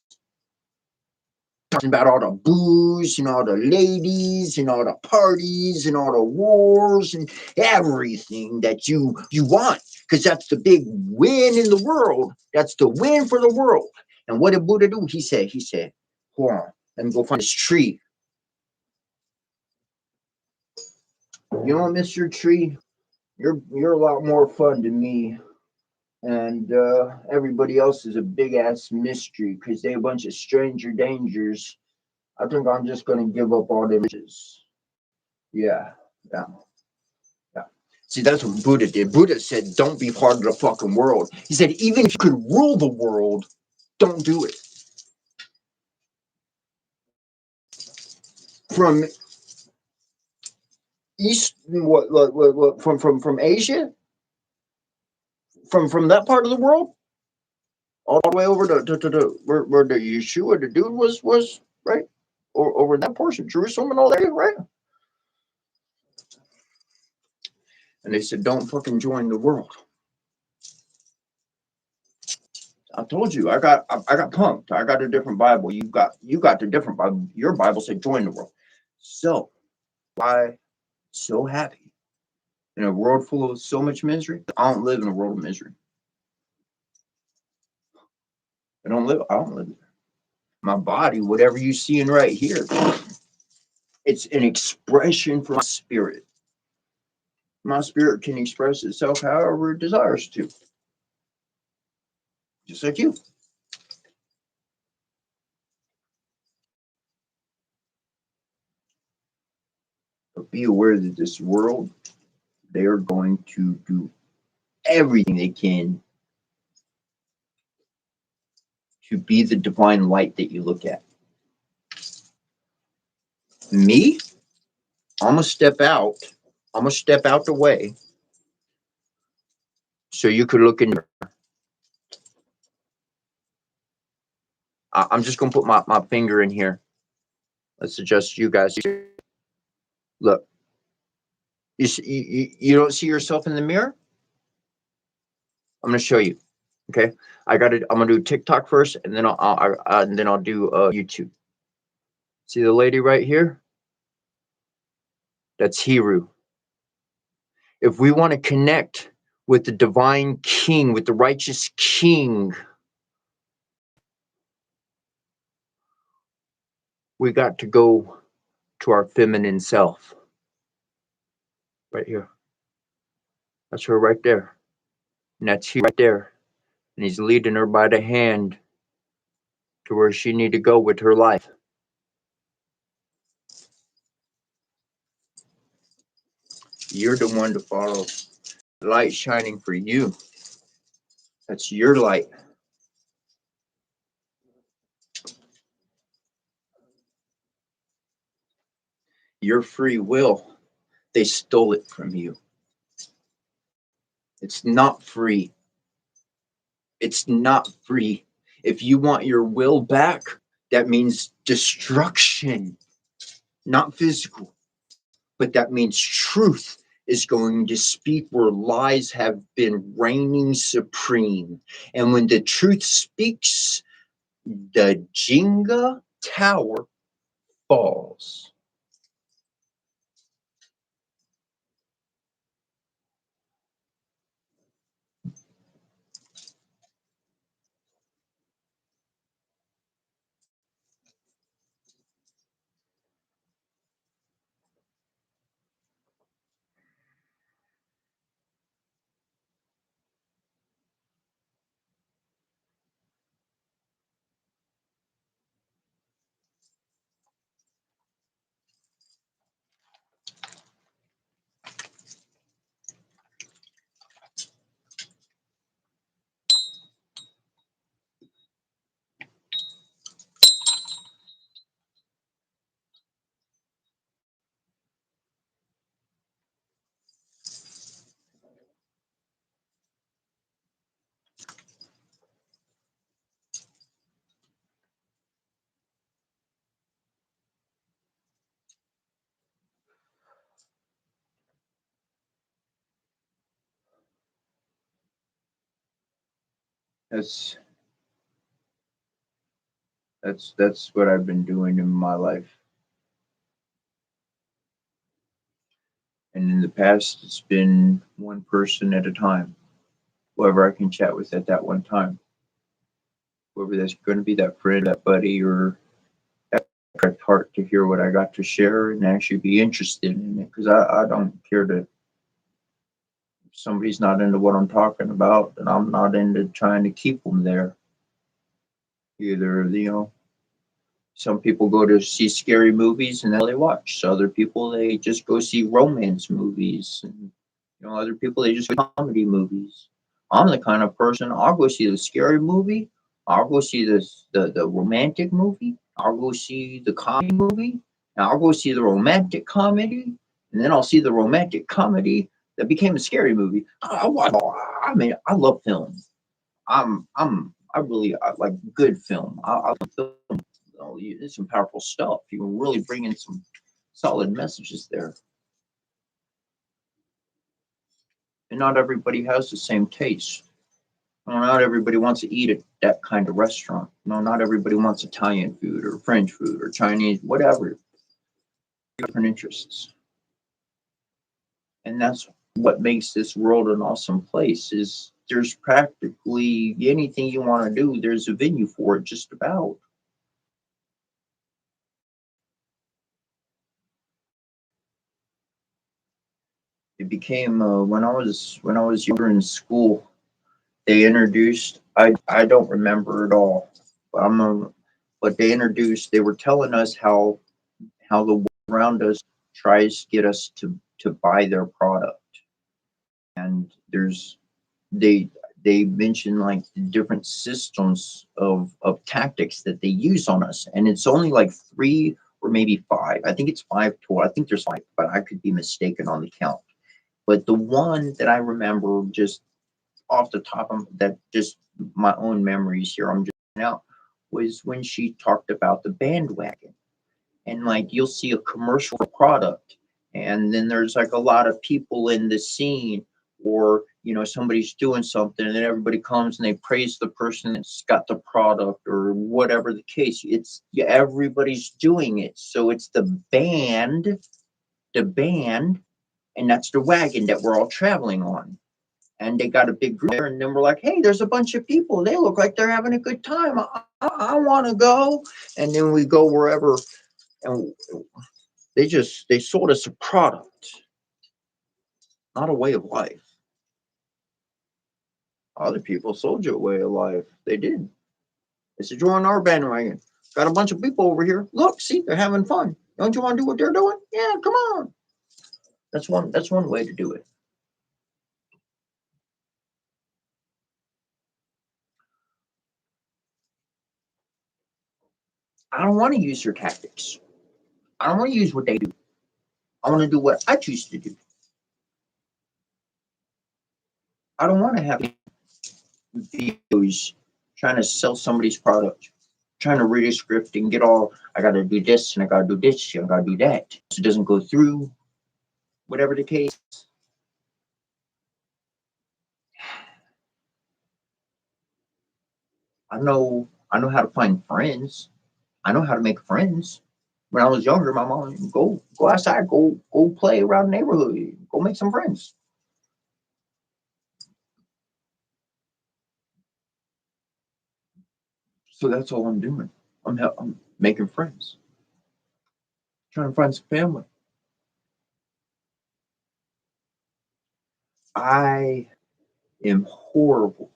[SPEAKER 1] Talking about all the booze and all the ladies and all the parties and all the wars and everything that you want, because that's the big win in the world. That's the win for the world. And what did Buddha do? He said, hold on, let me go find this tree. You know, Mr. Tree, you're a lot more fun to me, and everybody else is a big ass mystery because they a bunch of stranger dangers. I think I'm just gonna give up all the images. Yeah, yeah, yeah. See, that's what Buddha did. Buddha said, "Don't be part of the fucking world." He said, "Even if you could rule the world, don't do it." From east, what from Asia, from that part of the world, all the way over to where the Yeshua, the dude was right, or over that portion, Jerusalem and all that, right? And they said, "Don't fucking join the world." I told you, I got punked. I got a different Bible. You got the different Bible. Your Bible said join the world. So why so happy in a world full of so much misery? I don't live in a world of misery. I don't live there. My body, whatever you seeing right here, it's an expression for my spirit. My spirit can express itself however it desires to. Just like you. But be aware that this world, they are going to do everything they can to be the divine light that you look at. Me, I'm gonna step out. I'm gonna step out the way so you could look in. I'm just gonna put my finger in here. Let's adjust you guys. Look, you don't see yourself in the mirror? I'm gonna show you. Okay, I'm gonna do TikTok first, and then I'll do YouTube. See the lady right here? That's Hiru. If we want to connect with the divine king, with the righteous king, we got to go to our feminine self. Right here. That's her right there. And that's he right there. And he's leading her by the hand to where she need to go with her life. You're the one to follow. The light shining for you. That's your light. Your free will. They stole it from you. It's not free. It's not free. If you want your will back, that means destruction, not physical, but that means truth is going to speak where lies have been reigning supreme. And when the truth speaks, the Jenga tower falls.
[SPEAKER 2] That's that's what I've been doing in my life. And in the past, it's been one person at a time, whoever I can chat with at that one time, whoever that's going to be, that friend, that buddy, or that correct heart to hear what I got to share and actually be interested in it. Because I don't care to, if somebody's not into what I'm talking about, and I'm not into trying to keep them there either. Some people go to see scary movies and then they watch. So other people, they just go see romance movies. And, other people, they just go comedy movies. I'm the kind of person, I'll go see the scary movie. I'll go see the romantic movie. I'll go see the comedy movie. And I'll go see the romantic comedy. And then I'll see the romantic comedy that became a scary movie. I mean, I love film. I like good film. I love film. It's some powerful stuff. You can really bring in some solid messages there. And not everybody has the same taste. Not everybody wants to eat at that kind of restaurant. Not everybody wants Italian food or French food or Chinese, whatever. Different interests. And that's what makes this world an awesome place is there's practically anything you want to do, there's a venue for it just about. It became when I was younger in school, they introduced, I don't remember it all, but but they were telling us how the world around us tries to get us to buy their product. And they they mention like the different systems of tactics that they use on us. And it's only like three or maybe five. I think it's five total. I think there's five, but I could be mistaken on the count. But the one that I remember just off the top of that, just my own memories here, I'm just out, was when she talked about the bandwagon. And like you'll see a commercial for product, and then there's like a lot of people in the scene, or somebody's doing something, and then everybody comes and they praise the person that's got the product or whatever the case. It's yeah, everybody's doing it, so it's the band, and that's the wagon that we're all traveling on. And they got a big group there, and then we're like, hey, there's a bunch of people, they look like they're having a good time, I want to go. And then we go wherever, and they sold us a product, not a way of life. Other people sold you a way of life. They did. They said, join our bandwagon. Got a bunch of people over here. Look, see, they're having fun. Don't you want to do what they're doing? Yeah, come on. That's one way to do it. I don't want to use your tactics. I don't want to use what they do. I want to do what I choose to do. I don't want to have videos trying to sell somebody's product, trying to read a script and get all, I got to do this and I got to do this and I got to do that. So it doesn't go through, whatever the case. I know how to find friends. I know how to make friends. When I was younger, my mom would go outside, go play around the neighborhood, go make some friends. So that's all I'm doing. I'm making friends, trying to find some family. I am horrible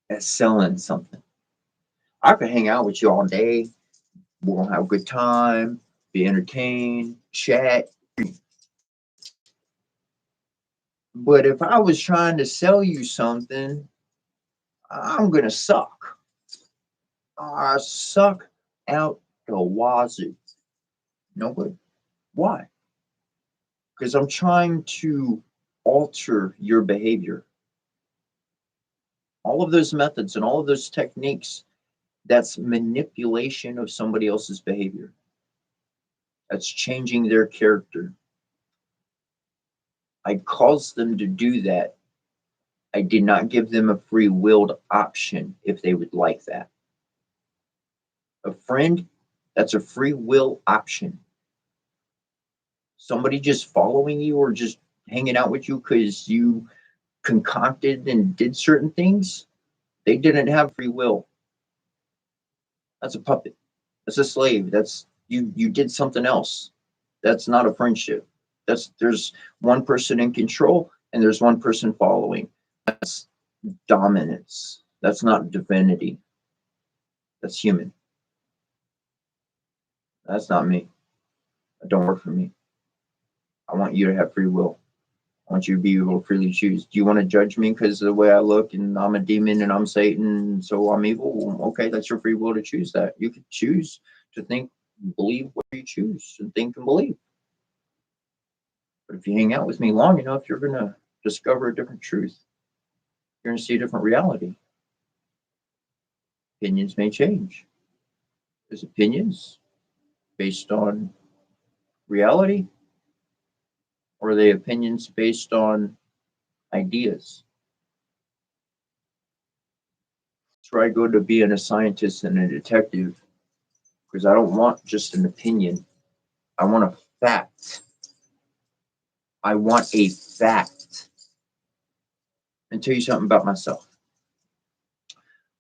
[SPEAKER 2] at selling something. I could hang out with you all day. We're gonna have a good time, be entertained, chat. But if I was trying to sell you something, I'm gonna suck. I suck out the wazoo. No good. Why? Because I'm trying to alter your behavior. All of those methods and all of those techniques, that's manipulation of somebody else's behavior. That's changing their character. I cause them to do that
[SPEAKER 1] I did not give them a free willed option if they would like that. A friend, that's a free will option. Somebody just following you or just hanging out with you because you concocted and did certain things, they didn't have free will. That's a puppet. That's a slave. That's you did something else. That's not a friendship. There's one person in control and there's one person following. That's dominance. That's not divinity. That's human. That's not me. That don't work for me. I want you to have free will. I want you to be able to freely choose. Do you want to judge me because of the way I look and I'm a demon and I'm Satan, so I'm evil? Well, okay, that's your free will to choose that. You can choose to think, believe what you choose and think and believe. But if you hang out with me long enough, you're going to discover a different truth. You're going to see a different reality. Opinions may change. There's opinions based on reality, or are they opinions based on ideas? That's where I go to being a scientist and a detective, because I don't want just an opinion. I want a fact. I want a fact. And tell you something about myself.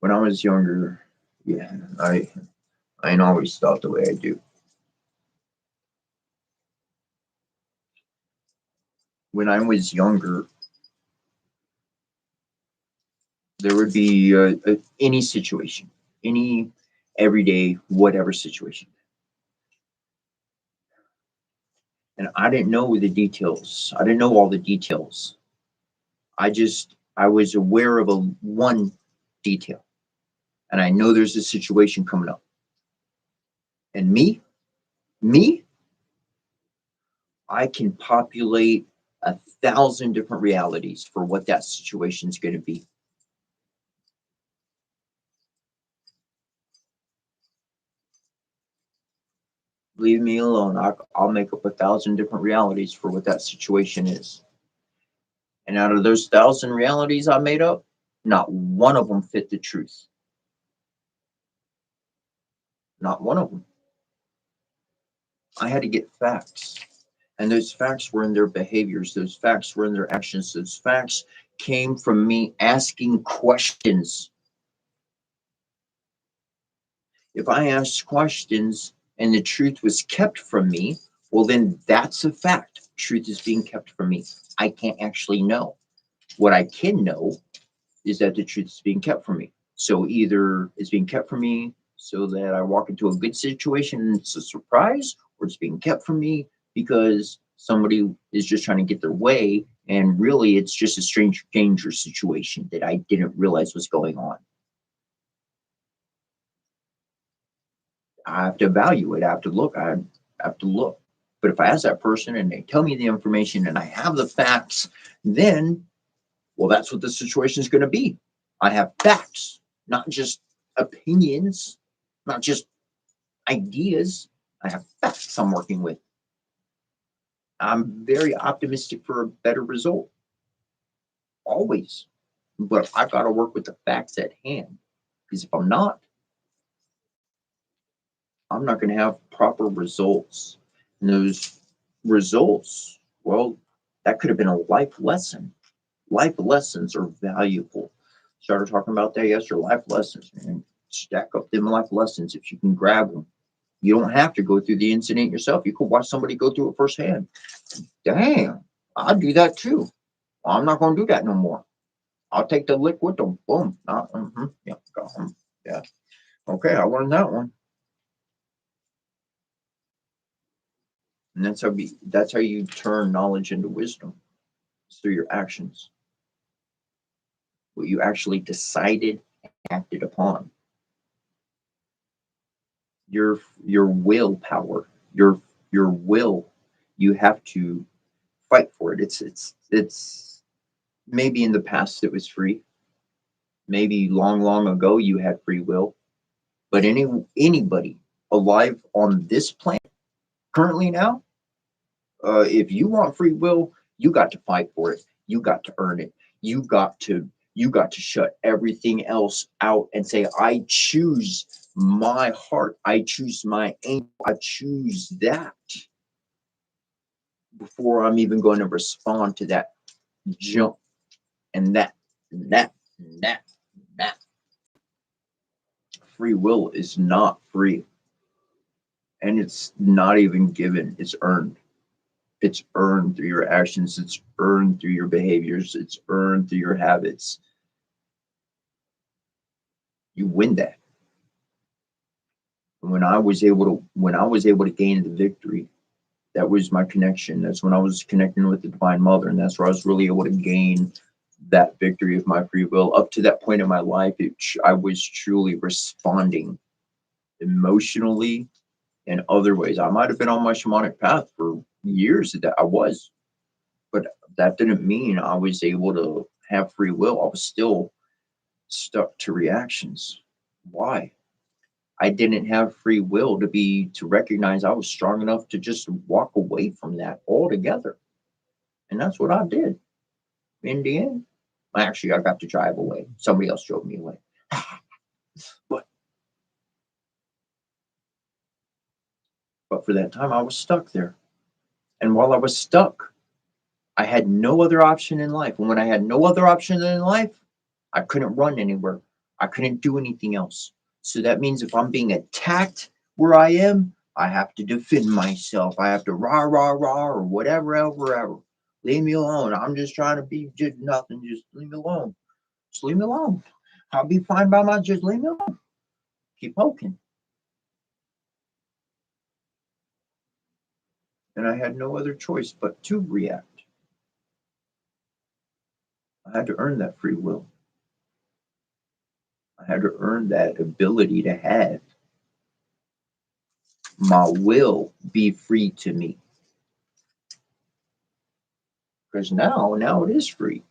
[SPEAKER 1] When I was younger, yeah, I ain't always thought the way I do. When I was younger, there would be any situation, any everyday, whatever situation. And I didn't know the details. I didn't know all the details. I was aware of one detail. And I know there's a situation coming up. And me, I can populate 1,000 different realities for what that situation is going to be. Leave me alone. I'll make up 1,000 different realities for what that situation is. And out of those 1,000 realities I made up, not one of them fit the truth. Not one of them. I had to get facts. And those facts were in their behaviors. Those facts were in their actions. Those facts came from me asking questions. If I asked questions and the truth was kept from me, well, then that's a fact. Truth is being kept from me. I can't actually know. What I can know is that the truth is being kept from me. So either it's being kept from me so that I walk into a good situation and it's a surprise, or it's being kept from me because somebody is just trying to get their way. And really, it's just a strange, dangerous situation that I didn't realize was going on. I have to evaluate. I have to look. I have to look. But if I ask that person and they tell me the information and I have the facts, then, well, that's what the situation is going to be. I have facts, not just opinions, not just ideas. I have facts I'm working with. I'm very optimistic for a better result. Always. But I've got to work with the facts at hand. Because if I'm not going to have proper results. And those results, well, that could have been a life lesson. Life lessons are valuable. Started talking about that yesterday. Life lessons, man. Stack up them life lessons if you can grab them. You don't have to go through the incident yourself. You could watch somebody go through it firsthand. Damn, I'll do that too. Well, I'm not going to do that no more. I'll take the liquid. Boom. Yeah. Go home. Yeah. Okay. I learned that one. And that's how you turn knowledge into wisdom. It's through your actions. What you actually decided and acted upon. Your willpower, your will, you have to fight for it. It's maybe in the past it was free. Maybe long ago you had free will. But anybody alive on this planet currently now, if you want free will, you got to fight for it. You got to earn it. You got to shut everything else out and say, I choose my heart. I choose my aim. I choose that before I'm even going to respond to that jump and that and that and that and that. Free will is not free. And it's not even given, it's earned. It's earned through your actions, it's earned through your behaviors, it's earned through your habits. You win that. And when I was able to gain the victory, that was my connection. That's when I was connecting with the Divine Mother, and that's where I was really able to gain that victory of my free will. Up to that point in my life, I was truly responding emotionally and other ways. I might have been on my shamanic path for years, that I was, but that didn't mean I was able to have free will. I was still stuck to reactions. Why? I didn't have free will to recognize I was strong enough to just walk away from that altogether. And that's what I did. In the end, actually, I got to drive away. Somebody else drove me away. but but for that time, I was stuck there. And while I was stuck, I had no other option in life. And when I had no other option in life, I couldn't run anywhere. I couldn't do anything else. So that means if I'm being attacked where I am, I have to defend myself. I have to rah, rah, rah, or whatever, ever. Leave me alone. I'm just trying to be just nothing. Just leave me alone. Just leave me alone. I'll be fine by my, just leave me alone. Keep poking. And I had no other choice but to react. I had to earn that free will. I had to earn that ability to have my will be free to me. Because now it is free.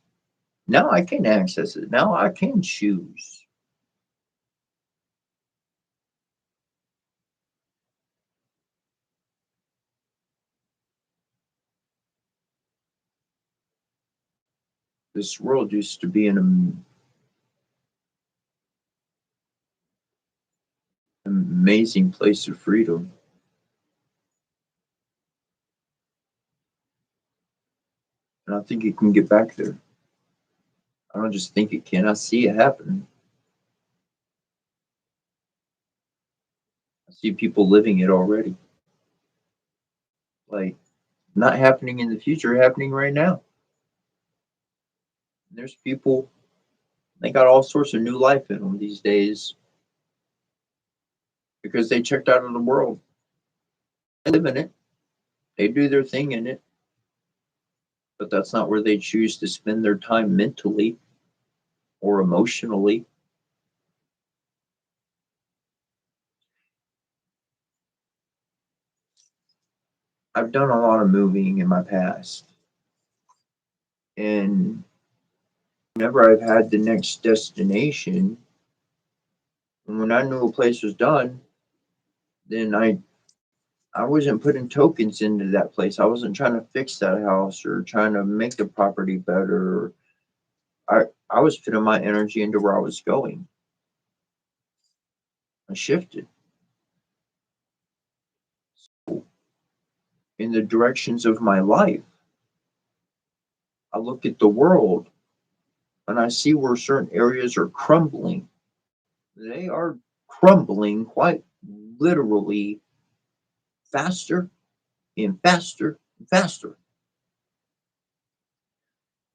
[SPEAKER 1] Now I can access it. Now I can choose. This world used to be an amazing place of freedom. And I think it can get back there. I don't just think it can, I see it happening. I see people living it already. Like, not happening in the future, happening right now. And there's people, they got all sorts of new life in them these days because they checked out of the world. They live in it, they do their thing in it, but that's not where they choose to spend their time mentally or emotionally. I've done a lot of moving in my past, and whenever I've had the next destination, and when I knew a place was done, then I wasn't putting tokens into that place. I wasn't trying to fix that house or trying to make the property better. I was putting my energy into where I was going. I shifted in the directions of my life. I look at the world and I see where certain areas are crumbling. They are crumbling quite literally faster and faster and faster.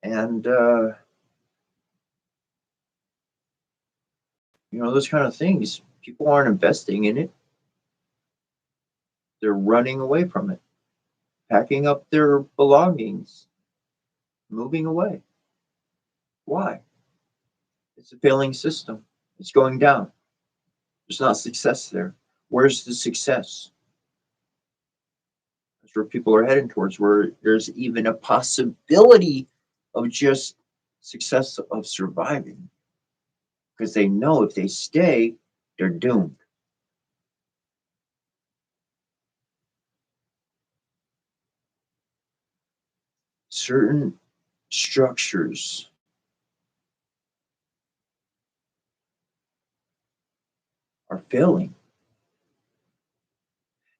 [SPEAKER 1] And, those kind of things, people aren't investing in it. They're running away from it, packing up their belongings, moving away. Why? It's a failing system. It's going down. There's not success there. Where's the success? That's where people are heading towards, where there's even a possibility of just success of surviving. Because they know if they stay, they're doomed. Certain structures are failing.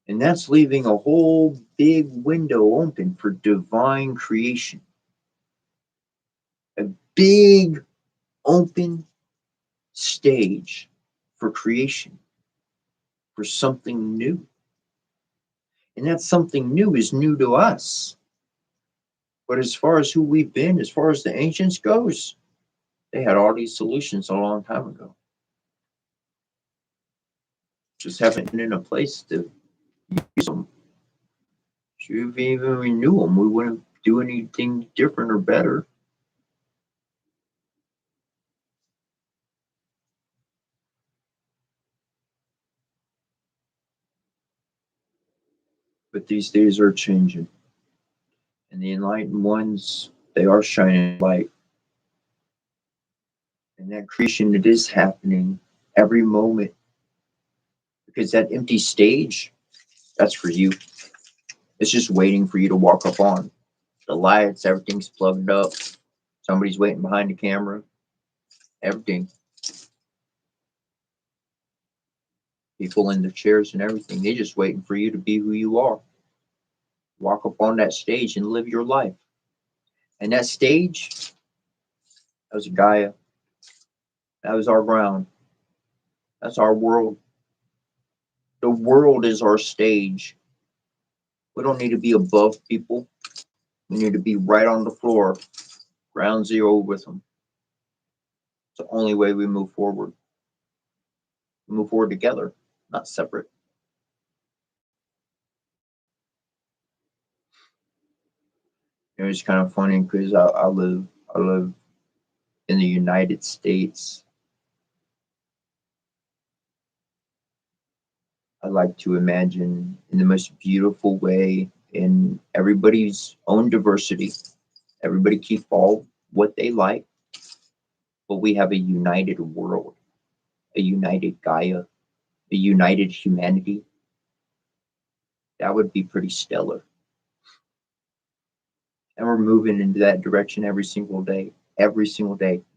[SPEAKER 1] And that's leaving a whole big window open for divine creation. A big open stage for creation, for something new. And that something new is new to us. But as far as who we've been, as far as the ancients goes, they had all these solutions a long time ago. Just haven't been in a place to use them. If we even knew them, we wouldn't do anything different or better. But these days are changing. And the enlightened ones, they are shining light. And that creation, it is happening every moment. Because that empty stage, that's for you. It's just waiting for you to walk up on. The lights, everything's plugged up. Somebody's waiting behind the camera. Everything. People in the chairs and everything. They're just waiting for you to be who you are. Walk up on that stage and live your life. And that stage, that was Gaia. That was our ground. That's our world. The world is our stage. We don't need to be above people. We need to be right on the floor, ground zero with them. It's the only way we move forward. We move forward together, not separate. It's kind of funny because I live in the United States. I like to imagine in the most beautiful way in everybody's own diversity. Everybody keep all what they like, but we have a united world, a united Gaia, a united humanity. That would be pretty stellar. And we're moving into that direction every single day,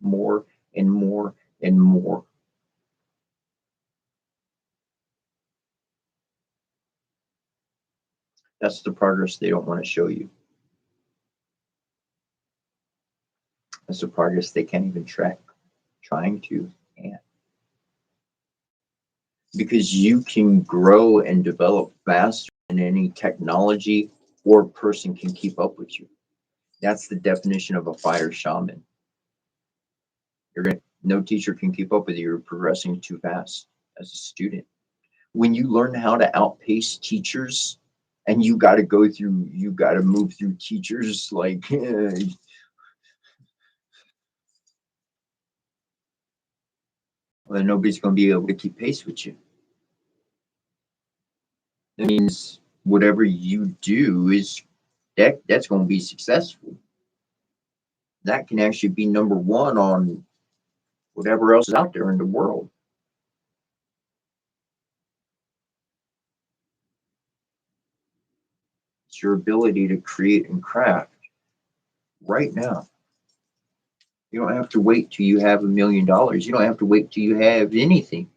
[SPEAKER 1] more and more and more. That's the progress they don't want to show you. That's the progress they can't even track, trying to. And because you can grow and develop faster than any technology or person can keep up with you. That's the definition of a fire shaman. No teacher can keep up with you. You're progressing too fast as a student. When you learn how to outpace teachers, and you got to move through teachers like well, nobody's going to be able to keep pace with you. That means whatever you do that's going to be successful. That can actually be number one on whatever else is out there in the world. It's your ability to create and craft right now. You don't have to wait till you have $1 million. You don't have to wait till you have anything.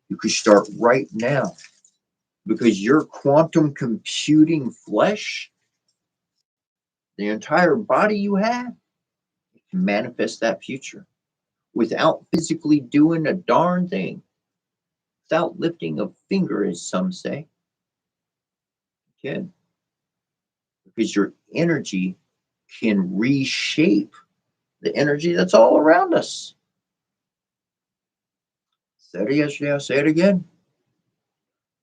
[SPEAKER 1] You could start right now because your quantum computing flesh, the entire body you have, can manifest that future without physically doing a darn thing, without lifting a finger, as some say. You can. Because your energy can reshape the energy that's all around us. Said it yesterday, I'll say it again.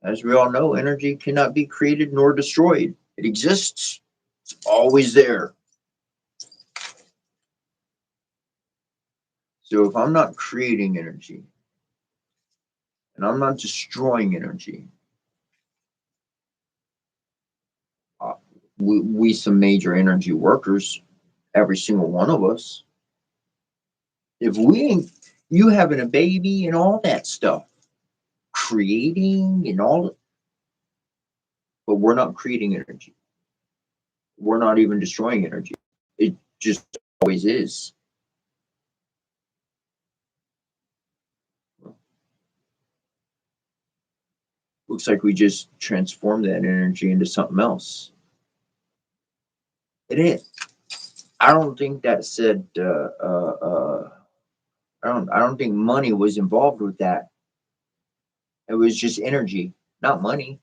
[SPEAKER 1] As we all know, energy cannot be created nor destroyed. It exists. It's always there. So if I'm not creating energy and I'm not destroying energy, we some major energy workers, every single one of us, if we ain't, you having a baby and all that stuff, creating and all, but we're not creating energy. We're not even destroying energy. It just always is.
[SPEAKER 2] Looks like we just transformed that energy into something else. It is. I don't think that said. I don't think money was involved with that. It was just energy, not money.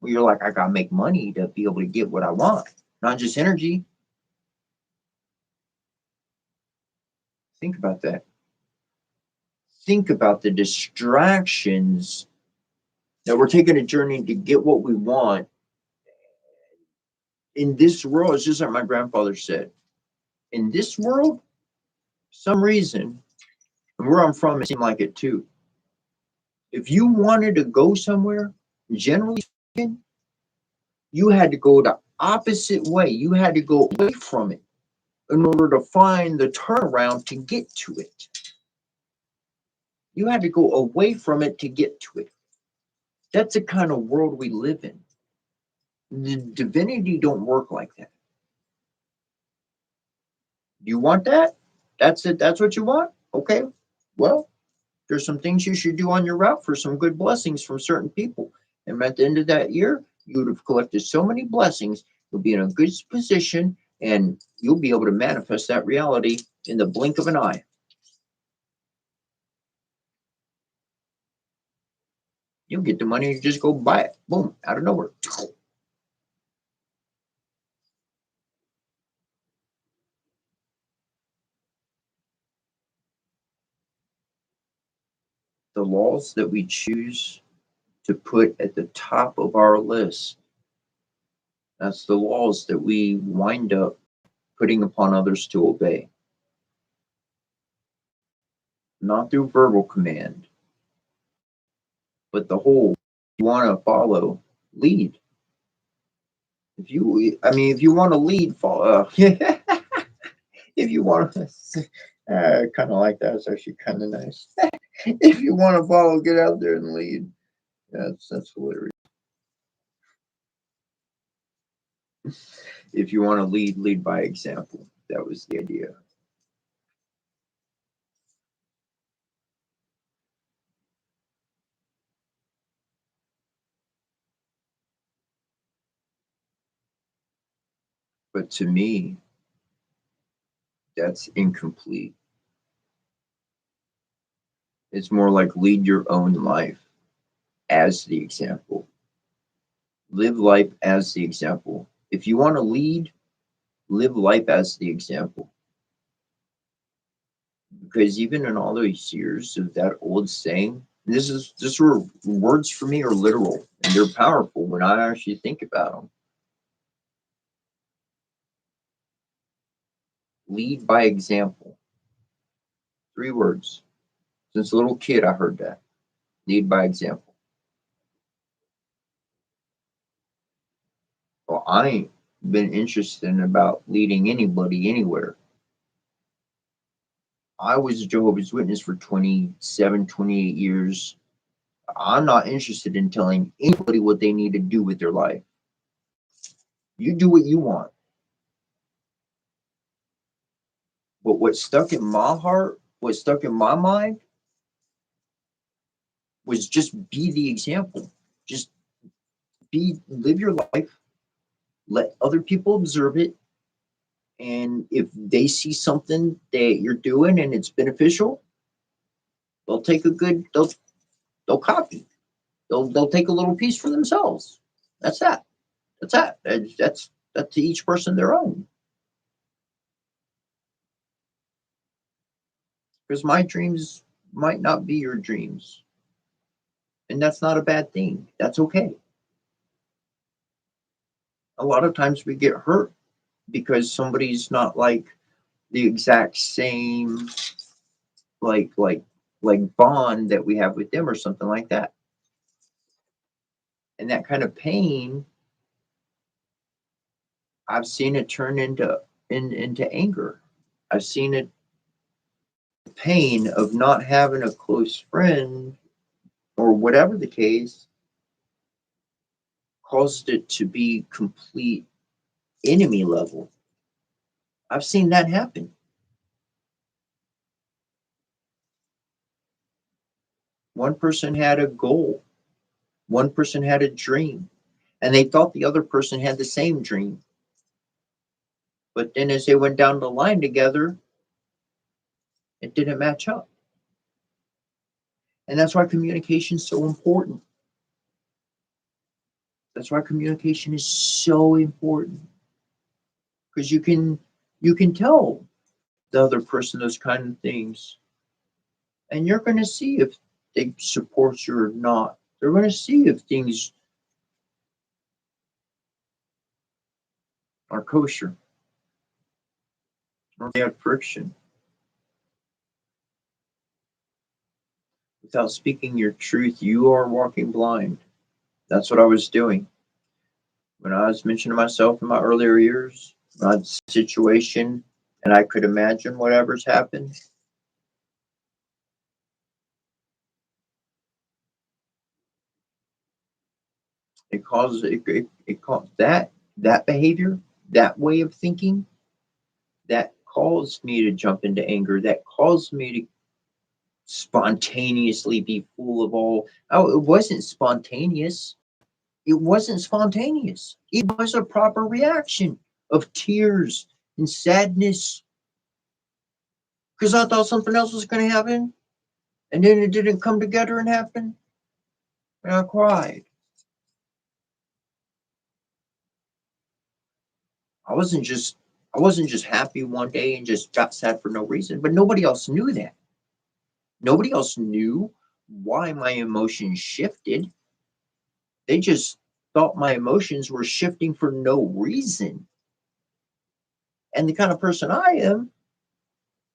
[SPEAKER 2] Well, you're like, I gotta make money to be able to get what I want, not just energy. Think about that. Think about the distractions that we're taking a journey to get what we want in this world. It's just like my grandfather said. In this world, some reason, and where I'm from, it seemed like it too. If you wanted to go somewhere, generally speaking, you had to go the opposite way. You had to go away from it in order to find the turnaround to get to it. You had to go away from it to get to it. That's the kind of world we live in. The divinity don't work like that. You want that? That's it. That's what you want? Okay. Well, there's some things you should do on your route for some good blessings from certain people. And at the end of that year, you would have collected so many blessings, you'll be in a good position, and you'll be able to manifest that reality in the blink of an eye. You'll get the money and just go buy it. Boom, out of nowhere. The laws that we choose to put at the top of our list, that's the laws that we wind up putting upon others to obey. Not through verbal command, but the whole you want to follow, lead. If you want to lead, follow. If you want to, kind of like that. It's actually kind of nice. If you want to follow, get out there and lead. That's hilarious. If you want to lead, lead by example. That was the idea. But to me, that's incomplete. It's more like lead your own life as the example. Live life as the example. If you want to lead, live life as the example. Because even in all those years of that old saying, this were words for me are literal and they're powerful when I actually think about them. Lead by example. 3 words. Since a little kid, I heard that. Lead by example. Well, I ain't been interested in about leading anybody anywhere. I was a Jehovah's Witness for 27, 28 years. I'm not interested in telling anybody what they need to do with their life. You do what you want. But what stuck in my heart, what stuck in my mind, was just be the example. Just live your life, let other people observe it. And if they see something that you're doing and it's beneficial, they'll take they'll copy. They'll take a little piece for themselves. That's that. That's that. That's to each person their own. Because my dreams might not be your dreams. And that's not a bad thing. That's okay. A lot of times we get hurt because somebody's not like the exact same like like bond that we have with them or something like that. And that kind of pain, I've seen it turn into anger. I've seen it pain of not having a close friend or whatever the case caused it to be complete enemy level. I've seen that happen. One person had a goal One person had a dream, and they thought the other person had the same dream. But then as they went down the line together, it didn't match up. And that's why communication is so important. That's why communication is so important. Because you can tell the other person those kind of things. And you're going to see if they support you or not. They're going to see if things are kosher or they have friction. Without speaking your truth, you are walking blind. That's what I was doing. When I was mentioning myself in my earlier years, my situation, and I could imagine whatever's happened. It causes that behavior, that way of thinking, that caused me to jump into anger. That caused me to spontaneously be full of all. Oh, it wasn't spontaneous. It wasn't spontaneous. It was a proper reaction of tears and sadness because I thought something else was going to happen, and then it didn't come together and happen, and I cried. I wasn't just I wasn't just happy one day and just got sad for no reason, but nobody else knew that. Nobody else knew why my emotions shifted. They just thought my emotions were shifting for no reason. And the kind of person I am,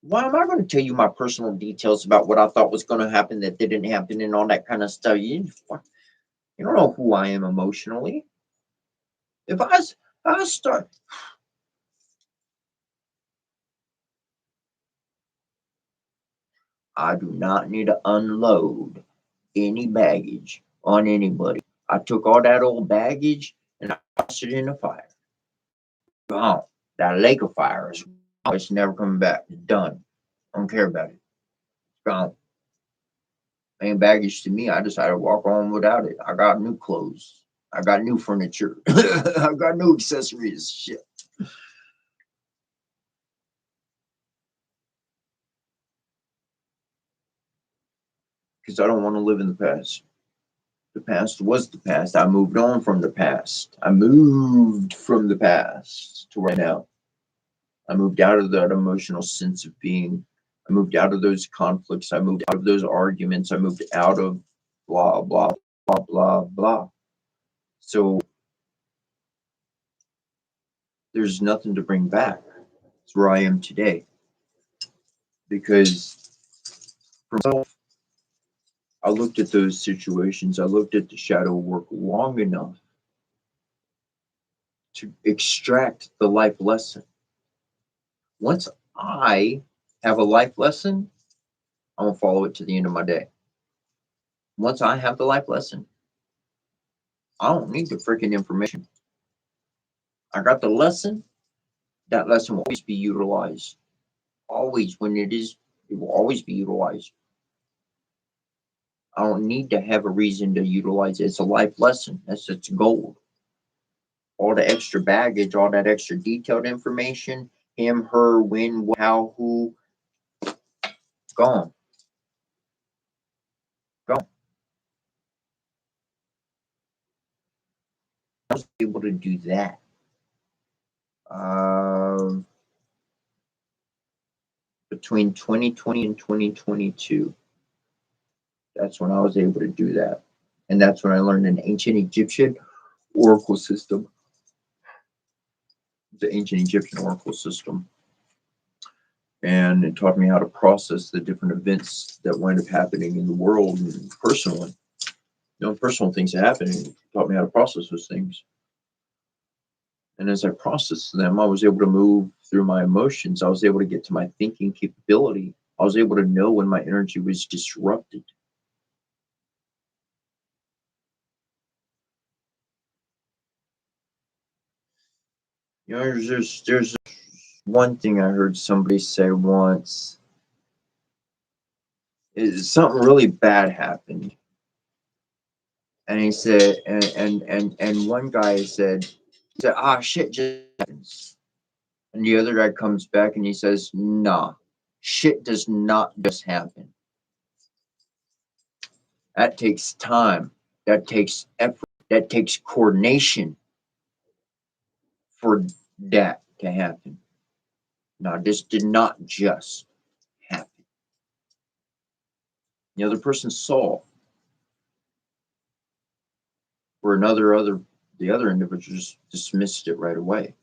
[SPEAKER 2] why am I going to tell you my personal details about what I thought was going to happen that didn't happen and all that kind of stuff? You don't know who I am emotionally. If I start, I do not need to unload any baggage on anybody. I took all that old baggage and I tossed it in the fire. Gone. That lake of fire is gone. It's never coming back. It's done. I don't care about it. It's gone. Ain't baggage to me. I decided to walk on without it. I got new clothes. I got new furniture. I got new accessories. Shit. Because I don't want to live in the past. The past was the past. I moved on from the past. I moved from the past to right now. I moved out of that emotional sense of being. I moved out of those conflicts. I moved out of those arguments. I moved out of blah, blah, blah, blah, blah. So there's nothing to bring back. It's where I am today. Because for myself, I looked at those situations. I looked at the shadow work long enough to extract the life lesson. Once I have a life lesson, I'm going to follow it to the end of my day. Once I have the life lesson, I don't need the freaking information. I got the lesson. That lesson will always be utilized. Always, it will always be utilized. I don't need to have a reason to utilize it. It's a life lesson. It's gold. All the extra baggage, all that extra detailed information, him, her, when, how, who, gone. Gone. I was able to do that. Between 2020 and 2022. That's when I was able to do that. And that's when I learned an ancient Egyptian oracle system. The ancient Egyptian oracle system. And it taught me how to process the different events that wind up happening in the world and personally. Personal things happening. It taught me how to process those things. And as I processed them, I was able to move through my emotions. I was able to get to my thinking capability. I was able to know when my energy was disrupted. There's one thing I heard somebody say once. Is something really bad happened. And he said, and one guy said, ah, shit just happens. And the other guy comes back and he says, nah, shit does not just happen. That takes time. That takes effort. That takes coordination for that to happen. Now, this did not just happen. The other person saw, where the other individual just dismissed it right away.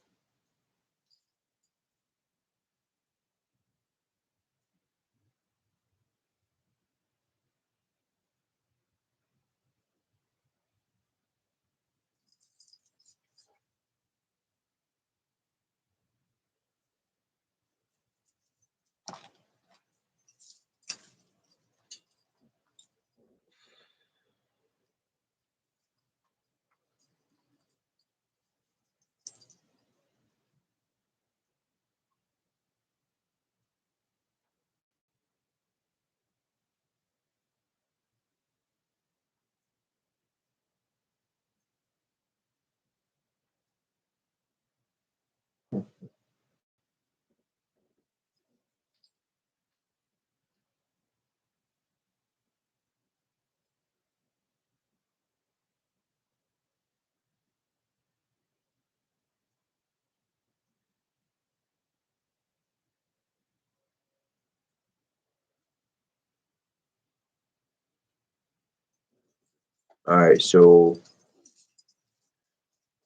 [SPEAKER 2] All right, so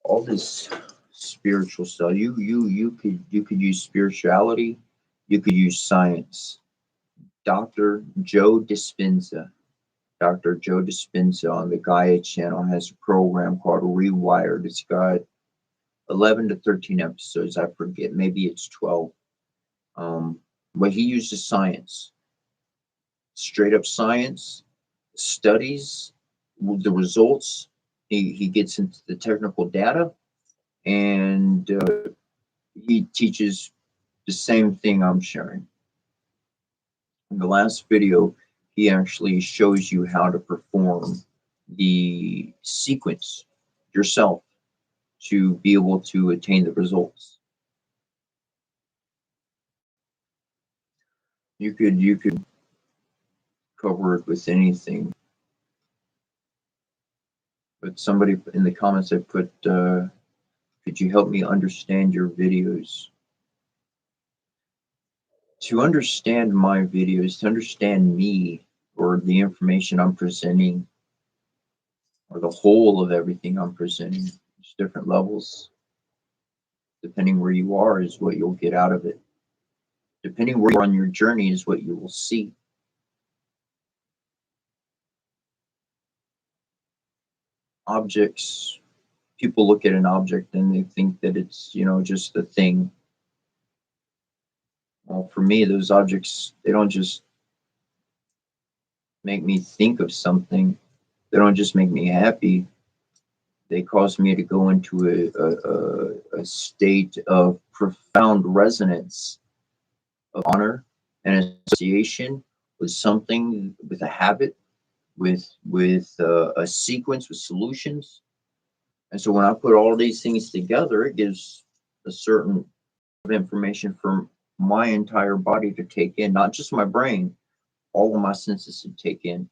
[SPEAKER 2] all this spiritual stuff, you could use spirituality, you could use science. Dr. Joe Dispenza, Dr. Joe Dispenza on the Gaia channel has a program called Rewired. It's got 11 to 13 episodes. I forget, maybe it's 12. But he uses science, straight up science, studies the results. He gets into the technical data, and he teaches the same thing I'm sharing. In the last video, he actually shows you how to perform the sequence yourself to be able to attain the results. You could cover it with anything, but somebody in the comments I put, could you help me understand your videos? To understand my videos, to understand me or the information I'm presenting, or the whole of everything I'm presenting, there's different levels. Depending where you are is what you'll get out of it. Depending where you're on your journey is what you will see. Objects, people look at an object and they think that it's, just a thing. Well, for me, those objects, they don't just make me think of something. They don't just make me happy. They cause me to go into a state of profound resonance, of honor and association with something, with a habit, with a sequence, with solutions. And so when I put all these things together, it gives a certain information for my entire body to take in, not just my brain, all of my senses to take in.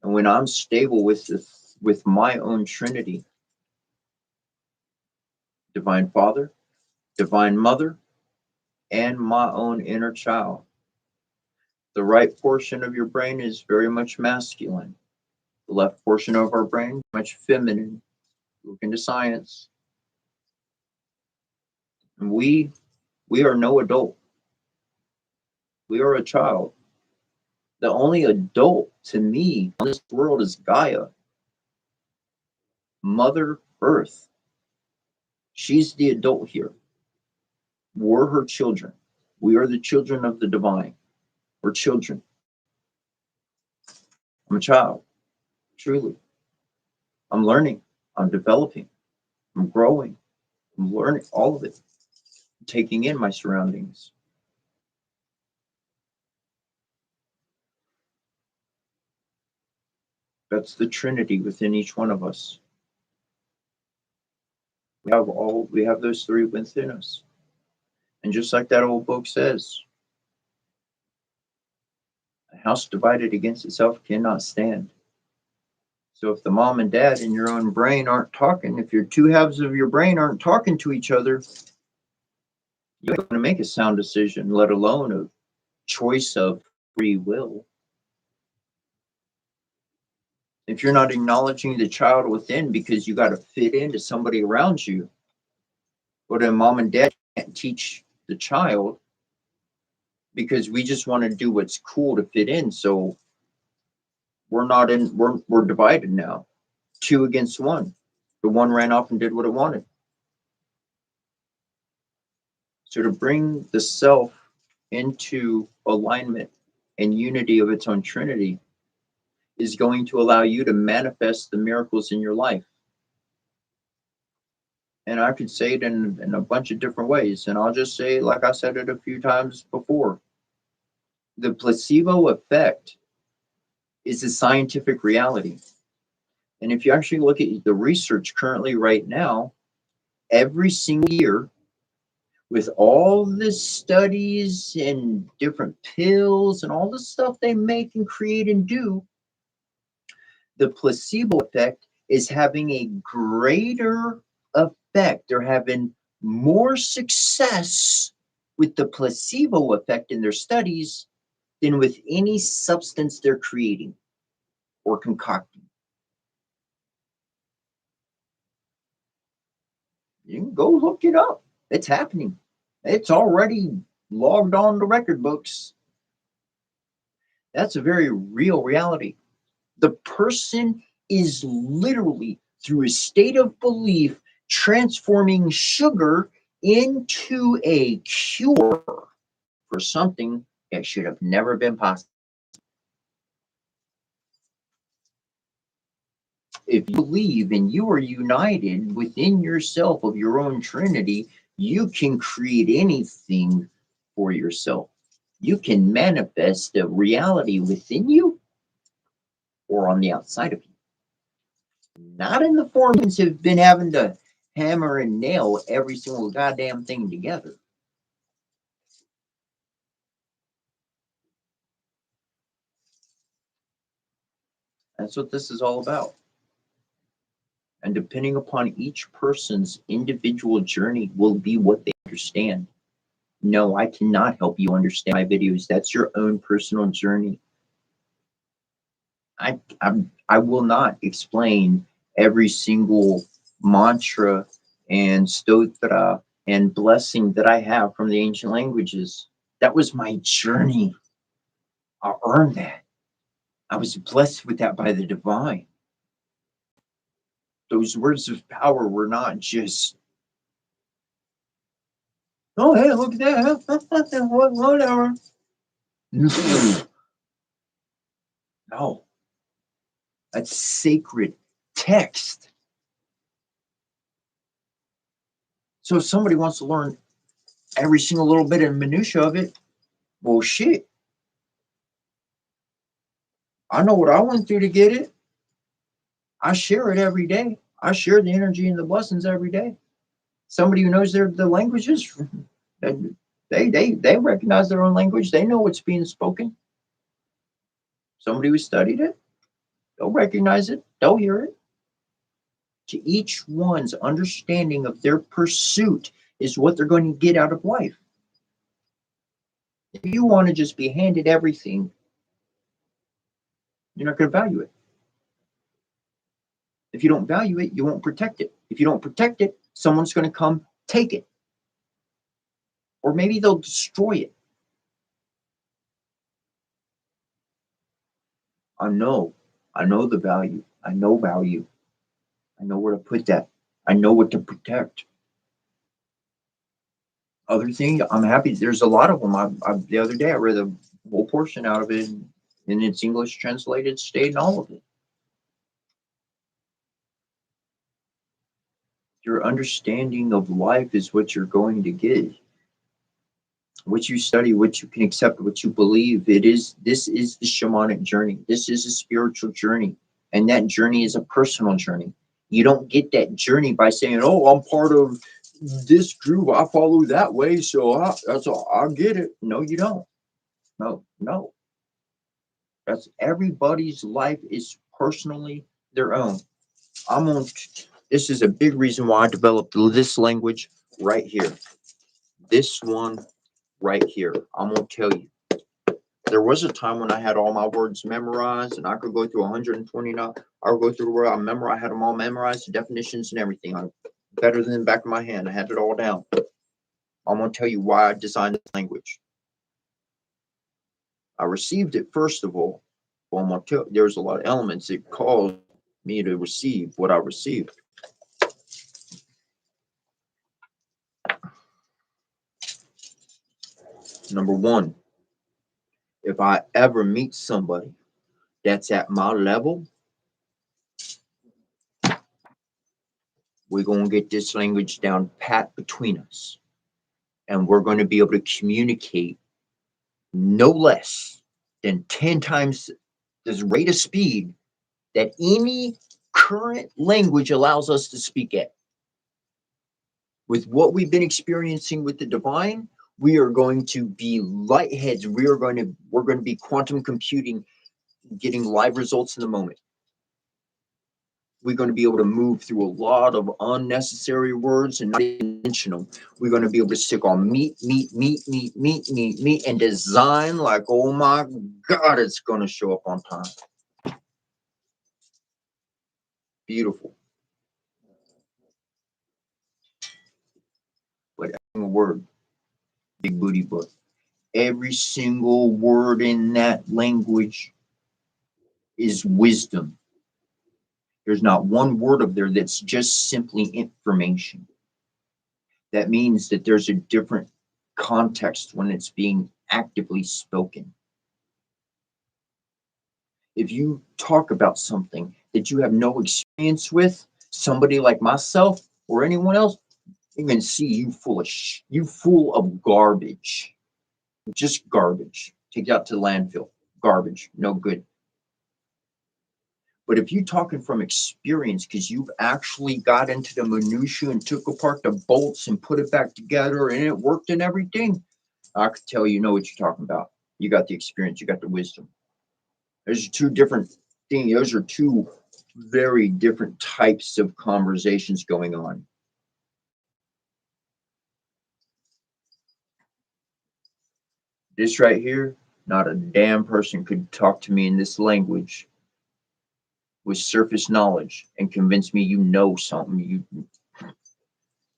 [SPEAKER 2] And when I'm stable with my own Trinity, Divine Father, Divine Mother, and my own inner child, the right portion of your brain is very much masculine. The left portion of our brain, much feminine. Look into science. And we are no adult. We are a child. The only adult to me on this world is Gaia, Mother Earth. She's the adult here. We're her children. We are the children of the divine. We're children. I'm a child, truly. I'm learning. I'm developing. I'm growing. I'm learning all of it. I'm taking in my surroundings.
[SPEAKER 1] That's the Trinity within each one of us. We have those three within us. And just like that old book says, a house divided against itself cannot stand. So if the mom and dad in your own brain aren't talking, if your two halves of your brain aren't talking to each other, you're going to make a sound decision, let alone a choice of free will. If you're not acknowledging the child within because you got to fit into somebody around you, but then mom and dad can't teach the child because we just want to do what's cool to fit in. So we're divided now. Two against one. The one ran off and did what it wanted. So to bring the self into alignment and unity of its own Trinity is going to allow you to manifest the miracles in your life. And I could say it in a bunch of different ways. And I'll just say, like I said it a few times before, the placebo effect is a scientific reality. And if you actually look at the research currently right now, every single year, with all the studies and different pills and all the stuff they make and create and do, the placebo effect is having a greater effect. They're having more success with the placebo effect in their studies than with any substance they're creating or concocting. You can go look it up. It's happening. It's already logged on the record books. That's a very real reality. The person is literally, through a state of belief, transforming sugar into a cure for something that should have never been possible. If you believe and you are united within yourself of your own Trinity, you can create anything for yourself. You can manifest a reality within you or on the outside of you. Not in the form of been having to hammer and nail every single goddamn thing together. That's what this is all about. And depending upon each person's individual journey will be what they understand. No, I cannot help you understand my videos. That's your own personal journey. I will not explain every single mantra and stotra and blessing that I have from the ancient languages. That was my journey. I earned that. I was blessed with that by the divine. Those words of power were not just, oh, hey, look at that. Whatever. No. That's sacred text. So if somebody wants to learn every single little bit of minutia of it, well, shit. I know what I went through to get it. I share it every day. I share the energy and the blessings every day. Somebody who knows the languages, they recognize their own language. They know what's being spoken. Somebody who studied it, they'll recognize it. They'll hear it. To each one's understanding of their pursuit is what they're going to get out of life. If you want to just be handed everything, you're not going to value it. If you don't value it, you won't protect it. If you don't protect it, someone's going to come take it. Or maybe they'll destroy it. I know the value. I know value. I know where to put that. I know what to protect. Other thing, I'm happy. There's a lot of them. The other day, I read a whole portion out of it in its English translated state and all of it. Your understanding of life is what you're going to get. What you study, what you can accept, what you believe. This is the shamanic journey. This is a spiritual journey. And that journey is a personal journey. You don't get that journey by saying, oh, I'm part of this group. I follow that way. So that's all. I get it. No, you don't. No. That's everybody's life is personally their own. This is a big reason why I developed this language right here. This one right here. I'm going to tell you. There was a time when I had all my words memorized and I could go through 129. I would go through where I had them all memorized, the definitions and everything. Better than the back of my hand. I had it all down. I'm going to tell you why I designed this language. I received it first of all. Well, I'm going to tell you, there's a lot of elements that caused me to receive what I received. Number one, if I ever meet somebody that's at my level, we're going to get this language down pat between us. And we're going to be able to communicate no less than 10 times the rate of speed that any current language allows us to speak at. With what we've been experiencing with the divine, we are going to be lightheads. We're going to be quantum computing, getting live results in the moment. We're going to be able to move through a lot of unnecessary words and not intentional. We're going to be able to stick on meat, and design like, oh my God, it's going to show up on time. Beautiful. But every word, big booty book. Every single word in that language is wisdom. There's not one word of there that's just simply information. That means that there's a different context when it's being actively spoken. If you talk about something that you have no experience with, somebody like myself or anyone else, you can see you full of garbage. Just garbage. Take it out to the landfill. Garbage. No good. But if you're talking from experience, because you've actually got into the minutia and took apart the bolts and put it back together and it worked and everything, I could tell you know what you're talking about. You got the experience, you got the wisdom. Those are two different things. Those are two very different types of conversations going on. This right here, not a damn person could talk to me in this language with surface knowledge and convince me you know something.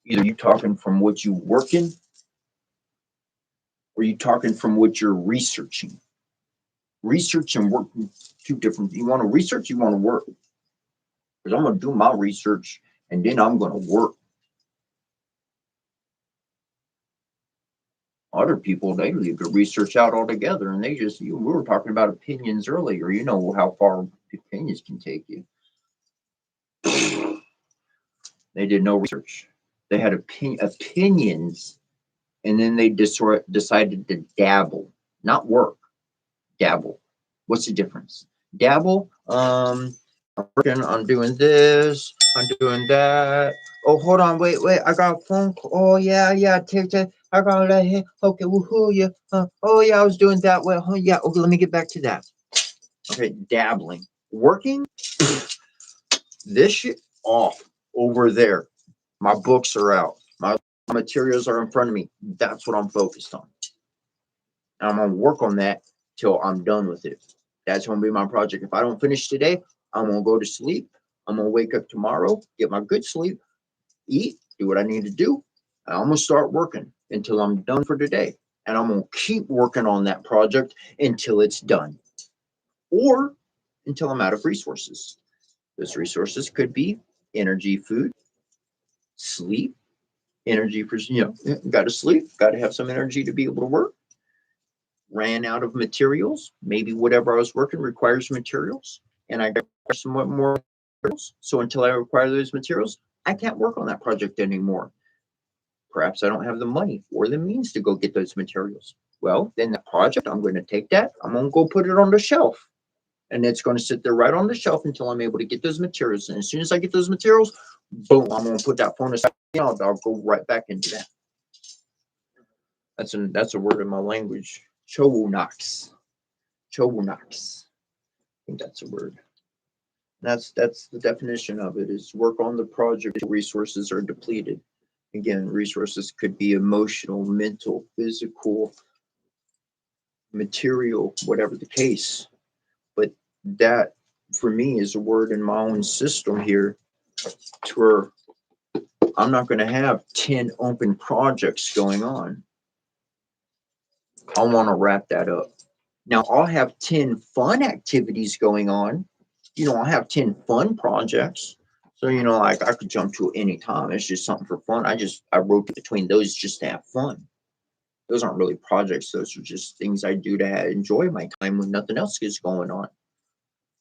[SPEAKER 1] Either you talking from what you working or you talking from what you're researching. Research and work, two different. You want to research, you want to work. Because I'm going to do my research and then I'm going to work. Other people, they leave the research out altogether and they just, we were talking about opinions earlier. You know how far opinions can take you. They did no research. They had opinions and then they decided to dabble, not work, dabble. What's the difference? Dabble, I'm working on doing this, I'm doing that. Oh, hold on, wait, I got a phone call. Oh, yeah, take that. I got that here. Okay, woohoo, yeah. Oh, yeah, I was doing that. Well, oh, yeah, okay, let me get back to that. Okay, dabbling. Working, this shit off over there. My books are out. My materials are in front of me. That's what I'm focused on. And I'm going to work on that till I'm done with it. That's going to be my project. If I don't finish today, I'm going to go to sleep. I'm going to wake up tomorrow, get my good sleep, eat, do what I need to do. And I'm going to start working until I'm done for today. And I'm going to keep working on that project until it's done or until I'm out of resources. Those resources could be energy, food, sleep, energy for, got to sleep, got to have some energy to be able to work. Ran out of materials. Maybe whatever I was working requires materials and I got somewhat more materials. So until I require those materials, I can't work on that project anymore. Perhaps I don't have the money or the means to go get those materials. Well, then the project, I'm going to take that. I'm going to go put it on the shelf
[SPEAKER 2] And it's going to sit there right on the shelf until I'm able to get those materials. And as soon as I get those materials, boom, I'm going to put that phone aside. I'll go right back into that. That's a word in my language. Chowonox. Chowonox. I think that's a word. That's the definition of it, is work on the project. Resources are depleted. Again, resources could be emotional, mental, physical, material, whatever the case. But that, for me, is a word in my own system here, to where I'm not going to have 10 open projects going on. I want to wrap that up. Now, I'll have 10 fun activities going on. I'll have 10 fun projects. So, like I could jump to any time. It's just something for fun. I rotate between those just to have fun. Those aren't really projects. Those are just things I do to enjoy my time when nothing else is going on.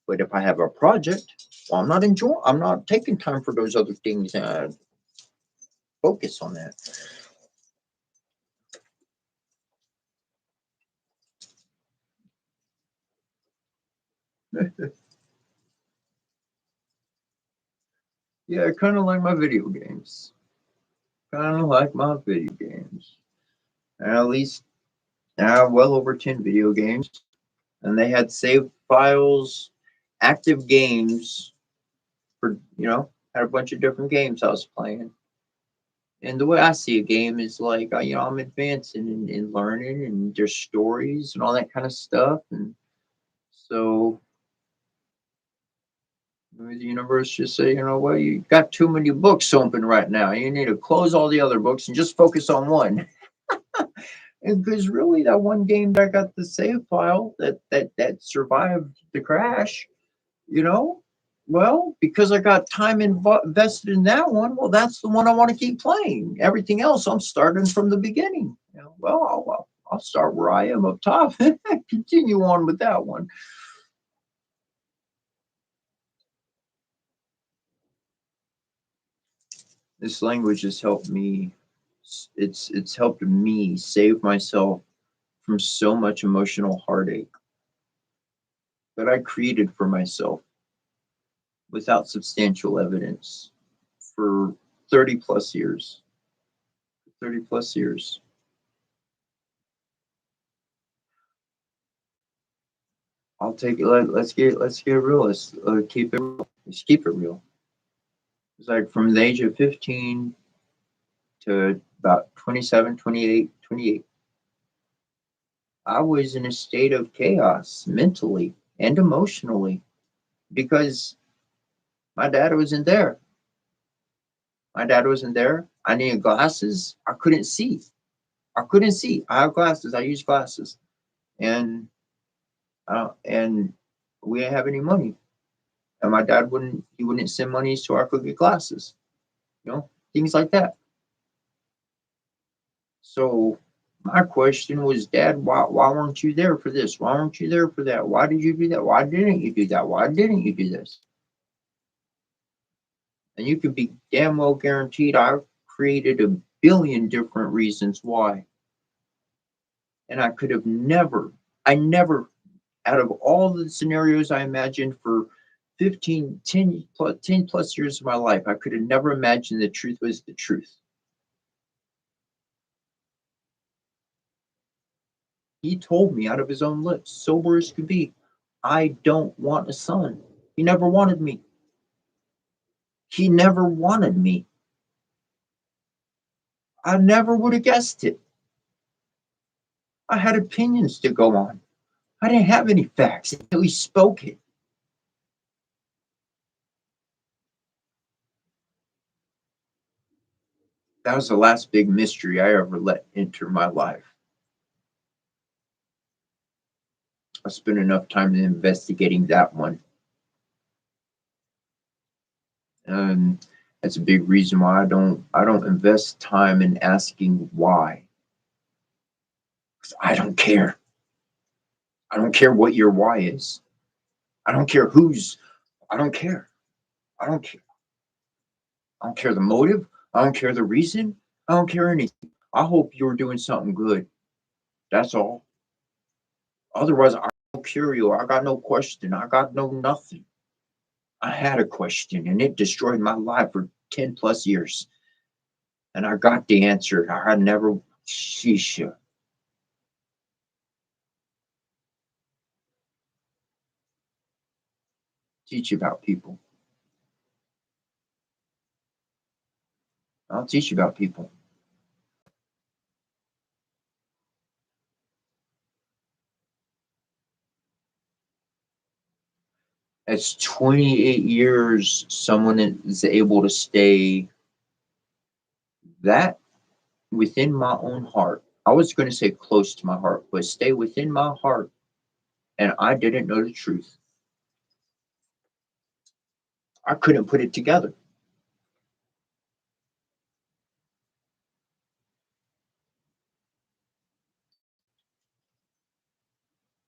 [SPEAKER 2] But if I have a project, well, I'm not taking time for those other things and focus on that. Yeah, I kind of like my video games. And at least I have well over 10 video games. And they had saved files, active games for, had a bunch of different games I was playing. And the way I see a game is like, I'm advancing and learning, and there's stories and all that kind of stuff. And so the universe just say, well, you got too many books open right now. You need to close all the other books and just focus on one. And because really that one game that I got the save file that survived the crash, well, because I got time invested in that one, well, that's the one I want to keep playing. Everything else, I'm starting from the beginning. Well, I'll start where I am up top and continue on with that one. This language has helped me. It's helped me save myself from so much emotional heartache that I created for myself without substantial evidence for 30 plus years. 30 plus years. I'll take it. Let's get real. Let's keep it real. Let's keep it real. It's like from the age of 15 to about 27, 28. I was in a state of chaos mentally and emotionally because my dad wasn't there. I needed glasses. I couldn't see. I have glasses. I use glasses. And we didn't have any money. And my dad wouldn't send money so I could get glasses. Things like that. So my question was, Dad, why weren't you there for this? Why weren't you there for that? Why did you do that? Why didn't you do that? Why didn't you do this? And you can be damn well guaranteed I created a billion different reasons why. And I never, out of all the scenarios I imagined for 10 plus years of my life, I could have never imagined the truth was the truth. He told me out of his own lips, sober as could be, I don't want a son. He never wanted me. He never wanted me. I never would have guessed it. I had opinions to go on. I didn't have any facts until he spoke it. That was the last big mystery I ever let enter my life. I spent enough time investigating that one. And that's a big reason why I don't invest time in asking why. Because I don't care. I don't care what your why is. I don't care I don't care. I don't care. I don't care the motive. I don't care the reason. I don't care anything. I hope you're doing something good. That's all. Otherwise, I don't curio. I got no question. I got no nothing. I had a question and it destroyed my life for 10 plus years. And I got the answer. I never, sheesh. Teach you about people. I'll teach you about people. It's 28 years someone is able to stay that within my own heart. I was going to say close to my heart, but stay within my heart. And I didn't know the truth. I couldn't put it together.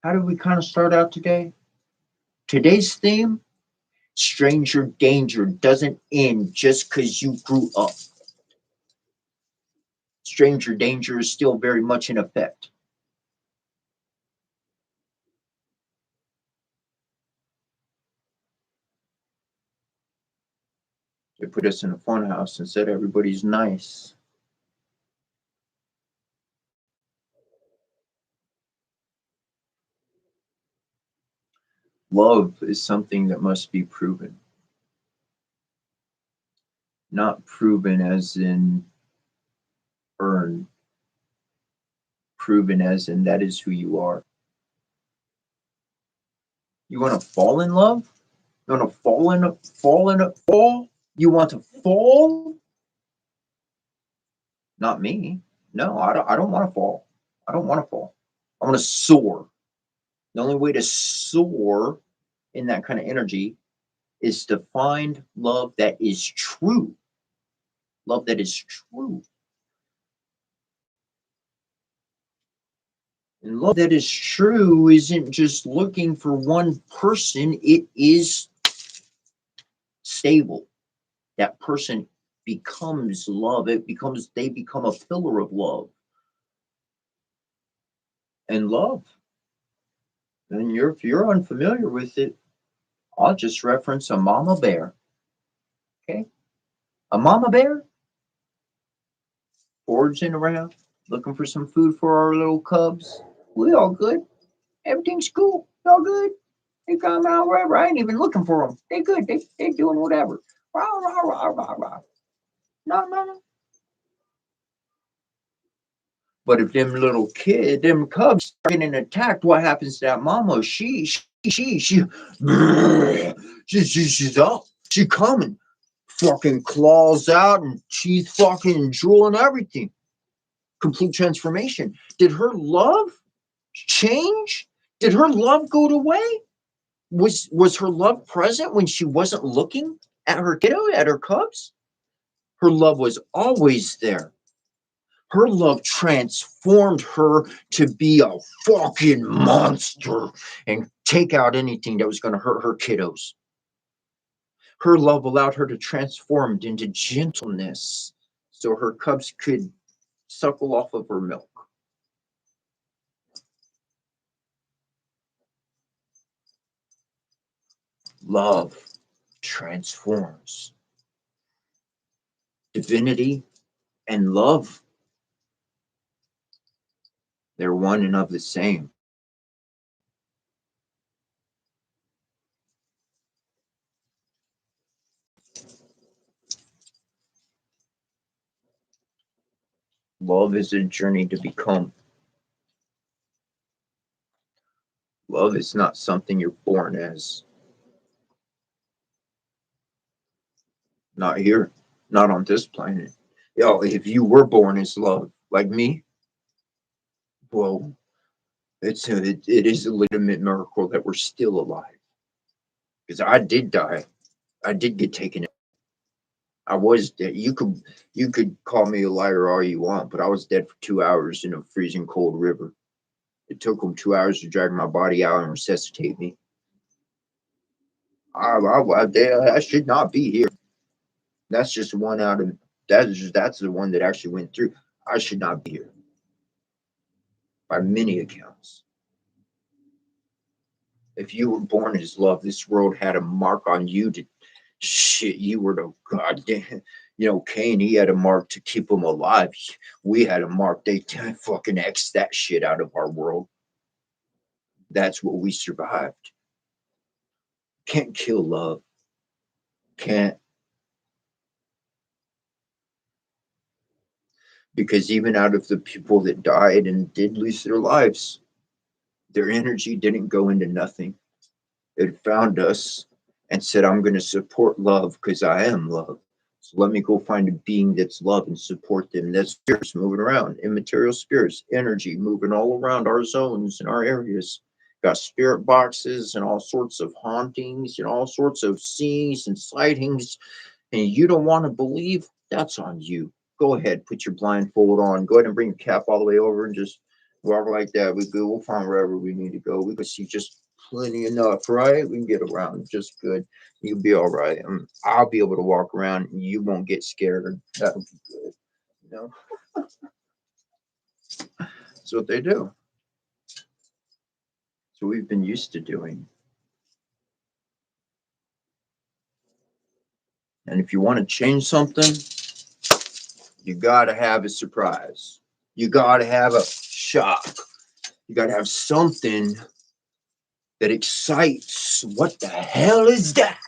[SPEAKER 2] How did we kind of start out today? Today's theme, stranger danger doesn't end just because you grew up. Stranger danger is still very much in effect. They put us in a fun house and said everybody's nice. Love is something that must be proven. Not proven as in earned, proven as in that is who you are. You want to fall in love? You want to fall? You want to fall? Not me. No, I don't want to fall. I don't want to fall. I want to soar. The only way to soar in that kind of energy is to find love that is true. Love that is true. And love that is true isn't just looking for one person, it is stable. That person becomes love. They become a pillar of love. And love. And if you're unfamiliar with it, I'll just reference a mama bear. Okay? A mama bear foraging around, looking for some food for our little cubs. We all good. Everything's cool. All good. They come out wherever. I ain't even looking for them. They good. They doing whatever. Rah, rah, rah, rah, rah. No. But if them cubs start getting attacked, what happens to that mama? She's up. She coming. Fucking claws out and teeth fucking drool and everything. Complete transformation. Did her love change? Did her love go away? Was her love present when she wasn't looking at her kiddo, at her cubs? Her love was always there. Her love transformed her to be a fucking monster and take out anything that was going to hurt her kiddos. Her love allowed her to transform into gentleness so her cubs could suckle off of her milk. Love transforms. Divinity and love, they're one and of the same. Love is a journey to become. Love is not something you're born as. Not here, not on this planet. Yo, if you were born as love, like me, well, it is a legitimate miracle that we're still alive. Because I did die. I did get taken. I was dead. You could call me a liar all you want, but I was dead for 2 hours in a freezing cold river. It took them 2 hours to drag my body out and resuscitate me. I should not be here. That's just one out of that's the one that actually went through. I should not be here by many accounts.
[SPEAKER 1] If you were born as love, this world had a mark on you to shit. You were the goddamn, Cain, he had a mark to keep him alive. We had a mark. They fucking X that shit out of our world. That's what we survived. Can't kill love. Can't. Because even out of the people that died and did lose their lives, their energy didn't go into nothing. It found us and said, I'm going to support love because I am love. So let me go find a being that's love and support them. That's spirits moving around, immaterial spirits, energy moving all around our zones and our areas. Got spirit boxes and all sorts of hauntings and all sorts of seeings and sightings. And you don't want to believe, that's on you. Go ahead, put your blindfold on. Go ahead and bring your cap all the way over and just walk like that. We go. We'll find wherever we need to go. We can see just plenty enough, right? We can get around just good. You'll be all right. I'll be able to walk around and you won't get scared. That'll be good. That's what they do. So we've been used to doing. And if you want to change something, you got to have a surprise. You got to have a shock. You got to have something that excites. What the hell is that?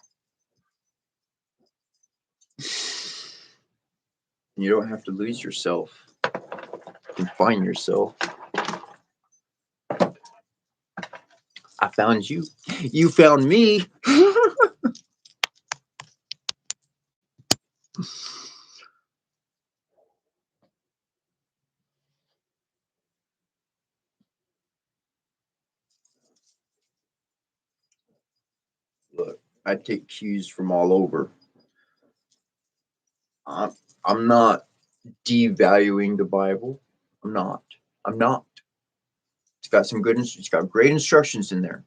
[SPEAKER 1] And you don't have to lose yourself. You can find yourself. I found you. You found me. Look, I take cues from all over. I'm not devaluing the Bible. I'm not. It's got some good. It's got great instructions in there.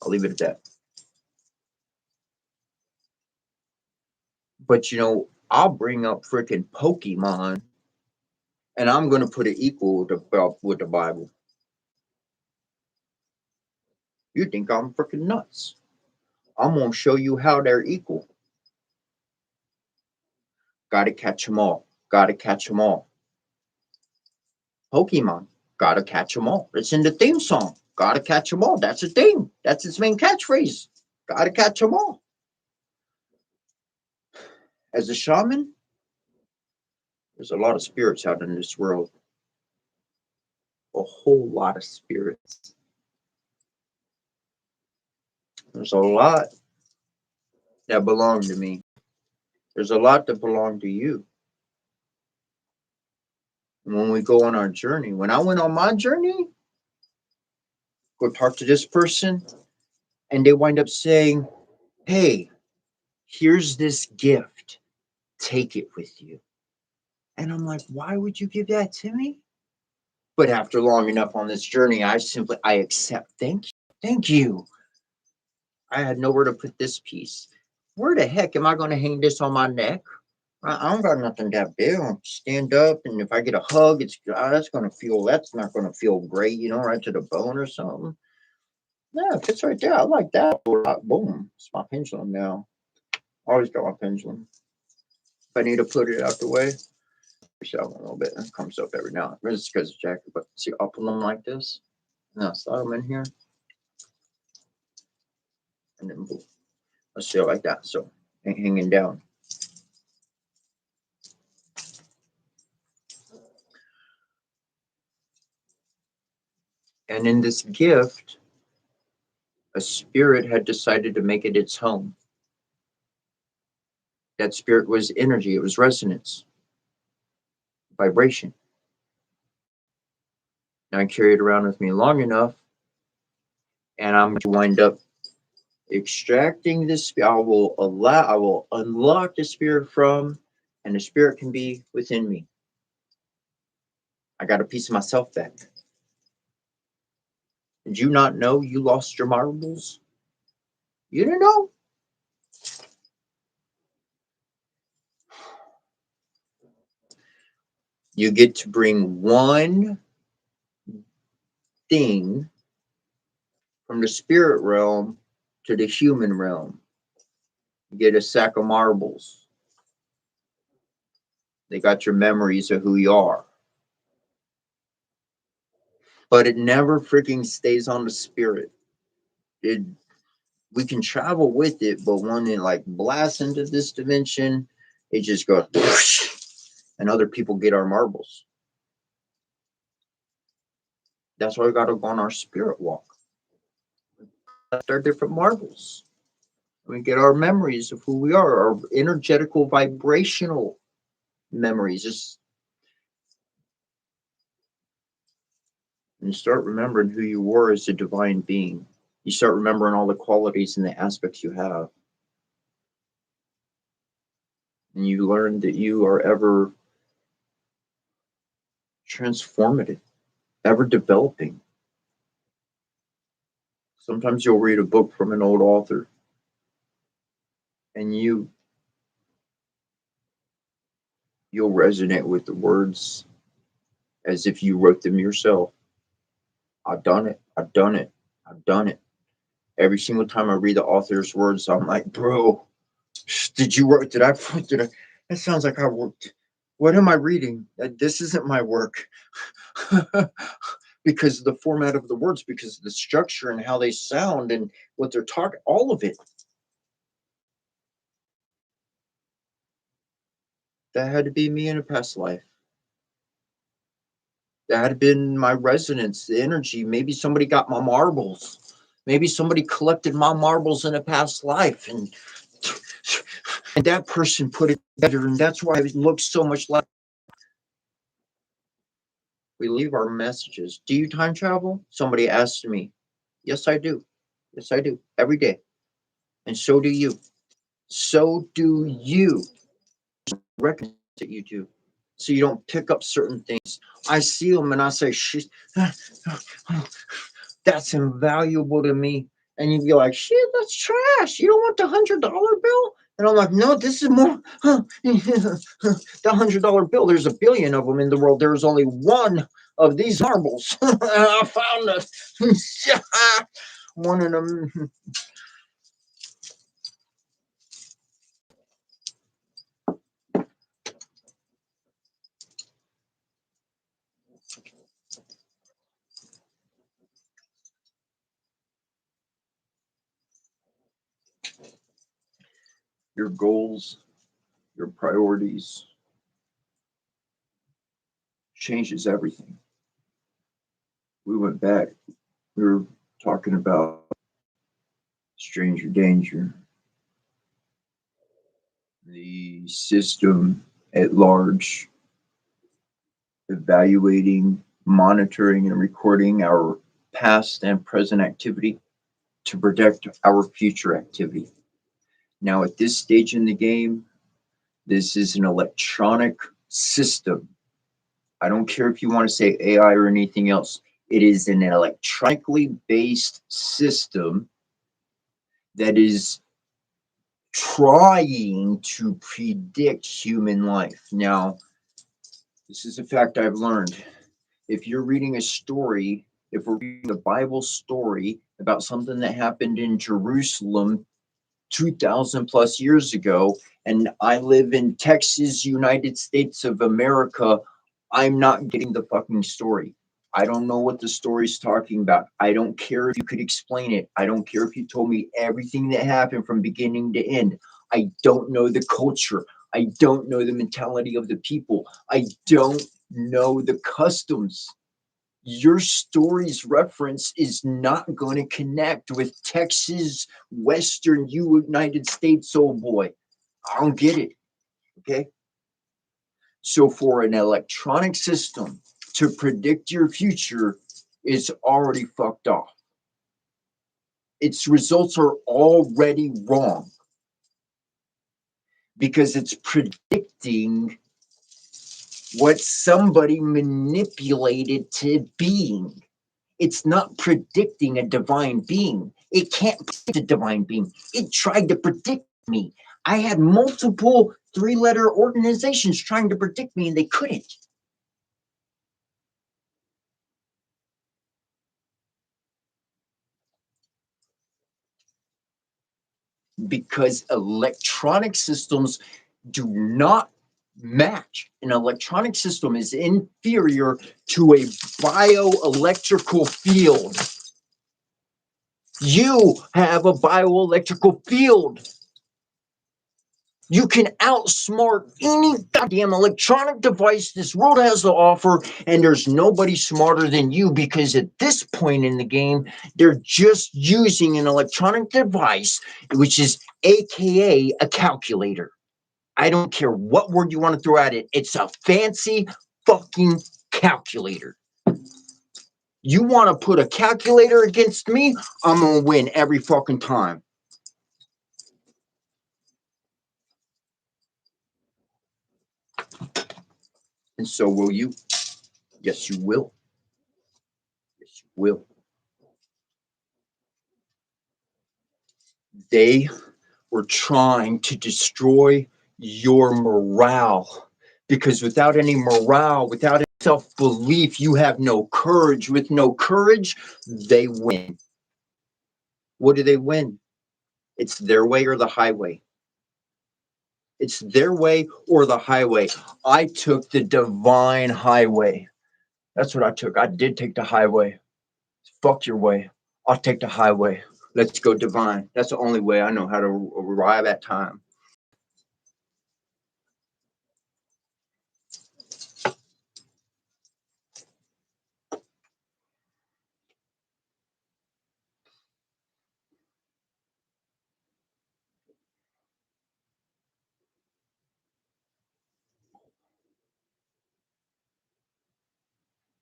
[SPEAKER 1] I'll leave it at that. But I'll bring up freaking Pokemon, and I'm going to put it equal with the Bible. You think I'm freaking nuts? I'm going to show you how they're equal. Gotta catch them all. Gotta catch them all. Pokemon. Gotta catch them all. It's in the theme song. Gotta catch them all. That's a theme. That's its main catchphrase. Gotta catch them all. As a shaman, there's a lot of spirits out in this world. A whole lot of spirits. There's a lot that belong to me. There's a lot that belong to you. And when we go on our journey, when I went on my journey, go talk to this person, and they wind up saying, hey, here's this gift. Take it with you. And I'm like, why would you give that to me? But after long enough on this journey, I accept. Thank you. I had nowhere to put this piece. Where the heck am I going to hang this on my neck? I don't got nothing that big. I'll stand up, and if I get a hug, that's not going to feel great, right to the bone or something. Yeah, it fits right there. I like that. Boom. It's my pendulum now. Always got my pendulum. If I need to put it out the way, push it out a little bit. It comes up every now and then. It's because of jacket, but see, I'll put them like this. And I'll slide them in here. And then boom. Let's see it like that. So hanging down. And in this gift, a spirit had decided to make it its home. That spirit was energy. It was resonance, vibration. And I carry it around with me long enough, and I'm going to wind up extracting this. I will unlock the spirit from, and the spirit can be within me. I got a piece of myself back. Did you not know you lost your marbles? You didn't know? You get to bring one thing
[SPEAKER 2] from the spirit realm to the human realm. You get a sack of marbles. They got your memories of who you are. But it never freaking stays on the spirit. We can travel with it, but when it like blasts into this dimension, it just goes whoosh, and other people get our marbles. That's why we got to go on our spirit walk. That's our different marbles. We get our memories of who we are, our energetical, vibrational memories. Just and start remembering who you were as a divine being. You start remembering all the qualities and the aspects you have. And you learn that you are ever transformative, ever developing. Sometimes you'll read a book from an old author and you'll resonate with the words as if you wrote them yourself. I've done it. I've done it. I've done it. Every single time I read the author's words, I'm like, bro, did I? That sounds like I worked. What am I reading? This isn't my work. Because of the format of the words, because of the structure and how they sound and what they're talking, all of it. That had to be me in a past life. That had been my resonance, the energy. Maybe somebody got my marbles. Maybe somebody collected my marbles in a past life, and that person put it together, and that's why it looks so much like. We leave our messages. Do you time travel? Somebody asked me. Yes, I do. Yes, I do. Every day. And so do you. So do you. Recognize that you do. So you don't pick up certain things. I see them and I say, shit, that's invaluable to me. And you'd be like, shit, that's trash. You don't want the $100 bill? And I'm like, no, this is more. The $100 bill, there's a billion of them in the world. There's only one of these marbles. I found one of them. Your goals, your priorities changes everything. We went back. We were talking about stranger danger, the system at large, evaluating, monitoring, and recording our past and present activity to protect our future activity. Now, at this stage in the game, this is an electronic system. I don't care if you want to say AI or anything else. It is an electronically based system that is trying to predict human life. Now, this is a fact I've learned. If you're reading a story, if we're reading a Bible story about something that happened in Jerusalem 2,000 plus years ago, and I live in Texas, United States of America, I'm not getting the fucking story. I don't know what the story's talking about. I don't care if you could explain it. I don't care if you told me everything that happened from beginning to end. I don't know the culture. I don't know the mentality of the people. I don't know the customs. Your story's reference is not going to connect with Texas, Western United States, oh boy. I don't get it. Okay. So for an electronic system to predict your future is already fucked off. Its results are already wrong because it's predicting what somebody manipulated to being. It's not predicting a divine being. It can't predict a divine being. It tried to predict me. I had multiple 3-letter organizations trying to predict me and they couldn't.
[SPEAKER 1] because electronic systems do not match. An electronic system is inferior to a bioelectrical field. You have a bioelectrical field. You can outsmart any goddamn electronic device this world has to offer, and there's nobody smarter than you, because at this point in the game, they're just using an electronic device, which is AKA a calculator. I don't care what word you want to throw at it. It's a fancy fucking calculator. You want to put a calculator against me? I'm going to win every fucking time. And so will you. Yes, you will. Yes, you will. They were trying to destroy your morale, because without any morale, without any self-belief, you have no courage. With no courage, they win. What do they win? It's their way or the highway. It's their way or the highway. I took the divine highway. That's what I took. I did take the highway. Fuck your way. I'll take the highway. Let's go divine. That's the only way I know how to arrive at time.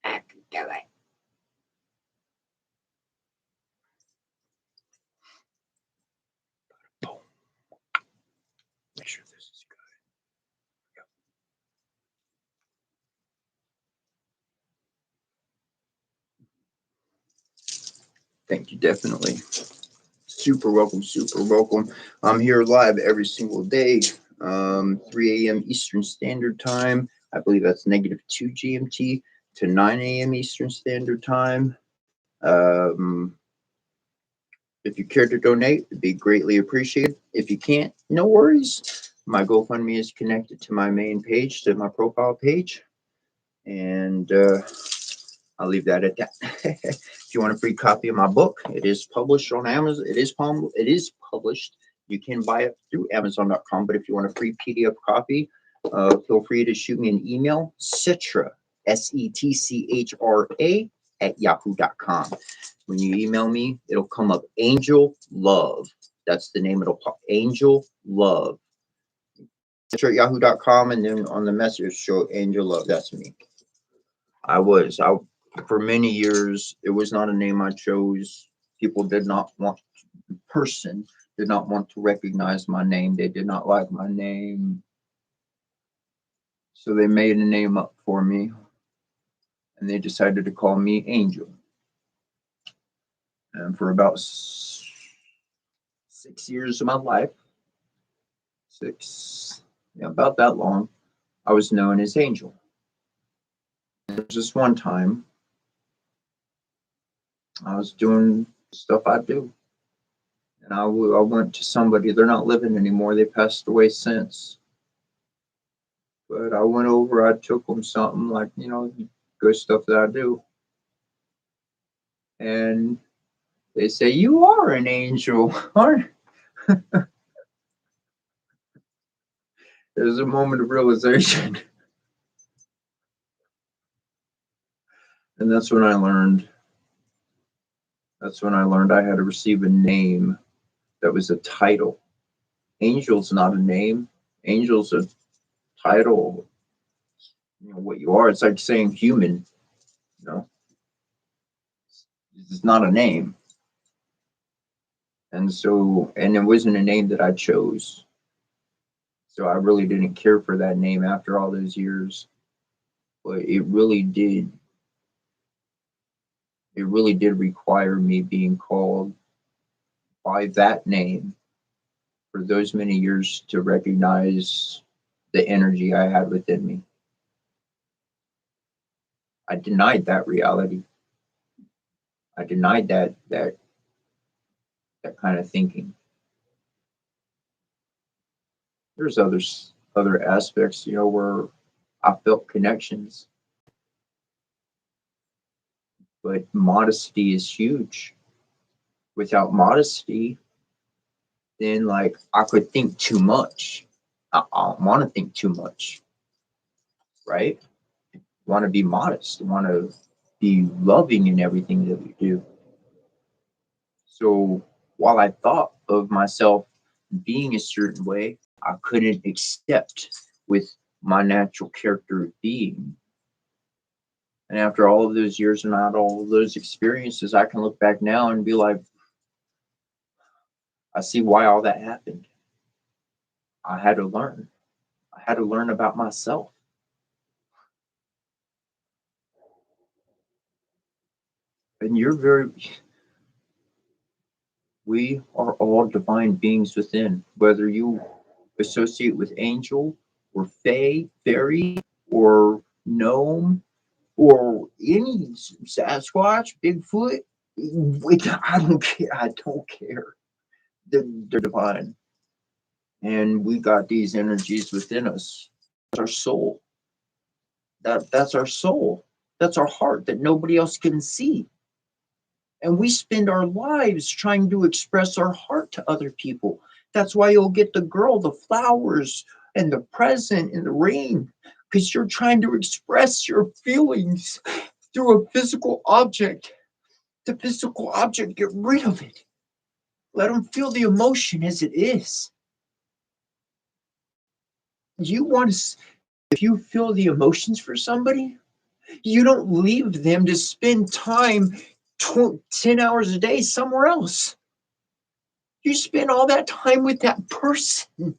[SPEAKER 3] I can do it.
[SPEAKER 1] Boom. Make sure this is good. Yep. Thank you, definitely. Super welcome, super welcome. I'm here live every single day, 3 a.m. Eastern Standard Time. I believe that's -2 GMT to 9 a.m. Eastern Standard Time. If you care to donate, it'd be greatly appreciated. If you can't, no worries. My GoFundMe is connected to my main page, to my profile page. And I'll leave that at that. If you want a free copy of my book, it is published on Amazon. It is published. You can buy it through Amazon.com. But if you want a free PDF copy, feel free to shoot me an email, Setchra, SETCHRA @yahoo.com. When you email me, it'll come up Angel Love. That's the name. It'll pop Angel Love. Setchra at yahoo.com, and then on the message show Angel Love. That's me. For many years, it was not a name I chose. People did not want to recognize my name. They did not like my name. So they made a name up for me, and they decided to call me Angel. And for about 6 years of my life, about that long, I was known as Angel. There was just one time I was doing stuff I do. And I went to somebody, they're not living anymore, they passed away since. But I went over, I took them something like, good stuff that I do. And they say, "You are an angel, aren't you?" There's a moment of realization. And that's when I learned. That's when I learned I had to receive a name that was a title. Angel's not a name. Angel's a title. What you are. It's like saying human. It's not a name. And it wasn't a name that I chose. So I really didn't care for that name after all those years. But it really did require me being called by that name for those many years to recognize the energy I had within me. I denied that reality. I denied that kind of thinking.
[SPEAKER 2] there's other aspects, you know, where I felt connections, but modesty is huge. Without modesty, then like I could think too much. I don't want to think too much, right? Want to be modest, want to be loving in everything that we do. So while I thought of myself being a certain way, I couldn't accept with my natural character of being. And after all of those years and not all of those experiences, I can look back now and be like, I see why all that happened. I had to learn. I had to learn about myself. And we are all divine beings within, whether you associate with angel or fae, fairy, or gnome, or any Sasquatch, Bigfoot. I don't care. I don't care. They're divine. And we got these energies within us. That's our soul. That's our soul. That's our heart that nobody else can see. And we spend our lives trying to express our heart to other people. That's why you'll get the girl, the flowers, and the present, and the ring, because you're trying to express your feelings through a physical object. The physical object, get rid of it. Let them feel the emotion as it is. You want to, if you feel the emotions for somebody, you don't leave them to spend time 10 hours a day somewhere else. You spend all that time with that person.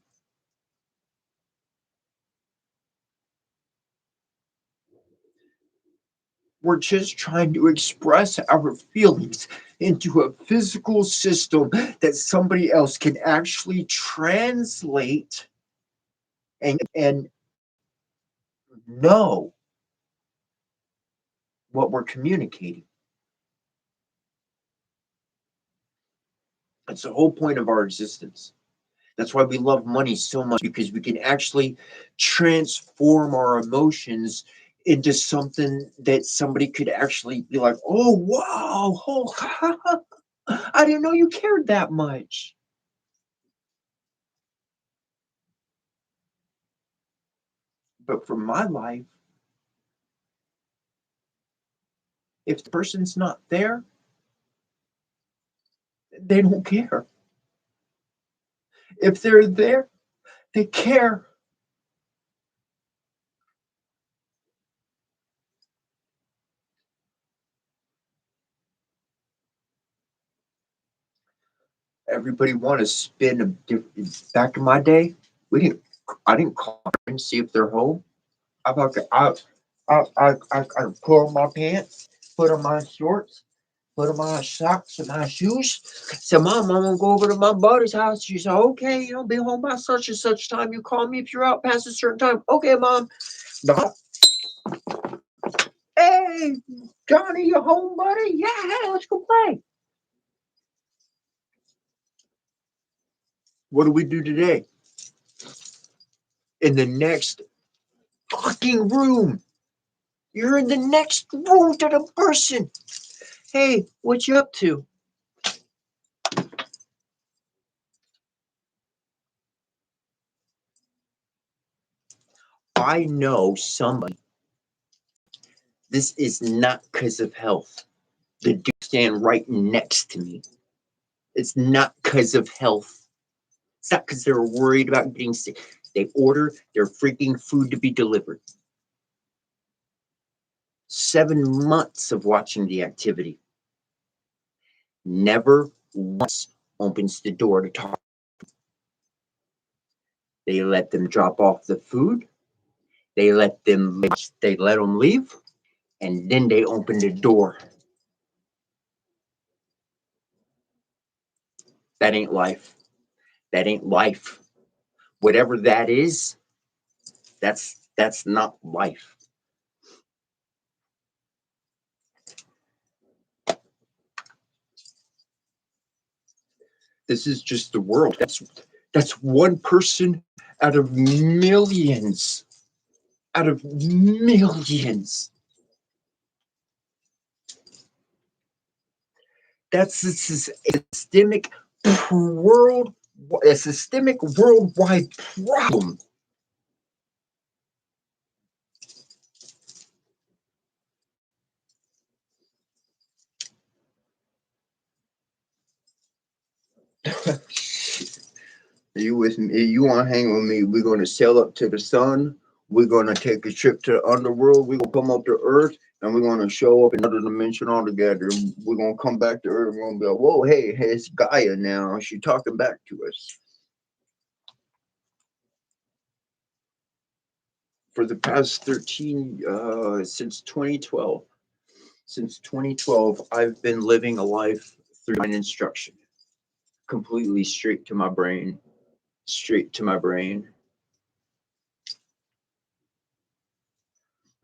[SPEAKER 2] We're just trying to express our feelings into a physical system that somebody else can actually translate and know what we're communicating. That's the whole point of our existence. That's why we love money so much, because we can actually transform our emotions into something that somebody could actually be like, oh, wow, oh, I didn't know you cared that much. But for my life, if the person's not there, they don't care. If they're there, they care. Everybody want to spend a different. Back in my day, we didn't. I didn't call and see if they're home. I pull on my pants, put on my shorts, put on my socks and my shoes. Said, Mom, I'm gonna go over to my buddy's house. She said, okay, you'll be home by such and such time. You call me if you're out past a certain time. Okay, Mom. Hey, Johnny, you home, buddy? Yeah, hey, let's go play. What do we do today? In the next fucking room. You're in the next room to the person. Hey, what you up to? I know somebody. This is not because of health. The dude stand right next to me. It's not because of health. It's not because they're worried about getting sick. They order their freaking food to be delivered. 7 months of watching the activity. Never once opens the door to talk. They let them drop off the food. They let them leave, and then they open the door. That ain't life. That ain't life. Whatever that is, that's not life. This is just the world.
[SPEAKER 1] That's one person out of millions. Out of millions. That's a systemic worldwide problem. You with me? You want to hang with me? We're going to sail up to the sun. We're going to take a trip to the underworld. We're going to come up to Earth, and we're going to show up in another dimension altogether. We're going to come back to Earth. We're going to be like, whoa, hey, it's Gaia now. She's talking back to us. For the past 13, since 2012, I've been living a life through my instruction, completely straight to my brain.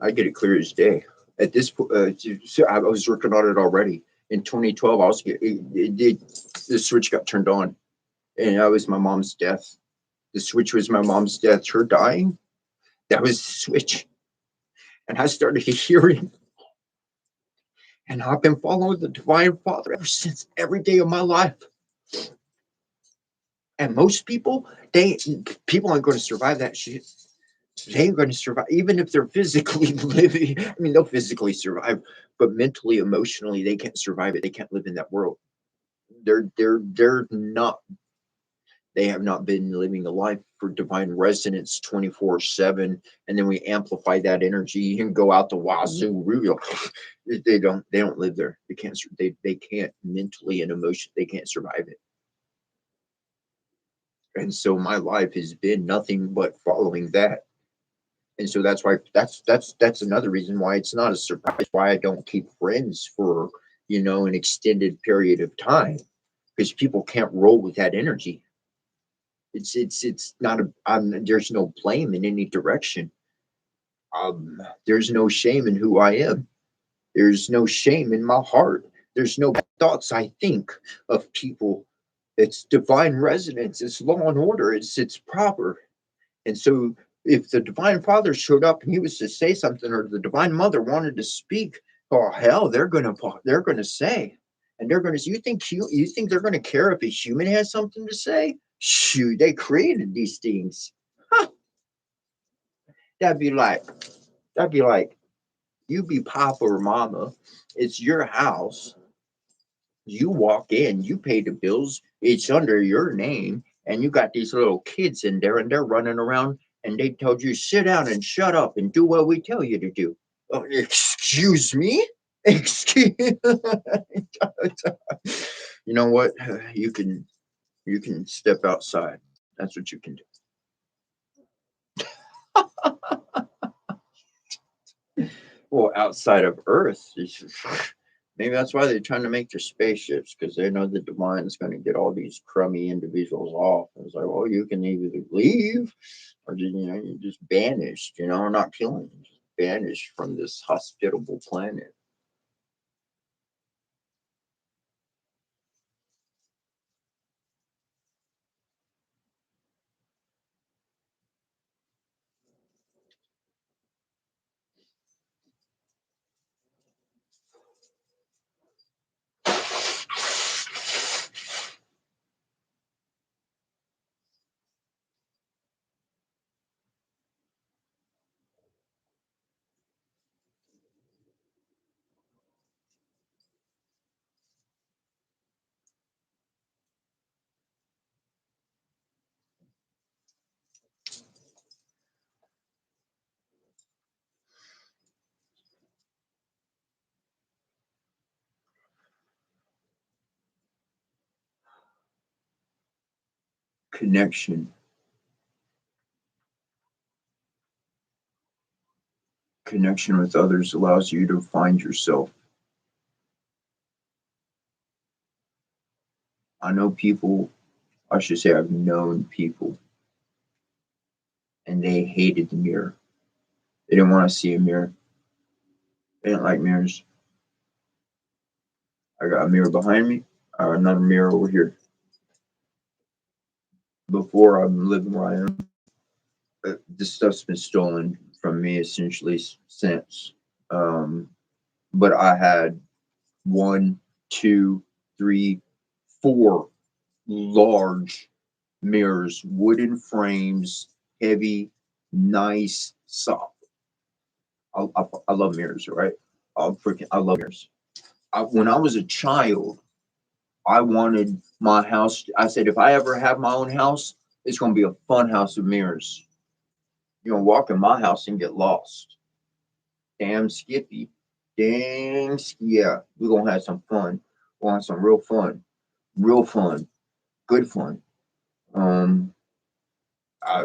[SPEAKER 1] I get it clear as day. At this point, I was working on it already. In 2012, the switch got turned on, and that was my mom's death. The switch was my mom's death. Her dying, that was the switch. And I started hearing, and I've been following the Divine Father ever since, every day of my life. And most people aren't going to survive that shit. They ain't going to survive, even if they're physically living. I mean, they'll physically survive, but mentally, emotionally, they can't survive it. They can't live in that world. They're not. They have not been living a life for divine resonance 24/7, and then we amplify that energy and go out the wazoo. Real, they don't live there. They can't. They can't mentally and emotionally. They can't survive it. And so my life has been nothing but following that. And so that's another reason why it's not a surprise why I don't keep friends for an extended period of time, because people can't roll with that energy. It's not there's no blame in any direction. There's no shame in who I am. There's no shame in my heart. There's no bad thoughts I think of people. It's divine resonance. It's law and order. It's proper. And so if the divine father showed up and he was to say something, or the divine mother wanted to speak, oh hell, they're gonna say, and they're gonna. You think they're gonna care if a human has something to say? Shoot, they created these things. Huh. That'd be like you be papa or mama. It's your house. You walk in, you pay the bills. It's under your name, and you got these little kids in there, and they're running around, and they told you sit down and shut up and do what we tell you to do. Oh, excuse me. Excuse. You know what? You can step outside. That's what you can do. Well, outside of Earth, maybe that's why they're trying to make their spaceships, because they know the divine's going to get all these crummy individuals off. It's like, well, you can either leave, or you just banished. Not killing, just banished from this hospitable planet. Connection. Connection with others allows you to find yourself. I know people, I should say I've known people, and they hated the mirror. They didn't want to see a mirror. They didn't like mirrors. I got a mirror behind me, another mirror over here.
[SPEAKER 2] before I'm living where I am. This stuff's been stolen from me essentially since. Um, but I had one, two, three, four large mirrors, wooden frames, heavy, nice, soft. I love mirrors, right? I love mirrors. When I was a child, I wanted my house. I said, if I ever have my own house, it's going to be a fun house of mirrors. You know, walk in my house and get lost. Damn Skippy. Yeah, we're going to have some fun. We're going to have some real fun, good fun. Um, I,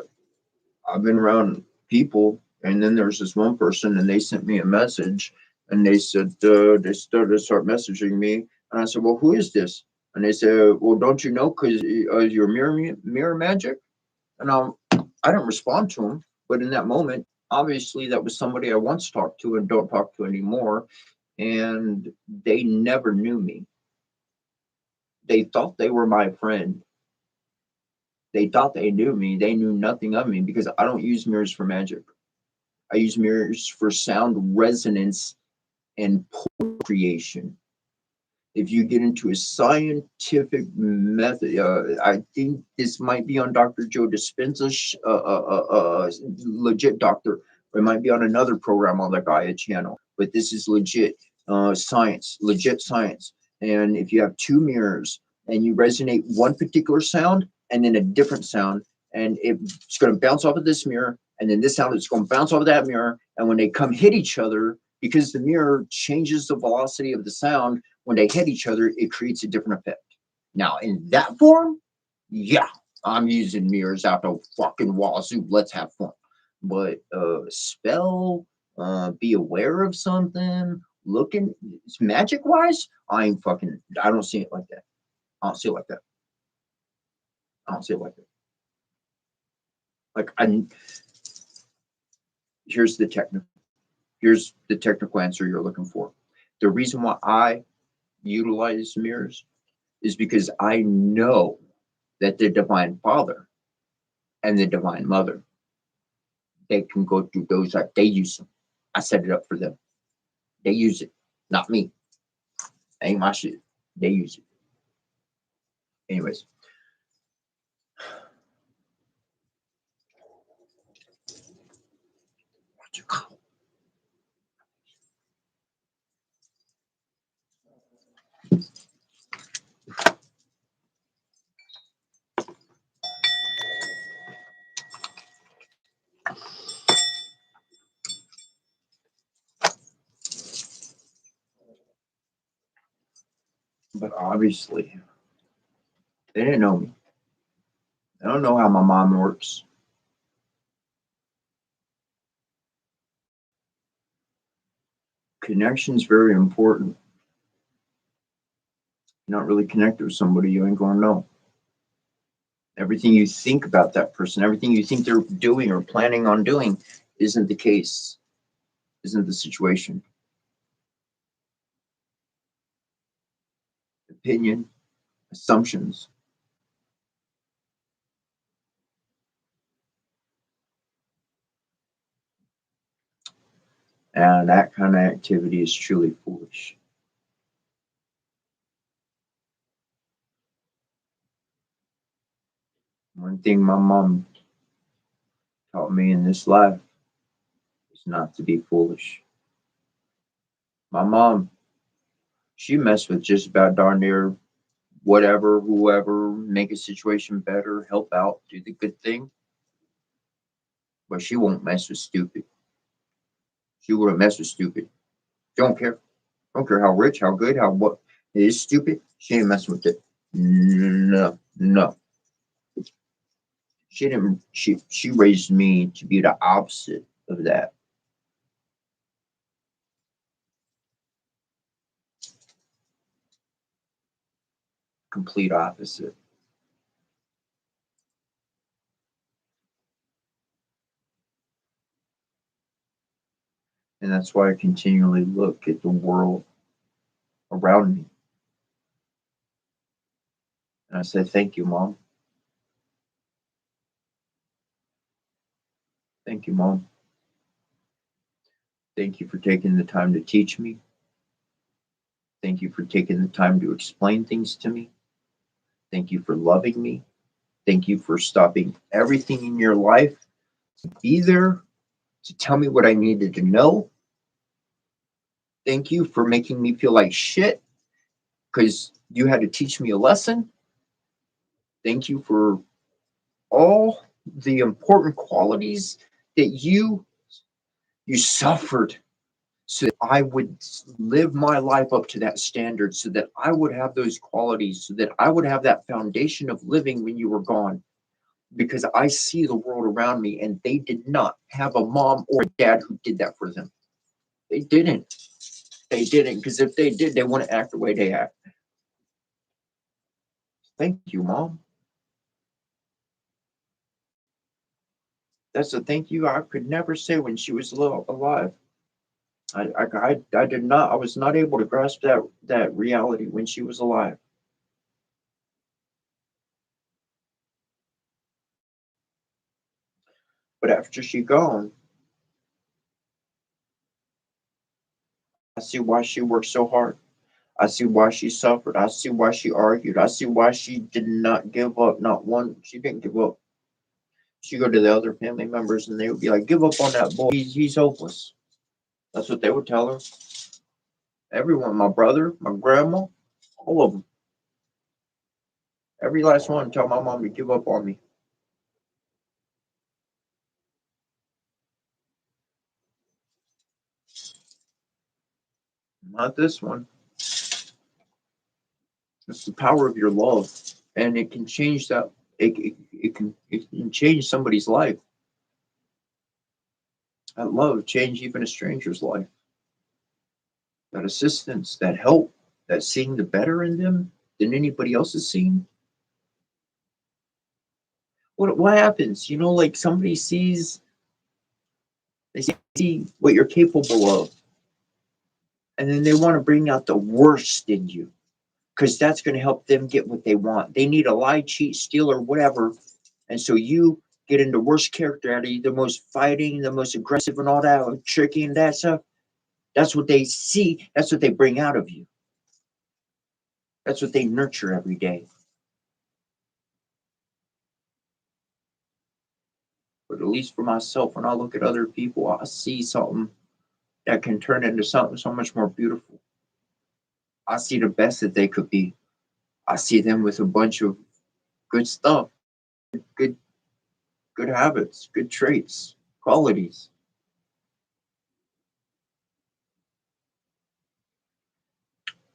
[SPEAKER 2] I've been around people, and then there's this one person, and they sent me a message, and they said they start messaging me, and I said, well, who is this? And they said, well, don't you know? Because your mirror magic, and I didn't respond to them, but in that moment, obviously, that was somebody I once talked to and don't talk to anymore, and they never knew me. They thought they were my friend. They thought they knew me. They knew nothing of me because I don't use mirrors for magic. I use mirrors for sound resonance and creation. If you get into a scientific method, I think this might be on Dr. Joe Dispenza's legit doctor, or it might be on another program on the Gaia channel, but this is legit science, legit science. And if you have two mirrors and you resonate one particular sound and then a different sound, and it's going to bounce off of this mirror, and then this sound is going to bounce off of that mirror, and when they come hit each other, because the mirror changes the velocity of the sound, when they hit each other, it creates a different effect. Now, in that form, yeah, I'm using mirrors out the fucking wazoo. Let's have fun. But spell, be aware of something, looking magic wise, I don't see it like that. I don't see it like that. I don't see it like that. Like here's the technical here's the technical answer you're looking for. The reason why I utilize mirrors is because I know that the Divine Father and the Divine Mother, they can go through those. They use them. I set it up for them. They use it, not me. Ain't my shit. They use it. Anyways, what you call? But obviously, they didn't know me. They don't know how my mom works. Connection's very important. You're not really connected with somebody, you ain't gonna know. Everything you think about that person, everything you think they're doing or planning on doing, isn't the case, isn't the situation. Opinion, assumptions. And that kind of activity is truly foolish. One thing my mom taught me in this life is not to be foolish. My mom, she messed with just about darn near whatever, whoever, make a situation better, help out, do the good thing. But she won't mess with stupid. She wouldn't mess with stupid. Don't care. Don't care how rich, how good, how what. It is stupid. She ain't messing with it. No, no. She didn't. She raised me to be the opposite of that. Complete opposite. And that's why I continually look at the world around me. And I say, thank you, Mom. Thank you, Mom. Thank you for taking the time to teach me. Thank you for taking the time to explain things to me. Thank you for loving me. Thank you for stopping everything in your life to be there to tell me what I needed to know. Thank you for making me feel like shit because you had to teach me a lesson. Thank you for all the important qualities that you suffered so that I would live my life up to that standard, so that I would have those qualities, so that I would have that foundation of living when you were gone. Because I see the world around me and they did not have a mom or a dad who did that for them. They didn't. They didn't, because if they did, they wouldn't act the way they act. Thank you, Mom. That's a thank you I could never say when she was alive. I did not. I was not able to grasp that reality when she was alive. But after she gone, I see why she worked so hard. I see why she suffered. I see why she argued. I see why she did not give up. Not one. She didn't give up. She'd go to the other family members and they would be like, "Give up on that boy. He's hopeless." That's what they would tell her. Everyone, my brother, my grandma, all of them. Every last one tell my mom to give up on me. Not this one. It's the power of your love, and it can change that. It can change somebody's life. That love change even a stranger's life. That assistance, that help, that seeing the better in them than anybody else has seen. What happens? Like somebody sees, they see what you're capable of, and then they want to bring out the worst in you because that's going to help them get what they want. They need a lie, cheat, steal, or whatever. And so you get in the worst character out of you, the most fighting, the most aggressive, and all that, tricky and that stuff. That's what they see. That's what they bring out of you. That's what they nurture every day. But at least for myself, when I look at other people, I see something that can turn into something so much more beautiful. I see the best that they could be. I see them with a bunch of good stuff, good good habits, good traits, qualities.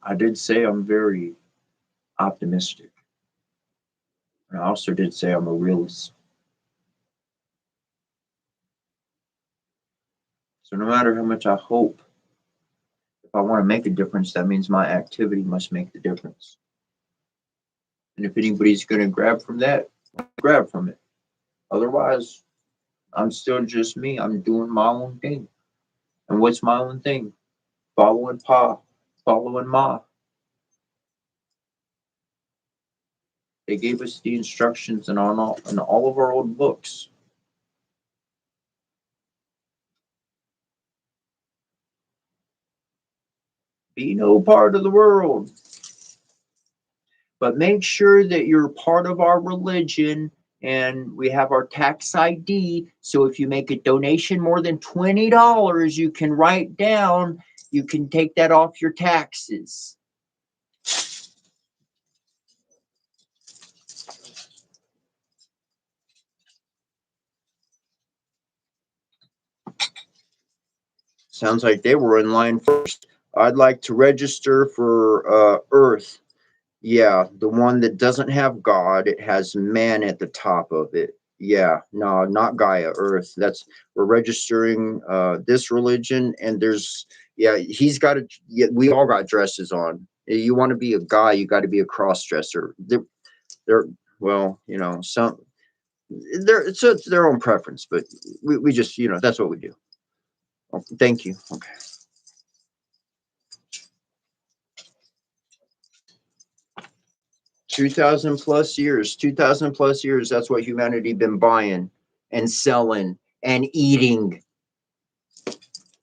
[SPEAKER 2] I did say I'm very optimistic. And I also did say I'm a realist. So no matter how much I hope, if I want to make a difference, that means my activity must make the difference. And if anybody's going to grab from that, grab from it. Otherwise, I'm still just me. I'm doing my own thing. And what's my own thing? Following Pa, following Ma. They gave us the instructions in all of our old books. Be no part of the world. But make sure that you're part of our religion and we have our tax ID. So if you make a donation more than $20, you can write down, you can take that off your taxes. Sounds like they were in line first. I'd like to register for Earth. Yeah, the one that doesn't have God. It has man at the top of it. Yeah, no, not Gaia, Earth. We're registering this religion, and yeah, he's got yeah, we all got dresses on. You want to be a guy, you got to be a cross dresser. They're well, some it's their own preference, but we just that's what we do. Oh, thank you. Okay. 2,000 plus years, 2,000 plus years. That's what humanity been buying and selling
[SPEAKER 1] and eating.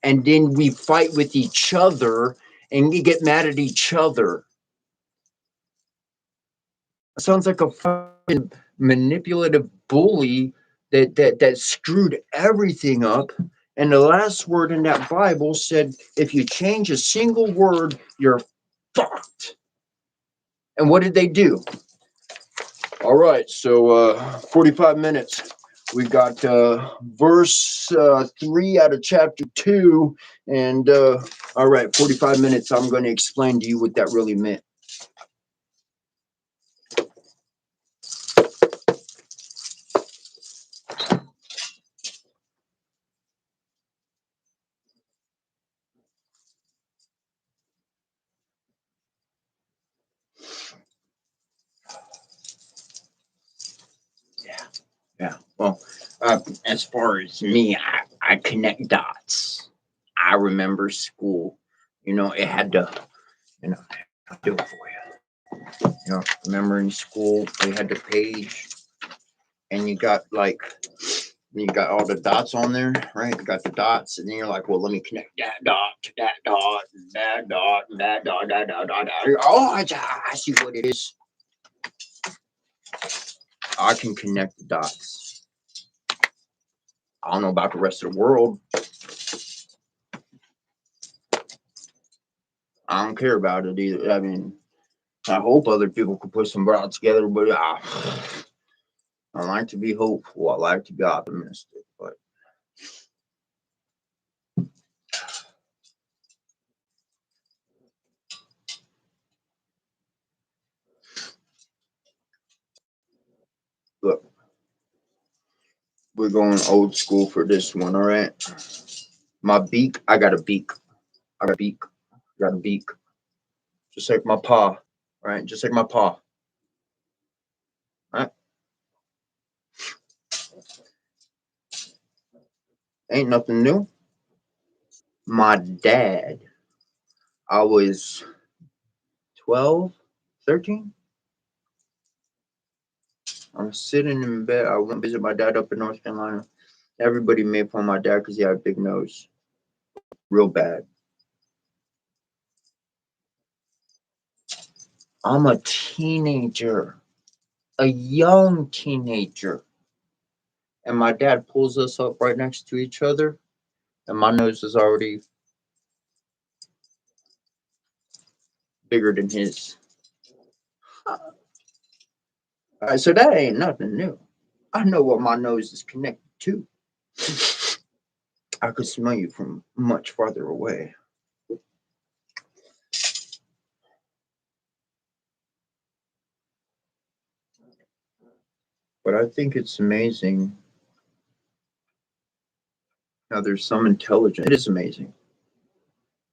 [SPEAKER 1] And then we fight with each other and we get mad at each other. It sounds like a fucking manipulative bully that screwed everything up. And the last word in that Bible said, if you change a single word, you're fucked. And what did they do? All right, so 45 minutes. We got verse 3 out of chapter 2. And all right, 45 minutes. I'm going to explain to you what that really meant. Yeah. Well, as far as me, I connect dots. I remember school. You know, it had to, I'll do it for you. You know, remember in school, we had the page and you got all the dots on there, right? You got the dots, and then you're like, well, let me connect that dot to that dot, and that dot, and that dot, that dot, dot, dot. Oh, I see what it is. I can connect the dots. I don't know about the rest of the world. I don't care about it either. I mean, I hope other people could put some dots together, but I like to be hopeful. I like to be optimistic, but look, we're going old school for this one, all right? My beak, I got a beak. I got a beak. I got a beak. Just like my paw, right? Just like my paw. Right? Ain't nothing new. My dad, I was 12, 13. I'm sitting in bed. I went to visit my dad up in North Carolina. Everybody made fun of my dad because he had a big nose. Real bad. I'm a teenager, a young teenager. And my dad pulls us up right next to each other. And my nose is already bigger than his. So that ain't nothing new. I know what my nose is connected to. I could smell you from much farther away. But I think it's amazing how there's some intelligence. It is amazing.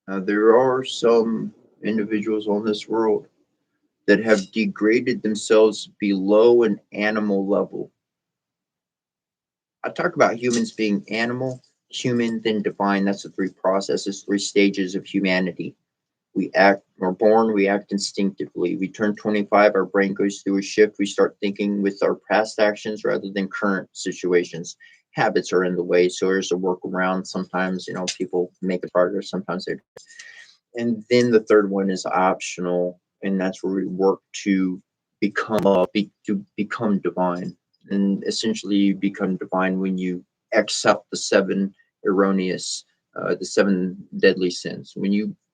[SPEAKER 1] There are some individuals on this world that have degraded themselves below an animal level. I talk about humans being animal, human, then divine. That's the three processes, three stages of humanity. We're born, we act instinctively. We turn 25, our brain goes through a shift. We start thinking with our past actions rather than current situations. Habits are in the way, so there's a workaround. Sometimes, people make progress, sometimes they don't. And then the third one is optional, and that's where we work to become divine. And essentially, you become divine when you accept the seven deadly sins.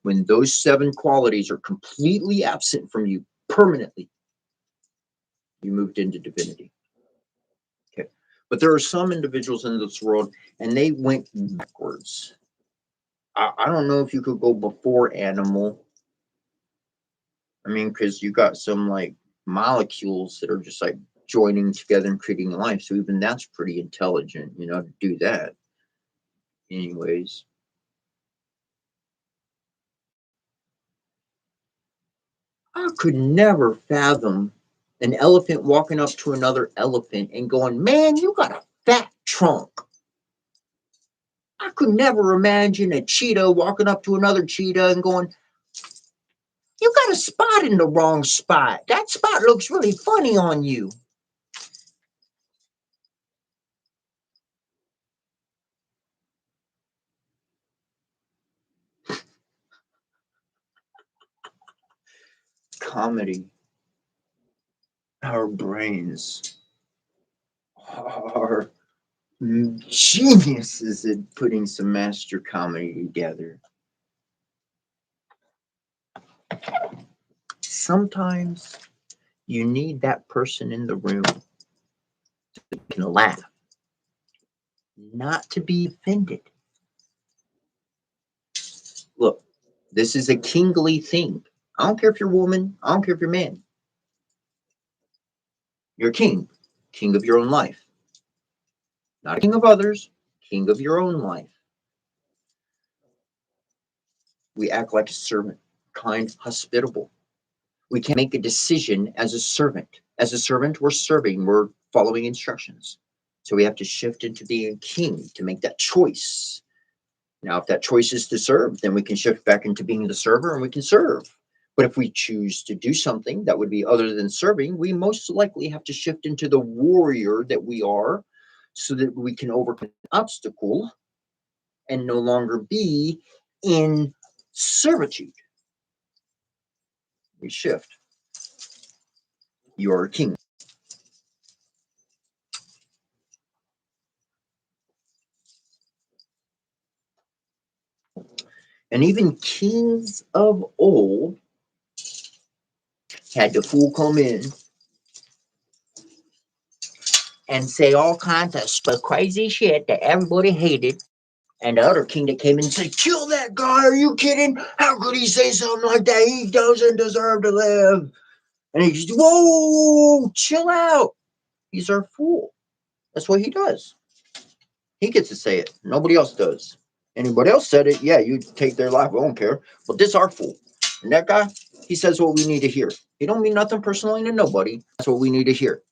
[SPEAKER 1] When those seven qualities are completely absent from you permanently, you moved into divinity. Okay. But there are some individuals in this world, and they went backwards. I don't know if you could go before animal. I mean, because you got some like molecules that are just like joining together and creating life. So even that's pretty intelligent, to do that. Anyways. I could never fathom an elephant walking up to another elephant and going, man, you got a fat trunk. I could never imagine a cheetah walking up to another cheetah and going, you got a spot in the wrong spot. That spot looks really funny on you. comedy. Our brains are geniuses at putting some master comedy together. Sometimes you need that person in the room that can laugh, not to be offended. Look, this is a kingly thing. I don't care if you're a woman, I don't care if you're a man. You're king, king of your own life. Not a king of others, king of your own life. We act like a servant, kind, hospitable. We can't make a decision as a servant. As a servant, we're serving, we're following instructions. So we have to shift into being a king to make that choice. Now, if that choice is to serve, then we can shift back into being the server and we can serve. But if we choose to do something that would be other than serving, we most likely have to shift into the warrior that we are so that we can overcome the obstacle and no longer be in servitude. We shift. You are a king. And even kings of old had the fool come in and say all kinds of crazy shit that everybody hated. And the other king that came in and said, kill that guy, are you kidding? How could he say something like that? He doesn't deserve to live. And he just, whoa, chill out. He's our fool. That's what he does. He gets to say it. Nobody else does. Anybody else said it, yeah, you take their life. I don't care. But this our fool. And that guy, he says what we need to hear. He don't mean nothing personally to nobody. That's what we need to hear.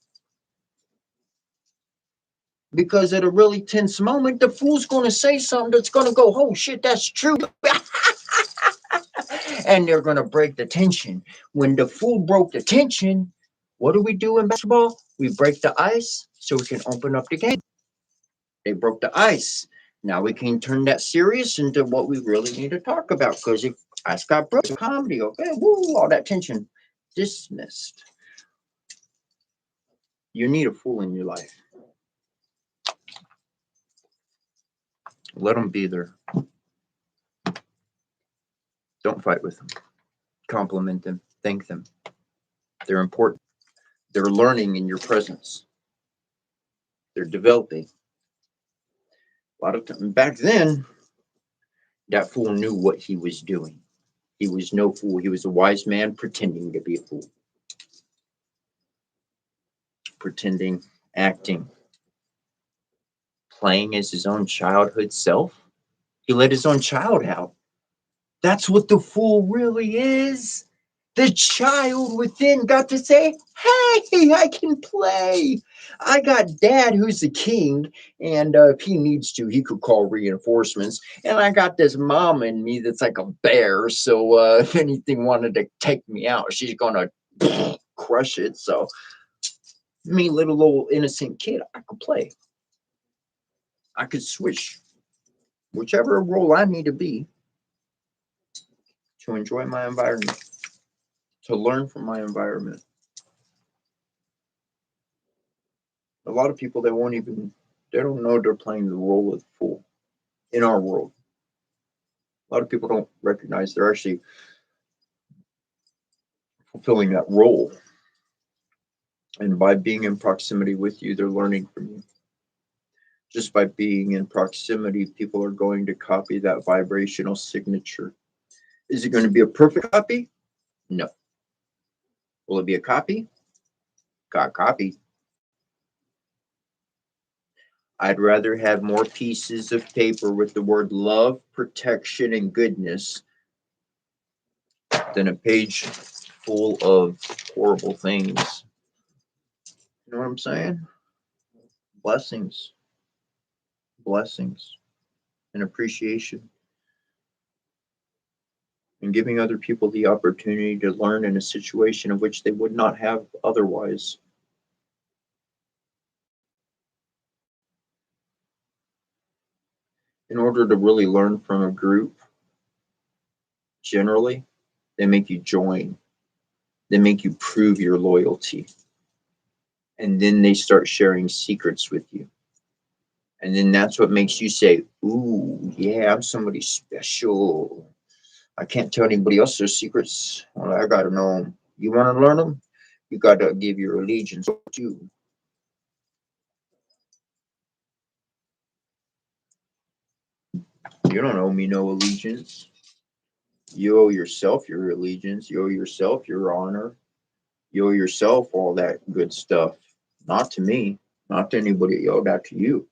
[SPEAKER 1] Because at a really tense moment, the fool's going to say something that's going to go, oh shit, that's true. And they're going to break the tension. When the fool broke the tension, what do we do in basketball? We break the ice so we can open up the game. They broke the ice. Now we can turn that serious into what we really need to talk about. Because if ice got broken, comedy, okay, woo, all that tension dismissed. You need a fool in your life. Let them be there. Don't fight with them. Compliment them. Thank them. They're important. They're learning in your presence. They're developing. A lot of time back then, that fool knew what he was doing. He was no fool. He was a wise man pretending to be a fool. Pretending, acting, playing as his own childhood self. He let his own child out. That's what the fool really is. The child within got to say, hey, I can play. I got dad who's the king, and if he needs to, he could call reinforcements. And I got this mom in me that's like a bear, so if anything wanted to take me out, she's going to crush it. So me, little old innocent kid, I could play. I could switch whichever role I need to be to enjoy my environment, to learn from my environment. A lot of people, they don't know they're playing the role of the fool in our world. A lot of people don't recognize they're actually fulfilling that role. And by being in proximity with you, they're learning from you. Just by being in proximity, people are going to copy that vibrational signature. Is it going to be a perfect copy? No. Will it be a copy? Got copied. I'd rather have more pieces of paper with the word love, protection, and goodness than a page full of horrible things. You know what I'm saying? Blessings, blessings, and appreciation. And giving other people the opportunity to learn in a situation of which they would not have otherwise. In order to really learn from a group, generally, they make you join. They make you prove your loyalty. And then they start sharing secrets with you. And then that's what makes you say, ooh, yeah, I'm somebody special. I can't tell anybody else their secrets. Well, I got to know them. You want to learn them? You got to give your allegiance to. You don't owe me no allegiance. You owe yourself your allegiance. You owe yourself your honor. You owe yourself all that good stuff. Not to me. Not to anybody. You owe that to you.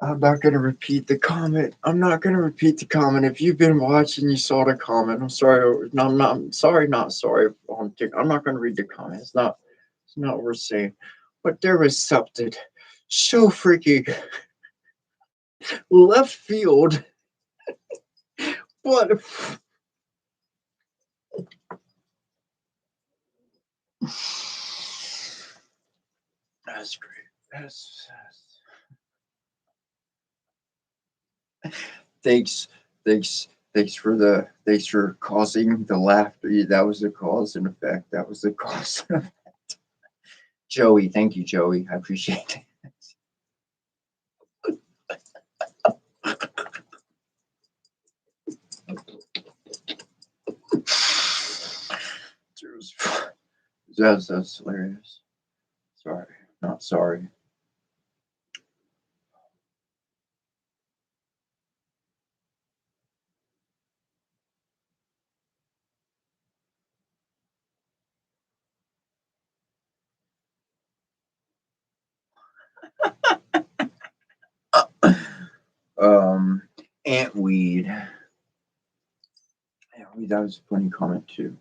[SPEAKER 1] I'm not going to repeat the comment. I'm not going to repeat the comment. If you've been watching, you saw the comment. I'm sorry. No, I'm not I'm sorry. Not sorry. I'm not going to read the comment. It's not worth saying. But there was something so freaking left field. What? That's great. Thanks, thanks for causing the laughter. That was the cause and effect. That was the cause. Joey, thank you, Joey. I appreciate it. That's hilarious. Sorry, not sorry. Um, Antweed. Antweed, that was a funny comment too.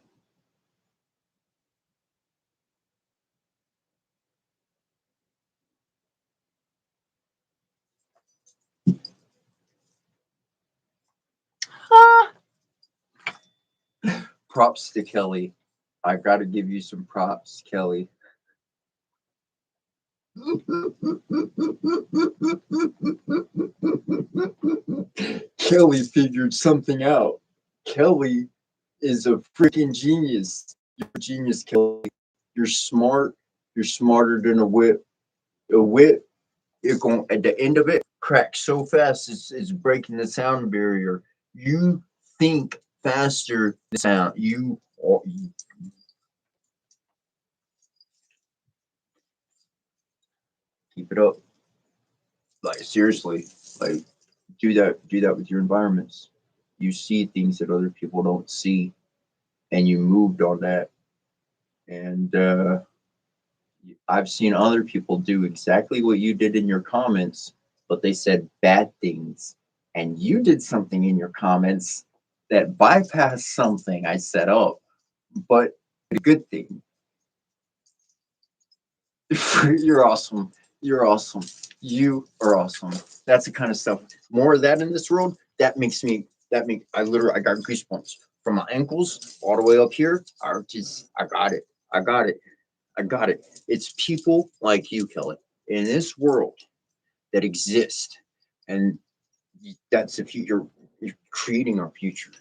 [SPEAKER 1] Props to Kelly. I got to give you some props, Kelly. Kelly figured something out. Kelly is a freaking genius. You're a genius, Kelly. You're smart. You're smarter than a whip. A whip, you're going at the end of it, cracks so fast it's breaking the sound barrier. You think faster than sound. You keep it up. Like seriously, like do that with your environments. You see things that other people don't see, and you moved on that. And I've seen other people do exactly what you did in your comments, but they said bad things. And you did something in your comments that bypassed something I set up, but a good thing. You're awesome. You're awesome. You are awesome. That's the kind of stuff. More of that in this world. I literally I got goosebumps from my ankles all the way up here. I got it. I got it. I got it. It's people like you, Kelly, in this world that exist, and that's the future. You're creating our future.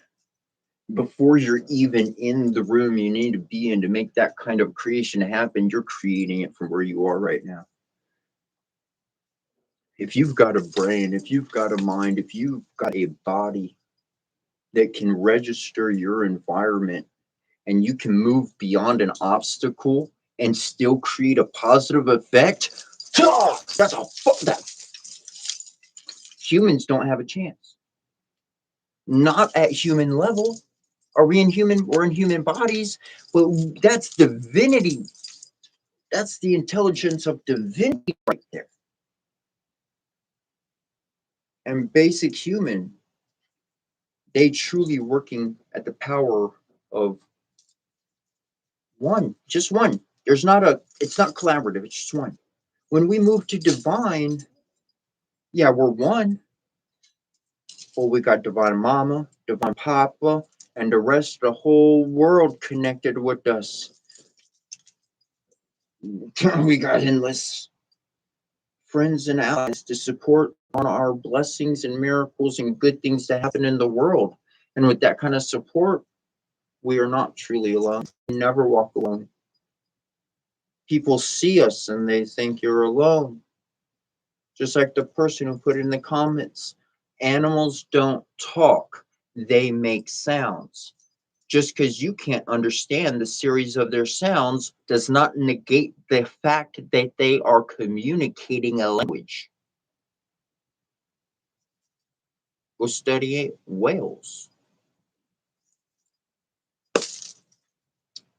[SPEAKER 1] Before you're even in the room you need to be in to make that kind of creation happen, you're creating it from where you are right now. If you've got a brain, if you've got a mind, if you've got a body that can register your environment and you can move beyond an obstacle and still create a positive effect, that's a that humans don't have a chance. Not at human level. Are we in human? We're in human bodies, but that's divinity. That's the intelligence of divinity right there. And basic human, they truly working at the power of one, just one. There's not a, it's not collaborative, it's just one. When we move to divine, yeah, we're one. Well, we got divine mama, divine papa, and the rest of the whole world connected with us. We got endless friends and allies to support on our blessings and miracles and good things that happen in the world. And with that kind of support, we are not truly alone. We never walk alone. People see us and they think you're alone. Just like the person who put in the comments, animals don't talk, they make sounds. Just because you can't understand the series of their sounds does not negate the fact that they are communicating a language. Go study whales.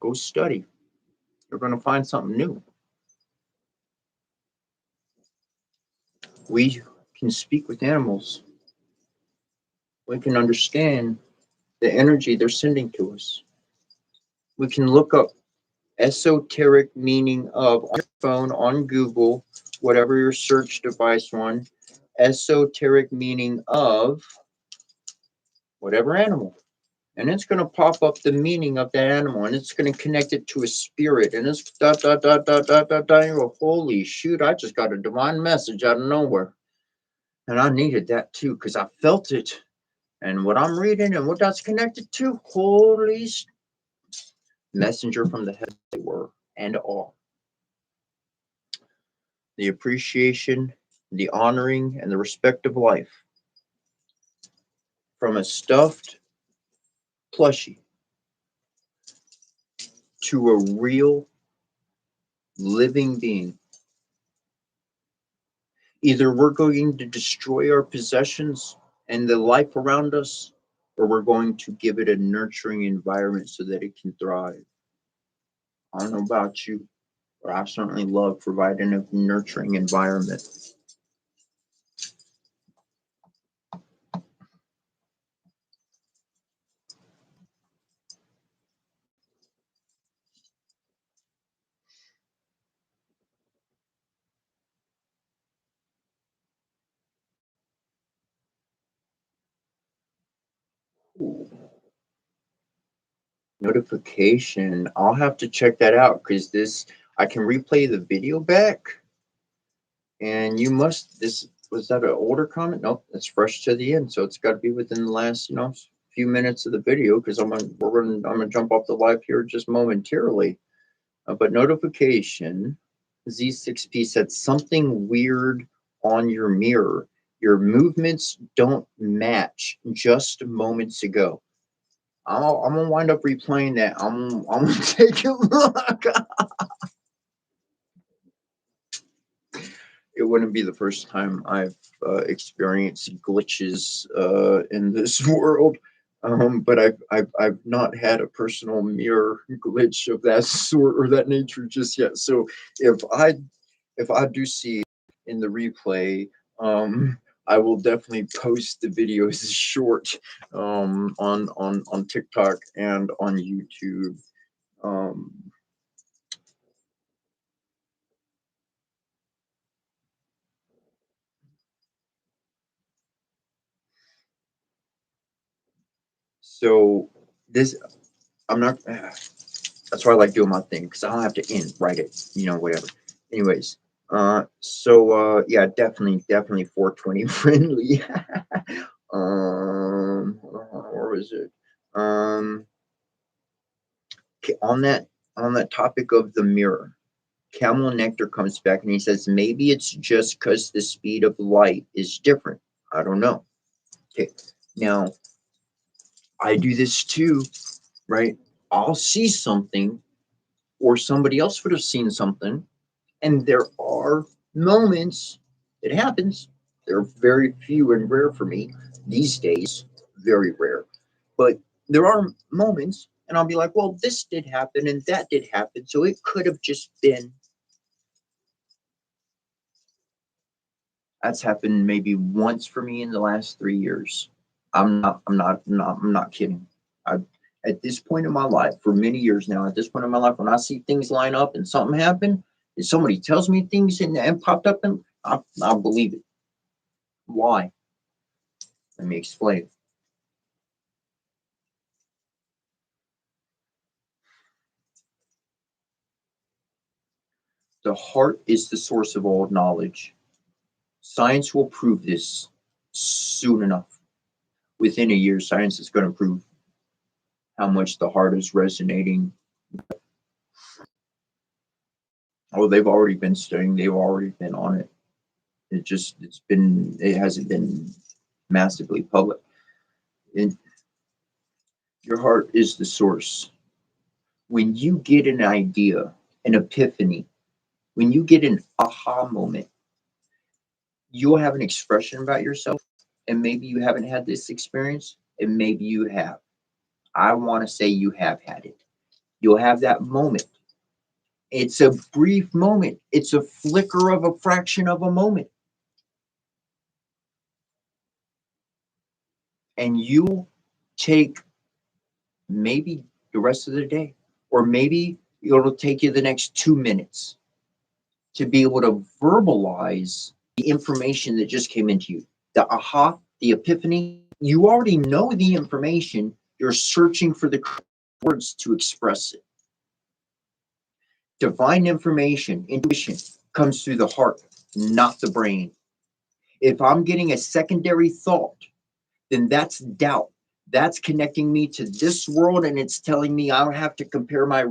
[SPEAKER 1] Go study. You're going to find something new. We can speak with animals. We can understand the energy they're sending to us. We can look up esoteric meaning of on your phone, on Google, whatever your search device one, esoteric meaning of whatever animal. And it's going to pop up the meaning of that animal, and it's going to connect it to a spirit, and it's dot, dot, dot, dot, dot, dot, dot. You go, holy shoot, I just got a divine message out of nowhere. And I needed that too, because I felt it. And what I'm reading and what that's connected to, holy messenger from the heavens they were and are. The appreciation, the honoring, and the respect of life. From a stuffed plushie to a real living being. Either we're going to destroy our possessions and the life around us, or we're going to give it a nurturing environment so that it can thrive. I don't know about you, but I certainly love providing a nurturing environment. Ooh. Notification. I'll have to check that out because this, I can replay the video back. And you must, this, was that an older comment? Nope, that's fresh to the end. So it's got to be within the last, few minutes of the video because I'm gonna jump off the live here just momentarily. But notification, Z6P said something weird on your mirror. Your movements don't match just moments ago. I'm gonna wind up replaying that. I'm gonna take a look. It wouldn't be the first time I've experienced glitches in this world, but I've not had a personal mirror glitch of that sort or that nature just yet. So if I do see in the replay, I will definitely post the videos short on TikTok and on YouTube. So this, I'm not. That's why I like doing my thing because I don't have to write it, whatever. Anyways, yeah, definitely 420 friendly. Where was it? Okay, on that topic of the mirror, Camel Nectar comes back and he says maybe it's just because the speed of light is different. I don't know. Okay, now I do this too, right? I'll see something or somebody else would have seen something. And there are moments, it happens. They're very few and rare for me these days, very rare. But there are moments, and I'll be like, well, this did happen and that did happen. So it could have just been. That's happened maybe once for me in the last 3 years. I'm not kidding. I, at this point in my life, for many years now, at this point in my life, when I see things line up and something happen, if somebody tells me things and popped up, and I believe it. Why? Let me explain. The heart is the source of all knowledge. Science will prove this soon enough. Within a year, science is going to prove how much the heart is resonating. Oh, they've already been studying, they've already been on it. It hasn't been massively public. And your heart is the source. When you get an idea, an epiphany, when you get an aha moment, you'll have an expression about yourself. And maybe you haven't had this experience, and maybe you have. I want to say you have had it. You'll have that moment. It's a brief moment, it's a flicker of a fraction of a moment. And you take maybe the rest of the day, or maybe it'll take you the next 2 minutes to be able to verbalize the information that just came into you. The aha, the epiphany, you already know the information, you're searching for the words to express it. Divine information, intuition, comes through the heart, not the brain. If I'm getting a secondary thought, then that's doubt. That's connecting me to this world, and it's telling me I don't have to compare I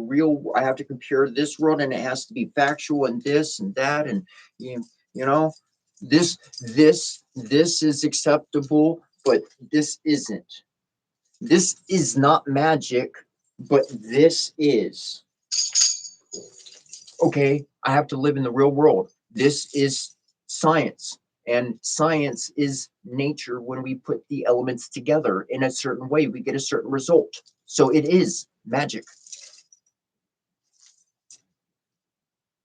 [SPEAKER 1] have to compare this world, and it has to be factual and this and that. And you know, this is acceptable, but this isn't. This is not magic, but this is. Okay, I have to live in the real world. This is science. And science is nature. When we put the elements together in a certain way, we get a certain result. So it is magic.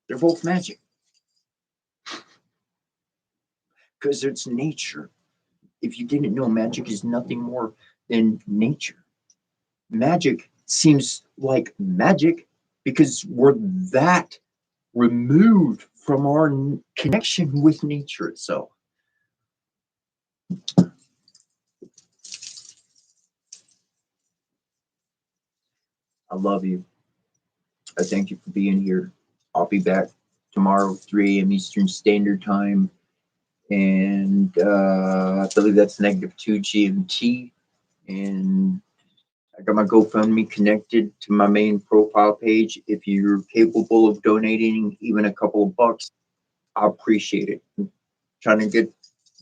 [SPEAKER 1] They're both magic because it's nature. If you didn't know, magic is nothing more than nature. Magic seems like magic because we're that removed from our connection with nature itself. I love you. I thank you for being here. I'll be back tomorrow, 3 a.m. Eastern Standard Time. And I believe that's -2 GMT. And I got my GoFundMe connected to my main profile page. If you're capable of donating even a couple of bucks, I appreciate it. I'm trying to get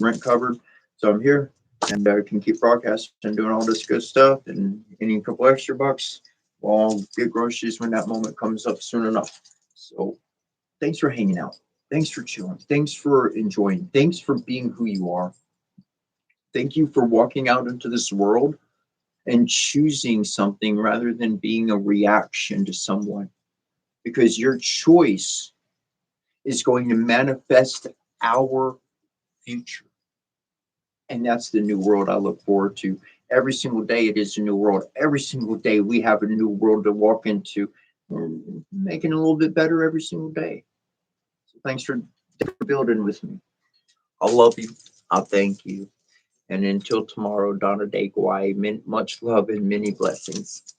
[SPEAKER 1] rent covered. So I'm here, and I can keep broadcasting and doing all this good stuff. And any couple extra bucks, well, I'll get groceries when that moment comes up soon enough. So thanks for hanging out. Thanks for chilling. Thanks for enjoying. Thanks for being who you are. Thank you for walking out into this world and choosing something rather than being a reaction to someone, because your choice is going to manifest our future. And that's the new world I look forward to. Every single day, it is a new world. Every single day, we have a new world to walk into. We're making it a little bit better every single day. So thanks for building with me. I love you. I thank you. And until tomorrow, Donna Day Guai, much love and many blessings.